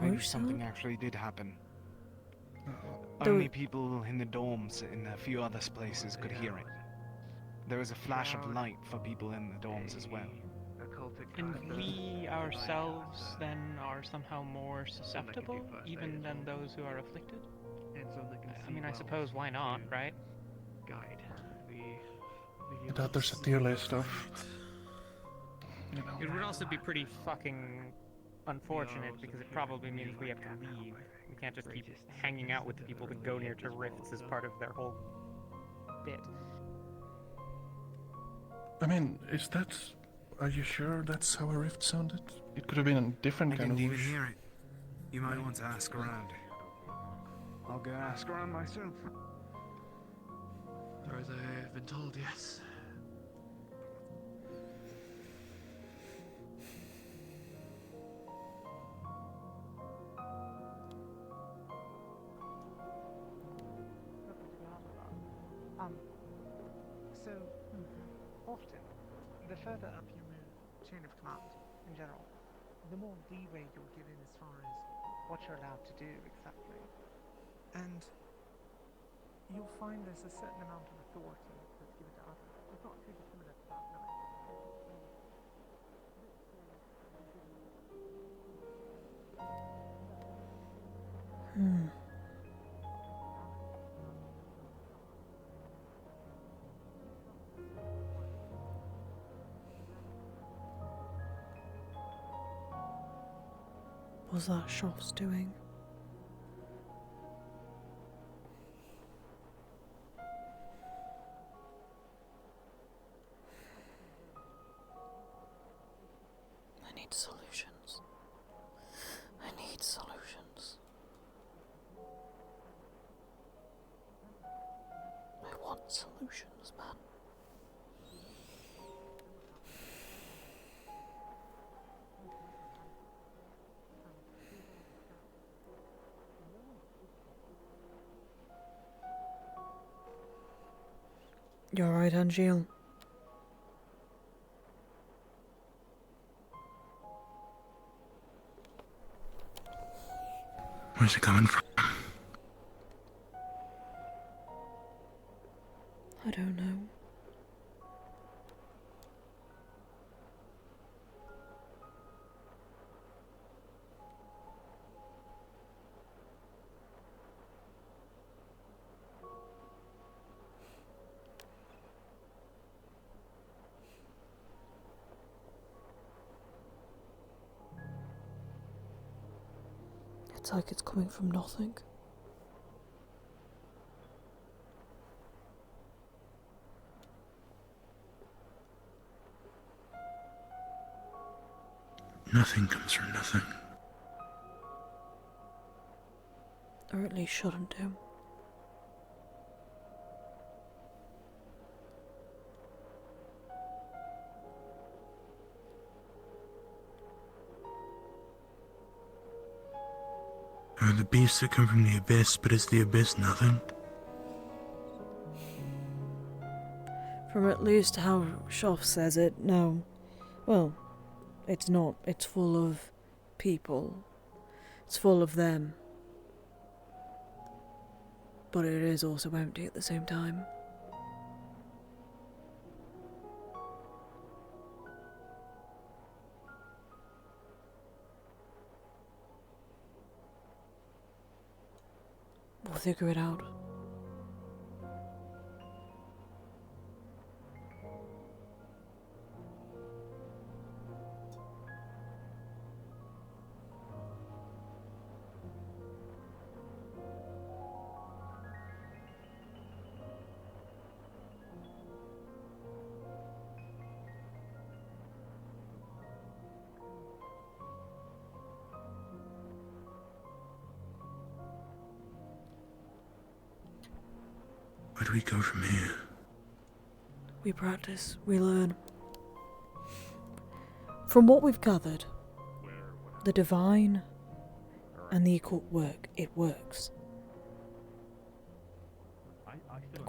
Maybe Whoosh something sound? actually did happen. There Only were- people in the dorms in a few other places could hear it. There was a flash of light for people in the dorms as well. And we ourselves then are somehow more susceptible, even than those who are afflicted? I mean, I suppose why not, right? I thought there's a tier list of, you know. It would also be pretty fucking unfortunate because it probably means we have to leave. We can't just keep hanging out with the people that go near to rifts as part of their whole bit. I mean, is that? Are you sure that's how a rift sounded? It could have been a different I kind of didn't even whoosh. hear it. You might want to ask around. I'll go ask around myself. Or as I have been told, yes. So, often, the further up you move chain of command, in general, the more leeway you're given as far as what you're allowed to do exactly. And you'll find there's a certain amount of authority that's given to others. It's not too dissimilar to that, no. Was that Shoff's doing? I need solutions. I need solutions. I want solutions, man. You alright, Angel? Where's it coming from? I don't know. It's like it's coming from nothing. Nothing comes from nothing. Or at least shouldn't do. Are the beasts that come from the abyss, but is the abyss nothing? From at least how Shoff says it, no. Well, it's not. It's full of people. It's full of them. But it is also empty at the same time. We'll figure it out. Where do we go from here? We practice, we learn. From what we've gathered, the divine and the occult work, it works.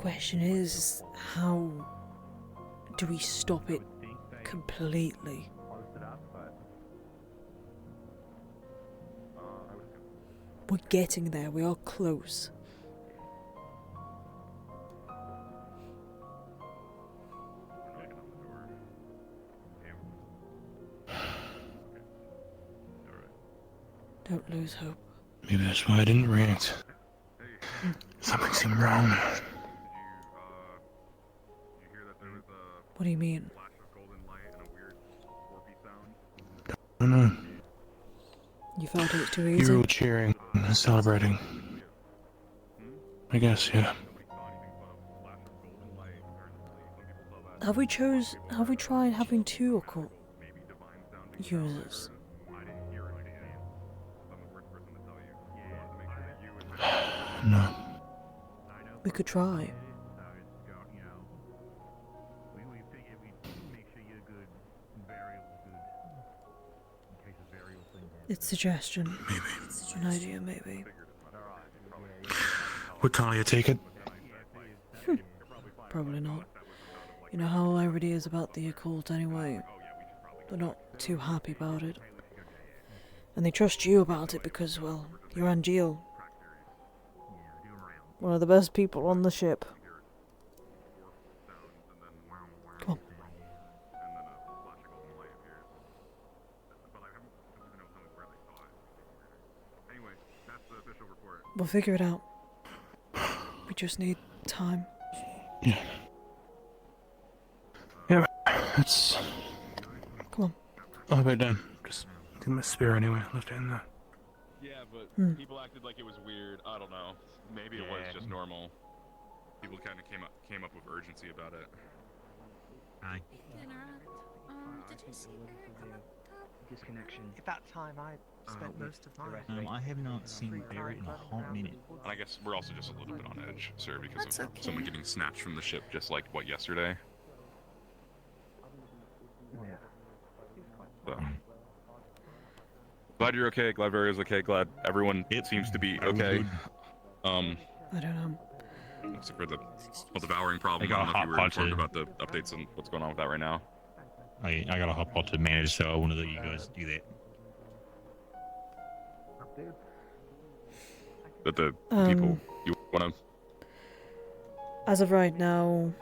question is, how do we stop it completely? We're getting there, we are close. Don't lose hope. Maybe that's why I didn't react. Something seemed wrong. What do you mean? I don't know. You felt it was too You easy? were all cheering and celebrating. I guess, yeah. Have we tried having two occult users? No. We could try. It's suggestion. Maybe. It's an idea, maybe. Would Talia take it? Probably not. You know how everybody is about the occult anyway. They're not too happy about it. And they trust you about it because, well, you're Angeal. One of the best people on the ship. Come on. We'll figure it out. We just need time. Yeah. Yeah, it's... Come on. I'll have it done. Just get my spear anyway. Left it in there. Yeah, but people acted like it was weird. I don't know. Maybe it was just normal. People kind of came up with urgency about it. Aye. Did you see Eric come up top? Disconnection. At that time, I spent most of mine. I have not seen Barrett in a hot minute. And I guess we're also just a little bit on edge, sir, because That's of okay. someone getting snatched from the ship just like, what, yesterday? So. Glad you're okay, glad Vario's okay, glad everyone seems to be okay. I don't know. Except for the devouring problem. I got I don't know if you were a hot informed pot about the updates and what's going on with that right now. I got a hot pot to manage, so I wanted to let you guys do that. That the people you want to... As of right now,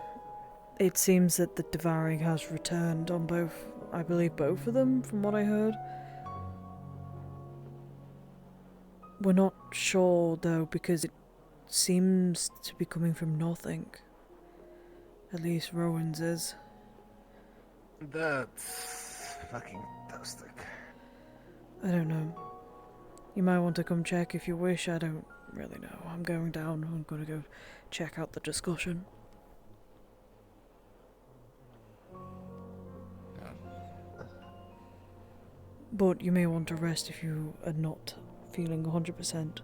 it seems that the devouring has returned on both, I believe both of them, from what I heard. We're not sure though, because it seems to be coming from nothing. At least Rowan's is. That's fucking fantastic. I don't know. You might want to come check if you wish, I don't really know. I'm going down, I'm gonna go check out the discussion. But you may want to rest if you are not feeling 100%.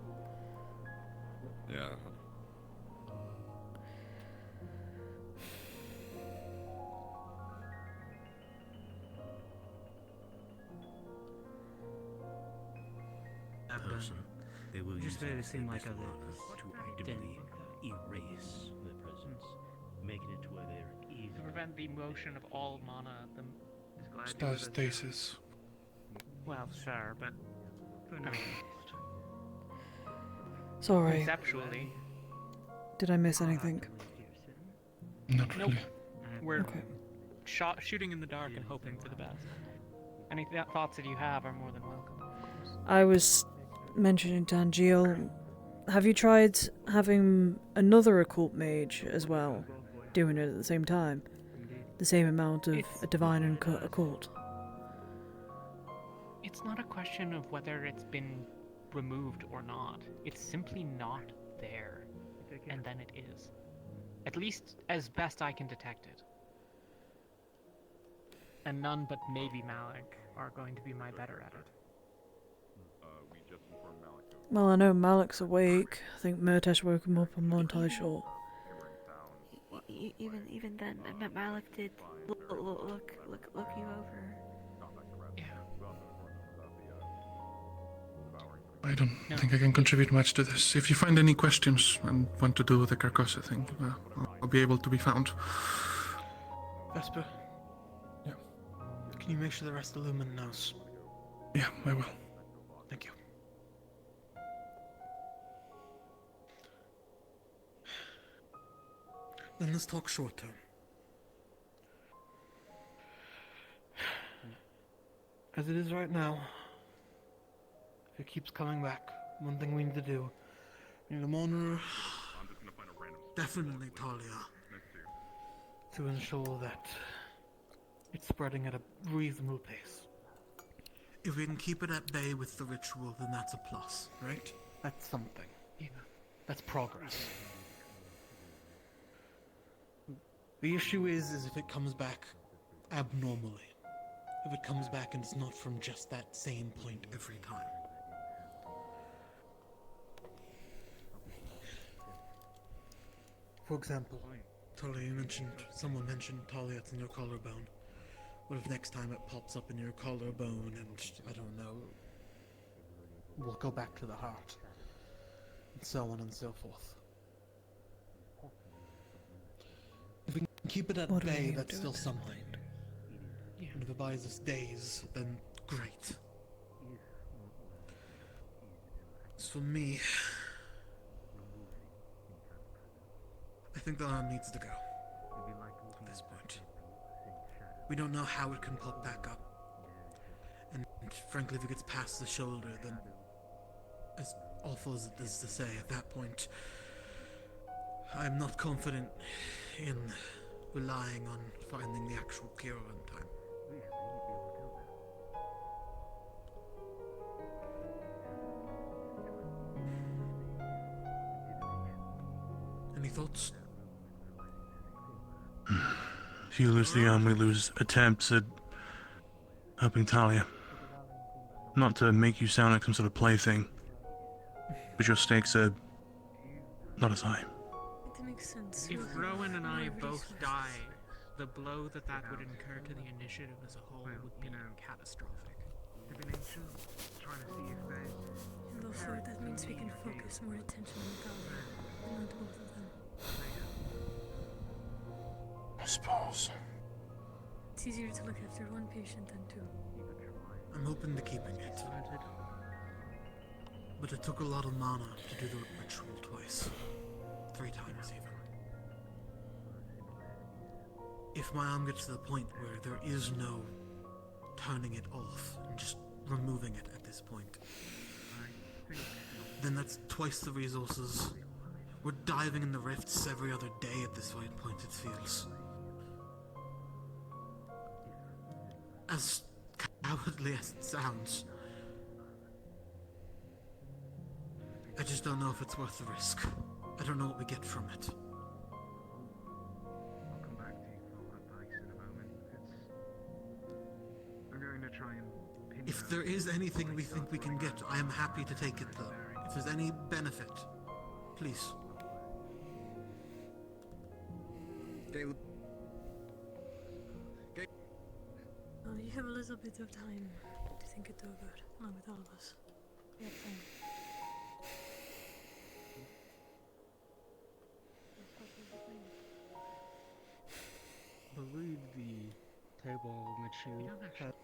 Yeah. Person, they will just made it seem like others to actively erase their presence, making it to where they're easy. To prevent the motion of all mana, Stasis. Well, sure, but I mean, Sorry. conceptually, Did I miss anything? Not nope. really. We're Okay. shooting in the dark and hoping for the best. Any thoughts that you have are more than welcome. I was mentioning to Angeal, have you tried having another occult mage as well, doing it at the same time? The same amount of a divine and occult? It's not a question of whether it's been removed or not. It's simply not there. And then it is. At least as best I can detect it. And none but maybe Malik are going to be my better at it. We just informed Malik. Well, I know Malik's awake. I think Murtesh woke him up, I'm not entirely sure. Even then, Malik did look you over. Yeah. I don't think I can contribute much to this. If you find any questions and want to do the Carcosa thing, I'll be able to be found. Vesper. Yeah. Can you make sure the rest of the Lumen knows? Yeah, I will. Thank you. Then let's talk short term. As it is right now, if it keeps coming back, one thing we need to do, we need to monitor, definitely Talia, to ensure that it's spreading at a reasonable pace. If we can keep it at bay with the ritual, then that's a plus, right? That's something. Yeah. That's progress. The issue is if it comes back abnormally. If it comes back and it's not from just that same point every time. For example, Talia, someone mentioned Talia, it's in your collarbone. What if next time it pops up in your collarbone and, I don't know, we'll go back to the heart, and so on and so forth. If we can keep it at bay, that's still something. And if it buys us days, then great. As for me, I think the arm needs to go at this point. We don't know how it can pop back up. And frankly, if it gets past the shoulder, then as awful as it is to say, at that point, I'm not confident in relying on finding the actual cure on time. Any thoughts? If you lose the arm, we lose attempts at helping Talia. Not to make you sound like some sort of plaything, but your stakes are not as high. That makes sense. If Rowan and I both die, the blow that would incur to the initiative as a whole would be catastrophic. And also, that means we can focus more attention on Talia, and not both of them. I suppose. It's easier to look after one patient than two. I'm open to keeping it. But it took a lot of mana to do the ritual twice. 3 times even. If my arm gets to the point where there is no turning it off and just removing it at this point, then that's twice the resources. We're diving in the rifts every other day at this point, it feels. As cowardly as it sounds, I just don't know if it's worth the risk. I don't know what we get from it. I'll come back to you for advice in a moment. I'm going to try and If there is anything we think we can get, I am happy to take it though. If there's any benefit, please. Caleb. Well, you have a little bit of time to think it over, along with all of us. We have time. I believe the table on which you had.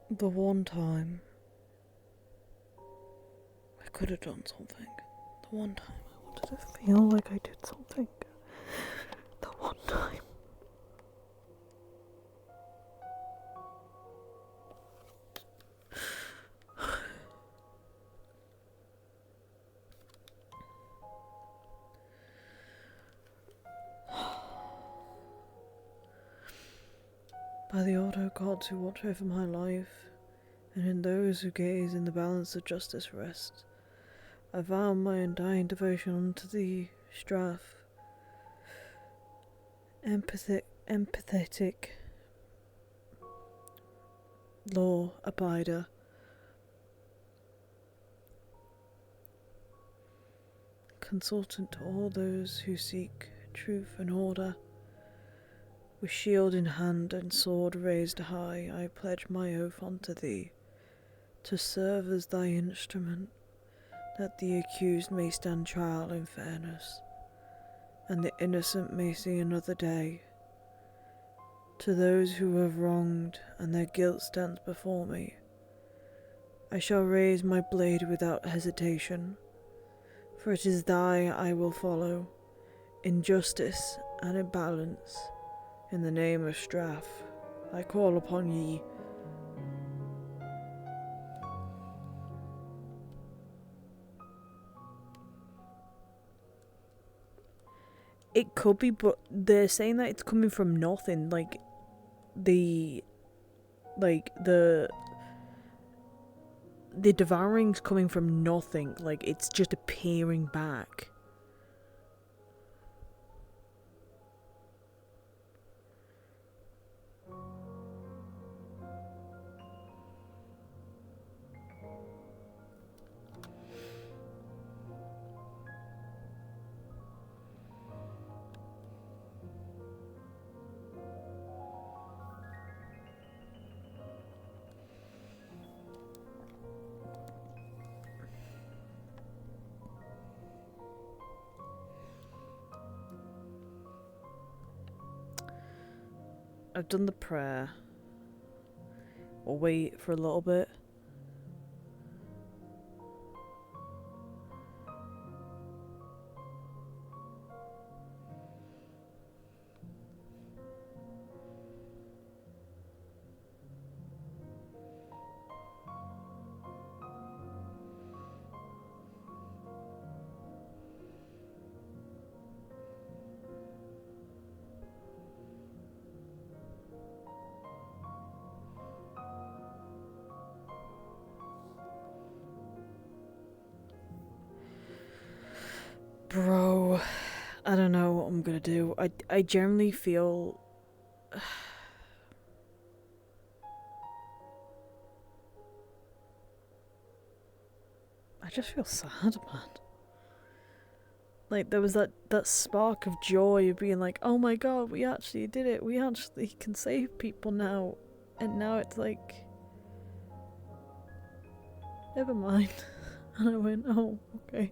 The one time I could have done something. The one time I wanted to feel like I did something. The one time. by the auto gods who watch over my life, and in those who gaze in the balance of justice rest, I vow my undying devotion unto thee, Straff, empathetic law abider. Consultant to all those who seek truth and order. With shield in hand and sword raised high, I pledge my oath unto thee, to serve as thy instrument, that the accused may stand trial in fairness, and the innocent may see another day. To those who have wronged, and their guilt stands before me, I shall raise my blade without hesitation, for it is thy I will follow, in justice and in balance. In the name of Straff, I call upon ye. It could be, but they're saying that it's coming from nothing. Like the devouring's coming from nothing. Like it's just appearing back. I've done the prayer. We'll wait for a little bit. Bro, I don't know what I'm gonna do. I generally feel... I just feel sad, man. Like, there was that spark of joy of being like, oh my god, we actually did it. We actually can save people now. And now it's like... Never mind. And I went, oh, okay.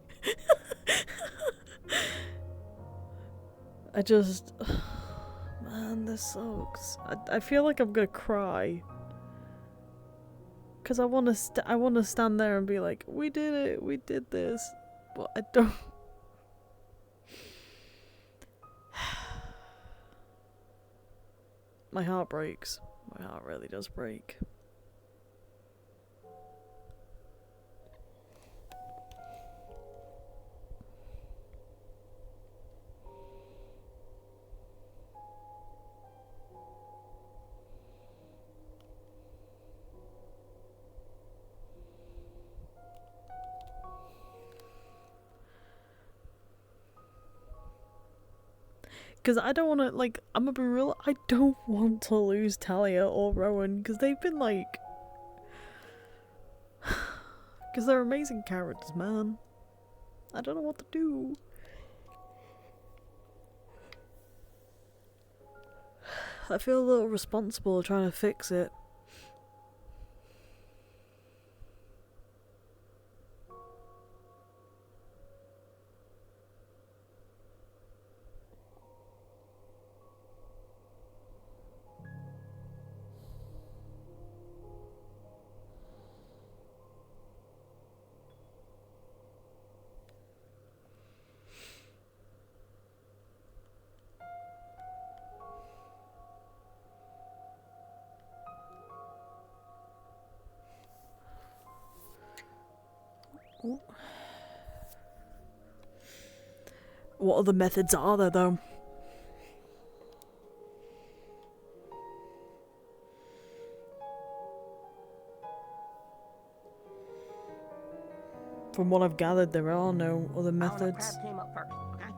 I just... Man, this sucks. I feel like I'm gonna cry. Because I want to stand there and be like, we did it, we did this. But I don't... My heart breaks. My heart really does break. Because I don't want to, like, I'm gonna be real, I don't want to lose Talia or Rowan, because they've been, like... Because they're amazing characters, man. I don't know what to do. I feel a little responsible trying to fix it. What other methods are there, though? From what I've gathered, there are no other The methods. crab came up first, okay?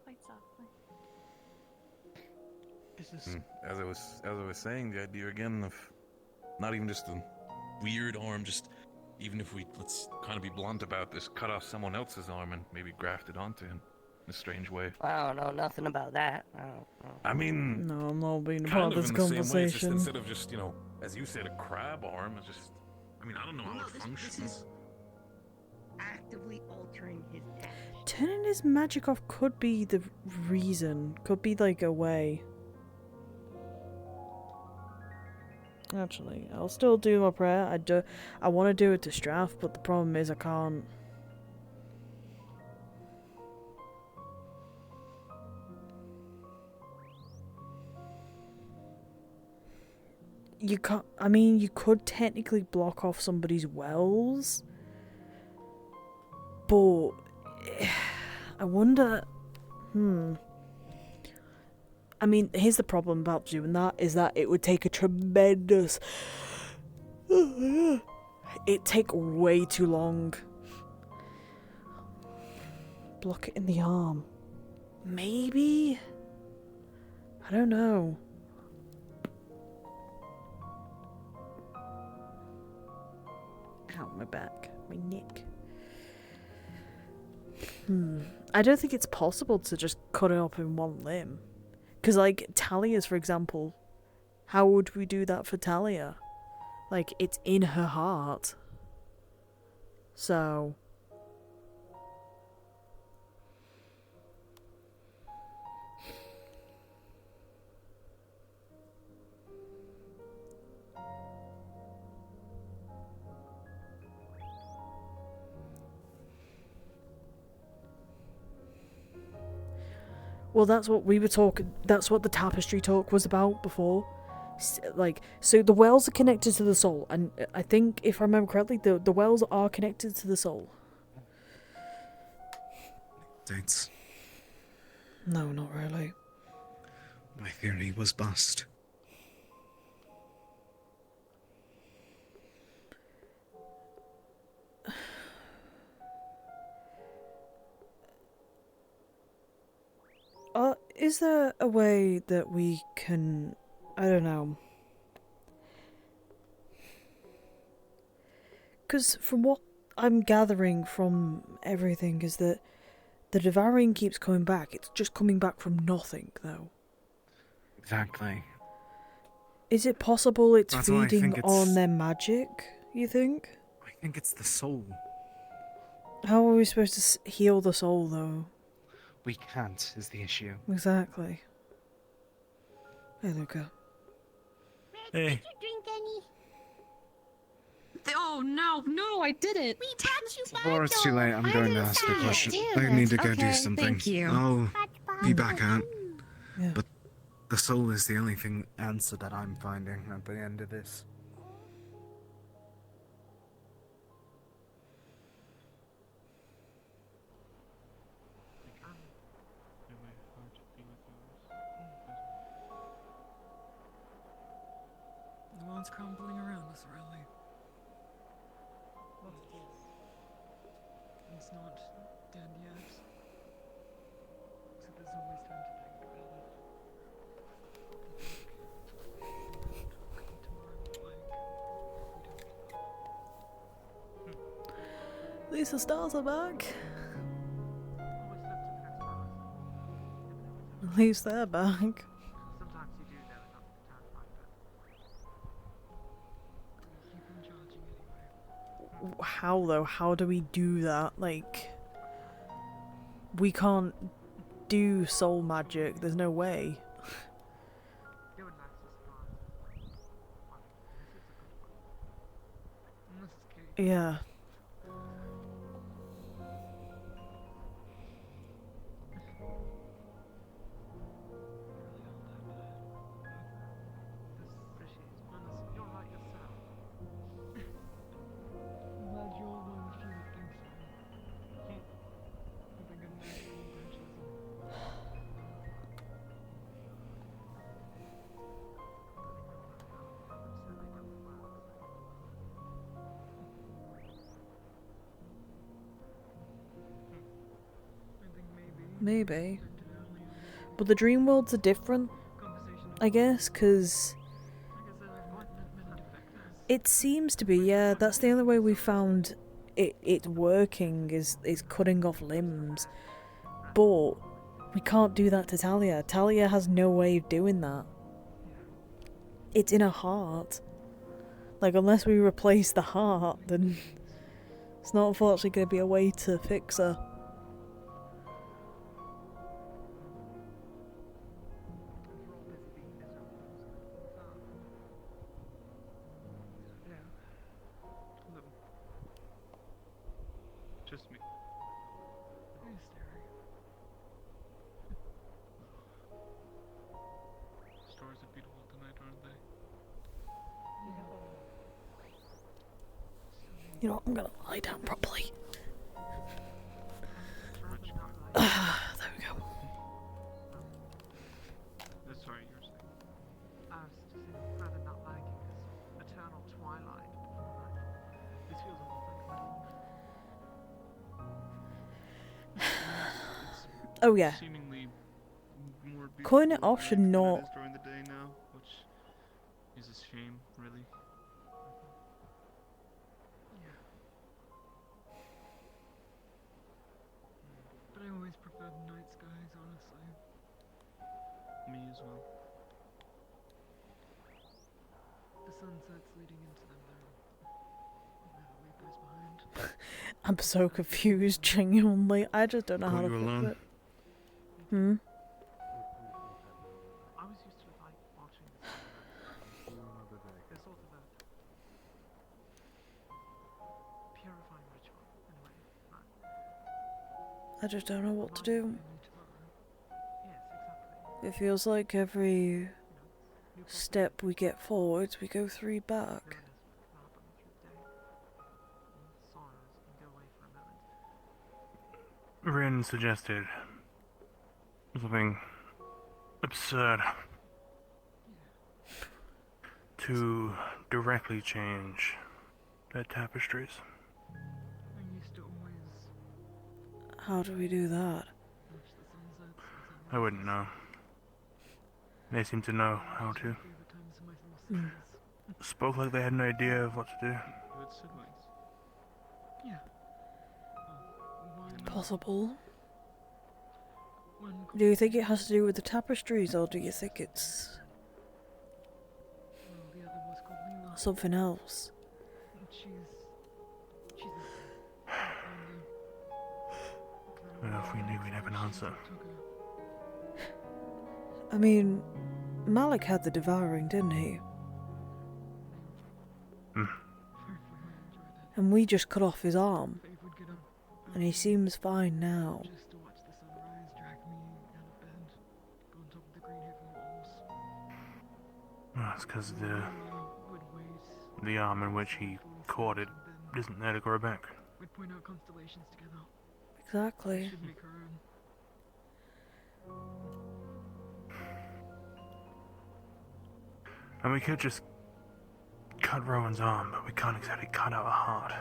Quite softly. As I was saying, the idea again of not even just a weird arm, just even if let's kind of be blunt about this, cut off someone else's arm and maybe graft it onto him in a strange way. I don't know nothing about that. I mean, No, I'm not being a kind part of of this in the same way, it's just conversation. instead of just, as you said, a crab arm, it's just, I mean, I don't know how it functions. Actively altering his dash. Turning his magic off could be the reason. Could be like a way. Actually, I'll still do my prayer. I want to do it to Strath, but the problem is I can't. You can't. I mean, you could technically block off somebody's wells, but I wonder. I mean, here's the problem about doing that, is that it would take a tremendous... It'd take way too long. Block it in the arm. Maybe? I don't know. Ow, my back. My neck. I don't think it's possible to just cut it up in one limb. Because, like, Talia's, for example, how would we do that for Talia? Like, it's in her heart. So... Well, that's what we were talking. That's what the tapestry talk was about before. So the wells are connected to the soul, and I think, if I remember correctly, the wells are connected to the soul. Dates. No, not really. My theory was bust. Is there a way that we can... I don't know. Because from what I'm gathering from everything is that the devouring keeps coming back. It's just coming back from nothing, though. Exactly. Is it possible it's That's why I feeding think on their magic, you think? I think it's the soul. How are we supposed to heal the soul, though? We can't, is the issue. Exactly. Hey, Luca. Hey. Did you drink any? Oh no, I didn't. We tapped you back. Before it's too late, I'm going to ask a question. I need to go do something. Thank you. I'll be back out. Yeah. But the soul is the only answer that I'm finding at the end of this. The world's crumbling around us, Ryllae. It's not dead yet. So there's always time to think about it. At least the stars are back. At least they're back. Sometimes you do know enough to terrify them. How, though? How do we do that? Like... We can't do soul magic. There's no way. Yeah. maybe. But the dream worlds are different, I guess, because it seems to be, yeah, that's the only way we found it working is cutting off limbs. But we can't do that to Talia. Talia has no way of doing that. It's in her heart. Like, unless we replace the heart, then it's not unfortunately going to be a way to fix her. Just me. Stars are beautiful tonight, aren't they? You know what, I'm going to lie down properly. There we go. Sorry, you were saying. I was just saying, rather not liking this eternal twilight. This feels almost like Oh yeah. Seemingly more Cutting it beautiful off at should night than it not. is during the day now, which is a shame, really. But I always preferred night skies, honestly. Me as well. The sunsets leading into them, though. Reapers behind. I'm so confused, genuinely. I just don't know how Caught to you fix alone? it. Hmm? I was used to like watching the sunrise. There's sort of a purifying ritual in a way. I just don't know what to do. Yes, exactly. It feels like every step we get forwards, we go 3 back. Sorrows can go away for a moment. Rin suggested something absurd to directly change the tapestries. I used to always How do we do that? watch the sunsets and I wouldn't know. They seem to know how to. favorite times of my little Hmm. Spoke like they had an idea of what to do. with siblings. Yeah. Why not? Possible. One Do you think it has to do with the tapestries, or do you think it's well, the other was called Lila. something else? She's Well, if we knew, we'd have an answer. I mean, Malik had the devouring, didn't he? Hmm. And we just cut off his arm. And he seems fine now. just to watch the sunrise drag me out of bed, go on top of the green heaven walls. Well, it's because Would wait. the arm in which he caught it isn't there to grow back. We'd point out constellations together. Exactly. She'd make her own. And we could just cut Rowan's arm, but we can't exactly cut out a heart.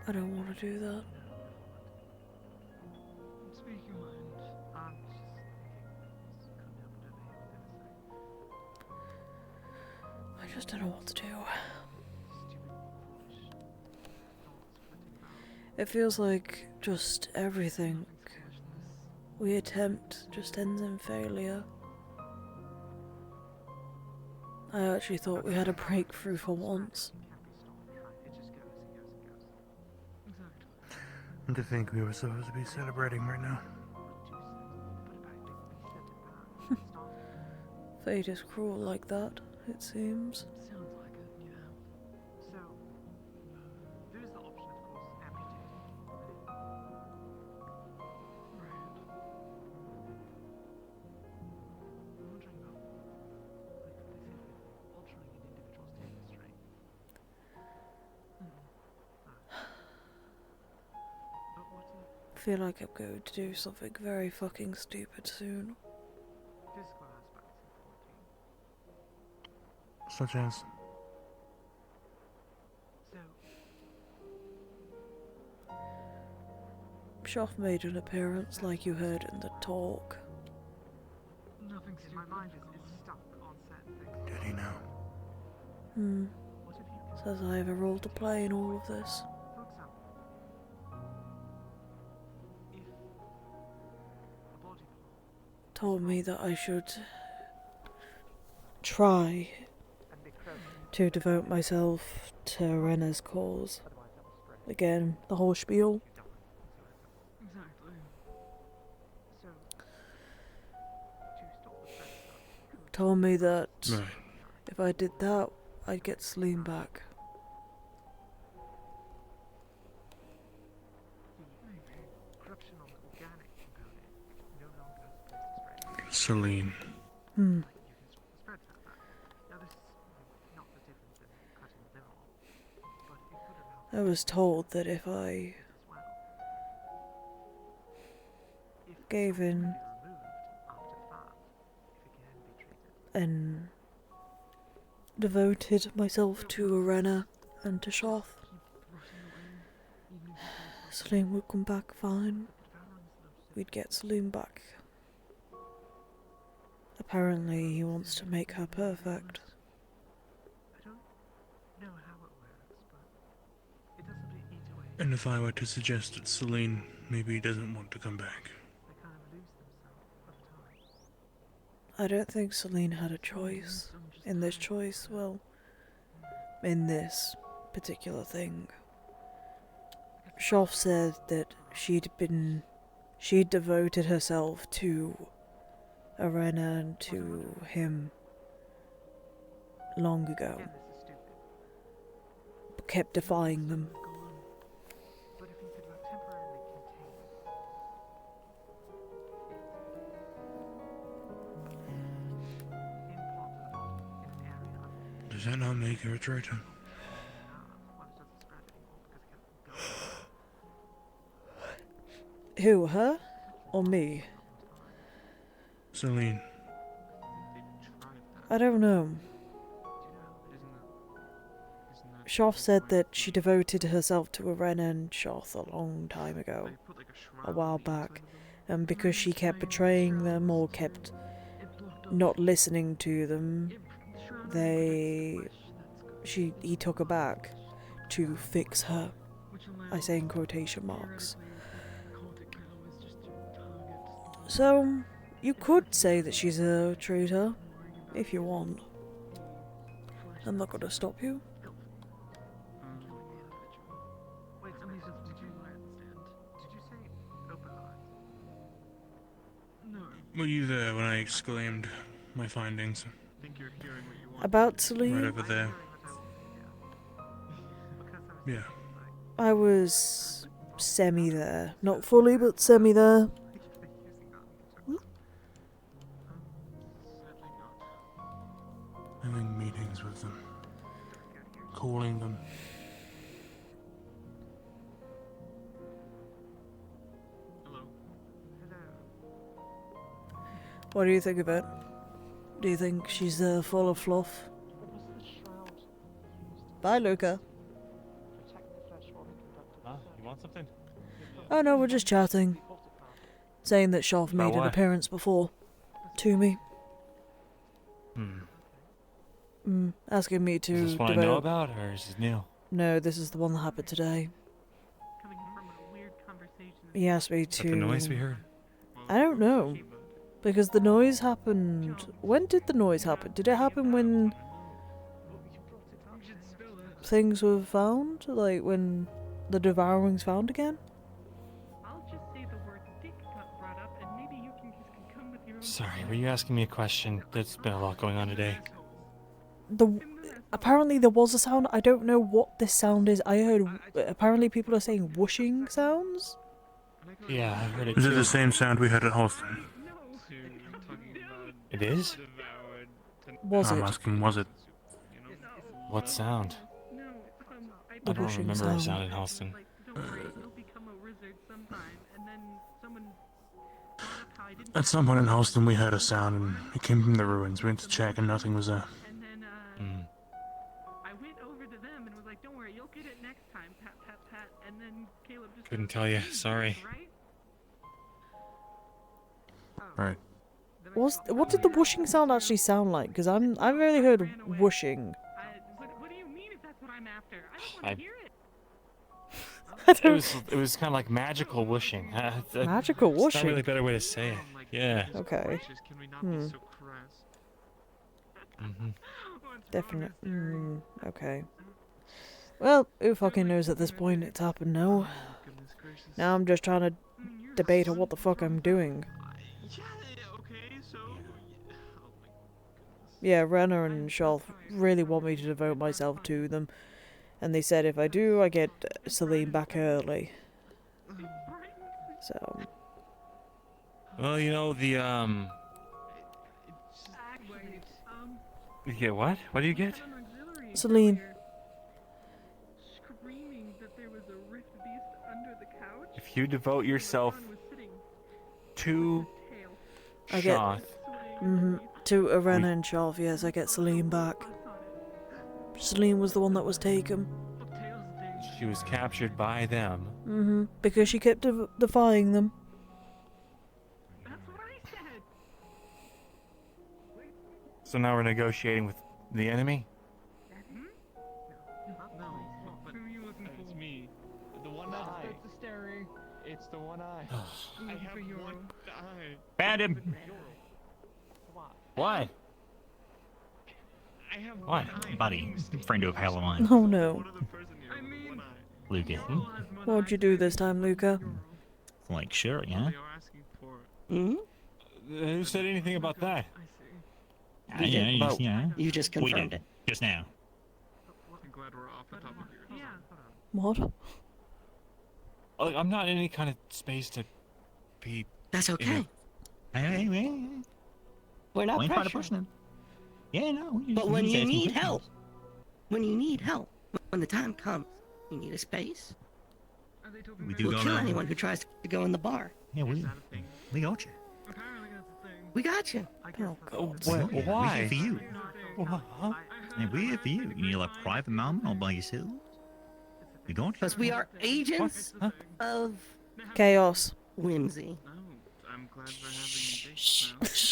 I don't want to do that. Speak your mind. I just don't know what to do. It feels like just everything we attempt just ends in failure. I actually thought we had a breakthrough for once. And to think we were supposed to be celebrating right now. Fate is cruel like that, it seems. Sounds like it, yeah. So, there is the option, of course, amputating. Right. I'm wondering about, like, they say altering an individual's tapestry. But what if I feel like I'm going to do something very fucking stupid soon. physical aspects of 14? Such as? So, Shoff made an appearance like you heard in the talk. Nothing in my mind is stuck on certain things. Did he know? Says I have a role to play in all of this. For example, if a body Told me that I should try to devote myself to Rena's cause. Again, the whole spiel. exactly. So, to stop the threat stuff, Told me that Right. if I did that, I'd get Celine back. the corruption on the organic component no longer supposed to spread. Celine. Hmm. You can stop the spread further. Now this is not the difference in cutting the liver off, but it could allow I was told that if I as well. If gave in be removed after fat, if it can be treated. and devoted myself to Arena and to Shoth, Celine would come back fine. We'd get Celine back. Apparently he wants to make her perfect. I don't know how it works, but it doesn't eat away. And if I were to suggest that Celine maybe doesn't want to come back? They kind of lose themselves over time. I don't think Celine had a choice in this choice, well, in this particular thing. Shoff said that she'd devoted herself to Arena and to him long ago, Again, this is stupid. but kept defying them. Go on. But if you could temporarily contain implant the body in an area of Does that not make her a traitor? nerve, well, it doesn't spread anymore because it can go. Who, her? Or me? Celine. I don't know. Shoff said that she devoted herself to Arena and Shoth a long time ago, a while back, and because she kept betraying them or kept not listening to them, he took her back to fix her. I say in quotation marks. So, you could say that she's a traitor, if you want. I'm not gonna stop you. Wait, did you say open eyes? No. Were you there when I exclaimed my findings? I think you're hearing what you want. About Celine? Right over there. Yeah. I was semi there. Not fully, but semi there. Having meetings with them. Calling them. What do you think of it? Do you think she's full of fluff? Bye, Luca. You want something? Oh no, we're just chatting. Saying that Shoff made an what? appearance before. To me. Asking me to Is this one I know about, or is this new? No, this is the one that happened today. He asked me to... Is that the noise we heard? I don't know. Because the noise happened... When did the noise happen? Did it happen when... things were found? Like, when the devouring's found again? Sorry, were you asking me a question? There's been a lot going on today. Apparently there was a sound. I don't know what this sound is. I heard... Apparently people are saying whooshing sounds? Yeah, I heard it Is it too. the same sound we had at Halston? It is? Was I'm it? asking, was it? What sound? I don't whooshing remember a sound. sound in Halston. At some point in Halston we heard a sound and it came from the ruins. We went to check and nothing was there. I went over to them and was like, "Don't worry, you'll get it next time." Pat, pat, pat, and then Caleb just Couldn't tell you, sorry. right? Right. What did the whooshing sound actually sound like? Because I've really heard whooshing. What do you mean if that's what I'm after? I don't I- want to hear it. It was kind of like magical whooshing. Magical It's not whooshing? really a better way to say it. Yeah. Okay. Hmm. Mhm. Definite. Okay. Well, who fucking knows at this point? It's happened now. Now I'm just trying to debate on what the fuck I'm doing. Yeah, Renner and Shelf really want me to devote myself to them. And they said if I do, I get Celine back early. So... Well, you know, the, You get what? What do you get? Celine. Screaming that there was a rift beast under the couch. If you devote yourself to I get... Shoth, To Arena and Shelf, yes, I get Celine back. Celine was the one that was taken. she was captured by them. Because she kept defying them. So now we're negotiating with the enemy? It's me. The one eye. It's the staring. It's the one eye. I have one eye. Banned him! Why? I have What? Buddy, friend of Halloween. Oh no. Luca. What'd you do this time, Luca? Like, sure, yeah? Who said anything about that? You just we confirmed did, it. just now. What? Look, I'm not in any kind of space to be... That's okay. We're not We ain't trying to pressuring. push them. Yeah, no. we But just- when we just you asking need questions. help, when the time comes, you need a space. We do We'll go kill around. anyone who tries to go in the bar. Yeah, we got you. We got you. Oh god. Yeah, why? We're here for you. Yeah, we're here for you. You need like private moment all by yourself. We got you. Because we are agents of Chaos. whimsy. I'm glad we're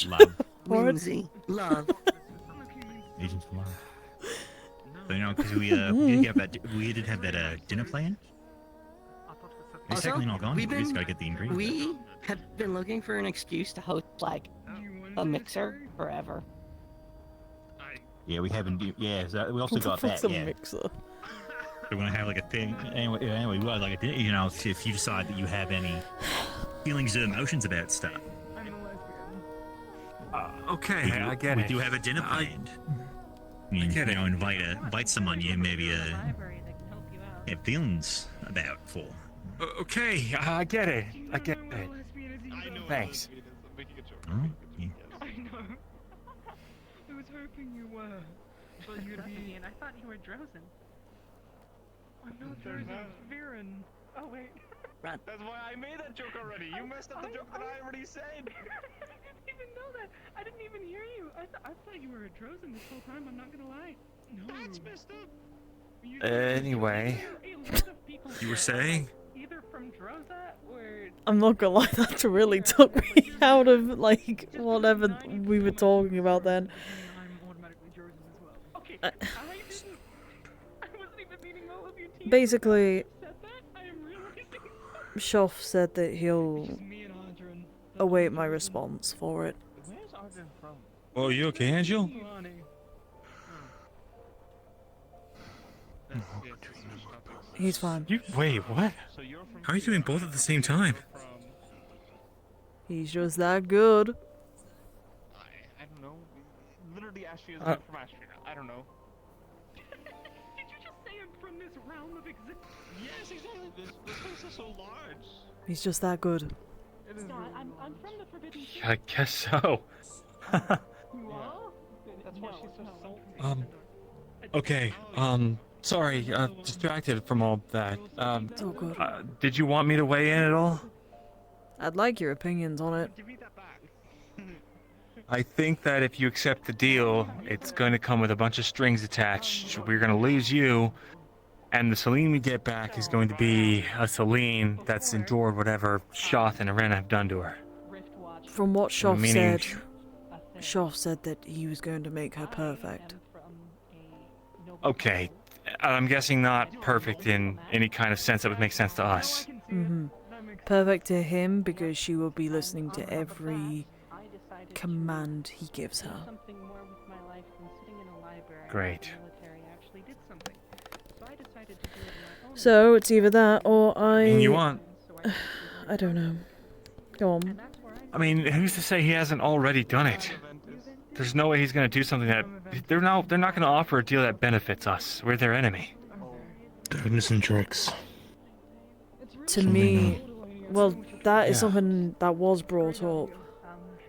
having Love. Whimsy. Love. Agents of love. So, you know, because we did have that dinner plan. It's Also, technically not gone. We we've just been- gotta get the ingredients. We have been looking for an excuse to host, like, a mixer forever. Yeah, we haven't. Yeah, so we also got What's that. a Yeah. mixer? We're gonna have like a thing. Anyway, we got like a dinner. You know, if you decide that you have any feelings or emotions about stuff. Okay, I get we it. do have a dinner planned. You get it. know, invite someone you maybe have feelings about for. Okay, I get it. I get it. Thanks. Oh, yeah. I know. I was hoping you were. But you'd be. And I thought you were Drozen. I'm not Drozen. Viren. Oh wait. Run. That's why I made that joke already. You messed up the joke that I already said. I didn't even know that. I didn't even hear you. I thought you were a Drozen this whole time. I'm not gonna lie. No. That's messed up. Anyway. You were saying? Either from Droza or. I'm not gonna lie, that really took me out of, like, whatever we were talking about then. Okay. Uh, I wasn't even meaning all of your team. Basically, Said that. I am realizing. Shoff said that he'll await my response for it. Where's Arden from? Oh, you okay, Angel? He's fine. Wait, what? How are you doing both at the same time? He's just that good. I don't know. Literally, Astria is Uh, from Astria. I don't know. Did you just say I'm from this realm of existence? Yes, exactly. This place is so large. He's just that good. Scott, I'm from the Forbidden City. I guess so. You are? That's why she's so salty. Okay, sorry, distracted from all that. It's all good. Did you want me to weigh in at all? I'd like your opinions on it. I think that if you accept the deal, it's going to come with a bunch of strings attached. We're going to lose you, and the Celine we get back is going to be a Celine that's endured whatever Shoth and Arena have done to her. From what Shoff Meaning- said, Shoff said that he was going to make her perfect. Okay, I'm guessing not perfect in any kind of sense that would make sense to us. Mm-hmm. Perfect to him because she will be listening to every command he gives her. Great. So it's either that or I. You want? I don't know. Go on. I mean, who's to say he hasn't already done it? There's no way he's gonna do something that they're not gonna offer a deal that benefits us. We're their enemy. Darkness and tricks. To me, well, that is something that was brought up.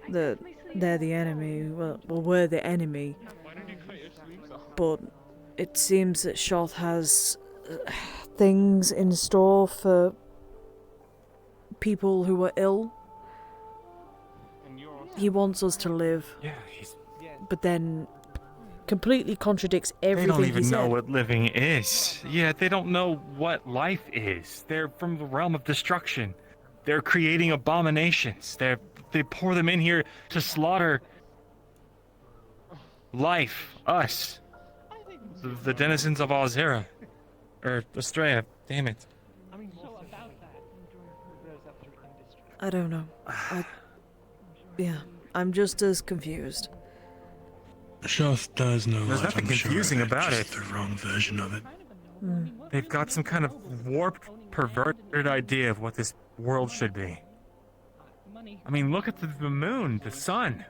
That they're the enemy. Well, we're the enemy. But it seems that Shoth has things in store for people who are ill. He wants us to live. Yeah, but then completely contradicts everything They don't even he know said. what living is. Yeah, they don't know what life is. They're from the realm of destruction. They're creating abominations. They pour them in here to slaughter life, us, the denizens of Alzera, or Estrella. Damn it. I don't know. Yeah, I'm just as confused. Shoth does know There's life, nothing I'm sure, confusing about just it. the wrong version of it. They've got some kind of warped, perverted idea of what this world should be. I mean, look at the moon, the sun.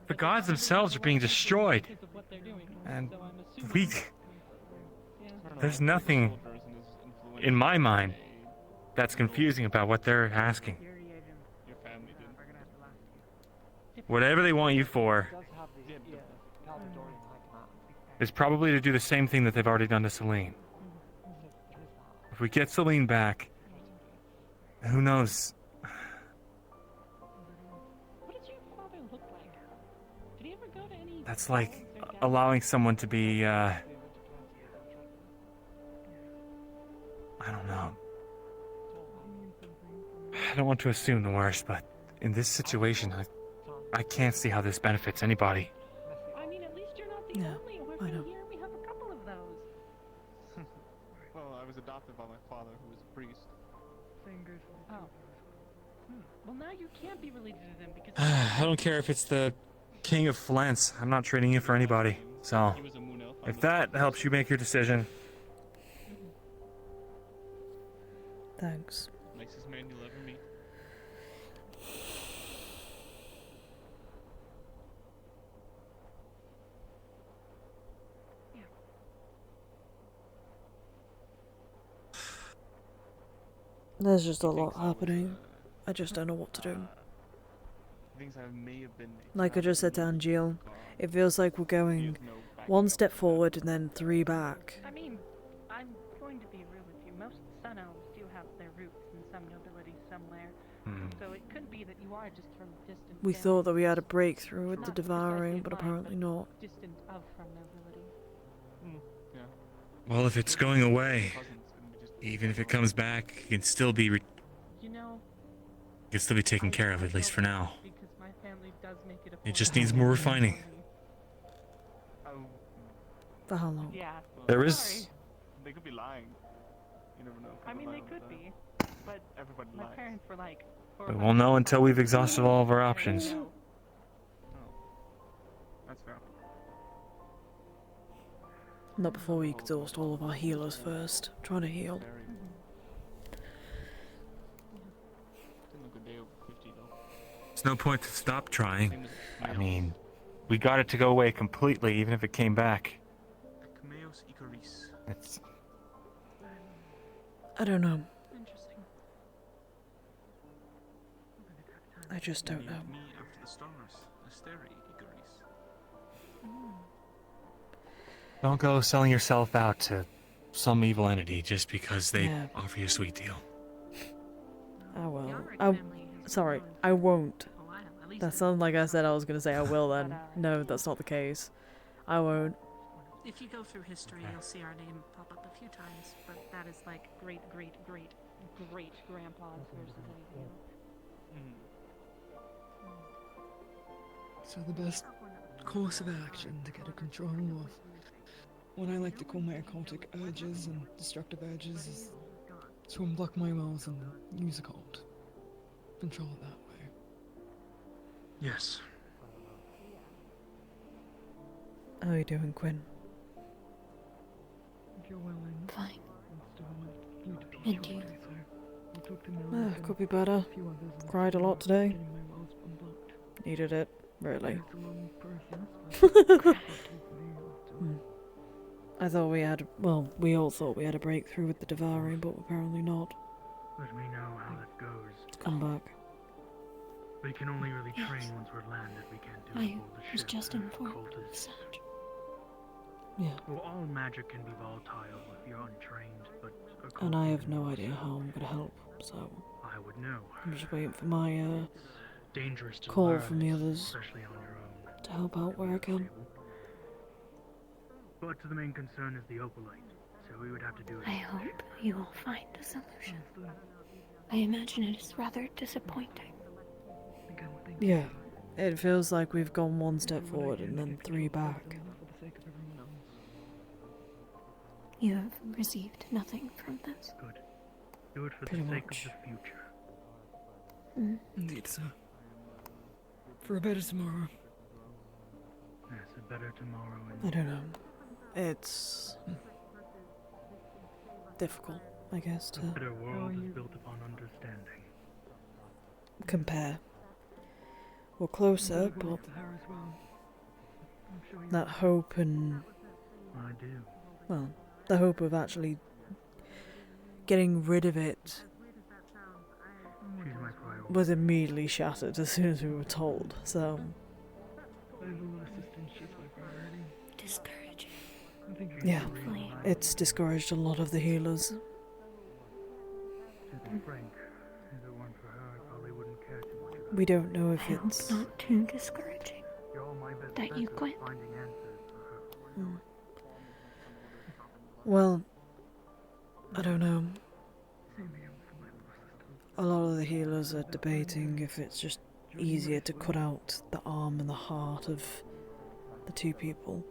The gods themselves are being destroyed. And there's nothing in my mind that's confusing about what they're asking. Whatever they want you for is probably to do the same thing that they've already done to Celine. If we get Celine back, who knows? That's like allowing someone to be, I don't know. I don't want to assume the worst, but in this situation, I can't see how this benefits anybody. Yeah, I know. Well, I was adopted by my father, who was a priest. Oh. Well, now you can't be related to them because. I don't care if it's the King of Flens. I'm not trading you for anybody. So, if that helps you make your decision. Thanks. Nicest man you'll ever meet. There's just a lot happening. I just don't know what to do. Things I may have been. Like I just said to Angeal, it feels like we're going one step forward and then three back. I mean, I'm going to be real with you. Most Sun Elves do have their roots in some nobility somewhere. So it could be that you are just from distant. We thought that we had a breakthrough with the devouring, but apparently not. Distant of from nobility. Well, if it's going away, even if it comes back, it can still be You know, it can still be taken care of, at least for now. because my family does make it a It just needs more refining. For how long? Yeah. There is. They could be lying. You never know. I mean, they could be, but Everybody my lies. parents were like. We won't know until we've exhausted all of our options. That's fair. Not before we exhaust all of our healers first. Trying to heal. There's no point to stop trying. I mean, we got it to go away completely, even if it came back. It's... I don't know. I just don't know. Don't go selling yourself out to some evil entity just because they Yeah. offer you a sweet deal. I will. Sorry, I won't. That sounds like I said I was going to say I will then. No, that's not the case. I won't. If you go through history, you'll see our name pop up a few times, but that is like Great grandpa's versus anything. So the best course of action to get a control of what I like to call my occultic urges and destructive urges is to unblock my wills and use occult. Control it that way. Yes. How are you doing, Quinn? If you're willing. Fine. And you? Could be better. Cried a lot today. Needed it, really. I thought we had, well, we all thought we had a breakthrough with the devouring, but apparently not. Let me know how that goes. It's come back. We can only really train once we're landed. We can't do it I all the was ship just and informed of cultists. such. Yeah. Well, all magic can be volatile if you're untrained, but And I have no idea how I'm gonna help, so I would know. I'm just waiting for my Dangerous to call learn, from the others especially on your own. to help out where I can. But the main concern is the opalite, so we would have to do it. I hope you will find a solution. I imagine it is rather disappointing. Yeah, it feels like we've gone one step forward and then 3 back. You have received nothing from this. Good. Do it for Pretty the sake much. of the future. Indeed, sir. For a better tomorrow. Yes, a better tomorrow. I don't know. It's difficult, I guess, A to better world is built upon understanding. compare. We're closer, but that hope and, I do. well, the hope of actually getting rid of it She's my priority. was immediately shattered as soon as we were told, so Discouraging. yeah, it's discouraged a lot of the healers. To be frank, if it weren't for her, I probably wouldn't care too much about We don't know if I hope it's not too discouraging. You're all my best That bet you at quit. finding answers for her. well, I don't know. A lot of the healers are debating if it's just easier to cut out the arm and the heart of the 2 people.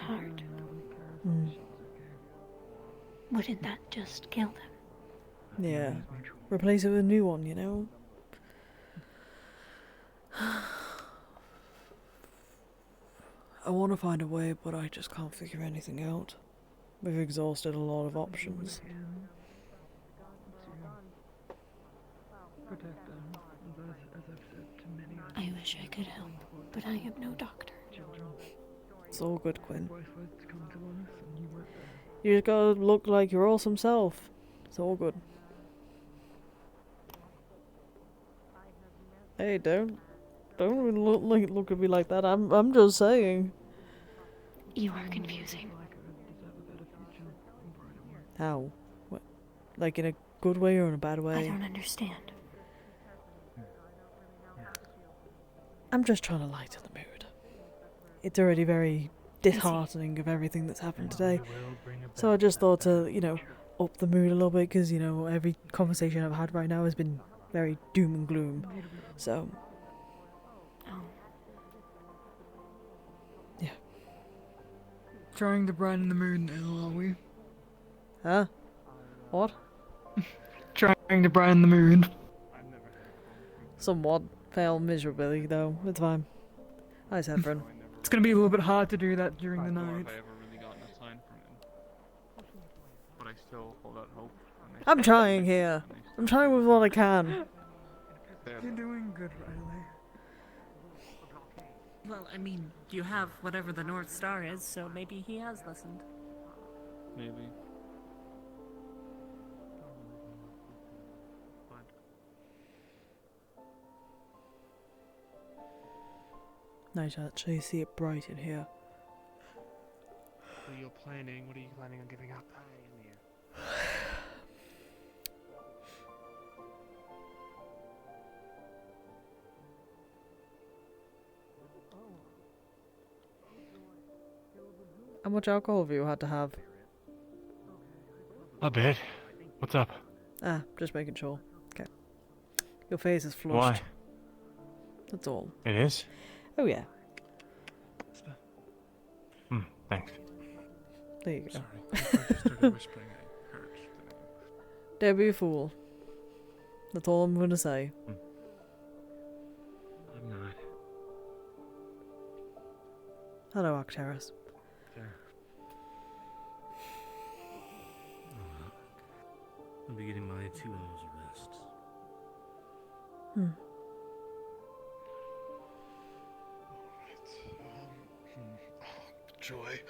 Hard. Mm. Wouldn't that just kill them? Yeah. Replace it with a new one, you know? I want to find a way, but I just can't figure anything out. We've exhausted a lot of options. Protect them, as I've said to many others. I wish I could help, but I am no doctor. It's all good, Quinn. Voice was to come to us, and you weren't there. You just gotta look like your awesome self. It's all good. Hey, don't even look at me like that. I'm just saying. You are confusing. How? What? Like in a good way or in a bad way? I don't understand. I'm just trying to lighten the mood. It's already very disheartening of everything that's happened today. So I just thought to, you know, up the mood a little bit because, you know, every conversation I've had right now has been very doom and gloom. So, yeah. Trying to brighten the mood now, are we? Huh? What? Trying to brighten the mood. Somewhat. Fail miserably, though. It's fine. Hi, Saffron. It's gonna be a little bit hard to do that during the Not sure night. if I ever really gotten a sign from him. But I still hold out hope. I'm trying here. I'm trying with what I can. You're doing good, Ryllae. Well, I mean, you have whatever the North Star is, so maybe he has listened. Maybe. Nice to actually see it bright in here. So you're planning, what are you planning on giving up? How much alcohol have you had to have? A bit. What's up? Ah, just making sure. Okay. Your face is flushed. That's all. It is? Oh yeah. Thanks. There you go. Sorry, if I just started whispering, I heard the name. Don't be a fool. That's all I'm gonna say. I'm not. Hello, Arcturus. Sure. I'll be getting my 2 hours of rest. Joy,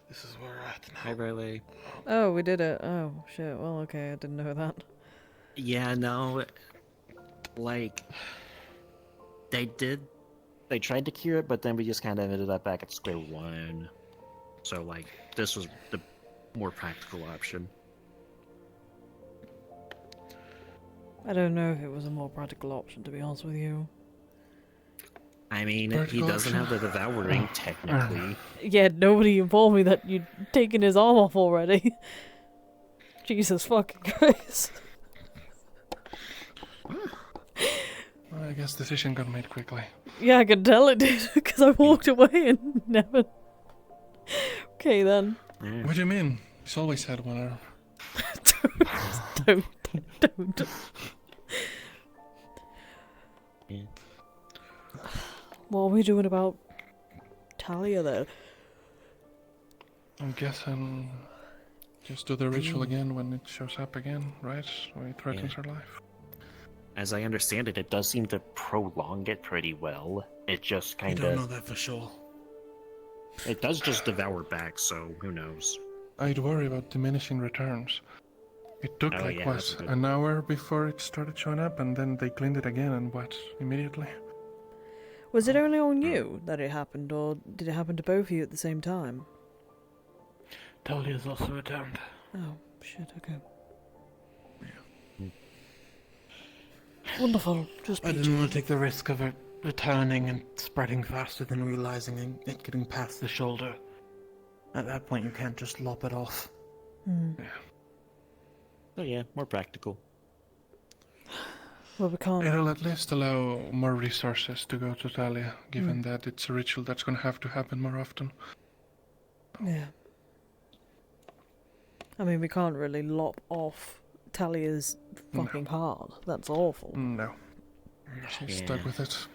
this is where we're at now. Hi, Ryllae. Oh, we did it. Oh, shit. Well, okay, I didn't know that. Yeah, no, like, they tried to cure it, but then we just kind of ended up back at square one. So, like, this was the more practical option. I don't know if it was a more practical option, to be honest with you. I mean, he doesn't have the devouring, technically. Yeah, nobody informed me that you'd taken his arm off already. Jesus fucking Christ. Well, I guess decision got made quickly. Yeah, I can tell it did, because I walked away and never... Okay, then. What do you mean? He's always had one arm. Don't. Yeah. What are we doing about Talia, though? I'm guessing just do the ritual again when it shows up again, right? When it threatens her life. As I understand it, it does seem to prolong it pretty well. It just I kind don't know of... that for sure. It does just devour back, so who knows? I'd worry about diminishing returns. It took Oh, like, yeah, what, that's good. an hour before it started showing up, and then they cleaned it again, and what, immediately? Was it only on you that it happened, or did it happen to both of you at the same time? Talia's also returned. Oh, shit, okay. Wonderful, just I didn't want to take the risk of it returning and spreading faster than realizing and it getting past the shoulder. At that point, you can't just lop it off. So yeah, more practical. Well, we can't... It'll at least allow more resources to go to Talia, given that it's a ritual that's going to have to happen more often. Yeah. I mean, we can't really lop off Talia's fucking heart. That's awful. No. She's stuck with it.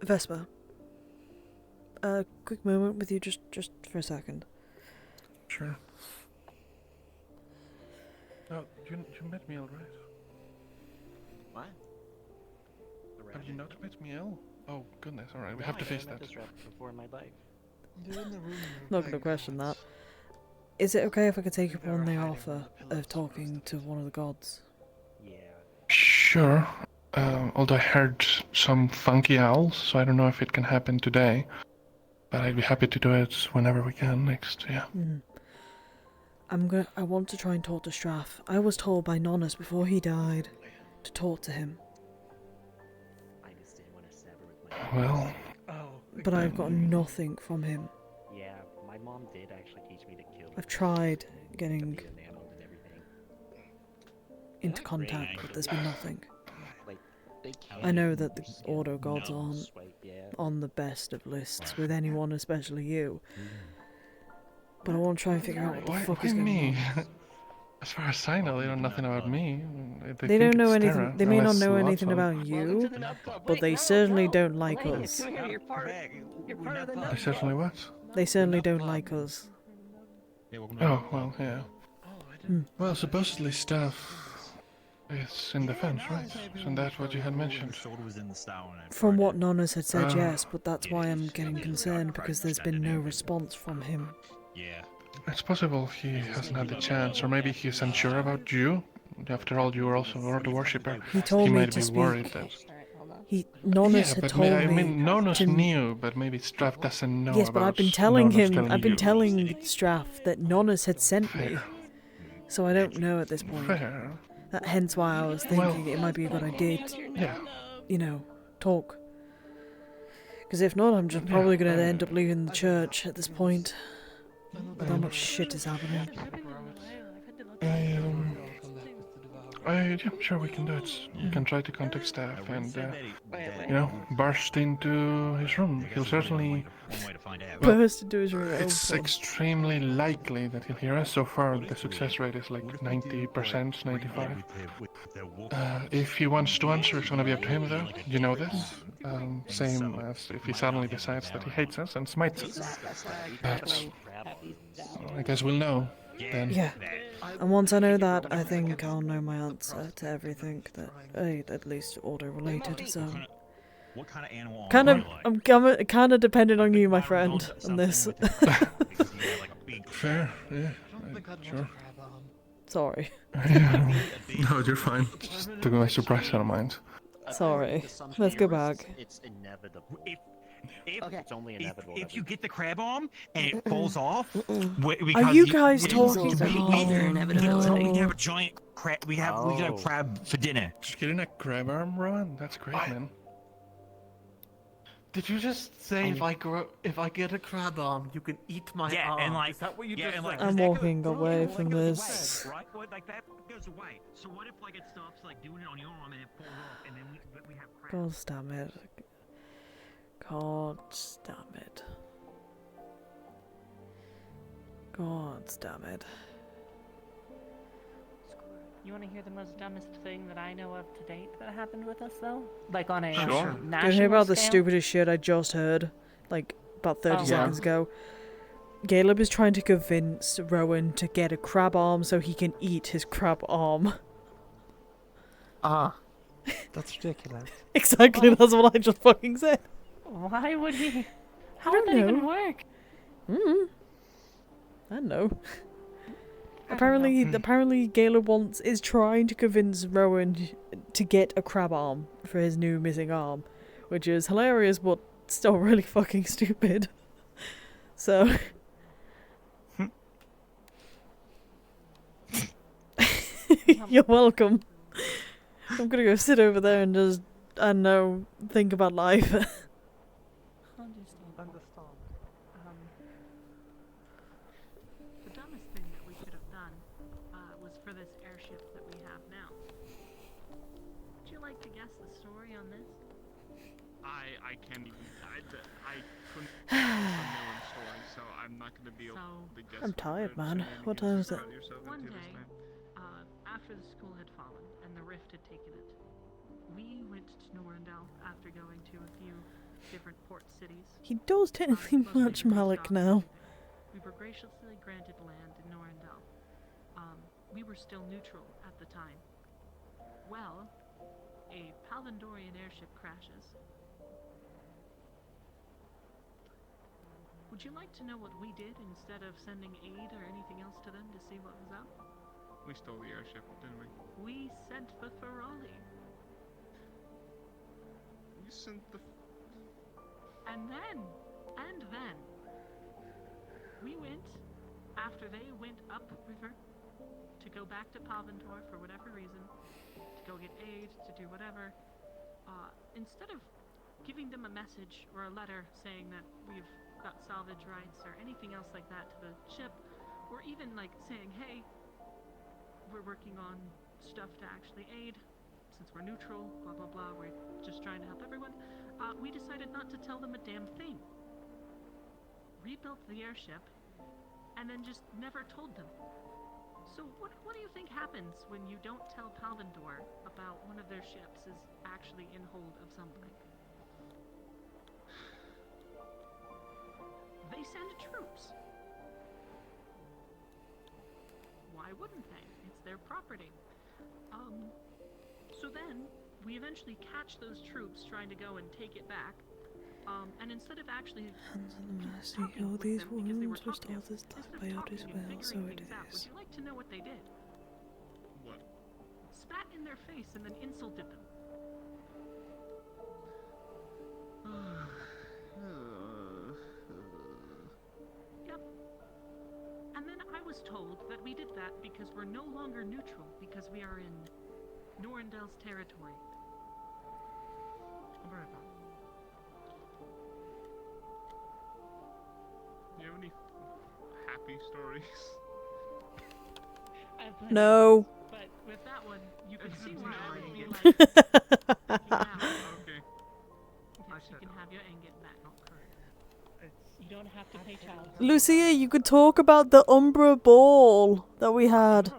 Vespa. A quick moment with you, just for a second. Sure. Oh, you met me alright? What? Have you not met me ill? Oh, goodness, alright, we have to face that. Before in my life. Not gonna question that. Is it okay if I could take up on the offer of talking to one of the gods? Sure. Although I heard some funky owls, so I don't know if it can happen today. But I'd be happy to do it whenever we can next, yeah. I want to try and talk to Straff. I was told by Nonus before he died to talk to him. Well... But I've got nothing from him. Yeah, my mom did actually teach me to kill. I've tried getting into contact, but there's been nothing. I know that the Order of Gods aren't on the best of lists with anyone, especially you. But I want to try and figure out what the fuck is going on. As far as I know, they know nothing about me. They don't know anything. They may not know anything about you, but they certainly don't like us. I certainly what? They certainly don't like us. Oh, well, yeah. Well, supposedly staff is in defense, right? Isn't that what you had mentioned? From what Nonus had said, yes, but that's why I'm getting concerned, because there's been no response from him. Yeah. It's possible he hasn't had the chance, or maybe he's unsure about you. After all, you are also the worshipper. He told me might to be speak. worried that... Nonus had told I me. mean, Nonus knew, but maybe Straff doesn't know. Yes, but about I've been telling Nonus him. I've been you. telling Straff that Nonus had sent me. So I don't know at this point. Fair. Hence why I was thinking it might be a good idea to, you know, talk. Because if not, I'm just probably going to end up leaving the church at this point. With how much shit is happening. Yeah, sure, we can do it. We can try to contact staff and, you know, burst into his room. He'll certainly... Well, Burst into his room. it's extremely likely that he'll hear us. So far, the success rate is like 90%, 95. If he wants to answer, it's gonna be up to him, though. You know this. Same as if he suddenly decides that he hates us and smites us. But I guess we'll know then. Yeah. And once I know that, I think I'll know my answer to everything that, at least auto-related. So, What kind of animal? I'm kind of dependent on you, my friend, on this. Fair, yeah, sure. Sorry. No, you're fine. Just took my surprise out of mind. Sorry. Let's go back. It's inevitable. It's only inevitable. If you get the crab arm and it falls off, Are you guys talking? We can have a giant crab. We can have crab for dinner. Just getting a crab arm, Rowan? That's great, man. Did you just say if I get a crab arm, you can eat my arm? And like, is that what you just said? I'm walking away from this. Right? Like that goes away. So what if like it stops like doing it on your arm and it falls off, and then we have crab? God damn it. God damn it. God damn it. You want to hear the most dumbest thing that I know of to date that happened with us, though? Like on a Sure. national Can you hear about the scale? stupidest shit I just heard? Like, about 30 Oh, seconds ago. Caleb is trying to convince Rowan to get a crab arm so he can eat his crab arm. That's ridiculous. Exactly, that's what I just fucking said. Why would he? How I don't would that even know. work? I don't know. Apparently Caleb is trying to convince Rowan to get a crab arm for his new missing arm, which is hilarious but still really fucking stupid. So you're welcome. I'm gonna go sit over there and just, I don't know, think about life. Understand. The dumbest thing that we could have done was for this airship that we have now. Would you like to guess the story on this? I can't even. I couldn't tell my own story, so I'm not going to be able to guess. I'm tired, man. What time is it? One day, after the school had fallen and the rift had taken it, we went to Norandel after going to a few different port cities. He does technically match Malik now. We were graciously granted land in Norandel. We were still neutral at the time. Well, a Palvandorian airship crashes. Would you like to know what we did instead of sending aid or anything else to them to see what was up? We stole the airship, didn't we? We sent the Ryllae. You sent the... And then, we went, after they went upriver, to go back to Palvandor for whatever reason, to go get aid, to do whatever. Instead of giving them a message or a letter saying that we've got salvage rights or anything else like that to the ship, or even like saying, hey, we're working on stuff to actually aid, since we're neutral, blah blah blah, we're just trying to help everyone, we decided not to tell them a damn thing. Rebuilt the airship, and then just never told them. So what do you think happens when you don't tell Palvandor about one of their ships is actually in hold of something? They send troops. Why wouldn't they? It's their property. So then, we eventually catch those troops trying to go and take it back. And instead of actually Hands on the mercy, all these wounds were started by Otis well, so it would is. you like to know what they did? What? Spat in their face and then insulted them. Yep. And then I was told that we did that because we're no longer neutral, because we are in Norandel's territory. I'll be right back. Do you have any happy stories? I have plenty, No. But with that one, you can see It's why I would be not like, Okay. yes, you can have your ingot back. You don't have to pay child support. Lucia, you could talk about the Umbra Ball that we had.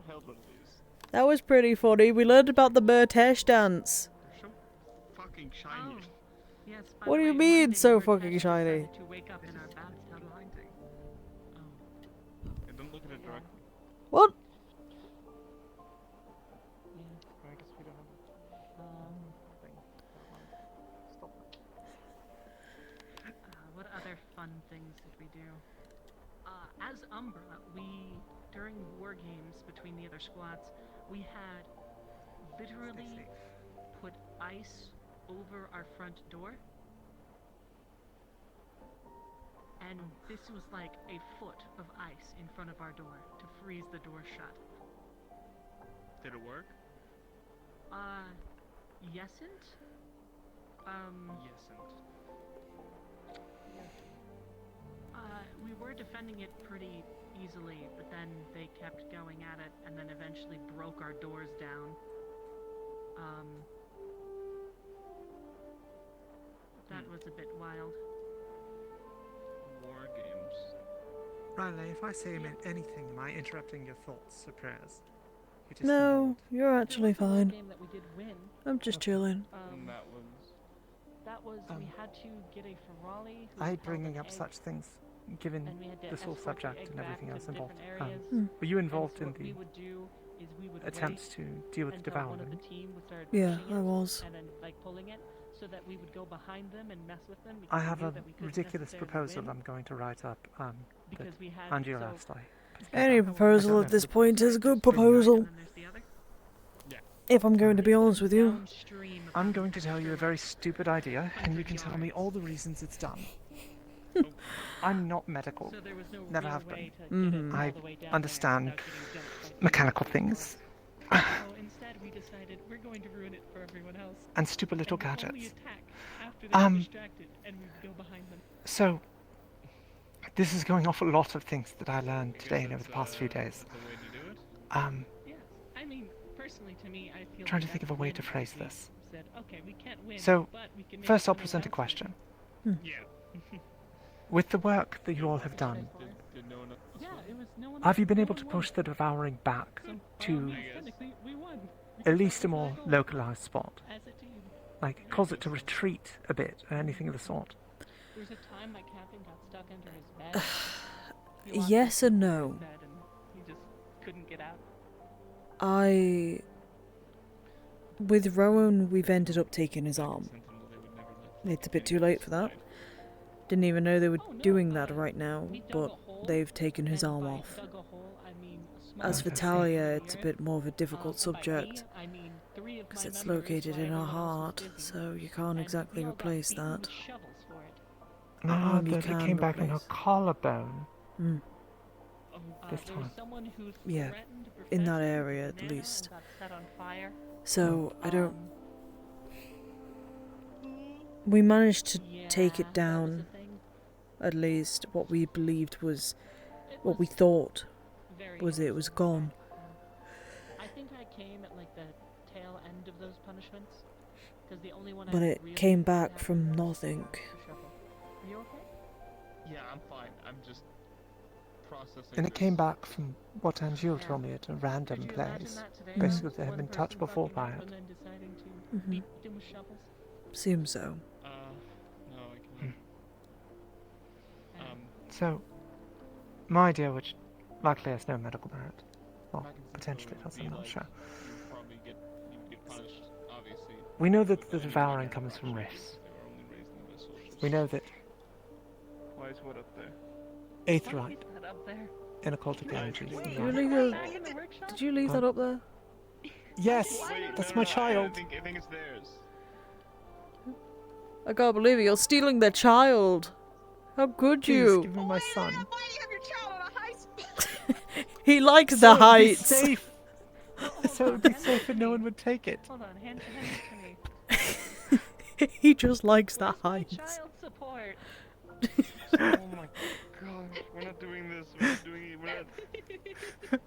That was pretty funny. We learned about the Murtesh dance. They're so fucking shiny. Yes, by What the do you way, mean one day so Murtesh fucking shiny? decided to wake up in our bathtub. Yeah, don't look at it directly. What? I guess we don't have thing. Stop it. What other fun things did we do? As Umbra, during war games between the other squads, we had literally put ice over our front door. And this was like a foot of ice in front of our door to freeze the door shut. Did it work? Yesn't? Yesn't. We were defending it pretty easily, but then they kept going at it and then eventually broke our doors down. That was a bit wild. War games. Ryllae, if I say anything, am I interrupting your thoughts or prayers? You just No, you're actually fine. Game that we did win. I'm just chilling. And that was. We had to get a Ryllae. I hate bringing up such things, given and we had to this whole escort the subject egg and back everything to else the involved. different areas. Were you involved And in what we the would do is we would attempts to wait deal with until one of devouring? the team would start Yeah, pushing I it was. And then like pulling it so that we would go behind them and mess with them. I because we have knew a that we couldn't ridiculous necessarily proposal win. I'm going to write up that Because we had- Angela so- asked I. Any proposal at this point is a good proposal. If I'm going to be honest with you. I'm going to tell you a very stupid idea, and you can tell me all the reasons it's dumb. I'm not medical. Never have been. I understand mechanical things. So instead we decided we're going to ruin it for everyone else. And stupid little and we'd only gadgets. attack after they were distracted and we'd go behind them. So, this is going off a lot of things that I learned today and over the past few days. Yes. I mean, personally to me, I feel Trying to like think of a way to phrase this. said, okay, we can't win, So, but we can make first I'll someone present a else question. win. Yeah. With the work that you all have done, Did no one else Yeah, it was no one have you been no able one to won. push the devouring back to Technically, we won. at least a more localized spot? As a team. Like, cause it to retreat a bit, or anything of the sort? There was a time my captain got stuck under his bed. He locked Yes himself and in no. his bed and he just couldn't get out. With Rowan, we've ended up taking his arm. It's a bit too late for that. Didn't even know they were doing that right now, but they've taken his arm off. As for Talia, it's a bit more of a difficult subject, because it's located in her heart, so you can't exactly replace that. No, Arm you but it can came back in her replace. collarbone. Mm. This time. Yeah, in that area at least. So, I don't... We managed to take it down, at least what we believed was... What we thought was it was gone. I think I came at like the tail end of those punishments. Because the only one But I it really came back from nothing. Are you okay? Yeah, I'm fine. I'm just processing. And it this. came back from what Angela told me at a random place. Basically, they had been touched before by it. And then deciding to Mhm. beat them with shovels. Seems so. No, I can't. So, my idea, which luckily has no medical merit, well, potentially it does, I'm not sure. You probably get punished, obviously. We know that the devouring comes from rifts. We know that Why is what up there? aetheryte That up there. and occultic energies. Did you leave, did you leave that up there? Yes, that's my child. I think it's theirs. I can't believe it, you're stealing their child! How could Please you? give me my son. He likes So the it'd be heights! safe. So it would be safe and no one would take it. Hold on, hand it to me. He just likes the heights. Child support. Oh my god, we're not doing this. We're not doing it. We're not.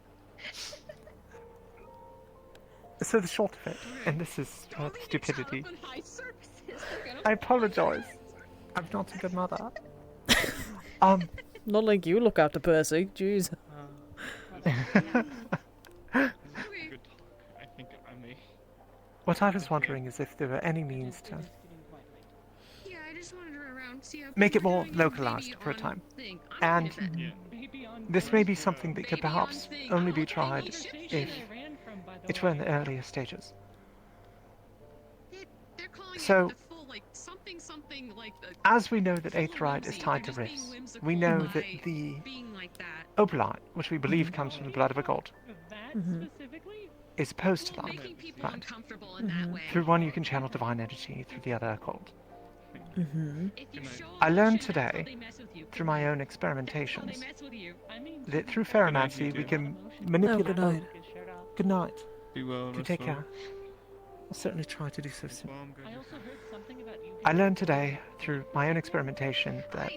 So the short of it, and this is stupidity. I apologize. I'm not a good mother. Not like you look after Percy. Jeez. What I was wondering is if there were any means to make it more localized for a time. And this may be something that could perhaps only be tried if it were in the earlier stages. So, as we know that Aetherite is tied to Rifts, we know that the opalite, which we believe comes from the blood of a god, is opposed to that. Right. Through one you can channel divine energy, through the other occult. I learned today, through my own experimentations, that through ferromancy we can manipulate... good night. Good night. Be well, Do take Rosewell. care. I'll certainly try to do so soon. I learned today, through my own experimentation, that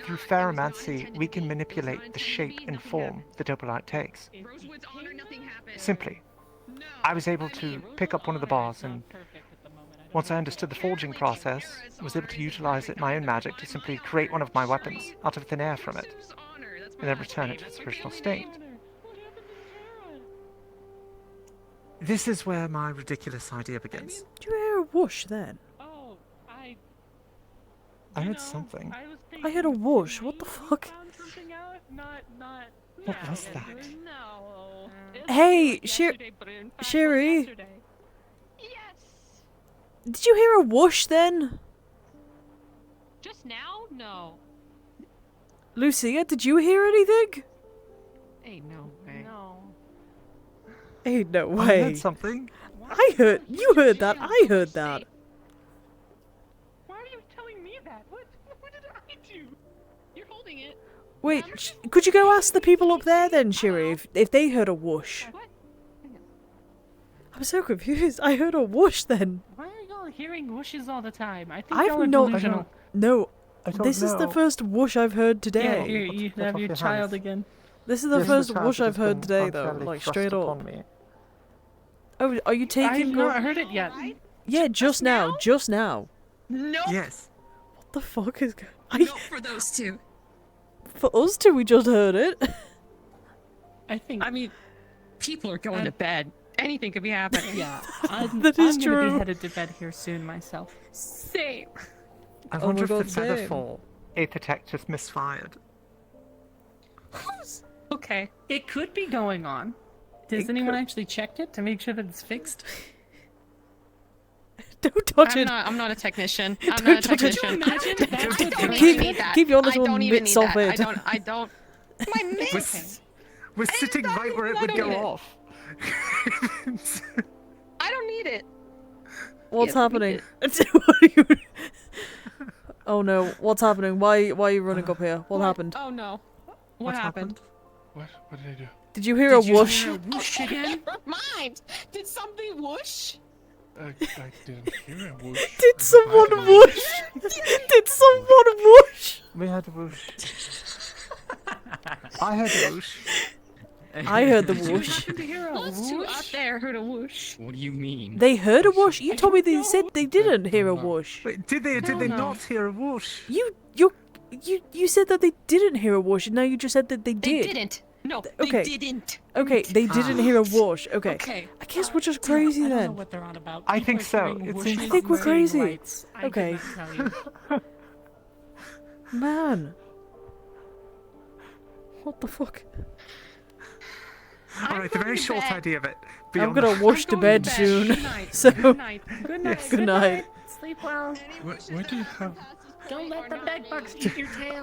through ferromancy we can manipulate the shape and form that opalite takes. Simply. I was able to pick up one of the bars, and once I understood the forging process, I was able to utilize it in my own magic to simply create one of my weapons out of thin air from it, and then return it to its original state. This is where my ridiculous idea begins. Do you hear a whoosh then? I heard something. I heard a whoosh. What the fuck? What was that? Hey, Sherry. Did you hear a whoosh then? Just now? No. Lucia, did you hear anything? Ain't no way. No. Ain't no I way. heard something. You heard that. I heard that. Why are you telling me that? What did I do? You're holding it. Wait, could you go ask the people up there then, Sherry, if they heard a whoosh? I'm so confused. I heard a whoosh then. Why are y'all hearing whooshes all the time? I think I've y'all are not. delusional. No, I don't this is the know. first whoosh I've heard today. Yeah, here, you have your child again. This is the This first child whoosh that I've has heard been today, though. unfairly Like, thrust straight upon up. me. Oh, are you I've taking... not heard it yet. Yeah, just now. Just now. No. Yes. What the fuck is going... Not for those two. For us two, we just heard it. I mean, people are going to bed. Anything could be happening. Yeah, I'm That is gonna true. be headed to bed here soon myself. Same. I Oh wonder my if God, the same. metaphor Aethertech just misfired. Okay. It could be going on. Has anyone actually checked it to make sure that it's fixed? Don't touch it. I'm not a technician. I'm Don't not a touch it. technician. Imagine I don't Keep- even need that. keep your I little don't even mitts need off that. it. I don't. My mitts. We're sitting right where it would go need it. off. I don't need it. What's Yes, we happening? What are you... Oh no, what's happening? Why are you running up here? What happened? Oh no. What happened? What did I do? Did you hear a whoosh? Hear a whoosh again? Never mind. Did something whoosh? I didn't hear a whoosh. Did someone whoosh? Did someone whoosh? We had a whoosh. I heard a whoosh. I heard the whoosh. Did you hear a Those two up there heard a whoosh. What do you mean? They heard a whoosh? You told me they said they didn't hear a whoosh. Wait, did they not hear a whoosh? You said that they didn't hear a whoosh, and now you just said that they They did. didn't. No, Okay. they didn't. Okay, they didn't hear a whoosh. Okay. Okay. I guess we're just crazy I don't know then. what they're on about. I People think are so. hearing It whooshes seems- I think we're and saying crazy. lights. I Okay. did not tell you. Man. What the fuck? Alright, the very to short bed. idea of it. I'm beyond gonna that- whoosh to bed Good soon. night. So, Good night. Good night. good night. Sleep well. Why do you have... Don't let the bed bugs eat your tail.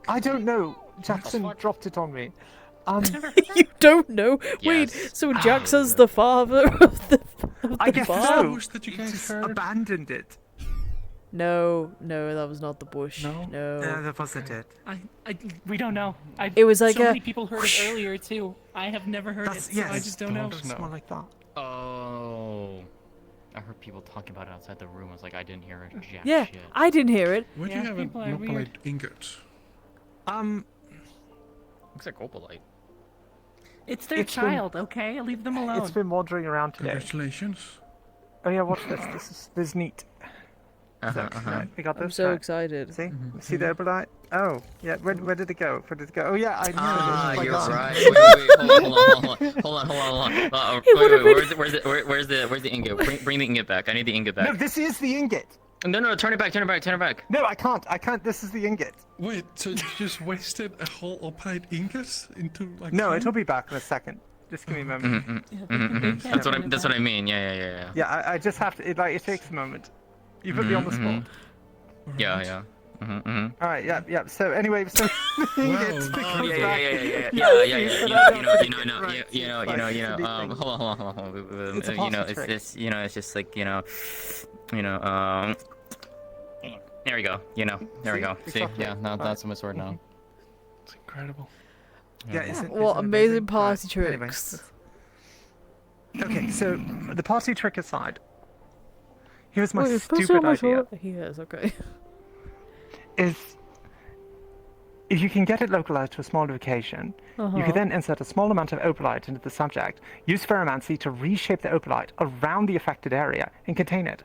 I don't know. Jackson dropped it on me. You don't know? Wait, Yes. so Jackson's the father of the I guess bar? so. Whoosh that you He guys just heard? abandoned it. No, that was not the bush. No? No. That wasn't it. We don't know. It was like so a many people heard it earlier too. I have never heard it, so I just don't know. It's more like that. Oh. I heard people talking about it outside the room. I was like, I didn't hear a jack Yeah, shit. I didn't hear it. Why do Yeah, you have a people are opalite weird. ingot? Looks like opalite. It's their It's been- child, okay? Leave them alone. It's been wandering around today. Congratulations. Oh yeah, watch this. This is neat. So, right, we got this. I'm so right. excited. See? See the opalite? Oh, yeah. Where did it go? Where did it go? Oh yeah, I know. Ah, Oh my you're God. right. Wait, hold on. Where's the ingot? Bring the ingot back. I need the ingot back. No, this is the ingot. No, turn it back. No, I can't. This is the ingot. Wait, so you just wasted a whole opalite ingot into like? No, time? it'll be back in a second. Just give me a moment. That's what I mean. Yeah. Yeah, I just have to. It takes a moment. You put me on the spot. Yeah. All right. Yeah. So anyway, so the ingot comes back. Hold on. It's a party trick. It's just like there we go. There we go. See, Exactly. yeah, now that's my sword now. It's incredible. Yeah, isn't What it amazing party Right, anyway, tricks. Okay, so the party trick aside, here's my Wait, is Pussy stupid on my idea. shoulder? He is, okay. Is if you can get it localized to a small location, you Uh-huh. could then insert a small amount of opalite into the subject, use pheromancy to reshape the opalite around the affected area and contain it.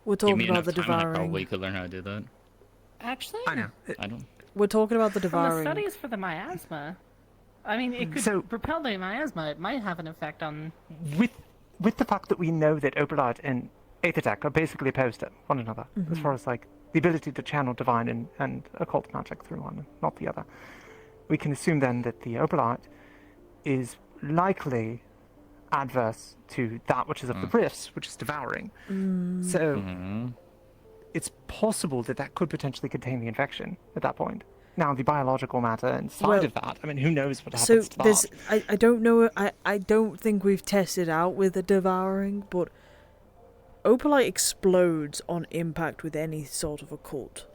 We're Give me talking about enough the time and I devouring. probably could learn how to do that. Actually, I know. I don't. We're talking about the from the devouring. studies for the miasma, I mean, it could So- repel the miasma. It might have an effect on. With the fact that we know that opalite and aethertech are basically opposed to one another, as Mhm. far as like the ability to channel divine and occult magic through one and not the other, we can assume then that the opalite is likely adverse to that which is of the rifts, which is devouring. So it's possible that that could potentially contain the infection at that point. Now, the biological matter inside Well, of that, I mean, who knows what So happens to there's, that? I don't know. I don't think we've tested out with the devouring, but opalite explodes on impact with any sort of occult.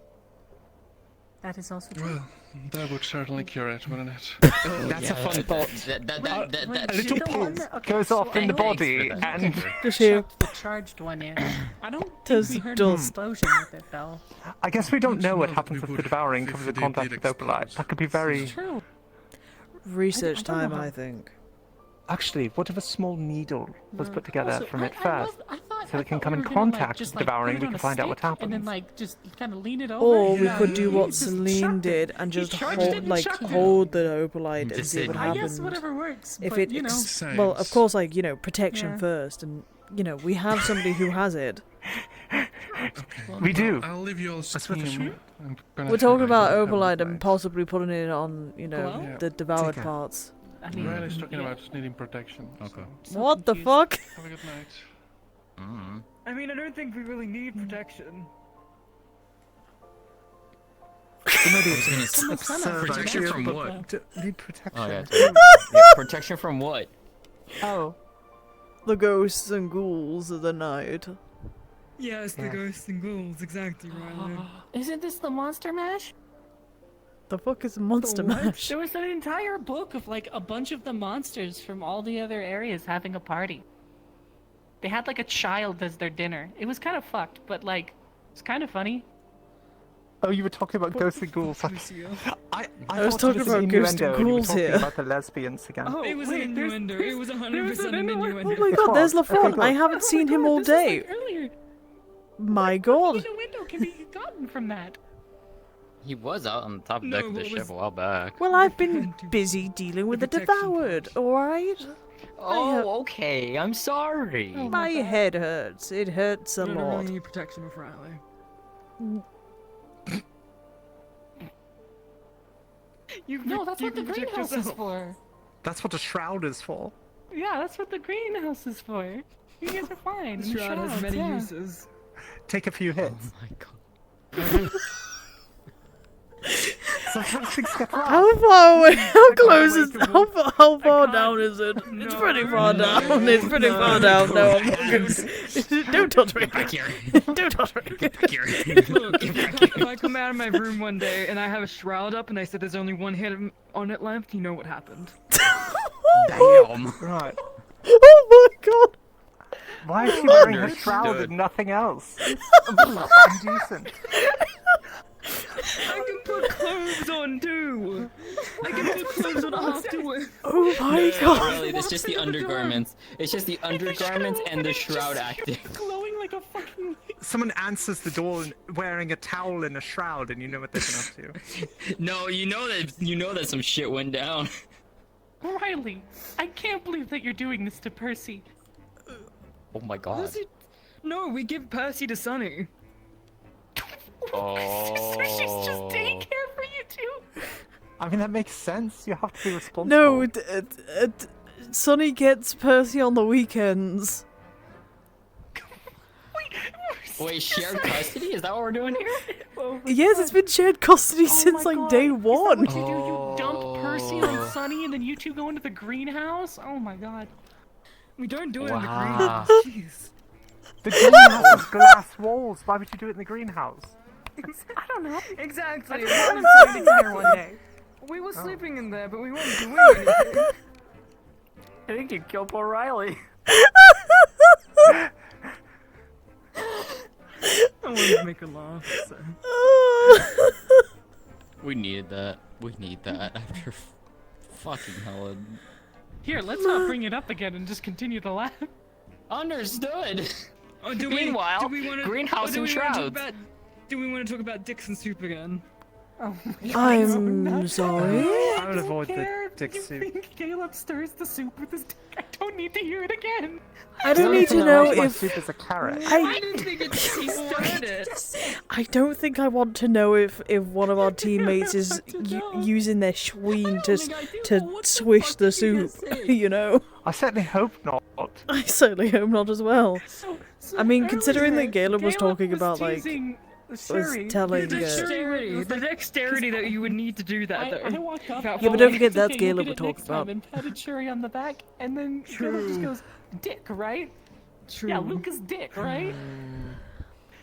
That is also true. Well, that would certainly cure it, wouldn't it? That's a fun thought. That A little pulse goes off in the body and... Just here. The charged one in. I don't think Does we heard dumb. an explosion with it though. I guess we don't know what happens if the devouring comes in contact with opalite. That could be very... True. Research I don't time, know how- I think. Actually, what if a small needle was put together Also, from it I first? So it can come in we were gonna, like, contact just, with like, devouring, put we it on can a find out what stick happens. And then like just kind of lean it over. Or we Yeah. could do what Just Celine chuck it. did and He just charged it hold, and like chucked it. hold the opalite and Just see say what no. I happens. guess whatever works. If but, it, you know. well, of course, like protection Yeah. first, and we have somebody who has it. We do. I'll leave you all steam. I'm gonna We're talking head about out. opalite and possibly putting it on, Yeah. the devoured Take care. parts. I mean, Riley's talking about needing protection. Okay. What the fuck? Have a good night. I mean, I don't think we really need protection. Protection from what? Need protection. Oh yeah. Protection from what? Oh. The ghosts and ghouls of the night. Yes, the Yeah. ghosts and ghouls, exactly, Ryllae. Isn't this the Monster Mash? The fuck is a monster What? mash? There was an entire book of like a bunch of the monsters from all the other areas having a party. They had like a child as their dinner. It was kind of fucked, but like it's kind of funny. Oh, you were talking about ghosts and ghouls. I was thought talking it was an about ghosts and innuendo and you were ghouls talking here. about the lesbians again. Oh, It was wait, an there's- innuendo. there's- It was there 100% an innuendo. Oh my god, there's LaFont. I haven't seen him all This was, day. like, earlier. My god. The window can be gotten from that. He was out on the top No, deck of the what ship was- a while back. Well, I've been busy dealing with the devoured, alright? Oh, okay. I'm sorry. My head hurts. It hurts a I don't lot. really need protection with Ryllae. No, that's you what the can protect greenhouse is yourself. for. That's what a shroud is for. Yeah, that's what the greenhouse is for. You guys are fine. The shroud has many uses. Take a few hits. Oh my god. Sometimes things get rough. How far away? How close is? How far down is it? It's pretty far down. It's pretty far down. No, I'm fucking. Don't touch me. Back here. Don't touch me. Back here. Look, if I come out of my room one day and I have a shroud up and I said there's only one hit on it left, you know what happened. Damn. Right. Oh my god. Why is she wearing a shroud Understood. and nothing else? It's indecent. I can put clothes clothes on too. I can put clothes on afterwards. Oh my No, god. really, it's just the undergarments. It's just the undergarments and the shroud acting. Glowing like a fucking. Someone answers the door wearing a towel and a shroud, and you know what they've been up to. No, you know that some shit went down. Ryllae, I can't believe that you're doing this to Percy. Oh my god. Percy... No, we give Percy to Sunny. Oh. She's just taking care for you two. I mean, that makes sense. You have to be responsible. No, Sonny gets Percy on the weekends. Wait, shared custody? Is that what we're doing here? Yes, it's been shared custody since like day one. What you do? You dump Percy on Sunny, and then you two go into the greenhouse? Oh my god. We don't do it in the Wow. greenhouse. Jeez. The greenhouse has glass walls. Why would you do it in the greenhouse? I don't know. Exactly. I wanted to sleep in here one day. We were Oh. sleeping in there, but we weren't doing anything. I think you killed poor Ryllae. I wanted to make her laugh. So. We needed that. We need that after fucking hell. Here, let's not bring it up again and just continue to laugh. Understood. Oh, do Meanwhile, we wanna, greenhouse and shrouds. Do we want to talk about dicks and soup again? Oh I'm sorry. I would avoid the dick You soup. think Caleb stirs the soup with his dick? I don't need to hear it again. I don't need to know My if soup is a carrot. I didn't think he started it. I don't think I want to know if one of our teammates is using their schween to swish the soup. You know. I certainly hope not. I certainly hope not as well. I mean, considering that Caleb Caleb was talking about like teasing was Sherry. telling. The dexterity that you would need to do that, though. I walk up. Yeah, but don't forget it's okay, that's you'll Caleb get we're it talking next time, about. And patted Sherry on the back, and then Caleb just goes, "Dick, right?" True. Yeah, Lucas Dick, right?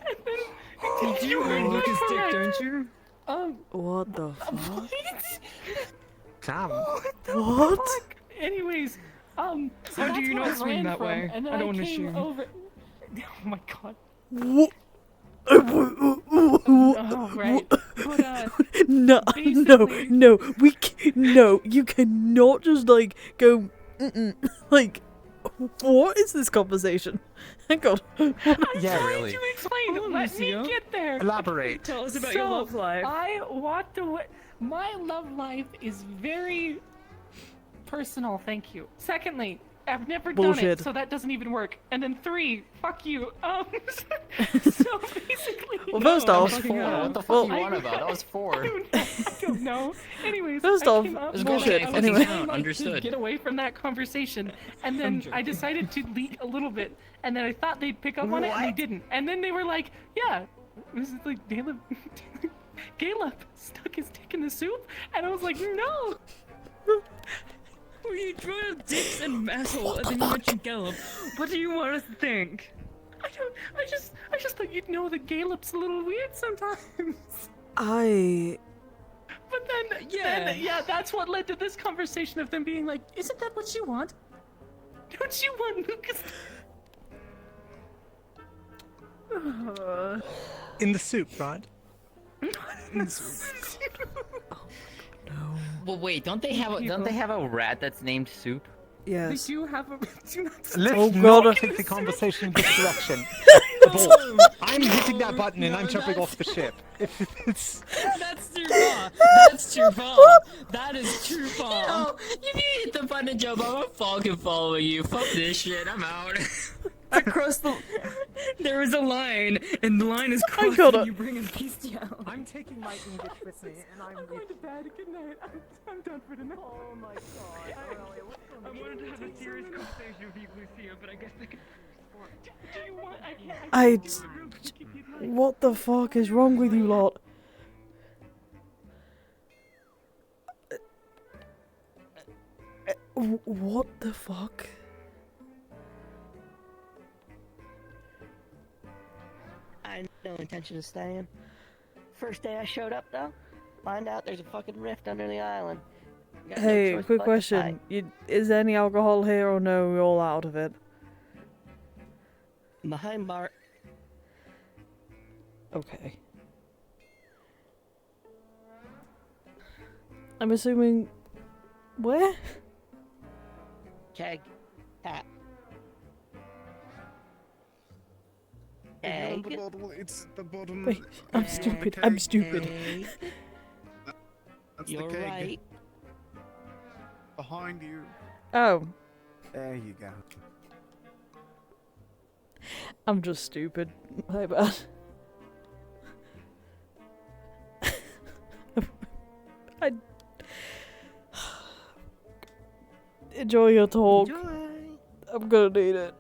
And then You heard Lucas Dick, don't you? What the fuck? Damn. What? Anyways, so How do that's you where not I swing ran that from, way? And then I don't wanna came assume. over. Oh my god. What? Oh, right. But, No, basically- no, no, you cannot just like go, like, what is this conversation? Hang on. Yeah, really. To explain, let me get there. Elaborate. Tell us about your love life. I walked away. My love life is very personal, thank you. Secondly, I've never done Bullshit. it, so that doesn't even work. And then 3, fuck you. So basically, Well, first no, off, I'm fucking up. What the fuck you on about? That was 4. I don't know. Anyways, First I off, came up It's and bullshit. I was Anyway. trying, like, Understood. to get away from that conversation, and then I decided to leak a little bit, and then I thought they'd pick up on it, and they didn't. And then they were like, "Yeah, this is like Caleb stuck his dick in the soup," and I was like, "No." Well, you brought up dicks and asshole, and then you mentioned Caleb. What do you want us to think? I just thought you'd know that Caleb's a little weird sometimes. But then, yeah, that's what led to this conversation of them being like, "Isn't that what you want? Don't you want Lucas?" In the soup, right? Well, wait, don't they have a rat that's named Soup? Yes. They do have a. Do not Let's Oh, not God. take the conversation in this direction. Abort. I'm hitting that button and I'm jumping off the ship. It's... That's too far. That's too far. That is too far. No, you need to hit the button and jump. I'm fucking following you. Fuck this shit. I'm out. Across the... There is a line, and the line is crossed gotta- and you bring a beastie out. I'm taking my English with me and I'm going to bed. Good night. I'm done for tonight. Oh my god. I wanted to have a serious conversation with you, Lucia, but I guess I could... Do you want? I can't. What the fuck is wrong with you lot? What the fuck? I had no intention of staying. First day I showed up, though, find out there's a fucking rift under the island. Got no Hey, choice quick but to question. fight. Is there any alcohol here or no? You're all out of it. Behind bar. Okay. I'm assuming... Where? Keg. Tap. You're on the Egg. bottom, it's the bottom. Wait, I'm stupid. I'm stupid. Egg. That's You're the keg. right. Behind you. Oh. There you go. I'm just stupid. My bad. I... Enjoy your talk. Enjoy. I'm gonna need it.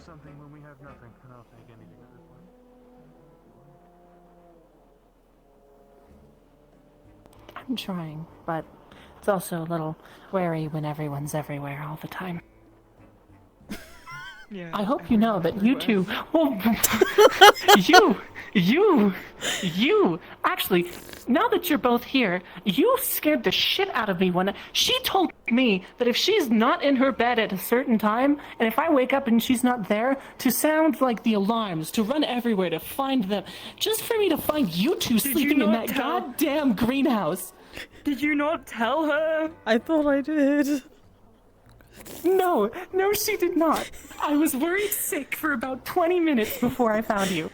Something when we have nothing, and I'll take anything at this point. I'm trying, but it's also a little wary when everyone's everywhere all the time. Yeah. I hope you know that you two. Well, you. Actually, now that you're both here, you scared the shit out of me when she told me that if she's not in her bed at a certain time, and if I wake up and she's not there, to sound like the alarms, to run everywhere to find them, just for me to find you two sleeping in that goddamn greenhouse. Did you not tell her? I thought I did. No, she did not. I was worried sick for about 20 minutes before I found you.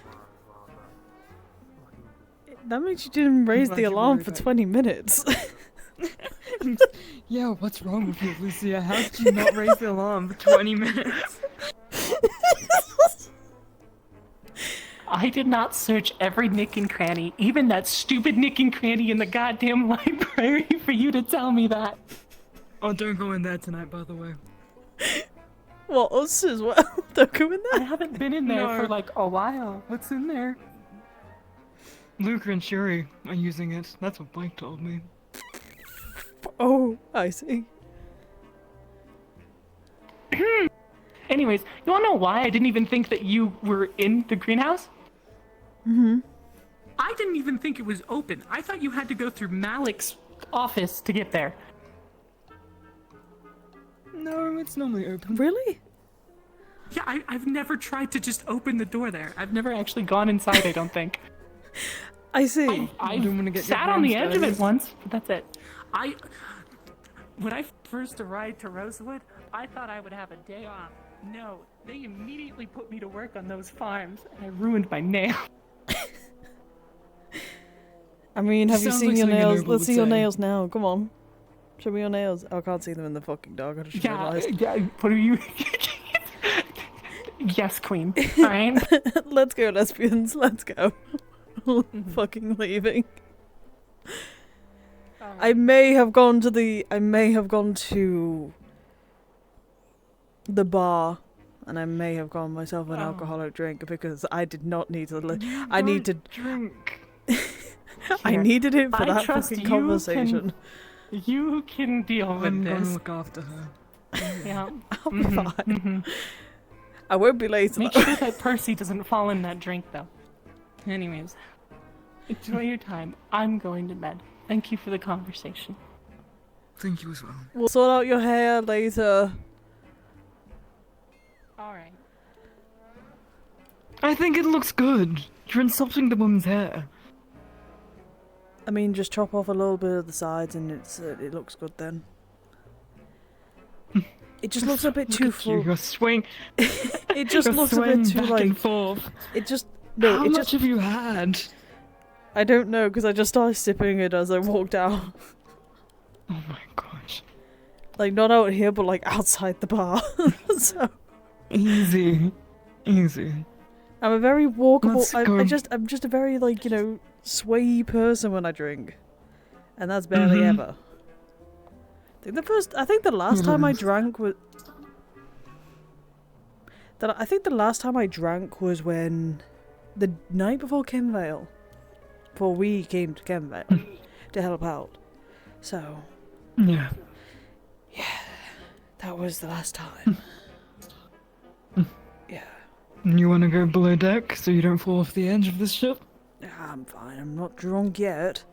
That means you didn't raise the alarm for 20 minutes. Yeah, what's wrong with you, Lucia? How did you not raise the alarm for 20 minutes? I did not search every nook and cranny, even that stupid nook and cranny in the goddamn library, for you to tell me that. Oh, don't go in there tonight, by the way. Well, us as well. Don't go in there. I haven't been in there for like a while. What's in there? Luca and Shuri are using it. That's what Blake told me. Oh, I see. Anyways, you wanna know why I didn't even think that you were in the greenhouse? Mm-hmm. I didn't even think it was open. I thought you had to go through Malik's office to get there. No, it's normally open. Really? Yeah, I've never tried to just open the door there. I've never actually gone inside, I don't think. I see. I don't wanna get sat your on the brains edge of it dirty. once, but that's it. When I first arrived to Rosewood, I thought I would have a day off. No, they immediately put me to work on those farms, and I ruined my nail. I mean, have you Sounds seen like your something a nails? noble Let's would see your say. nails now. Come on. Show me your nails. Oh, I can't see them in the fucking dark. I just realized. Yeah, what are you... Yes, queen. Alright? Let's go, lesbians. Let's go. Fucking leaving. I may have gone to the bar, and I may have gone myself an alcoholic drink because I did not need to. I need to drink. I needed it for I that trust fucking you conversation. You can deal with I'm this. gonna look after her. Yeah. I'll be fine. I won't be late. Make sure that Percy doesn't fall in that drink, though. Anyways, enjoy your time. I'm going to bed. Thank you for the conversation. Thank you as well. We'll sort out your hair later. Alright. I think it looks good. You're insulting the woman's hair. I mean, just chop off a little bit of the sides, and it looks good then. It just looks a bit too full. You're swing. It just You're looks a swaying bit too back like. and forth. It just no. How it much just. have you had? I don't know because I just started sipping it as I walked out. Oh my gosh. Like not out here, but like outside the bar. So Easy. Think I'm a very walkable. Let's go. I'm just a very like swayy person when I drink, and that's barely ever. I think the last time I drank was. I think the last time I drank was when, the night before Kenvale, before we came to Kenvale to help out. So. Yeah. Yeah, that was the last time. Yeah. You want to go below deck so you don't fall off the edge of this ship? I'm fine. I'm not drunk yet.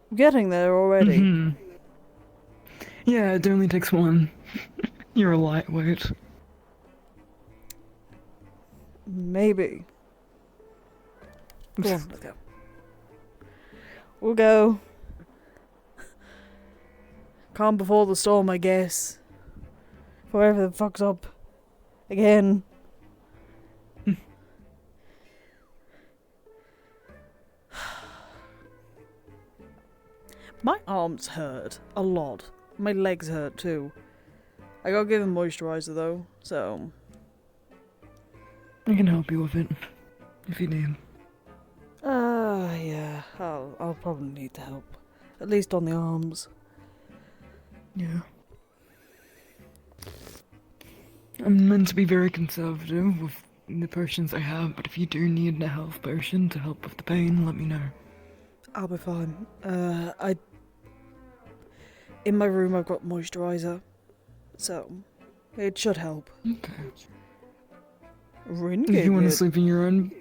I'm getting there already. Mhm. Yeah, it only takes one. You're a lightweight. Maybe. Go on, let's go. We'll go. Calm before the storm, I guess. Whoever the fuck's up again. My arms hurt a lot. My legs hurt too. I got given moisturizer though, so. I can help you with it if you need. Yeah. I'll probably need the help. At least on the arms. Yeah. I'm meant to be very conservative with the potions I have, but if you do need a health potion to help with the pain, let me know. I'll be fine. In my room I've got moisturizer, so it should help. Okay. Rin If gave you want me to sleep in your own...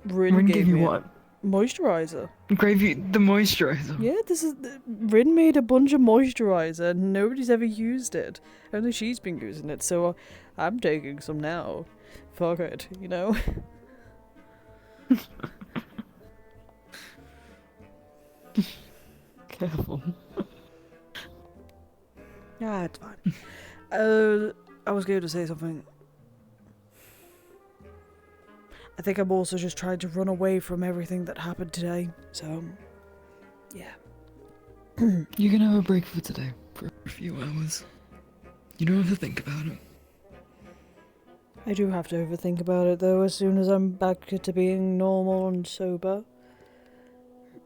Rin gave you me what? Moisturizer. Gave you the moisturizer? Yeah, Rin made a bunch of moisturizer and nobody's ever used it. Only she's been using it, so I'm taking some now. Fuck it, you know? Careful. Yeah, it's fine. I was going to say something. I think I'm also just trying to run away from everything that happened today, so... yeah. You can have a break for today, for a few hours. You don't have to think about it. I do have to overthink about it, though, as soon as I'm back to being normal and sober.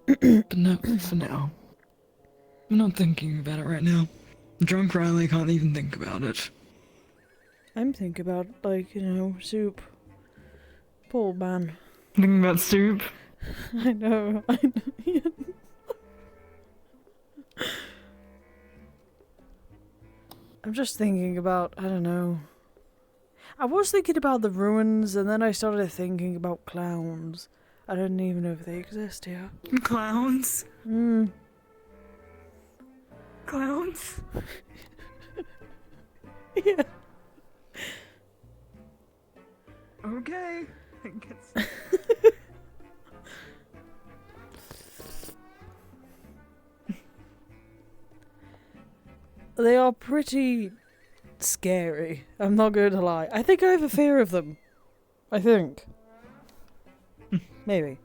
But not for now. I'm not thinking about it right now. Drunk Ryllae can't even think about it. I'm thinking about, like, you know, soup. Poor man. Thinking about soup? I know. I'm just thinking about, I don't know. I was thinking about the ruins, and then I started thinking about clowns. I don't even know if they exist here. Clowns? Clowns? Yeah. Okay. I guess. They are pretty scary. I'm not going to lie. I think I have a fear of them. I think. Maybe.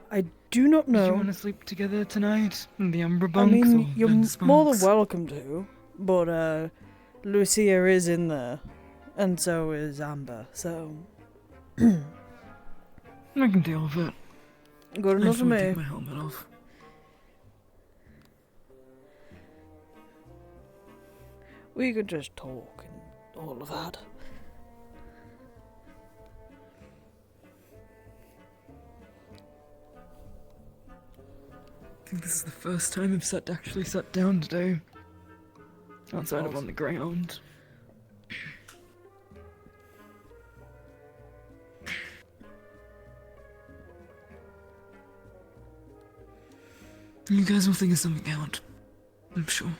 I do not know. Do you want to sleep together tonight in the Umbra I bunks mean, or you're Vince more bunks? than welcome to, but Lucia is in there, and so is Amber. So I can deal with it. good I enough just for want to me. take my helmet off. We could just talk and all of that. I think this is the first time I've actually sat down today. Outside of on the ground. You guys will figure something out. I'm sure.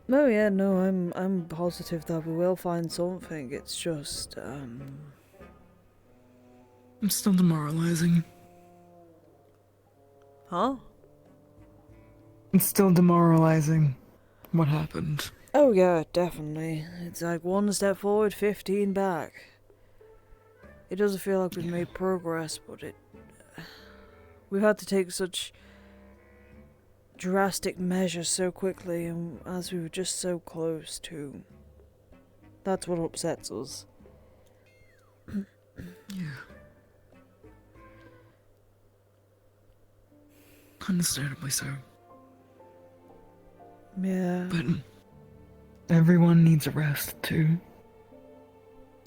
No, yeah, no, I'm positive that we will find something. It's just, I'm still demoralizing. Huh? It's still demoralizing. What happened? Oh yeah, definitely. It's like 1 step forward, 15 back. It doesn't feel like we've made progress, but we've had to take such drastic measures so quickly, and as we were just so close to. That's what upsets us. Yeah. Understandably so. Yeah. But everyone needs a rest too.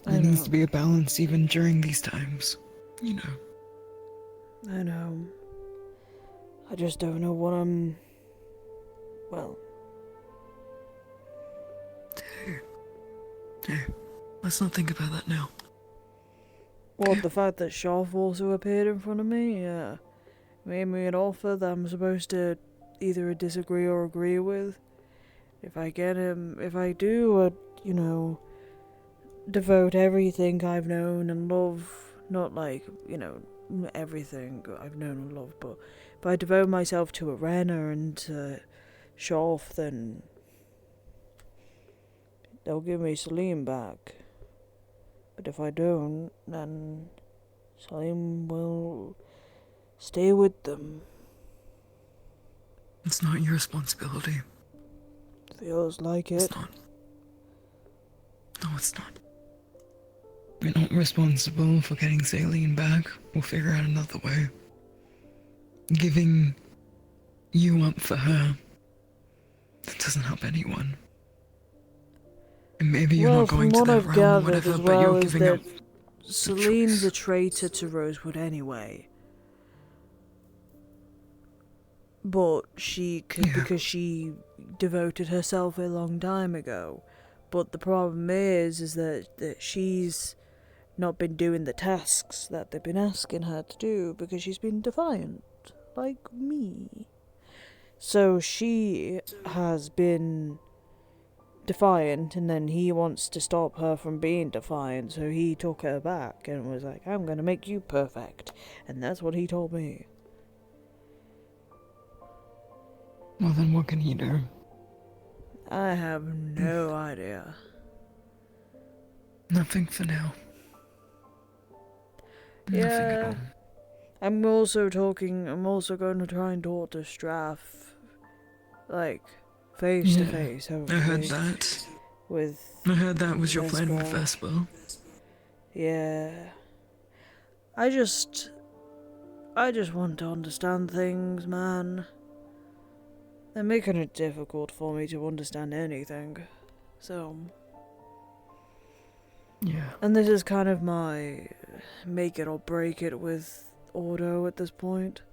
There needs to be a balance even during these times. You know. I know. I just don't know what I'm... Well... Let's not think about that now. Well, the fact that Sharf also appeared in front of me, made me an offer that I'm supposed to either disagree or agree with. If I get him, if I do, devote everything I've known and love, not like, everything I've known and loved, but if I devote myself to Arena and to Sharf, then they'll give me Salim back. But if I don't, then Salim will stay with them. It's not your responsibility. Feels like it. It's not. No, it's not. We're not responsible for getting Saline back. We'll figure out another way. Giving you up for her, that doesn't help anyone. And maybe you're not going to that realm or whatever, but you're giving up. Celine's a traitor to Rosewood anyway. But she could, because she devoted herself a long time ago. But the problem is that she's not been doing the tasks that they've been asking her to do because she's been defiant, like me. So she has been defiant, and then he wants to stop her from being defiant, so he took her back and was like, I'm gonna make you perfect. And that's what he told me. Well, then what can he do? I have no idea. Nothing for now. Nothing at all. I'm also going to try and talk to Straff, like, face to face, hopefully. I heard that. I heard that was your plan with Vespa. Yeah. I just want to understand things, man. They're making it difficult for me to understand anything. So. Yeah. And this is kind of my make it or break it with Ordo at this point.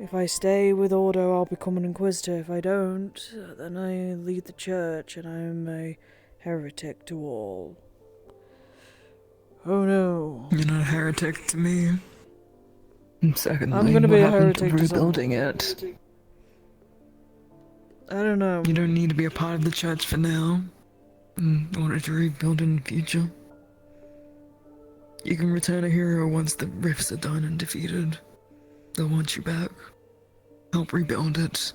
If I stay with Ordo, I'll become an Inquisitor. If I don't, then I lead the church and I'm a heretic to all. Oh no. You're not a heretic to me. And secondly, I'm gonna be a heretic to rebuilding it. I don't know. You don't need to be a part of the church for now, in order to rebuild in the future. You can return a hero once the rifts are done and defeated. They'll want you back. Help rebuild it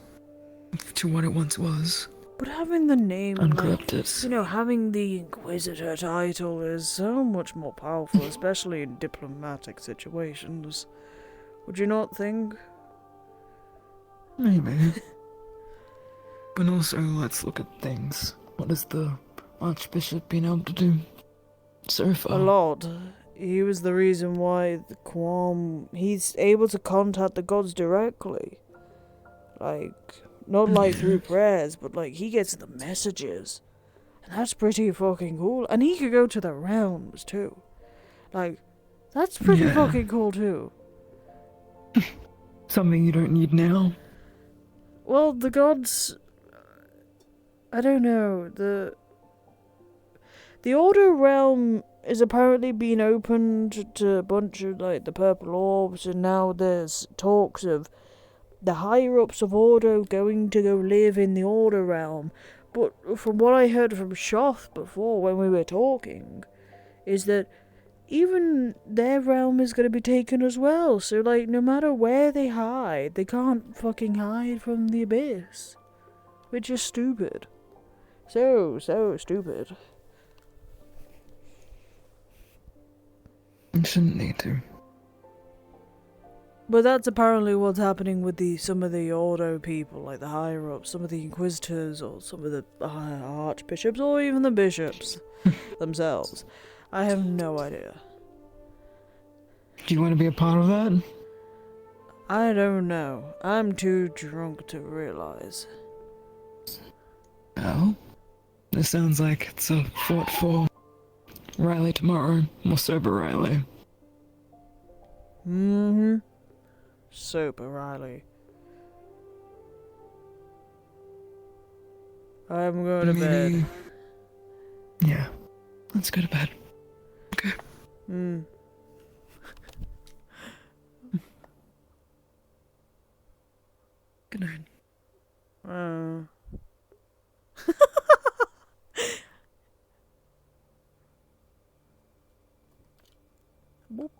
to what it once was. But having the name, Uncorrupted. Having the Inquisitor title is so much more powerful, especially in diplomatic situations. Would you not think? Maybe. But also, let's look at things. What has the Archbishop been able to do so far? A lot. He was the reason why the Quam... He's able to contact the gods directly. Like, not like through prayers, but like, he gets the messages. And that's pretty fucking cool. And he could go to the realms, too. Like, that's pretty fucking cool, too. Something you don't need now? Well, the gods... I don't know. The Order realm is apparently being opened to a bunch of, like, the purple orbs, and now there's talks of the higher-ups of Order going to go live in the Order realm. But from what I heard from Shoth before when we were talking, is that even their realm is going to be taken as well. So, like, no matter where they hide, they can't fucking hide from the Abyss. Which is stupid. So stupid. You shouldn't need to. But that's apparently what's happening with some of the Ordo people, like the higher-ups, some of the Inquisitors, or some of the Archbishops, or even the Bishops themselves. I have no idea. Do you want to be a part of that? I don't know. I'm too drunk to realize. Well, this sounds like it's a fought for Ryllae tomorrow. More sober Ryllae. Mm-hmm. Sober Ryllae. I'm going to bed. Yeah. Let's go to bed. Okay. Hmm. Good night. Boop.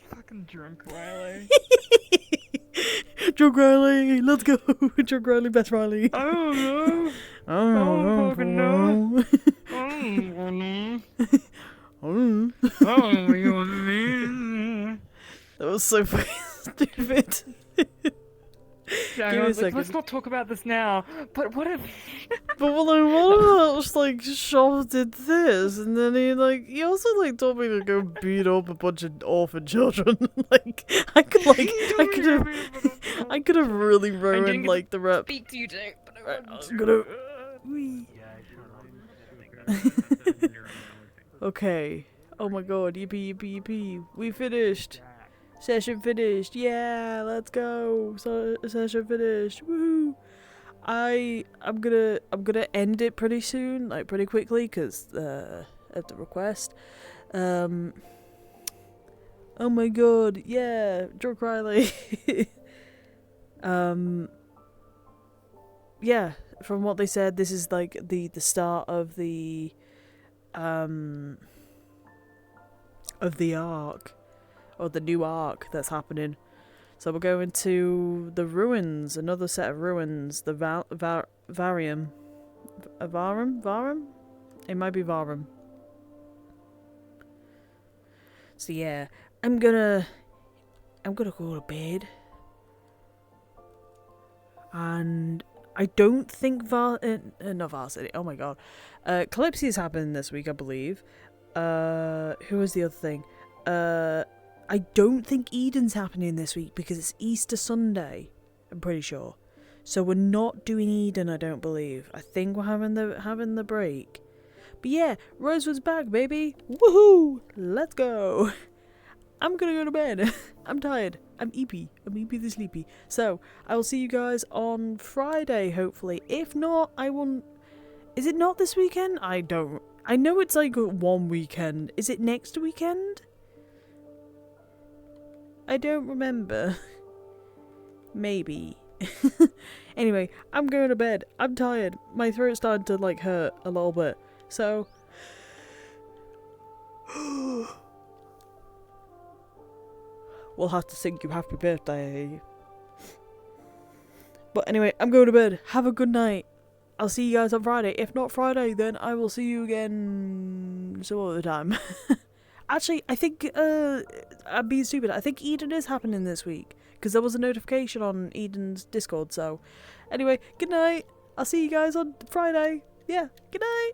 Fucking drunk Ryllae. Drunk Ryllae, let's go. Drunk Ryllae, best Ryllae. I don't know. I don't fucking know. That was so fucking stupid. Yeah, Give me a second. let's not talk about this now. But what if? But what I was like, Shaw did this, and then he also like told me to go beat up a bunch of orphan children. Like I could have really ruined like the rep. Speak to you, Jake, but I'm gonna. Okay. Oh my god, yippee yippee yippee. We finished. Session finished. Yeah, let's go. So session finished. Woohoo. I'm gonna end it pretty soon, like pretty quickly, cause at the request. Oh my god, yeah, Drunk Ryllae. Yeah, from what they said, this is like the start of the arc, or the new arc that's happening. So we're going to the ruins, another set of ruins, the Varium. Varum? It might be Varum. So yeah, I'm gonna go to bed. And I don't think not Varsity, oh my god. Calypso is happening this week, I believe. Who was the other thing? I don't think Eden's happening this week because it's Easter Sunday, I'm pretty sure. So we're not doing Eden, I don't believe. I think we're having the break. But yeah, Rosewood's back, baby. Woohoo! Let's go. I'm gonna go to bed. I'm tired. I'm eepy the sleepy. So I will see you guys on Friday, hopefully. If not, I won't. Is it not this weekend? I know it's like one weekend. Is it next weekend? I don't remember. Maybe. Anyway, I'm going to bed. I'm tired. My throat's starting to like hurt a little bit. So we'll have to sing you happy birthday. But anyway, I'm going to bed. Have a good night. I'll see you guys on Friday. If not Friday, then I will see you again some other time. Actually, I think, I'm being stupid. I think Eden is happening this week. Because there was a notification on Eden's Discord, so. Anyway, good night. I'll see you guys on Friday. Yeah, good night.